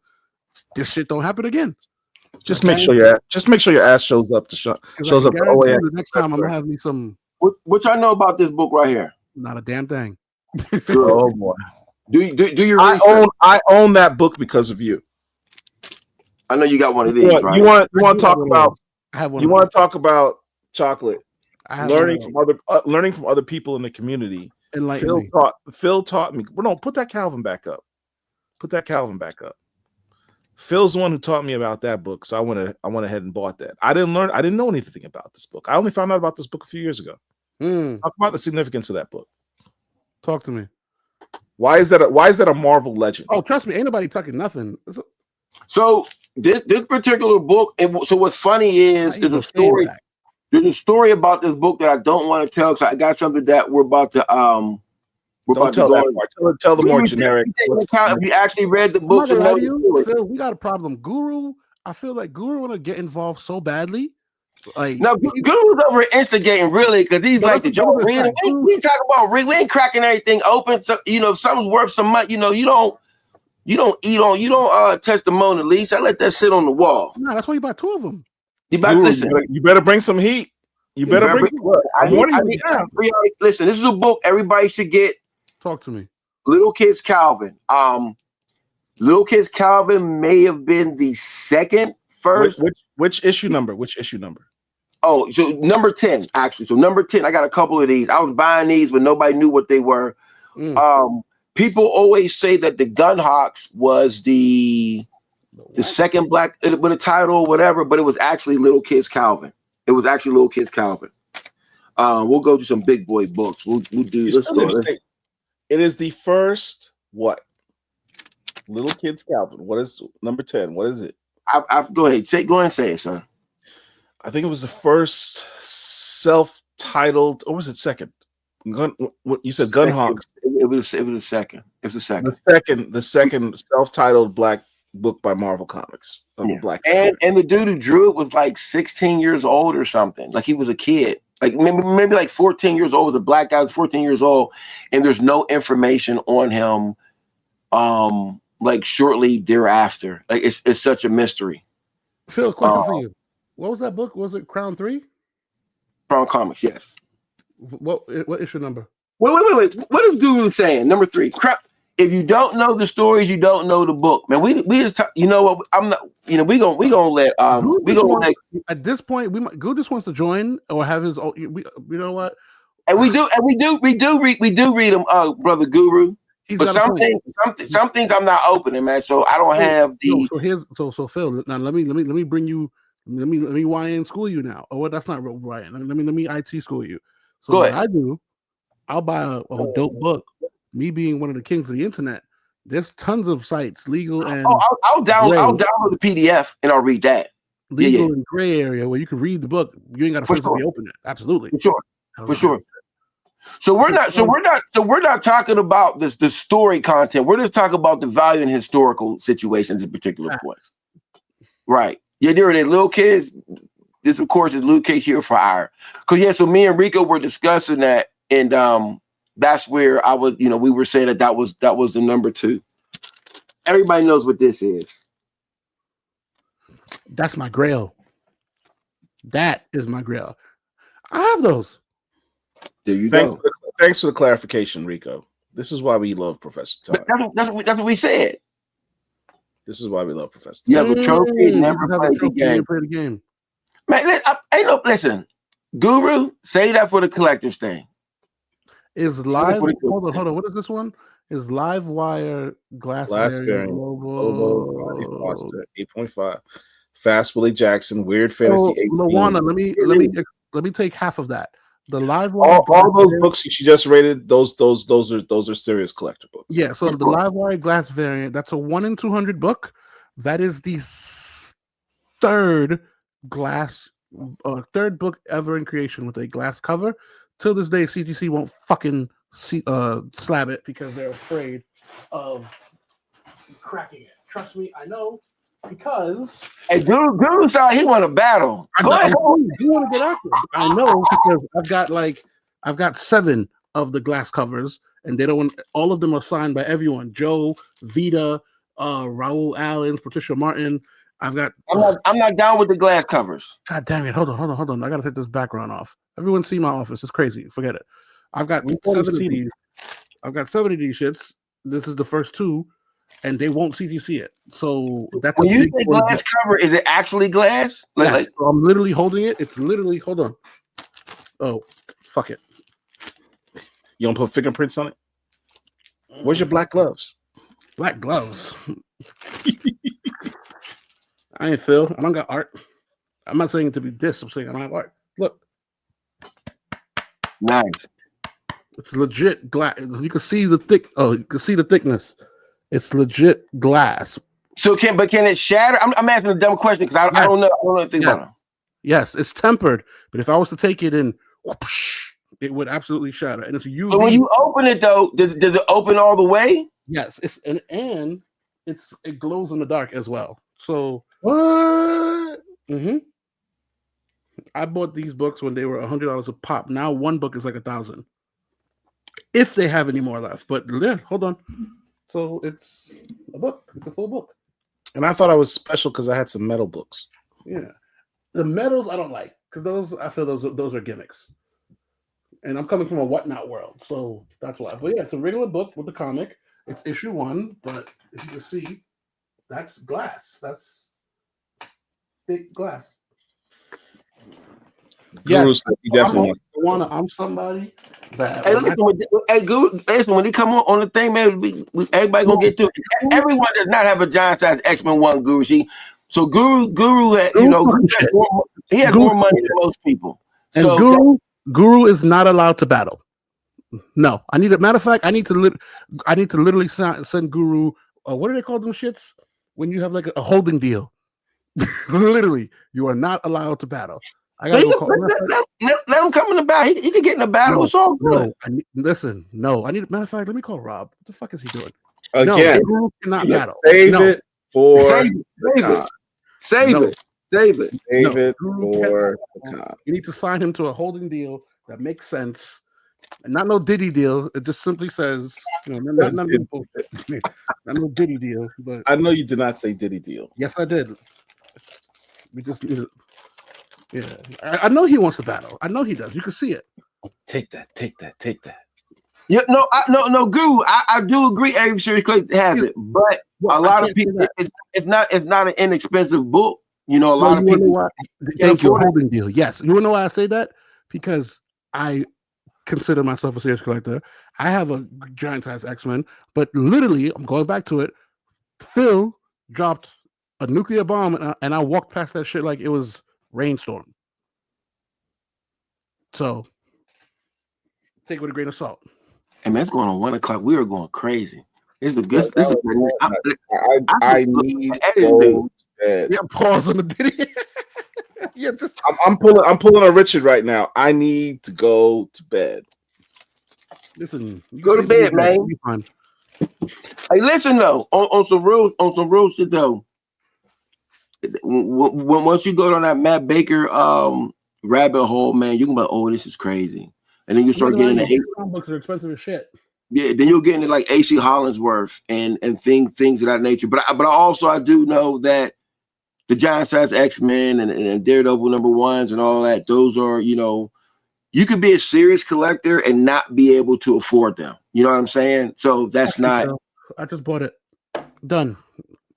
[SPEAKER 2] this shit don't happen again.
[SPEAKER 1] Just make sure your ass shows up to shows up to OAX.
[SPEAKER 2] The next time I'm gonna have me some.
[SPEAKER 4] What I know about this book right here?
[SPEAKER 2] Not a damn thing.
[SPEAKER 1] Oh boy.
[SPEAKER 4] Do your research.
[SPEAKER 1] I own that book because of you.
[SPEAKER 4] I know you got one of these, right?
[SPEAKER 1] You want to talk about? You want to talk about chocolate? Learning from other people in the community. Phil taught me. Well, no, put that Calvin back up. Phil's the one who taught me about that book, so I went ahead and bought that. I didn't know anything about this book. I only found out about this book a few years ago. Talk about the significance of that book.
[SPEAKER 2] Talk to me.
[SPEAKER 1] Why is that a Marvel legend?
[SPEAKER 2] Oh, trust me, ain't nobody talking nothing.
[SPEAKER 4] So this particular book, so what's funny is there's a story. There's a story about this book that I don't want to tell because I got something that we're about to
[SPEAKER 1] tell the more generic.
[SPEAKER 4] If you actually read the book,
[SPEAKER 2] Phil, we got a problem. Guru, I feel like Guru want to get involved so badly. Like
[SPEAKER 4] now, Guru's over instigating really because he's like the Joe Reed. We talk about Reed. We ain't cracking everything open. So if something's worth some money, you don't touch the Mona Lisa. I let that sit on the wall.
[SPEAKER 2] No, that's why you buy two of them.
[SPEAKER 1] You better bring some heat. You better bring some.
[SPEAKER 4] Listen, this is a book everybody should get.
[SPEAKER 2] Talk to me.
[SPEAKER 4] Little Kids Calvin. Little Kids Calvin may have been the second first.
[SPEAKER 1] Which issue number?
[SPEAKER 4] Oh, so number 10, actually. So number 10, I got a couple of these. I was buying these when nobody knew what they were. People always say that the Gunhawks was the second black with a title or whatever, but it was actually Little Kids Calvin. We'll go to some big boy books. We'll do. Let's go.
[SPEAKER 1] It is the first what? Little Kids Calvin. What is number 10? What is it?
[SPEAKER 4] Go ahead and say it, sir.
[SPEAKER 1] I think it was the first self-titled, or was it second? What you said, Gunhawks.
[SPEAKER 4] It was the second. It was the second.
[SPEAKER 1] The second self-titled black book by Marvel Comics. Black
[SPEAKER 4] and the dude who drew it was like 16 years old or something. Like he was a kid. Like maybe like 14 years old. Was a black guy was 14 years old, and there's no information on him. Like shortly thereafter, like it's such a mystery.
[SPEAKER 2] Phil, question for you. What was that book? Was it Crown 3?
[SPEAKER 4] Crown Comics, yes.
[SPEAKER 2] What issue number?
[SPEAKER 4] Wait. What is Guru saying? Number 3. Crap. If you don't know the stories, you don't know the book, man. We just you know what? I'm not. We gonna let
[SPEAKER 2] at this point Guru just wants to join or have his. You know what?
[SPEAKER 4] And we do read him, brother Guru. But some things I'm not opening, man. So I don't have the.
[SPEAKER 2] So Phil, now let me bring you. Let me YN school you now. Oh, well, that's not real, Ryan. Let me IT school you. So what I do, I'll buy a dope book. Me being one of the kings of the internet, there's tons of sites, legal and
[SPEAKER 4] I'll download the PDF and I'll read that.
[SPEAKER 2] Legal and gray area where you can read the book. You ain't got to physically open it. Absolutely,
[SPEAKER 4] for sure. So we're not talking about the story content. We're just talking about the value in historical situations in particular points. Right. Yeah, there are little kids. This, of course, is Little Kids Here for Hire. So me and Rico were discussing that, and that's where I was, we were saying that was the number 2. Everybody knows what this is.
[SPEAKER 2] That's my grail. That is my grail. I have those.
[SPEAKER 4] There you go.
[SPEAKER 1] Thanks for the clarification, Rico. This is why we love Professor Todd.
[SPEAKER 4] That's what we said.
[SPEAKER 1] This is why we love Professor
[SPEAKER 4] Todd. Yeah, but trophy never played the game. Man, listen. Guru, say that for the collector's thing.
[SPEAKER 2] Is live? Hold on. What is this one? Is Live Wire glass variant
[SPEAKER 1] Lobo 8.5. Fast Willie Jackson, Weird Fantasy 18.
[SPEAKER 2] Luana, let me take half of that. The Live Wire,
[SPEAKER 1] all those books she just rated, those are serious collector books.
[SPEAKER 2] Yeah, so the Live Wire glass variant, that's a 1 in 200 book. That is the third book ever in creation with a glass cover. Till this day, CGC won't fucking slab it because they're afraid of cracking it. Trust me, I know. Because
[SPEAKER 4] Guru saw he want to battle.
[SPEAKER 2] I want to get out there. I know because I've got 7 of the glass covers, and they don't want, all of them are signed by everyone. Joe, Vita, Raul Allen, Patricia Martin. I'm
[SPEAKER 4] not down with the glass covers.
[SPEAKER 2] God damn it! Hold on. I gotta take this background off. Everyone see my office. It's crazy. Forget it. I've got 7 of these. I've got 7 of these shits. This is the first 2, and they won't CGC it. So that's
[SPEAKER 4] when you say glass cover, is it actually glass?
[SPEAKER 2] Yes. So I'm literally holding it. It's literally, hold on. Oh, fuck it.
[SPEAKER 1] You don't put fingerprints on it? Where's your black gloves?
[SPEAKER 2] Black gloves. I ain't Phil. I don't got art. I'm not saying it to be this. I'm saying I don't have art. Look.
[SPEAKER 4] Nice.
[SPEAKER 2] It's legit glass. You can see the you can see the thickness. It's legit glass.
[SPEAKER 4] So can it shatter? I'm asking a dumb question because I don't know. I don't know anything about it.
[SPEAKER 2] Yes, it's tempered. But if I was to take it in, whoosh, it would absolutely shatter. And it's UV.
[SPEAKER 4] So when you open it though, does it open all the way?
[SPEAKER 2] Yes, and it glows in the dark as well. So
[SPEAKER 1] what?
[SPEAKER 2] Mm-hmm. I bought these books when they were $100 a pop. Now one book is like $1,000, if they have any more left. But yeah, hold on. So it's a book. It's a full book.
[SPEAKER 1] And I thought I was special because I had some metal books.
[SPEAKER 2] Yeah, the metals I don't like because I feel those are gimmicks. And I'm coming from a whatnot world, so that's why. But yeah, it's a regular book with the comic. It's issue 1, but if you can see, that's glass. That's thick glass.
[SPEAKER 1] Yes, he definitely.
[SPEAKER 2] I'm somebody that.
[SPEAKER 4] Listen, when he come on the thing, man, everybody gonna get to it. Everyone does not have a giant size X-Men 1 Guru. So Guru, he has more money than most people.
[SPEAKER 2] And
[SPEAKER 4] so
[SPEAKER 2] Guru is not allowed to battle. No, I need a matter of fact. I need to literally send Guru. What do they call them shits when you have like a holding deal? Literally, you are not allowed to battle. I gotta
[SPEAKER 4] let him come in the battle. He can get in the battle.
[SPEAKER 2] No,
[SPEAKER 4] it's all good.
[SPEAKER 2] I need matter of fact. Let me call Rob. What the fuck is he doing?
[SPEAKER 1] Again,
[SPEAKER 2] no, Guru cannot battle.
[SPEAKER 1] Save it for
[SPEAKER 4] Save it
[SPEAKER 1] for the time.
[SPEAKER 2] You need to sign him to a holding deal that makes sense. And not no Diddy deal. It just simply says, not no Diddy deal. But
[SPEAKER 1] I know you did not say Diddy deal.
[SPEAKER 2] Yes, I did. We just need it. Yeah, I know he wants to battle. I know he does. You can see it.
[SPEAKER 1] Take that.
[SPEAKER 4] Yeah, no, Guru. I do agree. Every series has it, but a lot of people, it's not an inexpensive book. A lot of people.
[SPEAKER 2] Thank you. Holding deal. Yes, you wanna know why I say that? Because I consider myself a serious collector. I have a giant size X-Men, but literally, I'm going back to it. Phil dropped a nuclear bomb, and I walked past that shit like it was rainstorm. So take it with a grain of salt.
[SPEAKER 4] And man, it's going on 1 o'clock. We are going crazy. This is a good.
[SPEAKER 1] I need to go to bed.
[SPEAKER 2] Yeah, pause on the video. Yeah,
[SPEAKER 1] I'm pulling a Richard right now. I need to go to bed.
[SPEAKER 2] Listen,
[SPEAKER 4] go to bed, man. Hey, listen though, on some real shit though. Once you go down that Matt Baker rabbit hole, man, you can be like, oh, this is crazy, and then you start getting the
[SPEAKER 2] books are expensive as shit.
[SPEAKER 4] Yeah, then you'll get into like A.C. Hollingsworth and things of that nature. But I do know that the giant size X-Men and Daredevil #1s and all that, those are, you could be a serious collector and not be able to afford them. You know what I'm saying? So that's not.
[SPEAKER 2] I just bought it. Done.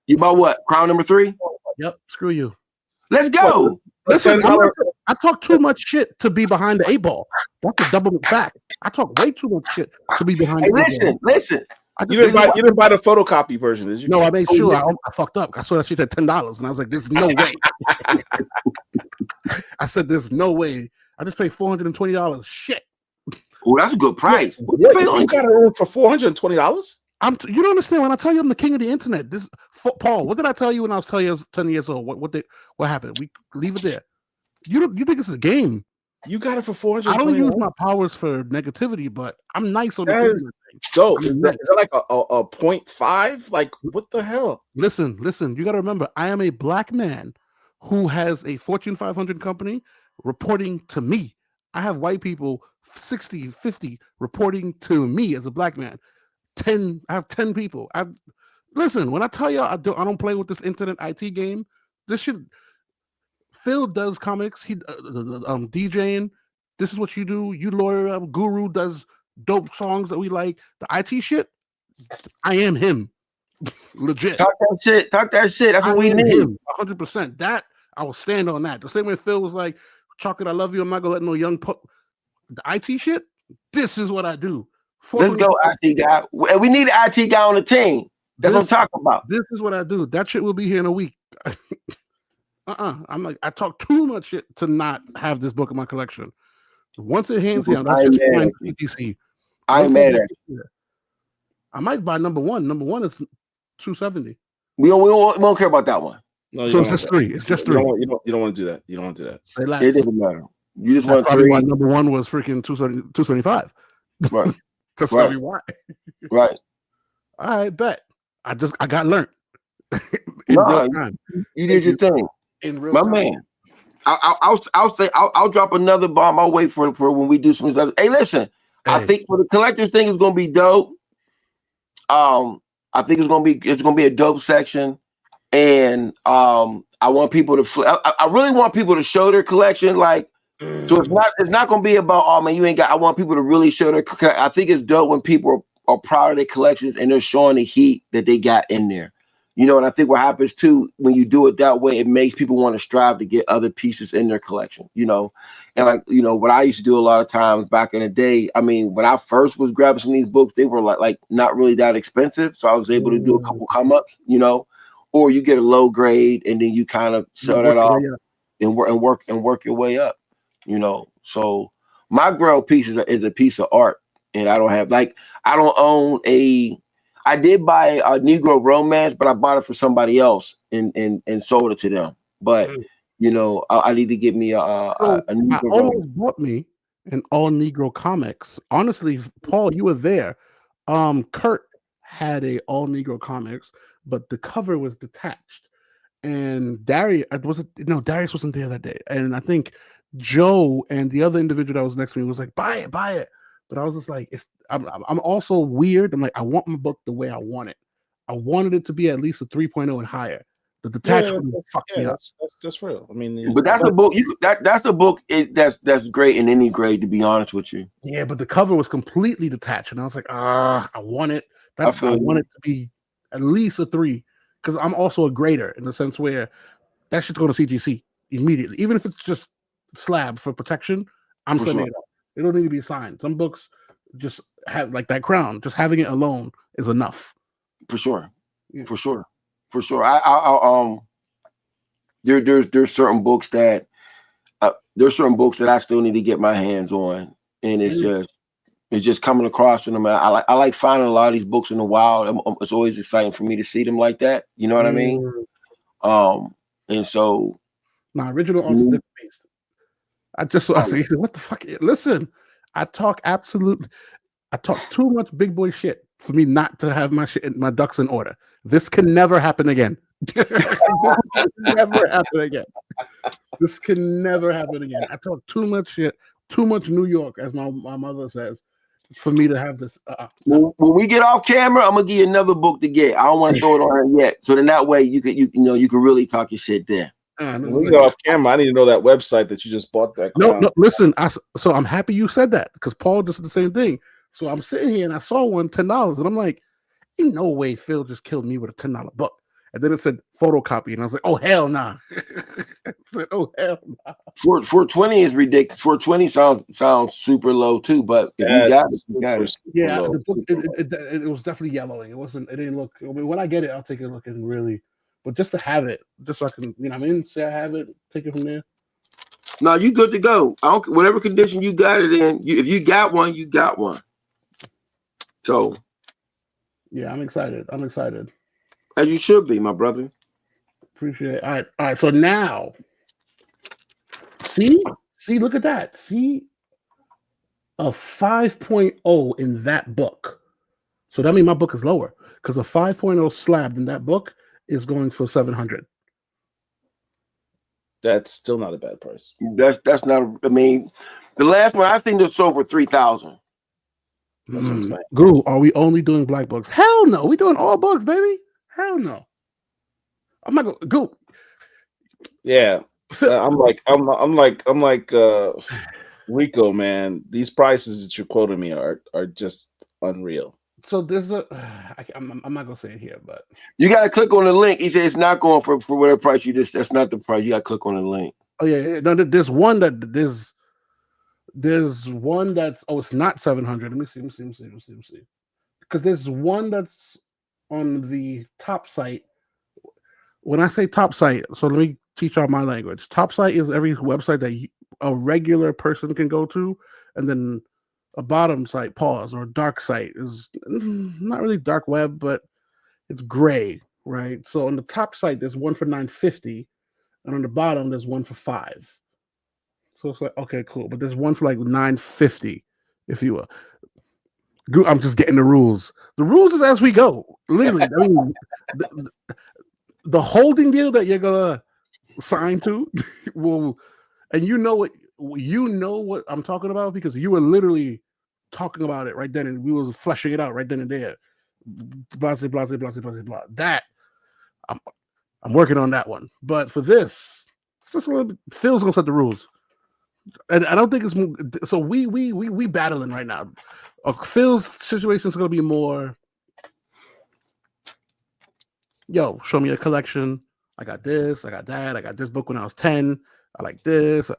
[SPEAKER 4] You bought what? Crown #3?
[SPEAKER 2] Yep. Screw you.
[SPEAKER 4] Let's go.
[SPEAKER 2] Listen, I talk too much shit to be behind the 8-ball. That's a double fact. I talk way too much shit to be behind the 8-ball.
[SPEAKER 4] Listen.
[SPEAKER 1] You didn't buy the photocopy version, did you?
[SPEAKER 2] No, I made sure. I fucked up. I saw that shit at $10, and I was like, "There's no way." I said, "There's no way." I just paid $420. Shit.
[SPEAKER 4] Oh, that's a good price.
[SPEAKER 1] You got it for $420?
[SPEAKER 2] You don't understand when I tell you I'm the king of the internet. Paul, what did I tell you when I was 10 years old? What happened? We leave it there. You think it's a game?
[SPEAKER 1] You got it for $420?
[SPEAKER 2] I don't use my powers for negativity, but I'm nice on the internet.
[SPEAKER 1] So is that like a 0.5? Like, what the hell?
[SPEAKER 2] Listen. You got to remember, I am a black man who has a Fortune 500 company reporting to me. I have white people 60, 50 reporting to me as a black man. I have 10 people. Listen, when I tell you I don't play with this internet IT game, this shit. Phil does comics. He DJing. This is what you do. You lawyer Guru does dope songs that we like. The IT shit. I am him. Legit.
[SPEAKER 4] Talk that shit. That's what we need.
[SPEAKER 2] 100%. That I will stand on that. The same way Phil was like, "Chocolate, I love you. I'm not gonna let no young the IT shit. This is what I do."
[SPEAKER 4] Let's go, IT guy. We need an IT guy on the team. That's what I'm talking about.
[SPEAKER 2] This is what I do. That shit will be here in a week. I'm like, I talk too much shit to not have this book in my collection. Once it hands down, that's just fine. CTC.
[SPEAKER 4] I'm mad at you.
[SPEAKER 2] I might buy number one. Number one is $270.
[SPEAKER 4] We don't care about that one.
[SPEAKER 1] No,
[SPEAKER 2] so it's just three. It's just three.
[SPEAKER 1] You don't want to do that. You don't want to do that.
[SPEAKER 2] Say less.
[SPEAKER 4] It doesn't matter. You just want
[SPEAKER 2] probably why number one was freaking 275.
[SPEAKER 4] Right.
[SPEAKER 2] That's probably why.
[SPEAKER 4] Right.
[SPEAKER 2] All right, bet. I got learned.
[SPEAKER 4] No, you did your thing.
[SPEAKER 2] In real
[SPEAKER 4] my
[SPEAKER 2] time.
[SPEAKER 4] Man. I'll drop another bomb. I'll wait for when we do some stuff. Hey, listen. Hey. I think for the collectors thing is gonna be dope. I think it's gonna be a dope section, and I want people to. I really want people to show their collection. Like, so it's not gonna be about, oh man, you ain't got. I want people to really show their. I think it's dope when people are proud of their collections and they're showing the heat that they got in there. You know, and I think what happens too when you do it that way, it makes people want to strive to get other pieces in their collection, you know. And like, you know, what I used to do a lot of times back in the day, I mean, when I first was grabbing some of these books, they were like not really that expensive. So I was able to do a couple come ups, you know, or you get a low grade and then you kind of sell that off and work your way up, you know. So my Grail piece is a piece of art, and I don't own I did buy a Negro Romance, but I bought it for somebody else and sold it to them. But you know, I need to get me a Negro
[SPEAKER 2] I almost bought me an all Negro comics. Honestly, Paul, you were there. Kurt had a all Negro comics, but the cover was detached. And Darius wasn't there that day. And I think Joe and the other individual that was next to me was like, buy it. But I was just like, I'm also weird. I'm like, I want my book the way I want it. I wanted it to be at least a 3.0 and higher. The detachment fucked me up.
[SPEAKER 1] That's real. I mean,
[SPEAKER 4] but that's a book. That's a book. That's great in any grade, to be honest with you.
[SPEAKER 2] Yeah, but the cover was completely detached, and I was like, I want it. I want it to be at least a 3, because I'm also a grader in the sense where that shit's going to CGC immediately, even if it's just slab for protection. I'm sending it up. It don't need to be signed. Some books just have like that Crown. Just having it alone is enough.
[SPEAKER 4] For sure. Yeah. For sure. There's certain books that I still need to get my hands on, and it's just coming across them. I like finding a lot of these books in the wild. It's always exciting for me to see them like that. You know what I mean? And so
[SPEAKER 2] my original art is different based. I said, what the fuck? Listen, I talk too much big boy shit for me not to have my ducks in order. This can never happen again. This can never happen again. I talk too much shit, too much New York, as my mother says, for me to have this.
[SPEAKER 4] When we get off camera, I'm gonna give you another book to get. I don't want to throw it on her yet. So then that way you can really talk your shit there.
[SPEAKER 1] When we get off camera, I need to know that website that you just bought that.
[SPEAKER 2] No, listen. So I'm happy you said that, because Paul just did the same thing. So I'm sitting here and I saw one $10, and I'm like, ain't no way Phil just killed me with a $10 book. And then it said photocopy, and I was like, oh hell nah. I said, oh hell nah.
[SPEAKER 4] 420 is ridiculous. 420 sounds super low too, but if you got it, you got it.
[SPEAKER 2] Yeah, the book it was definitely yellowing. It didn't look. I mean, when I get it, I'll take a look and really. But just to have it, just so I can, you know what I mean? Say I have it, take it from there.
[SPEAKER 4] No, you good to go. Whatever condition you got it in, if you got one, you got one. So.
[SPEAKER 2] Yeah, I'm excited.
[SPEAKER 4] As you should be, my brother.
[SPEAKER 2] Appreciate it. All right. So now, see, look at that. See, a 5.0 in that book. So that means my book is lower because a 5.0 slab in that book is going for $700.
[SPEAKER 1] That's still not a bad price.
[SPEAKER 4] That's not. I mean, the last one I think that's over 3,000.
[SPEAKER 1] That's what I'm saying.
[SPEAKER 2] Guru, are we only doing black books? Hell no. We doing all books, baby. Hell no. I'm not going. Guru.
[SPEAKER 1] Yeah, I'm like Rico, man. These prices that you're quoting me are just unreal.
[SPEAKER 2] So there's I'm not gonna say it here, but
[SPEAKER 4] you gotta click on the link. He said it's not going for whatever price you just. That's not the price. You gotta click on the link.
[SPEAKER 2] Oh yeah. No, there's one that's it's not 700. Let me see. Because there's one that's on the top site. When I say top site, so let me teach y'all my language. Top site is every website that a regular person can go to, and then a bottom site, pause, or dark site is not really dark web, but it's gray, right? So on the top site, there's one for $9.50, and on the bottom, there's one for $5. So it's like, okay, cool, but there's one for like $9.50, if you will. I'm just getting the rules. The rules is as we go. Literally, I mean, the holding deal that you're gonna sign to will, and you know what I'm talking about because you were literally talking about it right then, and we was fleshing it out right then and there. Blah blah blah blah blah blah. That I'm working on that one, but for this, it's just a little bit, Phil's gonna set the rules, and I don't think it's so. We battling right now. Phil's situation is gonna be more. Yo, show me a collection. I got this. I got that. I got this book when I was 10. I like this.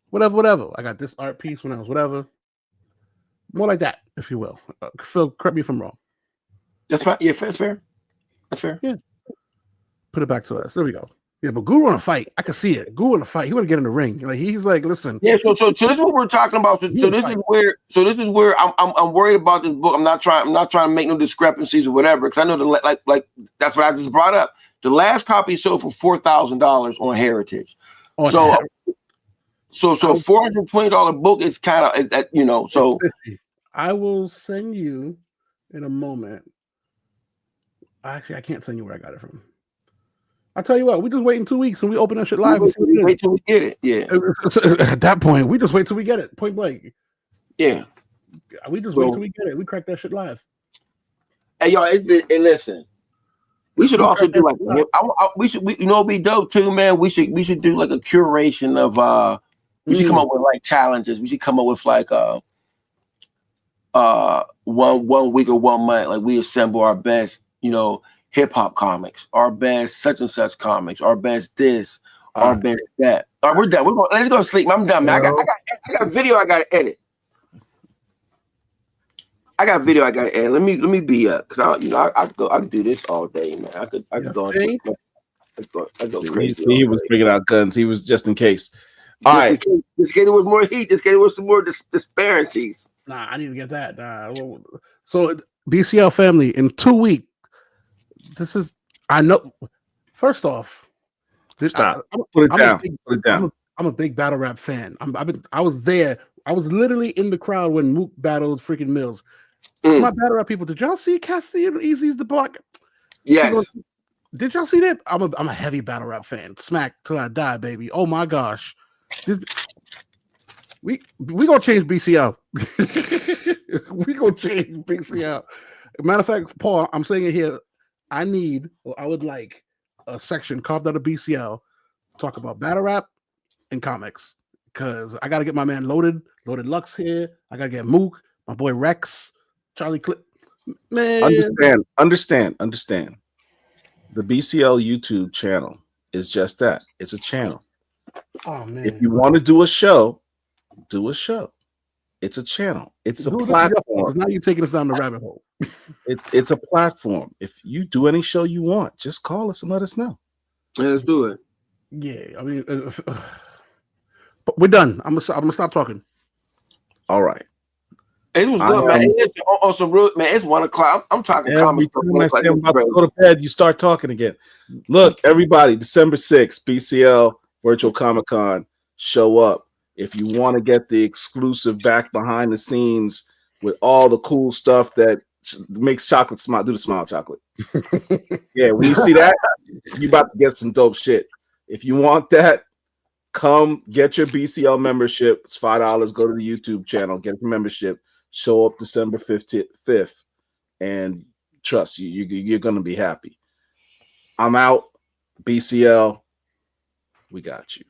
[SPEAKER 2] Whatever. I got this art piece when I was whatever. More like that, if you will. Phil, correct me if I'm wrong.
[SPEAKER 4] That's fine. Yeah, that's fair. That's fair.
[SPEAKER 2] Yeah. Put it back to us. There we go. Yeah, but Guru want to fight. I can see it. Guru want to fight. He want to get in the ring. Like he's like, listen.
[SPEAKER 4] Yeah. So this is what we're talking about. So this is where I'm worried about this book. I'm not trying to make no discrepancies or whatever because I know like that's what I just brought up. The last copy sold for $4,000 on Heritage. So $420 book is kind of so.
[SPEAKER 2] I will send you in a moment. Actually, I can't send you where I got it from. I'll tell you what, we just wait in 2 weeks and we open that shit live.
[SPEAKER 4] Wait till we get it. Yeah.
[SPEAKER 2] At that point, we just wait till we get it. Point blank.
[SPEAKER 4] Yeah.
[SPEAKER 2] We just wait till we get it. We crack that shit live.
[SPEAKER 4] Hey y'all, and listen. We should also do like we should be dope too, man. We should do like a curation of we should come up with like challenges. We should come up with like 1 week or 1 month. Like we assemble our best, hip hop comics, our best such and such comics, our best this, our best that. All right, we're done. Let's go sleep. I'm done, man. I got video I gotta edit. I got video I gotta edit. Let me be up because I could do this all day, man. I could go crazy.
[SPEAKER 1] He was bringing out guns. He was just in case. All right.
[SPEAKER 4] Just get it with more heat. Just get it with some more disparities.
[SPEAKER 2] Nah, I need to get that. So BCL family in 2 weeks. This is I know. First off,
[SPEAKER 1] stop. Put it down.
[SPEAKER 2] I'm a big battle rap fan. I was there. I was literally in the crowd when Mook battled freaking Mills. My battle rap people, did y'all see Cassidy and Easy's the block?
[SPEAKER 4] Yes.
[SPEAKER 2] Did y'all see that? I'm a heavy battle rap fan. Smack till I die, baby. Oh my gosh. We gonna change BCL. We gonna change BCL. Matter of fact, Paul, I'm saying it here. I would like a section carved out of BCL talk about battle rap and comics because I got to get my man Loaded Lux here. I got to get Mook, my boy Rex, Charlie Clip. Man,
[SPEAKER 1] understand. The BCL YouTube channel is just that. It's a channel.
[SPEAKER 2] Oh man!
[SPEAKER 1] If you want to do a show, do a show. It's a channel. It's a platform.
[SPEAKER 2] Now you're taking us down the rabbit hole.
[SPEAKER 1] It's a platform. If you do any show you want, just call us and let us know.
[SPEAKER 4] Yeah, let's do it.
[SPEAKER 2] Yeah, I mean, but we're done. I'm gonna stop talking.
[SPEAKER 1] All right.
[SPEAKER 4] It was good, man. It's on some real, man. It's 1 o'clock. I'm talking
[SPEAKER 1] every
[SPEAKER 4] comics.
[SPEAKER 1] time I say I'm about to go to bed, you start talking again. Look, everybody, December 6th, BCL Virtual Comic-Con. Show up. If you want to get the exclusive back behind the scenes with all the cool stuff that makes chocolate smile. Do the smile chocolate. Yeah, when you see that, you about to get some dope shit. If you want that, come get your BCL membership. It's $5. Go to the YouTube channel, get your membership. Show up December 5th, and trust you're gonna be happy. I'm out. BCL, we got you.